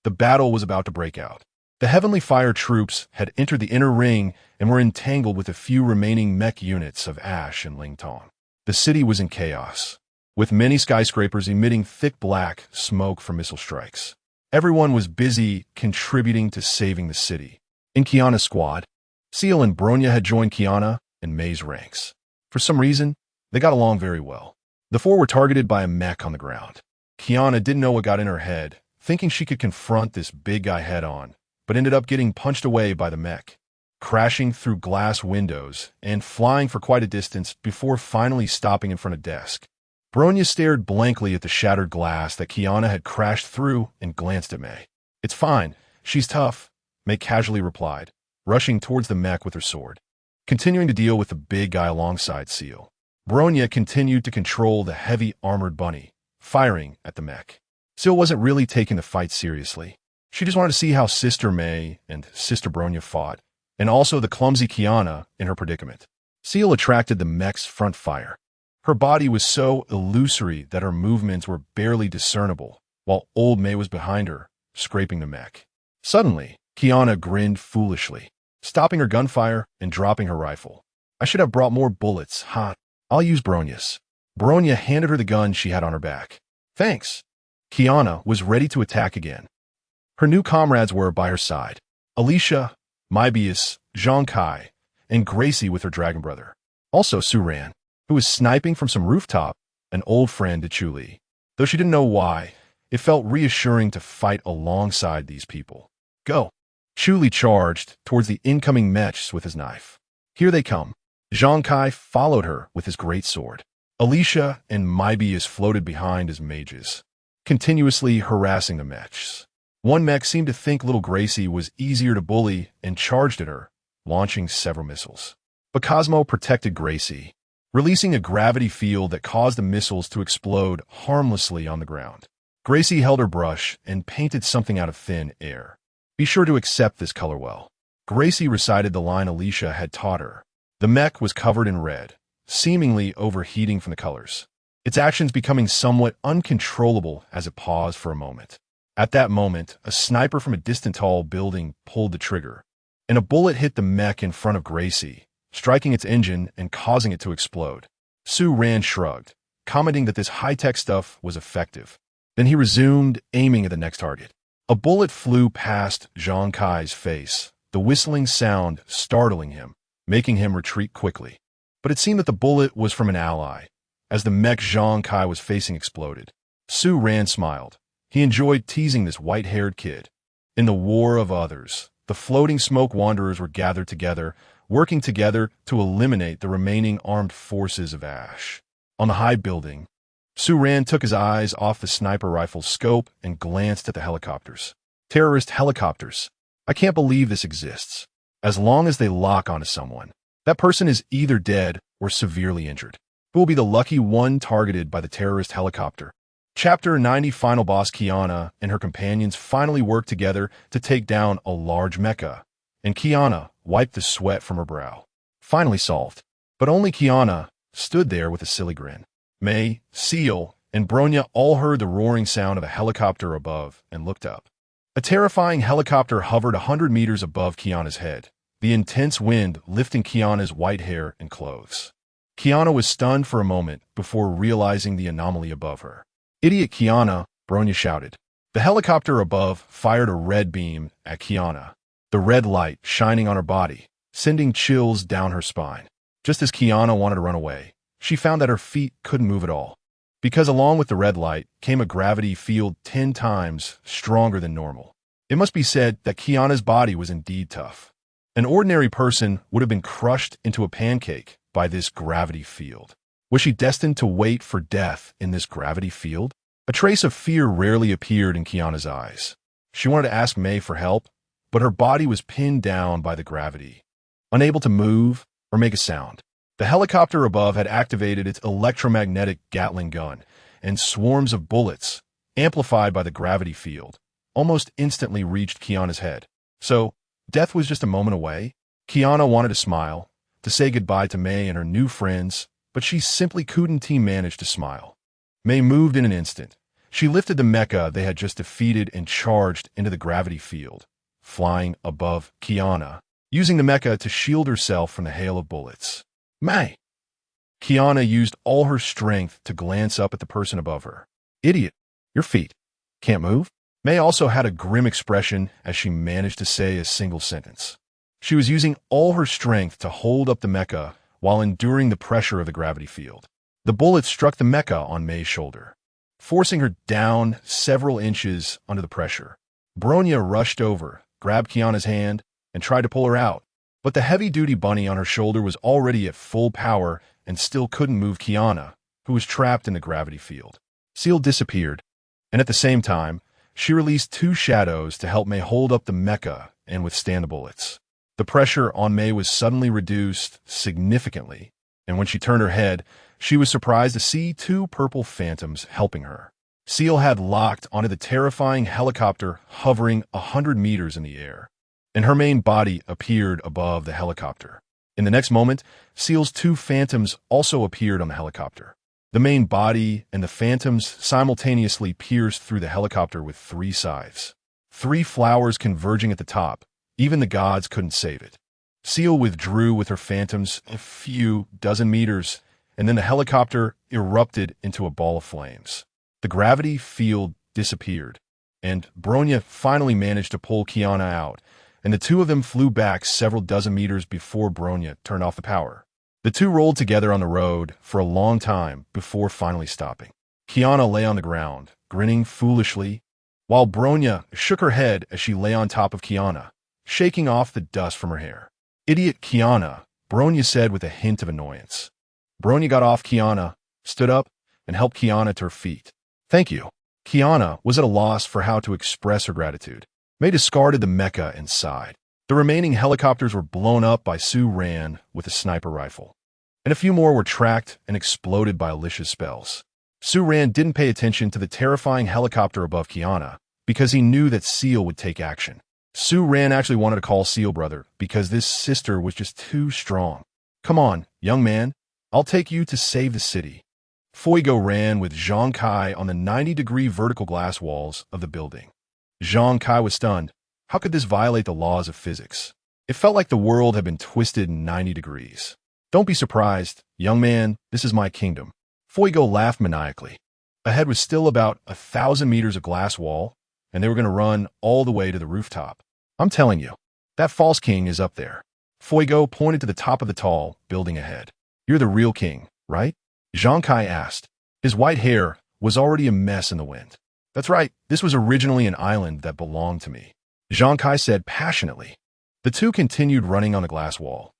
The battle was about to break out. The Heavenly Fire troops had entered the inner ring and were entangled with the few remaining mech units of Ash and Lingtong. The city was in chaos, with many skyscrapers emitting thick black smoke from missile strikes. Everyone was busy contributing to saving the city. In Kiana's squad, Seal and Bronya had joined Kiana and Mei's ranks. For some reason, they got along very well. The four were targeted by a mech on the ground. Kiana didn't know what got in her head, thinking she could confront this big guy head-on, but ended up getting punched away by the mech, crashing through glass windows and flying for quite a distance before finally stopping in front of desk. Bronya stared blankly at the shattered glass that Kiana had crashed through and glanced at Mei. "It's fine. She's tough," Mei casually replied, rushing towards the mech with her sword, continuing to deal with the big guy alongside Seal. Bronya continued to control the heavy armored bunny, firing at the mech. Seal wasn't really taking the fight seriously. She just wanted to see how Sister Mei and Sister Bronya fought, and also the clumsy Kiana in her predicament. Seal attracted the mech's front fire. Her body was so illusory that her movements were barely discernible, while old Mei was behind her, scraping the mech. Suddenly, Kiana grinned foolishly, stopping her gunfire and dropping her rifle. I should have brought more bullets, huh? I'll use Bronya's. Bronya handed her the gun she had on her back. Thanks. Kiana was ready to attack again. Her new comrades were by her side. Alicia, Moebius, Zhang Kai, and Gracie with her dragon brother. Also Suran, who was sniping from some rooftop, an old friend to Chuli. Though she didn't know why, it felt reassuring to fight alongside these people. Go. Chuli charged towards the incoming mechs with his knife. Here they come. Zhang Kai followed her with his great sword. Alicia and Moebius floated behind as mages, continuously harassing the mechs. One mech seemed to think little Gracie was easier to bully and charged at her, launching several missiles. But Cosmo protected Gracie, releasing a gravity field that caused the missiles to explode harmlessly on the ground. Gracie held her brush and painted something out of thin air. Be sure to accept this color well. Gracie recited the line Alicia had taught her. The mech was covered in red, seemingly overheating from the colors, its actions becoming somewhat uncontrollable as it paused for a moment. At that moment, a sniper from a distant tall building pulled the trigger, and a bullet hit the mech in front of Gracie, striking its engine and causing it to explode. Suran shrugged, commenting that this high-tech stuff was effective. Then he resumed, aiming at the next target. A bullet flew past Zhang Kai's face, the whistling sound startling him, making him retreat quickly. But it seemed that the bullet was from an ally, as the mech Zhang Kai was facing exploded. Suran smiled. He enjoyed teasing this white-haired kid. In the war of others, the floating smoke wanderers were gathered together, working together to eliminate the remaining armed forces of Ash. On the high building, Suran took his eyes off the sniper rifle's scope and glanced at the helicopters. Terrorist helicopters. I can't believe this exists. As long as they lock onto someone, that person is either dead or severely injured. Who will be the lucky one targeted by the terrorist helicopter? Chapter 90. Final boss Kiana and her companions finally worked together to take down a large mecha, and Kiana wiped the sweat from her brow. Finally solved. But only Kiana stood there with a silly grin. May, Seal, and Bronya all heard the roaring sound of a helicopter above and looked up. A terrifying helicopter hovered 100 meters above Kiana's head, the intense wind lifting Kiana's white hair and clothes. Kiana was stunned for a moment before realizing the anomaly above her. Idiot Kiana, Bronya shouted. The helicopter above fired a red beam at Kiana, the red light shining on her body, sending chills down her spine. Just as Kiana wanted to run away, she found that her feet couldn't move at all, because along with the red light came a gravity field 10 times stronger than normal. It must be said that Kiana's body was indeed tough. An ordinary person would have been crushed into a pancake by this gravity field. Was she destined to wait for death in this gravity field? A trace of fear rarely appeared in Kiana's eyes. She wanted to ask May for help, but her body was pinned down by the gravity, unable to move or make a sound. The helicopter above had activated its electromagnetic Gatling gun, and swarms of bullets, amplified by the gravity field, almost instantly reached Kiana's head. So, death was just a moment away? Kiana wanted to smile, to say goodbye to May and her new friends, but she simply couldn't manage to smile. May moved in an instant. She lifted the mecha they had just defeated and charged into the gravity field, flying above Kiana, using the mecha to shield herself from the hail of bullets. May! Kiana used all her strength to glance up at the person above her. Idiot, your feet can't move? May also had a grim expression as she managed to say a single sentence. She was using all her strength to hold up the mecha while enduring the pressure of the gravity field. The bullet struck the mecha on May's shoulder, forcing her down several inches under the pressure. Bronya rushed over, grabbed Kiana's hand, and tried to pull her out, but the heavy-duty bunny on her shoulder was already at full power and still couldn't move Kiana, who was trapped in the gravity field. Seal disappeared, and at the same time, she released 2 shadows to help May hold up the mecha and withstand the bullets. The pressure on May was suddenly reduced significantly, and when she turned her head, she was surprised to see 2 purple phantoms helping her. Seal had locked onto the terrifying helicopter hovering 100 meters in the air, and her main body appeared above the helicopter. In the next moment, Seal's 2 phantoms also appeared on the helicopter. The main body and the phantoms simultaneously pierced through the helicopter with 3 scythes. Three flowers converging at the top. Even the gods couldn't save it. Seal withdrew with her phantoms a few dozen meters, and then the helicopter erupted into a ball of flames. The gravity field disappeared, and Bronya finally managed to pull Kiana out, and the two of them flew back several dozen meters before Bronya turned off the power. The two rolled together on the road for a long time before finally stopping. Kiana lay on the ground, grinning foolishly, while Bronya shook her head as she lay on top of Kiana, shaking off the dust from her hair. "Idiot Kiana," Bronya said with a hint of annoyance. Bronya got off Kiana, stood up, and helped Kiana to her feet. "Thank you." Kiana was at a loss for how to express her gratitude. May discarded the mecha and sighed. The remaining helicopters were blown up by Su Ran with a sniper rifle, and a few more were tracked and exploded by Alicia's spells. Su Ran didn't pay attention to the terrifying helicopter above Kiana because he knew that Seal would take action. Su Ran actually wanted to call Seal brother because this sister was just too strong. "Come on, young man, I'll take you to save the city." Fuigo ran with Zhang Kai on the 90-degree vertical glass walls of the building. Zhang Kai was stunned. How could this violate the laws of physics? It felt like the world had been twisted 90 degrees. "Don't be surprised, young man, this is my kingdom." Fuigo laughed maniacally. Ahead was still about 1,000 meters of glass wall, and they were going to run all the way to the rooftop. "I'm telling you, that false king is up there." Fuigo pointed to the top of the tall building ahead. "You're the real king, right?" Zhang Kai asked. His white hair was already a mess in the wind. "That's right, this was originally an island that belonged to me," Zhang Kai said passionately. The two continued running on the glass wall.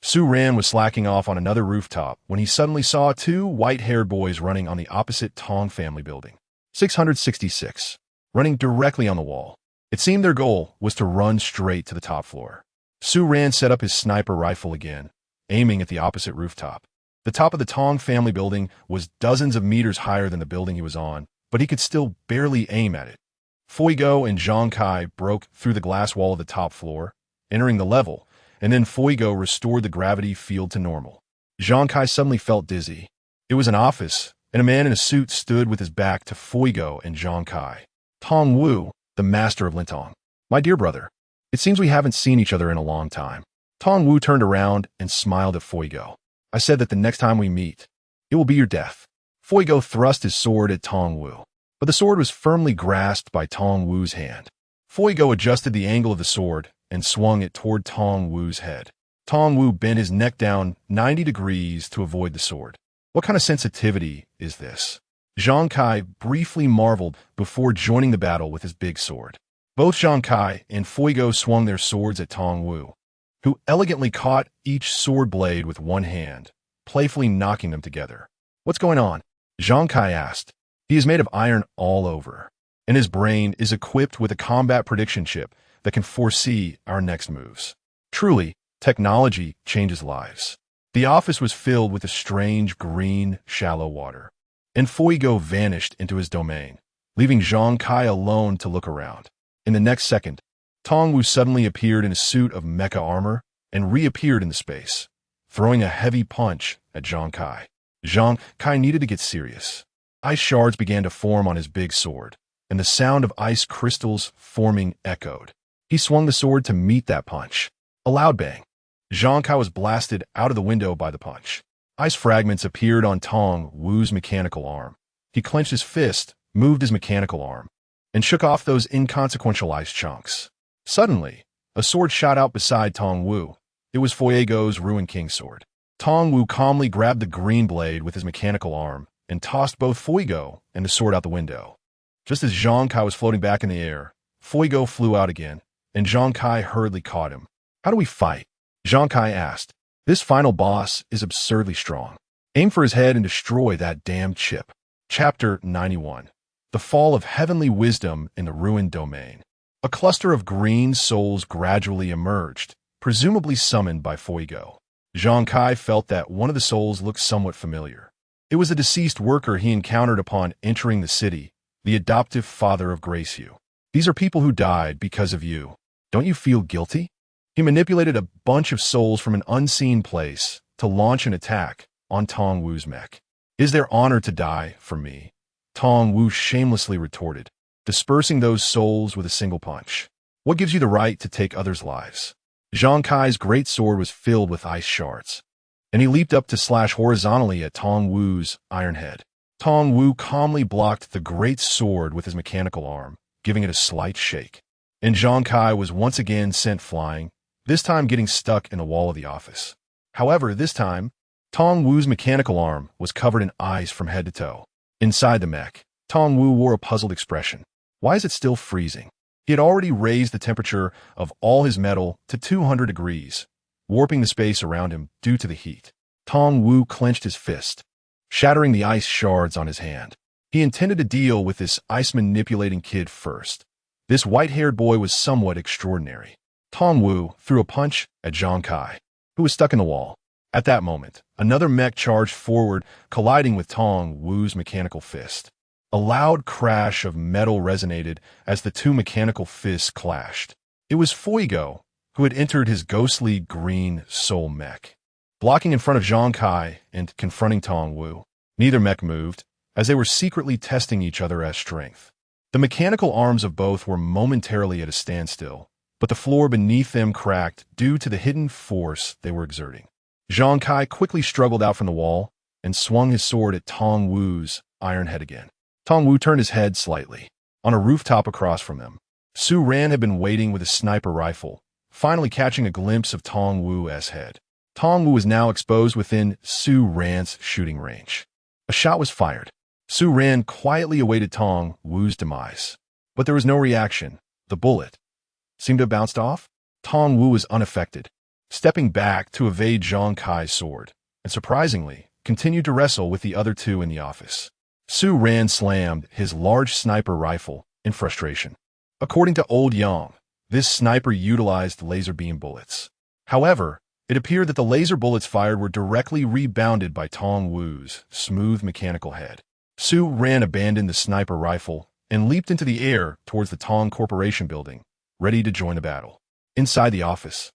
Su Ran was slacking off on another rooftop when he suddenly saw two white-haired boys running on the opposite Tong family building. 666. Running directly on the wall. It seemed their goal was to run straight to the top floor. Su Ran set up his sniper rifle again, aiming at the opposite rooftop. The top of the Tong family building was dozens of meters higher than the building he was on, but he could still barely aim at it. Fuigo and Zhang Kai broke through the glass wall of the top floor, entering the level, and then Fuigo restored the gravity field to normal. Zhang Kai suddenly felt dizzy. It was an office, and a man in a suit stood with his back to Fuigo and Zhang Kai. "Tong Wu, the master of Lintong. My dear brother, it seems we haven't seen each other in a long time." Tong Wu turned around and smiled at Fuigo. "I said that the next time we meet, it will be your death." Fuigo thrust his sword at Tong Wu, but the sword was firmly grasped by Tong Wu's hand. Fuigo adjusted the angle of the sword and swung it toward Tong Wu's head. Tong Wu bent his neck down 90 degrees to avoid the sword. What kind of sensitivity is this? Zhang Kai briefly marveled before joining the battle with his big sword. Both Zhang Kai and Fuigo swung their swords at Tong Wu, who elegantly caught each sword blade with one hand, playfully knocking them together. "What's going on?" Zhang Kai asked. "He is made of iron all over, and his brain is equipped with a combat prediction chip that can foresee our next moves. Truly, technology changes lives." The office was filled with a strange green, shallow water, and Fuigo vanished into his domain, leaving Zhang Kai alone to look around. In the next second, Tong Wu suddenly appeared in a suit of mecha armor and reappeared in the space, throwing a heavy punch at Zhang Kai. Zhang Kai needed to get serious. Ice shards began to form on his big sword, and the sound of ice crystals forming echoed. He swung the sword to meet that punch. A loud bang. Zhang Kai was blasted out of the window by the punch. Ice fragments appeared on Tong Wu's mechanical arm. He clenched his fist, moved his mechanical arm, and shook off those inconsequential ice chunks. Suddenly, a sword shot out beside Tong Wu. It was Fuigo's Ruin King sword. Tong Wu calmly grabbed the green blade with his mechanical arm and tossed both Fuigo and the sword out the window. Just as Zhang Kai was floating back in the air, Fuigo flew out again, and Zhang Kai hurriedly caught him. "How do we fight?" Zhang Kai asked. "This final boss is absurdly strong. Aim for his head and destroy that damned chip." Chapter 91. The Fall of Heavenly Wisdom in the Ruined Domain. A cluster of green souls gradually emerged, presumably summoned by Fuigo. Zhang Kai felt that one of the souls looked somewhat familiar. It was a deceased worker he encountered upon entering the city, the adoptive father of Graceyu. "These are people who died because of you. Don't you feel guilty?" He manipulated a bunch of souls from an unseen place to launch an attack on Tong Wu's mech. "Is there honor to die for me?" Tong Wu shamelessly retorted. dispersing those souls with a single punch. What gives you the right to take others' lives? Zhang Kai's great sword was filled with ice shards, and he leaped up to slash horizontally at Tong Wu's iron head. Tong Wu calmly blocked the great sword with his mechanical arm, giving it a slight shake. And Zhang Kai was once again sent flying, this time getting stuck in the wall of the office. However, this time, Tong Wu's mechanical arm was covered in ice from head to toe. Inside the mech, Tong Wu wore a puzzled expression. Why is it still freezing? He had already raised the temperature of all his metal to 200 degrees, warping the space around him due to the heat. Tong Wu clenched his fist, shattering the ice shards on his hand. He intended to deal with this ice-manipulating kid first. This white-haired boy was somewhat extraordinary. Tong Wu threw a punch at Zhang Kai, who was stuck in the wall. At that moment, another mech charged forward, colliding with Tong Wu's mechanical fist. A loud crash of metal resonated as the two mechanical fists clashed. It was Fuigo, who had entered his ghostly green soul mech. Blocking in front of Zhang Kai and confronting Tong Wu, neither mech moved, as they were secretly testing each other as strength. The mechanical arms of both were momentarily at a standstill, but the floor beneath them cracked due to the hidden force they were exerting. Zhang Kai quickly struggled out from the wall and swung his sword at Tong Wu's iron head again. Tong Wu turned his head slightly. On a rooftop across from them, Su Ran had been waiting with a sniper rifle, finally catching a glimpse of Tong Wu's head. Tong Wu was now exposed within Su Ran's shooting range. A shot was fired. Su Ran quietly awaited Tong Wu's demise. But there was no reaction. The bullet seemed to have bounced off. Tong Wu was unaffected, stepping back to evade Zhang Kai's sword, and surprisingly, continued to wrestle with the other two in the office. Su Ran slammed his large sniper rifle in frustration. According to Old Yang, this sniper utilized laser beam bullets. However, it appeared that the laser bullets fired were directly rebounded by Tong Wu's smooth mechanical head. Su Ran abandoned the sniper rifle and leaped into the air towards the Tong Corporation building, ready to join the battle. Inside the office,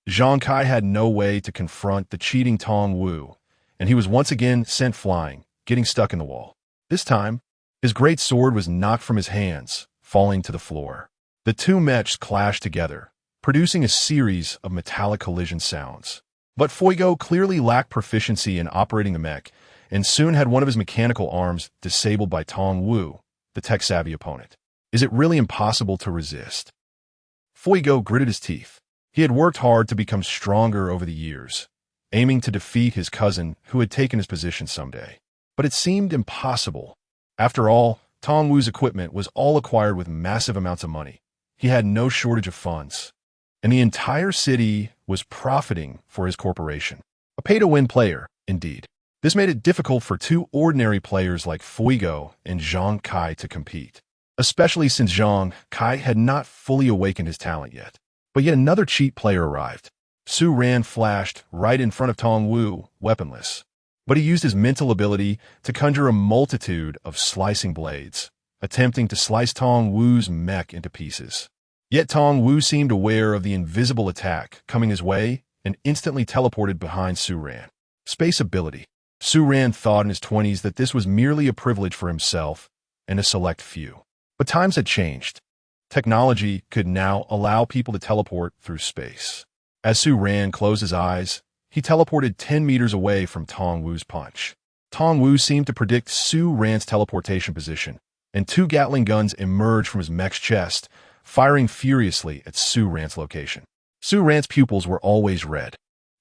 Zhang Kai had no way to confront the cheating Tong Wu, and he was once again sent flying, getting stuck in the wall. This time, his great sword was knocked from his hands, falling to the floor. The two mechs clashed together, producing a series of metallic collision sounds. But Fuigo clearly lacked proficiency in operating the mech, and soon had one of his mechanical arms disabled by Tong Wu, the tech-savvy opponent. Is it really impossible to resist? Fuigo gritted his teeth. He had worked hard to become stronger over the years, aiming to defeat his cousin who had taken his position someday. But it seemed impossible. After all, Tong Wu's equipment was all acquired with massive amounts of money. He had no shortage of funds, and the entire city was profiting for his corporation. A pay-to-win player, indeed. This made it difficult for two ordinary players like Fuigo and Zhang Kai to compete, especially since Zhang Kai had not fully awakened his talent yet. But yet another cheat player arrived. Su Ran flashed right in front of Tong Wu, weaponless. But he used his mental ability to conjure a multitude of slicing blades, attempting to slice Tong Wu's mech into pieces. Yet Tong Wu seemed aware of the invisible attack coming his way and instantly teleported behind Su Ran. Space ability. Su Ran thought in his 20s that this was merely a privilege for himself and a select few. But times had changed. Technology could now allow people to teleport through space. As Su Ran closed his eyes, he teleported 10 meters away from Tong Wu's punch. Tong Wu seemed to predict Su Ran's teleportation position, and two Gatling guns emerged from his mech's chest, firing furiously at Su Ran's location. Su Ran's pupils were always red,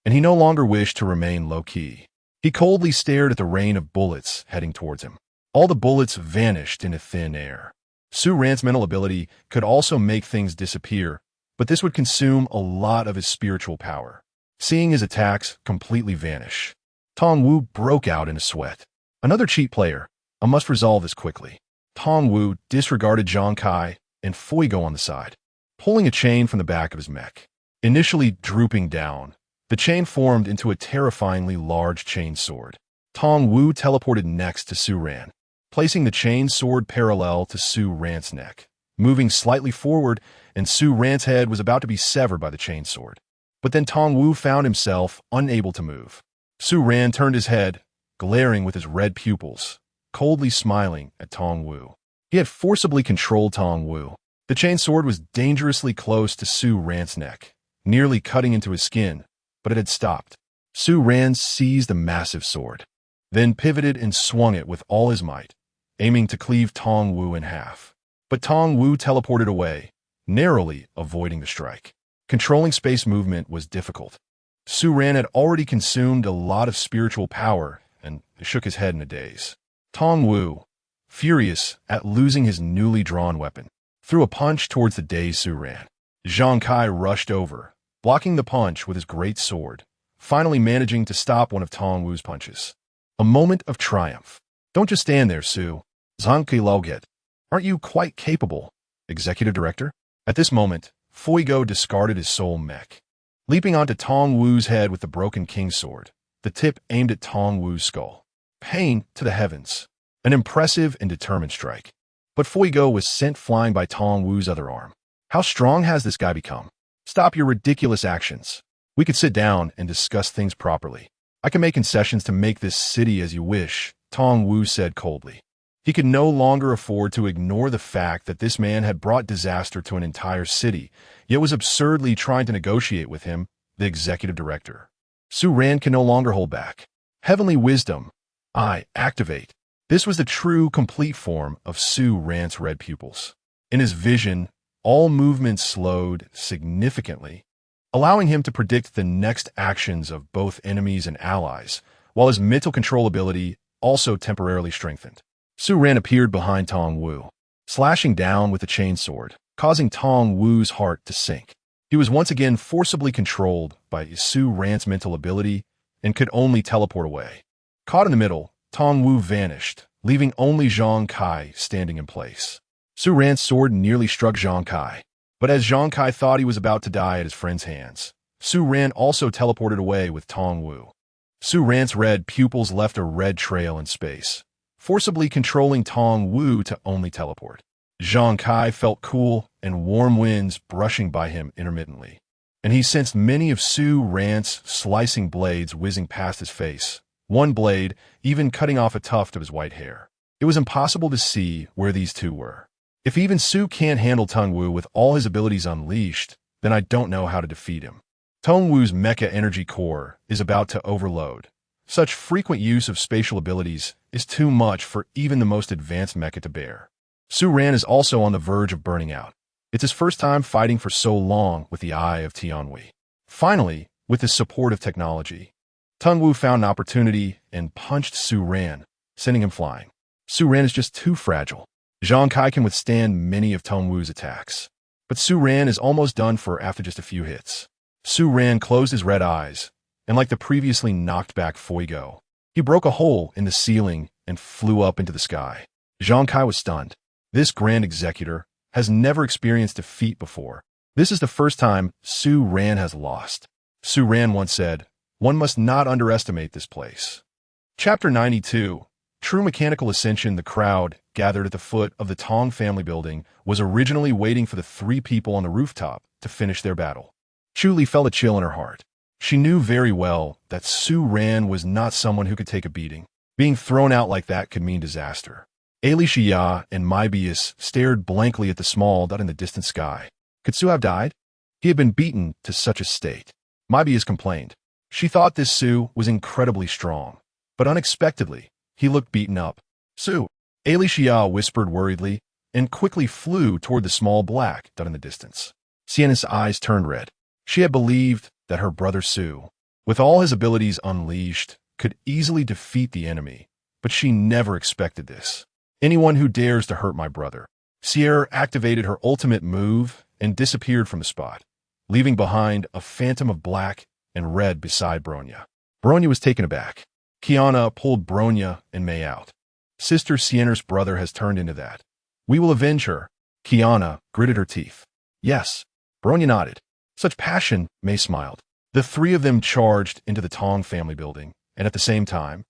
and he no longer wished to remain low-key. He coldly stared at the rain of bullets heading towards him. All the bullets vanished into thin air. Su Ran's mental ability could also make things disappear, but this would consume a lot of his spiritual power. Seeing his attacks completely vanish, Tong Wu broke out in a sweat. Another cheat player. I must resolve this quickly. Tong Wu disregarded Zhang Kai and Fuigo on the side, pulling a chain from the back of his mech. Initially drooping down, the chain formed into a terrifyingly large chain sword. Tong Wu teleported next to Su Ran, placing the chain sword parallel to Su Ran's neck. Moving slightly forward, and Su Ran's head was about to be severed by the chain sword. But then Tong Wu found himself unable to move. Su Ran turned his head, glaring with his red pupils, coldly smiling at Tong Wu. He had forcibly controlled Tong Wu. The chain sword was dangerously close to Su Ran's neck, nearly cutting into his skin, but it had stopped. Su Ran seized the massive sword, then pivoted and swung it with all his might, aiming to cleave Tong Wu in half. But Tong Wu teleported away, narrowly avoiding the strike. Controlling space movement was difficult. Su Ran had already consumed a lot of spiritual power and shook his head in a daze. Tong Wu, furious at losing his newly drawn weapon, threw a punch towards the dazed Su Ran. Zhang Kai rushed over, blocking the punch with his great sword, finally managing to stop one of Tong Wu's punches. A moment of triumph. Don't just stand there, Su. Zhang Kai Loget. Aren't you quite capable, Executive Director? At this moment, Fuigo discarded his soul mech, leaping onto Tong Wu's head with the broken king sword, the tip aimed at Tong Wu's skull. Pain to the heavens. An impressive and determined strike. But Fuigo was sent flying by Tong Wu's other arm. How strong has this guy become? Stop your ridiculous actions. We could sit down and discuss things properly. I can make concessions to make this city as you wish, Tong Wu said coldly. He could no longer afford to ignore the fact that this man had brought disaster to an entire city, yet was absurdly trying to negotiate with him, the executive director. Su Ran can no longer hold back. Heavenly wisdom. Activate. This was the true, complete form of Su Ran's red pupils. In his vision, all movements slowed significantly, allowing him to predict the next actions of both enemies and allies, while his mental control ability also temporarily strengthened. Su Ran appeared behind Tong Wu, slashing down with the chainsword, causing Tong Wu's heart to sink. He was once again forcibly controlled by Su Ran's mental ability and could only teleport away. Caught in the middle, Tong Wu vanished, leaving only Zhang Kai standing in place. Su Ran's sword nearly struck Zhang Kai, but as Zhang Kai thought he was about to die at his friend's hands, Su Ran also teleported away with Tong Wu. Su Ran's red pupils left a red trail in space, forcibly controlling Tong Wu to only teleport. Zhang Kai felt cool and warm winds brushing by him intermittently, and he sensed many of Su Ran's slicing blades whizzing past his face, one blade even cutting off a tuft of his white hair. It was impossible to see where these two were. If even Su can't handle Tong Wu with all his abilities unleashed, then I don't know how to defeat him. Tong Wu's mecha energy core is about to overload. Such frequent use of spatial abilities is too much for even the most advanced mecha to bear. Su Ran is also on the verge of burning out. It's his first time fighting for so long with the Eye of Tianhui. Finally, with the support of technology, Tong Wu found an opportunity and punched Su Ran, sending him flying. Su Ran is just too fragile. Zhang Kai can withstand many of Tong Wu's attacks, but Su Ran is almost done for after just a few hits. Su Ran closed his red eyes, and like the previously knocked back Fuigo, he broke a hole in the ceiling and flew up into the sky. Zhang Kai was stunned. This grand executor has never experienced defeat before. This is the first time Su Ran has lost. Su Ran once said, "One must not underestimate this place." Chapter 92. True Mechanical Ascension. The crowd gathered at the foot of the Tong family building was originally waiting for the three people on the rooftop to finish their battle. Chu Li felt a chill in her heart. She knew very well that Su Ran was not someone who could take a beating. Being thrown out like that could mean disaster. Alicia Ya and Maibius stared blankly at the small dot in the distant sky. Could Su have died? He had been beaten to such a state. Maibius complained. She thought this Su was incredibly strong, but unexpectedly, he looked beaten up. Su, Alicia Ya whispered worriedly, and quickly flew toward the small black dot in the distance. Sienna's eyes turned red. She had believed that her brother Su, with all his abilities unleashed, could easily defeat the enemy, but she never expected this. Anyone who dares to hurt my brother. Sierra activated her ultimate move and disappeared from the spot, leaving behind a phantom of black and red beside Bronya. Bronya was taken aback. Kiana pulled Bronya and May out. Sister Sienna's brother has turned into that. We will avenge her. Kiana gritted her teeth. Yes. Bronya nodded. Such passion, May smiled. The three of them charged into the Tong family building, and at the same time,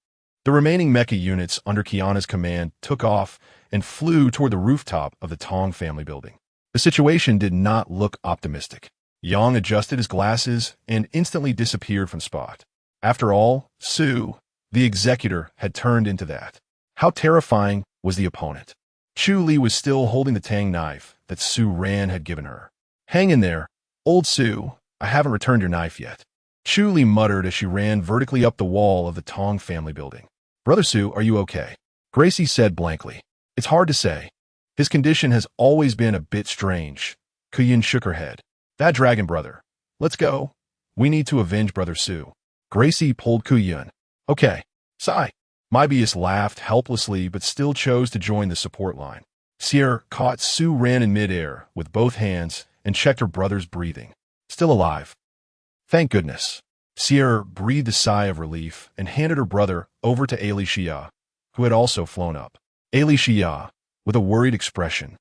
the remaining mecha units under Kiana's command took off and flew toward the rooftop of the Tong family building. The situation did not look optimistic. Yang adjusted his glasses and instantly disappeared from spot. After all, Su, the executor, had turned into that. How terrifying was the opponent? Chu Li was still holding the tang knife that Su Ran had given her. Hang in there, old Su, I haven't returned your knife yet. Chu Li muttered as she ran vertically up the wall of the Tong family building. Brother Su, are you okay? Gracie said blankly. It's hard to say. His condition has always been a bit strange. Kuyin shook her head. That dragon brother. Let's go. We need to avenge Brother Su. Gracie pulled Kuyin. Okay. Sigh. Mobius laughed helplessly but still chose to join the support line. Sierra caught Su Ran in midair with both hands and checked her brother's breathing. Still alive. Thank goodness. Sierra breathed a sigh of relief and handed her brother over to Ali Xia, who had also flown up. Ali Xia, with a worried expression,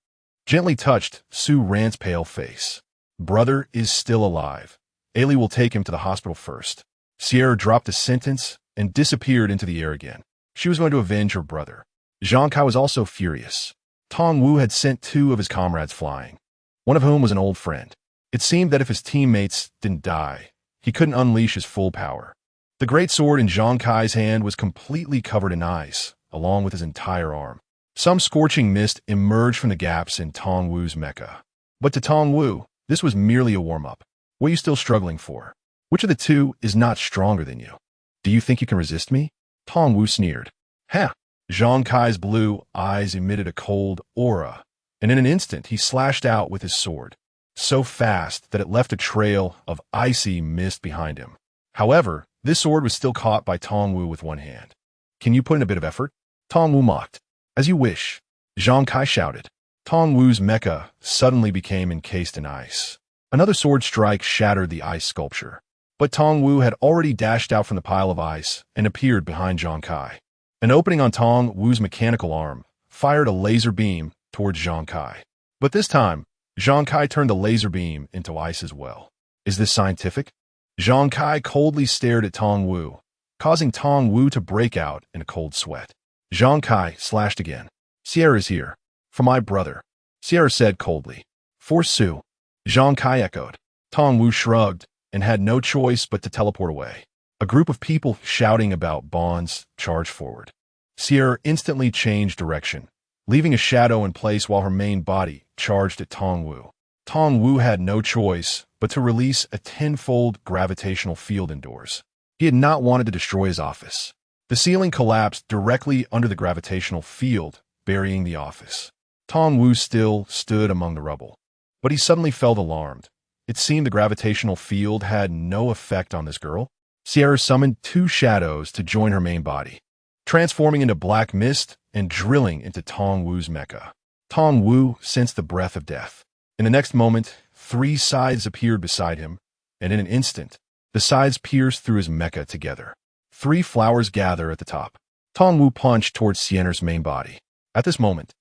gently touched Su Ran's pale face. Brother is still alive. Ali will take him to the hospital first. Sierra dropped a sentence and disappeared into the air again. She was going to avenge her brother. Zhang Kai was also furious. Tong Wu had sent 2 of his comrades flying, one of whom was an old friend. It seemed that if his teammates didn't die, he couldn't unleash his full power. The great sword in Zhang Kai's hand was completely covered in ice, along with his entire arm. Some scorching mist emerged from the gaps in Tong Wu's mecha. But to Tong Wu, this was merely a warm-up. What are you still struggling for? Which of the 2 is not stronger than you? Do you think you can resist me? Tong Wu sneered. Ha! Zhang Kai's blue eyes emitted a cold aura, and in an instant he slashed out with his sword, so fast that it left a trail of icy mist behind him. However, this sword was still caught by Tong Wu with one hand. Can you put in a bit of effort? Tong Wu mocked. As you wish. Zhang Kai shouted. Tong Wu's mecha suddenly became encased in ice. Another sword strike shattered the ice sculpture. But Tong Wu had already dashed out from the pile of ice and appeared behind Zhang Kai. An opening on Tong Wu's mechanical arm fired a laser beam towards Zhang Kai. But this time, Zhang Kai turned the laser beam into ice as well. Is this scientific? Zhang Kai coldly stared at Tong Wu, causing Tong Wu to break out in a cold sweat. Zhang Kai slashed again. Sierra's here. For my brother. Sierra said coldly. For Su. Zhang Kai echoed. Tong Wu shrugged and had no choice but to teleport away. A group of people shouting about bonds charged forward. Sierra instantly changed direction, leaving a shadow in place while her main body charged at Tong Wu. Tong Wu had no choice but to release a tenfold gravitational field indoors. He had not wanted to destroy his office. The ceiling collapsed directly under the gravitational field, burying the office. Tong Wu still stood among the rubble, but he suddenly felt alarmed. It seemed the gravitational field had no effect on this girl. Sierra summoned 2 shadows to join her main body, transforming into black mist and drilling into Tong Wu's mecha. Tong Wu sensed the breath of death. In the next moment, 3 scythes appeared beside him, and in an instant, the scythes pierced through his mecha together. 3 flowers gather at the top. Tong Wu punched towards Sienna's main body. At this moment,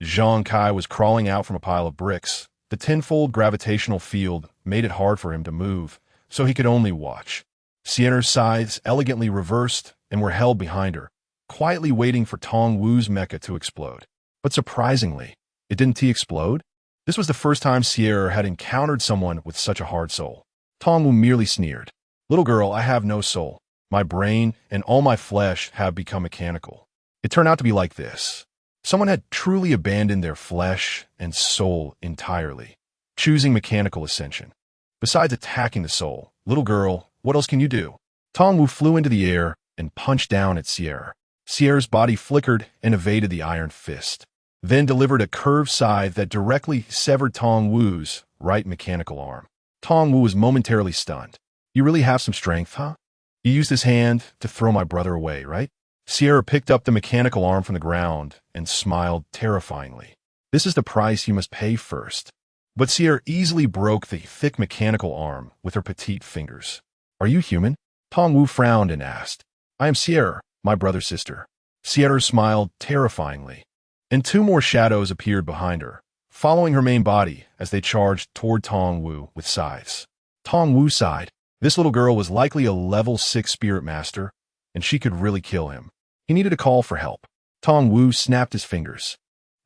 Zhang Kai was crawling out from a pile of bricks. The tenfold gravitational field made it hard for him to move, so he could only watch. Sienna's scythes elegantly reversed and were held behind her, quietly waiting for Tong Wu's mecha to explode. But surprisingly, it didn't explode. This was the first time Sierra had encountered someone with such a hard soul. Tong Wu merely sneered. Little girl, I have no soul. My brain and all my flesh have become mechanical. It turned out to be like this. Someone had truly abandoned their flesh and soul entirely, choosing mechanical ascension. Besides attacking the soul, little girl, what else can you do? Tong Wu flew into the air and punched down at Sierra. Sierra's body flickered and evaded the iron fist, then delivered a curved scythe that directly severed Tong Wu's right mechanical arm. Tong Wu was momentarily stunned. You really have some strength, huh? You used his hand to throw my brother away, right? Sierra picked up the mechanical arm from the ground and smiled terrifyingly. This is the price you must pay first. But Sierra easily broke the thick mechanical arm with her petite fingers. Are you human? Tong Wu frowned and asked. I am Sierra, my brother's sister. Sierra smiled terrifyingly, and 2 more shadows appeared behind her, following her main body as they charged toward Tong Wu with scythes. Tong Wu sighed. This little girl was likely a level 6 spirit master, and she could really kill him. He needed a call for help. Tong Wu snapped his fingers.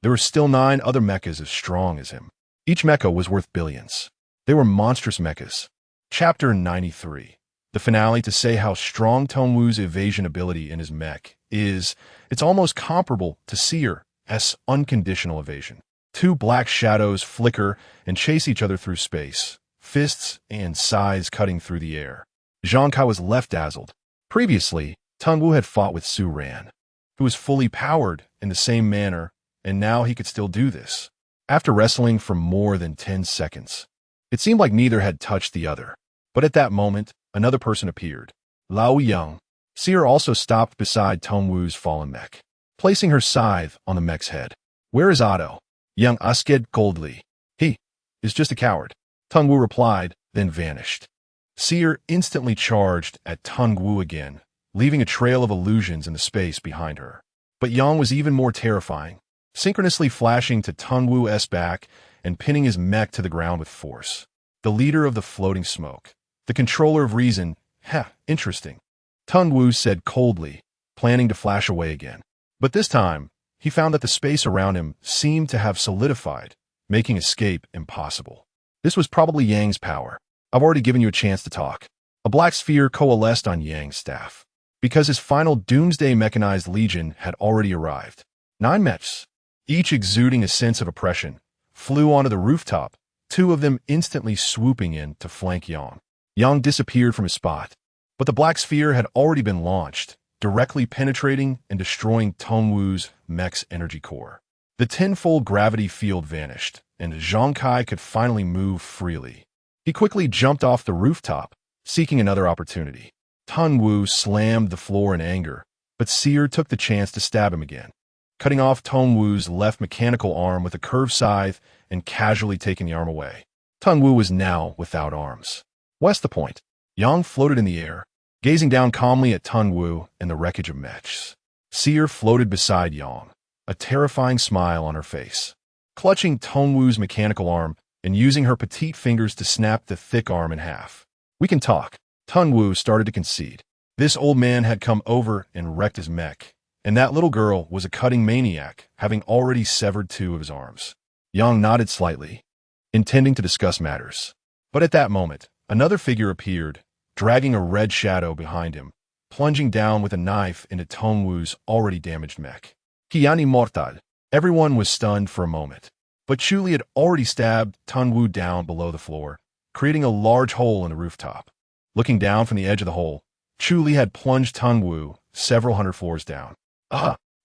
There were still 9 other mechas as strong as him. Each mecha was worth billions. They were monstrous mechas. Chapter 93. The finale to say how strong Tong Wu's evasion ability in his mech is, it's almost comparable to Seer unconditional evasion. Two black shadows flicker and chase each other through space, fists and sighs cutting through the air. Zhang Kai was left dazzled. Previously, Tang Wu had fought with Su Ran, who was fully powered in the same manner, and now he could still do this. After wrestling for more than 10 seconds, it seemed like neither had touched the other. But at that moment, another person appeared. Lao Yang. Seer also stopped beside Tang Wu's fallen mech, placing her scythe on the mech's head. "Where is Otto?" Yang asked coldly. "He is just a coward," Tang Wu replied, then vanished. Seer instantly charged at Tang Wu again, leaving a trail of illusions in the space behind her. But Yang was even more terrifying, synchronously flashing to Tang Wu's back and pinning his mech to the ground with force. The leader of the floating smoke. The controller of reason. Interesting, Tang Wu said coldly, planning to flash away again. But this time, he found that the space around him seemed to have solidified, making escape impossible. This was probably Yang's power. "I've already given you a chance to talk." A black sphere coalesced on Yang's staff, because his final doomsday mechanized legion had already arrived. 9 mechs, each exuding a sense of oppression, flew onto the rooftop, 2 of them instantly swooping in to flank Yang. Yang disappeared from his spot, but the black sphere had already been launched, directly penetrating and destroying Tang Wu's mech's energy core. The tenfold gravity field vanished, and Zhang Kai could finally move freely. He quickly jumped off the rooftop, seeking another opportunity. Tang Wu slammed the floor in anger, but Seer took the chance to stab him again, cutting off Tang Wu's left mechanical arm with a curved scythe and casually taking the arm away. Tang Wu was now without arms. What's the point? Yang floated in the air, gazing down calmly at Tang Wu and the wreckage of mechs. Seer floated beside Yang, a terrifying smile on her face, clutching Tang Wu's mechanical arm and using her petite fingers to snap the thick arm in half. "We can talk." Tang Wu started to concede. This old man had come over and wrecked his mech, and that little girl was a cutting maniac, having already severed 2 of his arms. Yang nodded slightly, intending to discuss matters. But at that moment, another figure appeared, dragging a red shadow behind him, plunging down with a knife into Tang Wu's already damaged mech. Kiani mortal. Everyone was stunned for a moment, but Chu Li had already stabbed Tang Wu down below the floor, creating a large hole in the rooftop. Looking down from the edge of the hole, Chu Li had plunged Tang Wu several hundred floors down.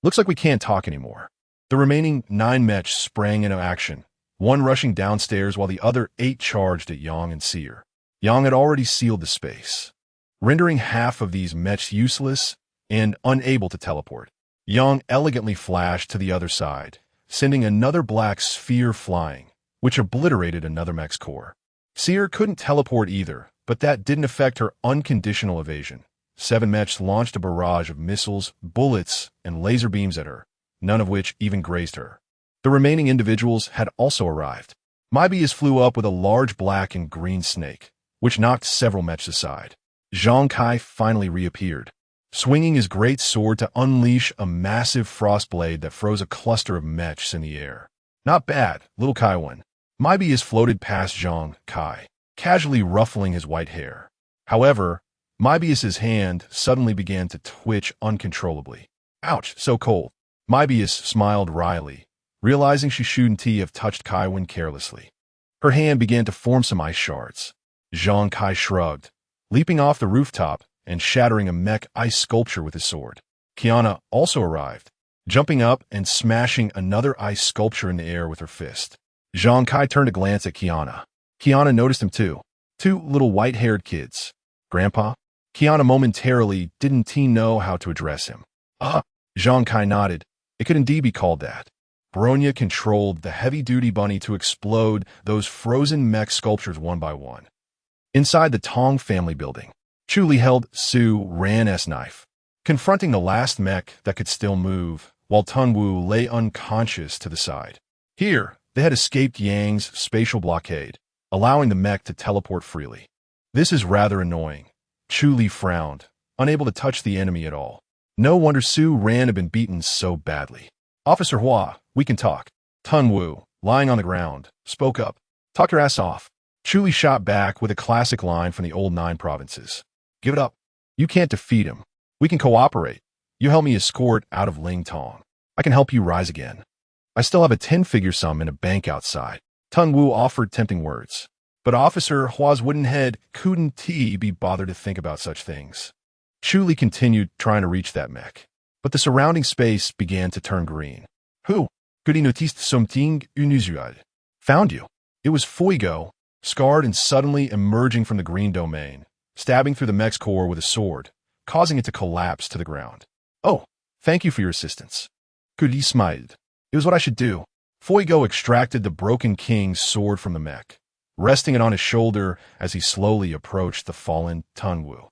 Looks like we can't talk anymore." The remaining 9 mechs sprang into action, one rushing downstairs while the other 8 charged at Yang and Seer. Yang had already sealed the space, rendering half of these mechs useless and unable to teleport. Yang elegantly flashed to the other side, sending another black sphere flying, which obliterated another mech's core. Seer couldn't teleport either, but that didn't affect her unconditional evasion. 7 mechs launched a barrage of missiles, bullets, and laser beams at her, none of which even grazed her. The remaining individuals had also arrived. Moebius flew up with a large black and green snake, which knocked several mechs aside. Zhang Kai finally reappeared, swinging his great sword to unleash a massive frost blade that froze a cluster of mechs in the air. "Not bad, little Kaiwan." Moebius floated past Zhang Kai, casually ruffling his white hair. However, Moebius's hand suddenly began to twitch uncontrollably. "Ouch, so cold." Moebius smiled wryly, realizing she shouldn't have touched Kaiwan carelessly. Her hand began to form some ice shards. Zhang Kai shrugged, leaping off the rooftop and shattering a mech ice sculpture with his sword. Kiana also arrived, jumping up and smashing another ice sculpture in the air with her fist. Zhang Kai turned to glance at Kiana. Kiana noticed him too. 2 little white-haired kids. "Grandpa?" Kiana momentarily didn't know how to address him. Zhang Kai nodded. It could indeed be called that. Bronya controlled the heavy-duty bunny to explode those frozen mech sculptures one by one. Inside the Tong family building, Chu Li held Su Ran's knife, confronting the last mech that could still move, while Tang Wu lay unconscious to the side. Here, they had escaped Yang's spatial blockade, allowing the mech to teleport freely. "This is rather annoying." Chu Li frowned, unable to touch the enemy at all. No wonder Su Ran had been beaten so badly. "Officer Hua, we can talk." Tang Wu, lying on the ground, spoke up. "Talk your ass off." Chu Li shot back with a classic line from the old 9 provinces. "Give it up. You can't defeat him. We can cooperate. You help me escort out of Ling Tong. I can help you rise again." I still have a 10-figure sum in a bank outside. Tun Wu offered tempting words. But Officer Hua's wooden head couldn't be bothered to think about such things. Chu Li continued trying to reach that mech. But the surrounding space began to turn green. Who? Could he noticed something unusual? Found you. It was Fuigo, scarred and suddenly emerging from the green domain, stabbing through the mech's core with a sword, causing it to collapse to the ground. Oh, thank you for your assistance. Could he smiled. It was what I should do. Fuigo extracted the Broken King's sword from the mech, resting it on his shoulder as he slowly approached the fallen Tun Wu.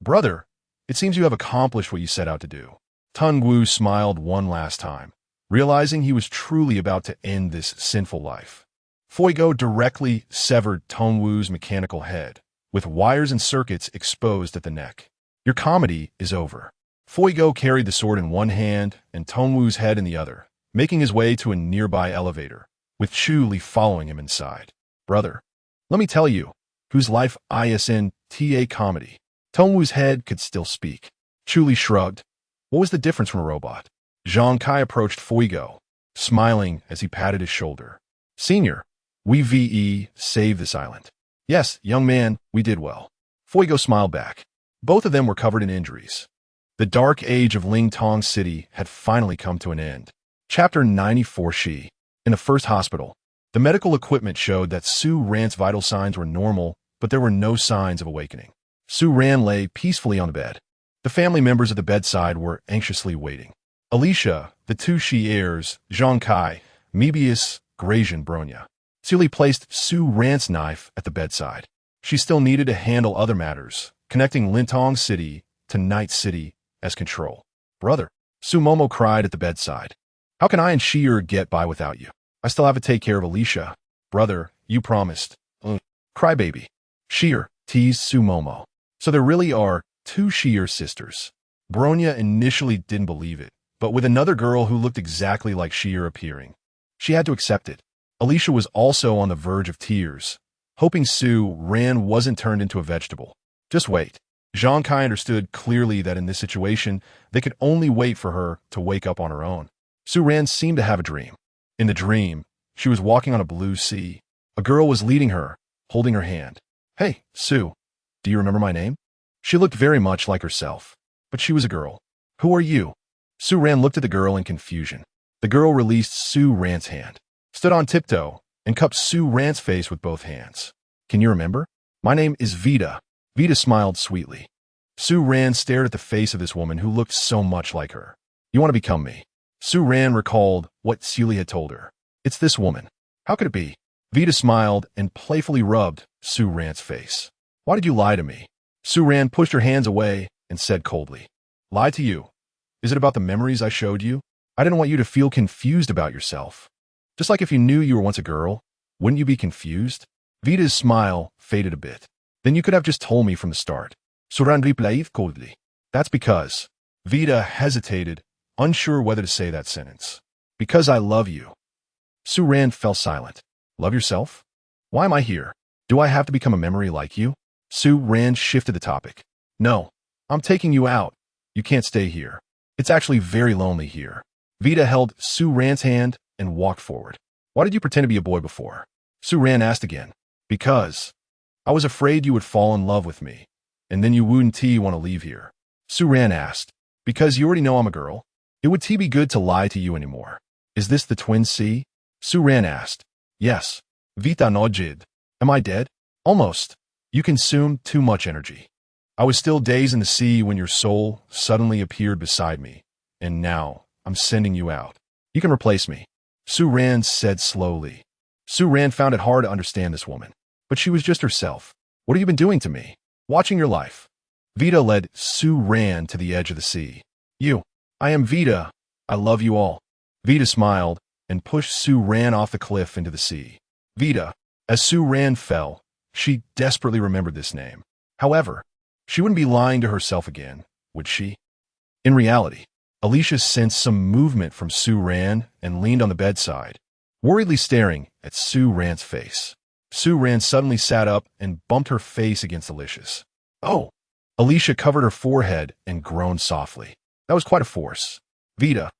Brother, it seems you have accomplished what you set out to do. Tun Wu smiled one last time, realizing he was truly about to end this sinful life. Fuigo directly severed Tun Wu's mechanical head, with wires and circuits exposed at the neck. Your comedy is over. Fuigo carried the sword in one hand and Tun Wu's head in the other, making his way to a nearby elevator, with Chu Li following him inside. Brother, let me tell you, whose life isn't a comedy. Tun Wu's head could still speak. Chu Li shrugged. What was the difference from a robot? Zhang Kai approached Fuigo, smiling as he patted his shoulder. Senior, we saved this island. Yes, young man, we did well. Fuigo smiled back. Both of them were covered in injuries. The dark age of Lingtong City had finally come to an end. Chapter 94 Shi. In the first hospital, the medical equipment showed that Su Ran's vital signs were normal, but there were no signs of awakening. Su Ran lay peacefully on the bed. The family members at the bedside were anxiously waiting. Alicia, the two Shi heirs, Zhang Kai, Mebius, Grazian Bronya. Su placed Su Ran's knife at the bedside. She still needed to handle other matters, connecting Lintong City to Night City as control. Brother, Su Momo cried at the bedside. How can I and Shi'er get by without you? I still have to take care of Alicia. Brother, you promised. Crybaby. Shi'er teased Su Momo. So there really are two Shi'er sisters. Bronya initially didn't believe it, but with another girl who looked exactly like Shi'er appearing, she had to accept it. Alicia was also on the verge of tears, hoping Su Ran wasn't turned into a vegetable. Just wait. Zhang Kai understood clearly that in this situation, they could only wait for her to wake up on her own. Su Ran seemed to have a dream. In the dream, she was walking on a blue sea. A girl was leading her, holding her hand. Hey, Su, do you remember my name? She looked very much like herself, but she was a girl. Who are you? Su Ran looked at the girl in confusion. The girl released Su Ran's hand, stood on tiptoe, and cupped Su Ran's face with both hands. Can you remember? My name is Vita. Vita smiled sweetly. Su Ran stared at the face of this woman who looked so much like her. You want to become me? Su Ran recalled what Su Li had told her. It's this woman. How could it be? Vita smiled and playfully rubbed Su Ran's face. Why did you lie to me? Su Ran pushed her hands away and said coldly. Lie to you? Is it about the memories I showed you? I didn't want you to feel confused about yourself. Just like if you knew you were once a girl, wouldn't you be confused? Vita's smile faded a bit. Then you could have just told me from the start. Su Ran replied coldly. That's because. Vita hesitated, unsure whether to say that sentence. Because I love you. Su Ran fell silent. Love yourself? Why am I here? Do I have to become a memory like you? Su Ran shifted the topic. No, I'm taking you out. You can't stay here. It's actually very lonely here. Vita held Su Ran's hand and walked forward. Why did you pretend to be a boy before? Su Ran asked again. Because. I was afraid you would fall in love with me, and then you wouldn't want to leave here. Su Ran asked. Because you already know I'm a girl? It would be good to lie to you anymore. Is this the twin sea? Su Ran asked. Yes. Vita nodded. Am I dead? Almost. You consumed too much energy. I was still dazed in the sea when your soul suddenly appeared beside me, and now I'm sending you out. You can replace me. Su Ran said slowly. Su Ran found it hard to understand this woman, but she was just herself. What have you been doing to me? Watching your life. Vita led Su Ran to the edge of the sea. I am Vita. I love you all. Vita smiled and pushed Su Ran off the cliff into the sea. Vita. As Su Ran fell, she desperately remembered this name. However, she wouldn't be lying to herself again, would she? In reality, Alicia sensed some movement from Su Ran and leaned on the bedside, worriedly staring at Su Ran's face. Su Ran suddenly sat up and bumped her face against Alicia's. Oh! Alicia covered her forehead and groaned softly. That was quite a force. Vita,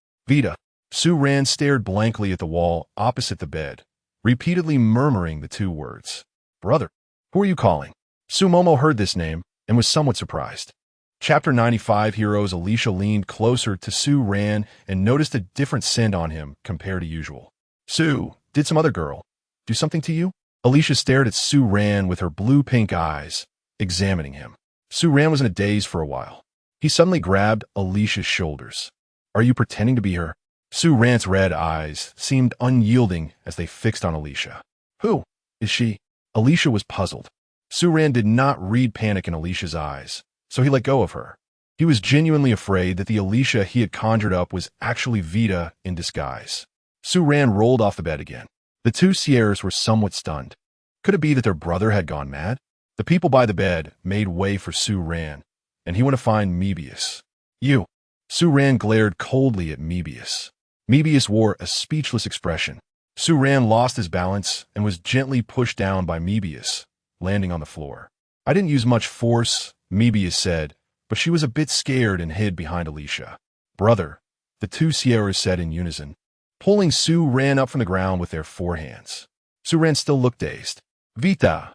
Su Ran stared blankly at the wall opposite the bed, repeatedly murmuring the two words. Brother, who are you calling? Su Momo heard this name and was somewhat surprised. Chapter 95 heroes Alicia leaned closer to Su Ran and noticed a different scent on him compared to usual. Su, did some other girl do something to you? Alicia stared at Su Ran with her blue-pink eyes, examining him. Su Ran was in a daze for a while. He suddenly grabbed Alicia's shoulders. Are you pretending to be her? Su Ran's red eyes seemed unyielding as they fixed on Alicia. Who is she? Alicia was puzzled. Su Ran did not read panic in Alicia's eyes, so he let go of her. He was genuinely afraid that the Alicia he had conjured up was actually Vita in disguise. Su Ran rolled off the bed again. The two Sierras were somewhat stunned. Could it be that their brother had gone mad? The people by the bed made way for Su Ran, and he went to find Mebius. You. Su Ran glared coldly at Mebius. Mebius wore a speechless expression. Su Ran lost his balance and was gently pushed down by Mebius, landing on the floor. I didn't use much force, Mebius said, but she was a bit scared and hid behind Alicia. Brother, the two Sierras said in unison, pulling Su Ran up from the ground with their forehands. Su Ran still looked dazed. Vita.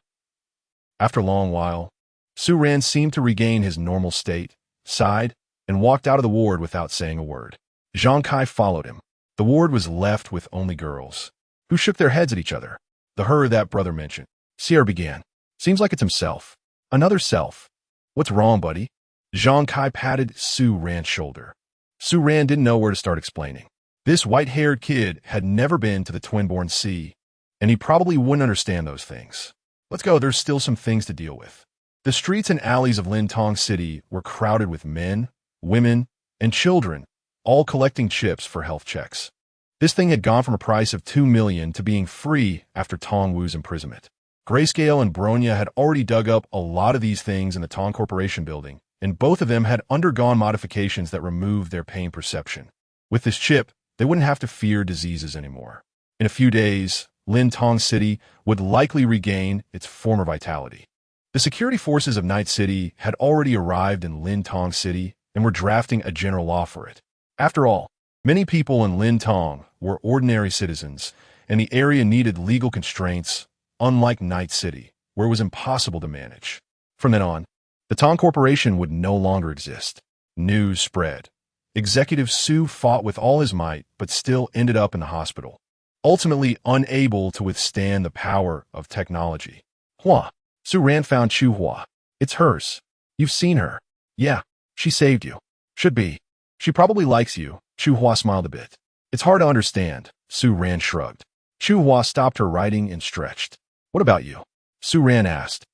After a long while, Su Ran seemed to regain his normal state, sighed, and walked out of the ward without saying a word. Zhang Kai followed him. The ward was left with only girls, who shook their heads at each other. The her that brother mentioned. Sierra began. Seems like it's himself. Another self. What's wrong, buddy? Zhang Kai patted Su Ran's shoulder. Su Ran didn't know where to start explaining. This white-haired kid had never been to the Twin-Born Sea, and he probably wouldn't understand those things. Let's go, there's still some things to deal with. The streets and alleys of Lintong City were crowded with men, women, and children, all collecting chips for health checks. This thing had gone from a price of 2 million to being free after Tong Wu's imprisonment. Grayscale and Bronya had already dug up a lot of these things in the Tong Corporation building, and both of them had undergone modifications that removed their pain perception. With this chip, they wouldn't have to fear diseases anymore. In a few days, Lintong City would likely regain its former vitality. The security forces of Night City had already arrived in Lintong City and were drafting a general law for it. After all, many people in Lintong were ordinary citizens, and the area needed legal constraints, unlike Night City, where it was impossible to manage. From then on, the Tong Corporation would no longer exist. News spread. Executive Su fought with all his might, but still ended up in the hospital, ultimately unable to withstand the power of technology. Hua. Su Ran found Chu Hua. It's hers. You've seen her. Yeah, she saved you. Should be. She probably likes you. Chu Hua smiled a bit. It's hard to understand. Su Ran shrugged. Chu Hua stopped her writing and stretched. What about you? Su Ran asked.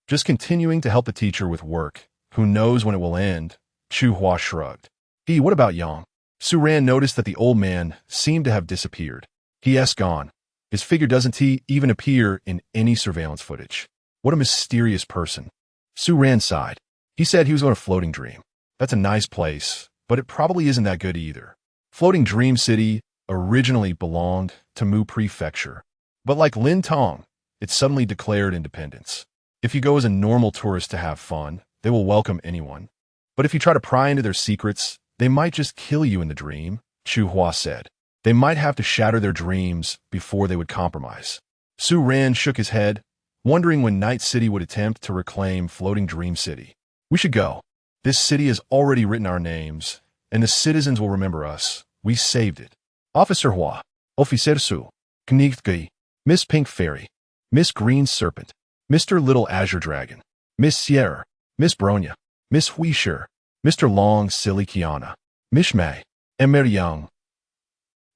Just continuing to help the teacher with work. Who knows when it will end? Chu Hua shrugged. What about Yang? Su Ran noticed that the old man seemed to have disappeared. He's gone. His figure doesn't even appear in any surveillance footage. What a mysterious person. Su Ran sighed. He said he was on a floating dream. That's a nice place, but it probably isn't that good either. Floating Dream City originally belonged to Mu Prefecture, but like Lintong, it suddenly declared independence. If you go as a normal tourist to have fun, they will welcome anyone. But if you try to pry into their secrets, they might just kill you in the dream, Chu Hua said. They might have to shatter their dreams before they would compromise. Su Ran shook his head, wondering when Night City would attempt to reclaim Floating Dream City. We should go. This city has already written our names, and the citizens will remember us. We saved it. Officer Hua, Officer Su, Knight Gui, Miss Pink Fairy, Miss Green Serpent, Mr. Little Azure Dragon, Miss Sierra, Miss Bronya, Miss Huishir, Mr. Long Silly Kiana, Miss May, Emer Young,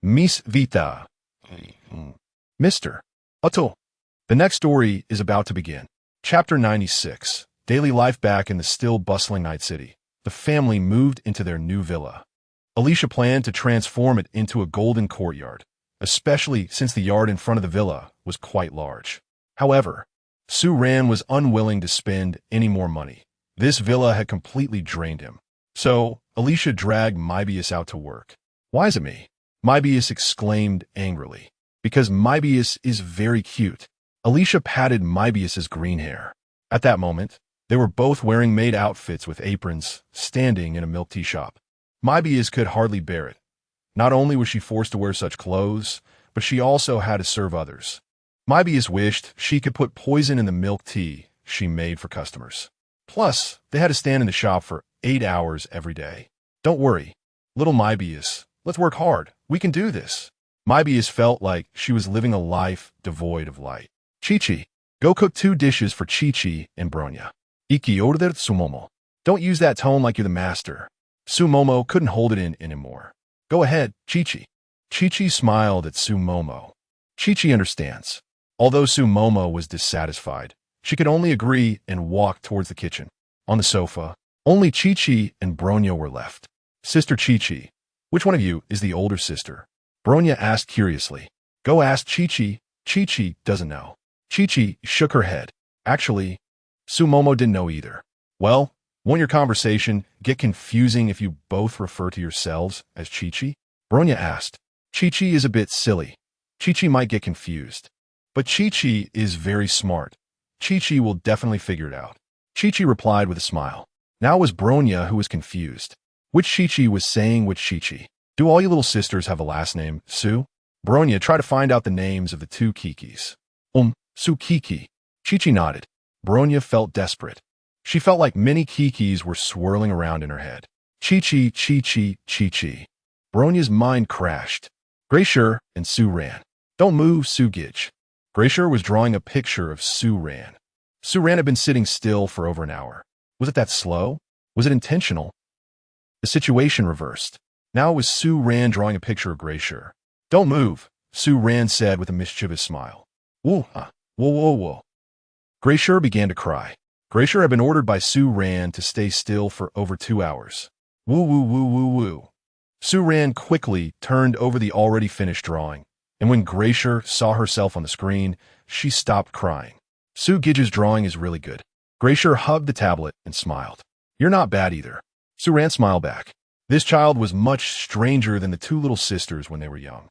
Miss Vita, Mr. Otto. The next story is about to begin. Chapter 96. Daily life back in the still bustling Night City. The family moved into their new villa. Alicia planned to transform it into a golden courtyard, especially since the yard in front of the villa was quite large. However, Su Ran was unwilling to spend any more money. This villa had completely drained him. So, Alicia dragged Mebius out to work. Why is it me? Mebius exclaimed angrily. Because Mebius is very cute. Alicia patted Mebius's green hair. At that moment, they were both wearing maid outfits with aprons, standing in a milk tea shop. Mebius could hardly bear it. Not only was she forced to wear such clothes, but she also had to serve others. Moebius wished she could put poison in the milk tea she made for customers. Plus, they had to stand in the shop for 8 hours every day. Don't worry, little Moebius, let's work hard. We can do this. Moebius felt like she was living a life devoid of light. Chi-Chi, go cook 2 dishes for Chi-Chi and Bronya. Iki order Sumomo. Don't use that tone like you're the master. Sumomo couldn't hold it in anymore. Go ahead, Chi-Chi. Chi-Chi smiled at Sumomo. Chi-Chi understands. Although Sumomo was dissatisfied, she could only agree and walk towards the kitchen. On the sofa, only Chi-Chi and Bronya were left. Sister Chi-Chi, which one of you is the older sister? Bronya asked curiously. Go ask Chi-Chi. Chi-Chi doesn't know. Chi-Chi shook her head. Actually, Sumomo didn't know either. Well, won't your conversation get confusing if you both refer to yourselves as Chi-Chi? Bronya asked. Chi-Chi is a bit silly. Chi-Chi might get confused. But Chi-Chi is very smart. Chi-Chi will definitely figure it out. Chi-Chi replied with a smile. Now it was Bronya who was confused. Which Chi-Chi was saying which Chi-Chi? Do all you little sisters have a last name, Su? Bronya tried to find out the names of the 2 Kikis. Su Kiki. Chi-Chi nodded. Bronya felt desperate. She felt like many Kikis were swirling around in her head. Chi-Chi, Chi-Chi, Chi-Chi. Bronya's mind crashed. Graysher and Su ran. Don't move, Su Gidge. Graysher was drawing a picture of Su Ran. Su Ran had been sitting still for over an hour. Was it that slow? Was it intentional? The situation reversed. Now it was Su Ran drawing a picture of Graysher. Don't move, Su Ran said with a mischievous smile. Whoa, whoa. Graysher began to cry. Graysher had been ordered by Su Ran to stay still for over 2 hours. Woo. Su Ran quickly turned over the already finished drawing, and when Graysher saw herself on the screen, she stopped crying. Su Gidge's drawing is really good. Graysher hugged the tablet and smiled. You're not bad either. Su Ran smiled back. This child was much stranger than the 2 little sisters when they were young.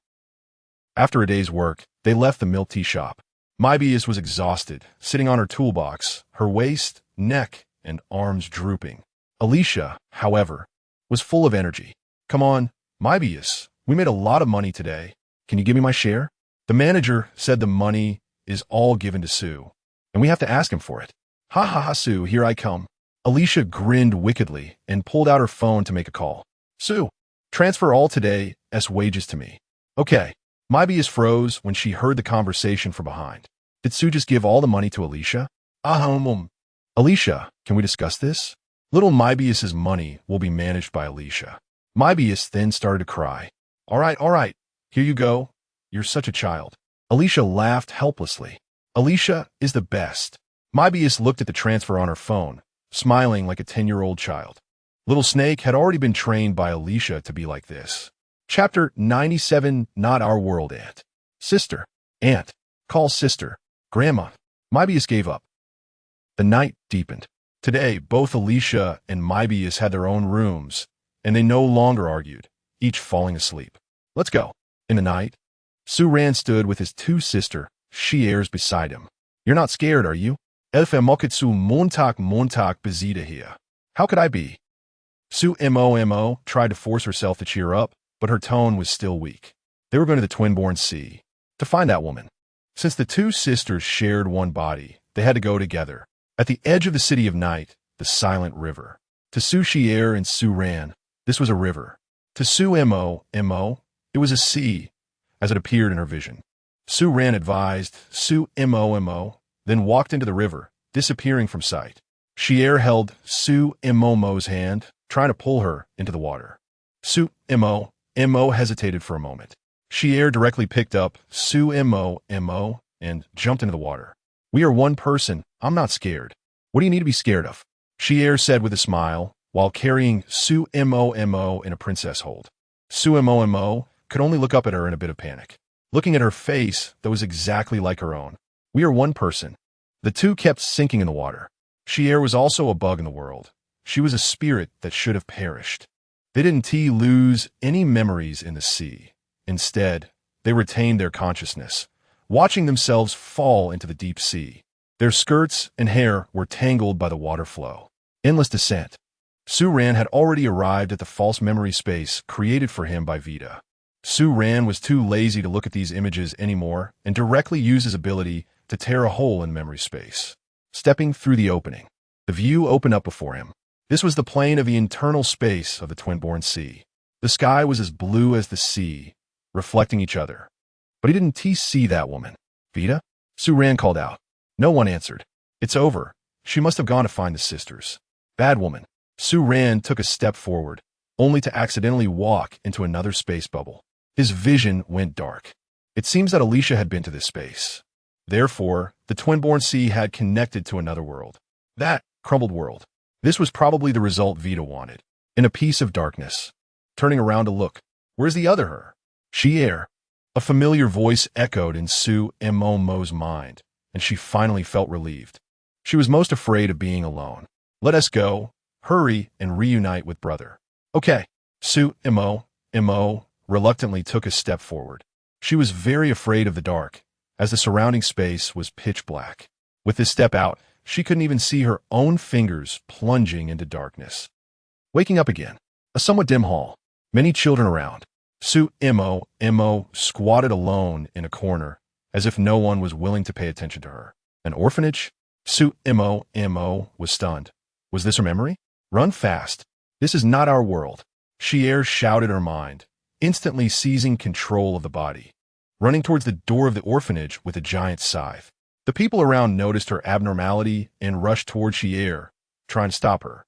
After a day's work, they left the milk tea shop. Moebius was exhausted, sitting on her toolbox, her waist, neck, and arms drooping. Alicia, however, was full of energy. Come on, Moebius, we made a lot of money today. Can you give me my share? The manager said the money is all given to Su, and we have to ask him for it. Ha, Su, here I come. Alicia grinned wickedly and pulled out her phone to make a call. Su, transfer all today's wages to me. Okay. Moebius froze when she heard the conversation from behind. Did Su just give all the money to Alicia? Alicia, can we discuss this? Little Moebius's money will be managed by Alicia. Moebius then started to cry. All right. Here you go. You're such a child. Alicia laughed helplessly. Alicia is the best. Moebius looked at the transfer on her phone, smiling like a 10-year-old child. Little Snake had already been trained by Alicia to be like this. Chapter 97, Not Our World, Aunt. Sister. Aunt. Call sister. Grandma. Moebius gave up. The night deepened. Today, both Alicia and Moebius had their own rooms, and they no longer argued, each falling asleep. Let's go. In the night, Su Ran stood with his 2 sisters, she-airs beside him. You're not scared, are you? Elfe mokitsu montak bezida here. How could I be? Su Mo tried to force herself to cheer up, but her tone was still weak. They were going to the Twinborn Sea to find that woman. Since the 2 sisters shared one body, they had to go together. At the edge of the city of night, the silent river. To Su Xier and Su Ran, this was a river. To Su Mo, it was a sea, as it appeared in her vision. Su Ran advised Su Mo, then walked into the river, disappearing from sight. Xier held Su Mo's hand, trying to pull her into the water. Su Mo hesitated for a moment. Xier directly picked up Su Mo and jumped into the water. We are one person. I'm not scared. What do you need to be scared of? Xier said with a smile, while carrying Su Mo in a princess hold. Su Mo could only look up at her in a bit of panic, looking at her face that was exactly like her own. We are one person. The 2 kept sinking in the water. Xier was also a bug in the world. She was a spirit that should have perished. They didn't lose any memories in the sea. Instead, they retained their consciousness, watching themselves fall into the deep sea. Their skirts and hair were tangled by the water flow. Endless descent. Su Ran had already arrived at the false memory space created for him by Vita. Su Ran was too lazy to look at these images anymore and directly used his ability to tear a hole in memory space. Stepping through the opening, the view opened up before him. This was the plane of the internal space of the Twin-born Sea. The sky was as blue as the sea, reflecting each other. But he didn't see that woman. Vita? Su Ran called out. No one answered. It's over. She must have gone to find the sisters. Bad woman. Su Ran took a step forward, only to accidentally walk into another space bubble. His vision went dark. It seems that Alicia had been to this space. Therefore, the Twin-born Sea had connected to another world. That crumbled world. This was probably the result Vita wanted. In a piece of darkness. Turning around to look. Where's the other her? She air. A familiar voice echoed in Su Mo's mind, and she finally felt relieved. She was most afraid of being alone. Let us go, hurry, and reunite with brother. Okay. Su Mo reluctantly took a step forward. She was very afraid of the dark, as the surrounding space was pitch black. With this step out, she couldn't even see her own fingers plunging into darkness. Waking up again. A somewhat dim hall. Many children around. Su Mo squatted alone in a corner, as if no one was willing to pay attention to her. An orphanage? Su Mo was stunned. Was this her memory? Run fast. This is not our world. Xier shouted her mind, instantly seizing control of the body, running towards the door of the orphanage with a giant scythe. The people around noticed her abnormality and rushed toward Xier, trying to stop her.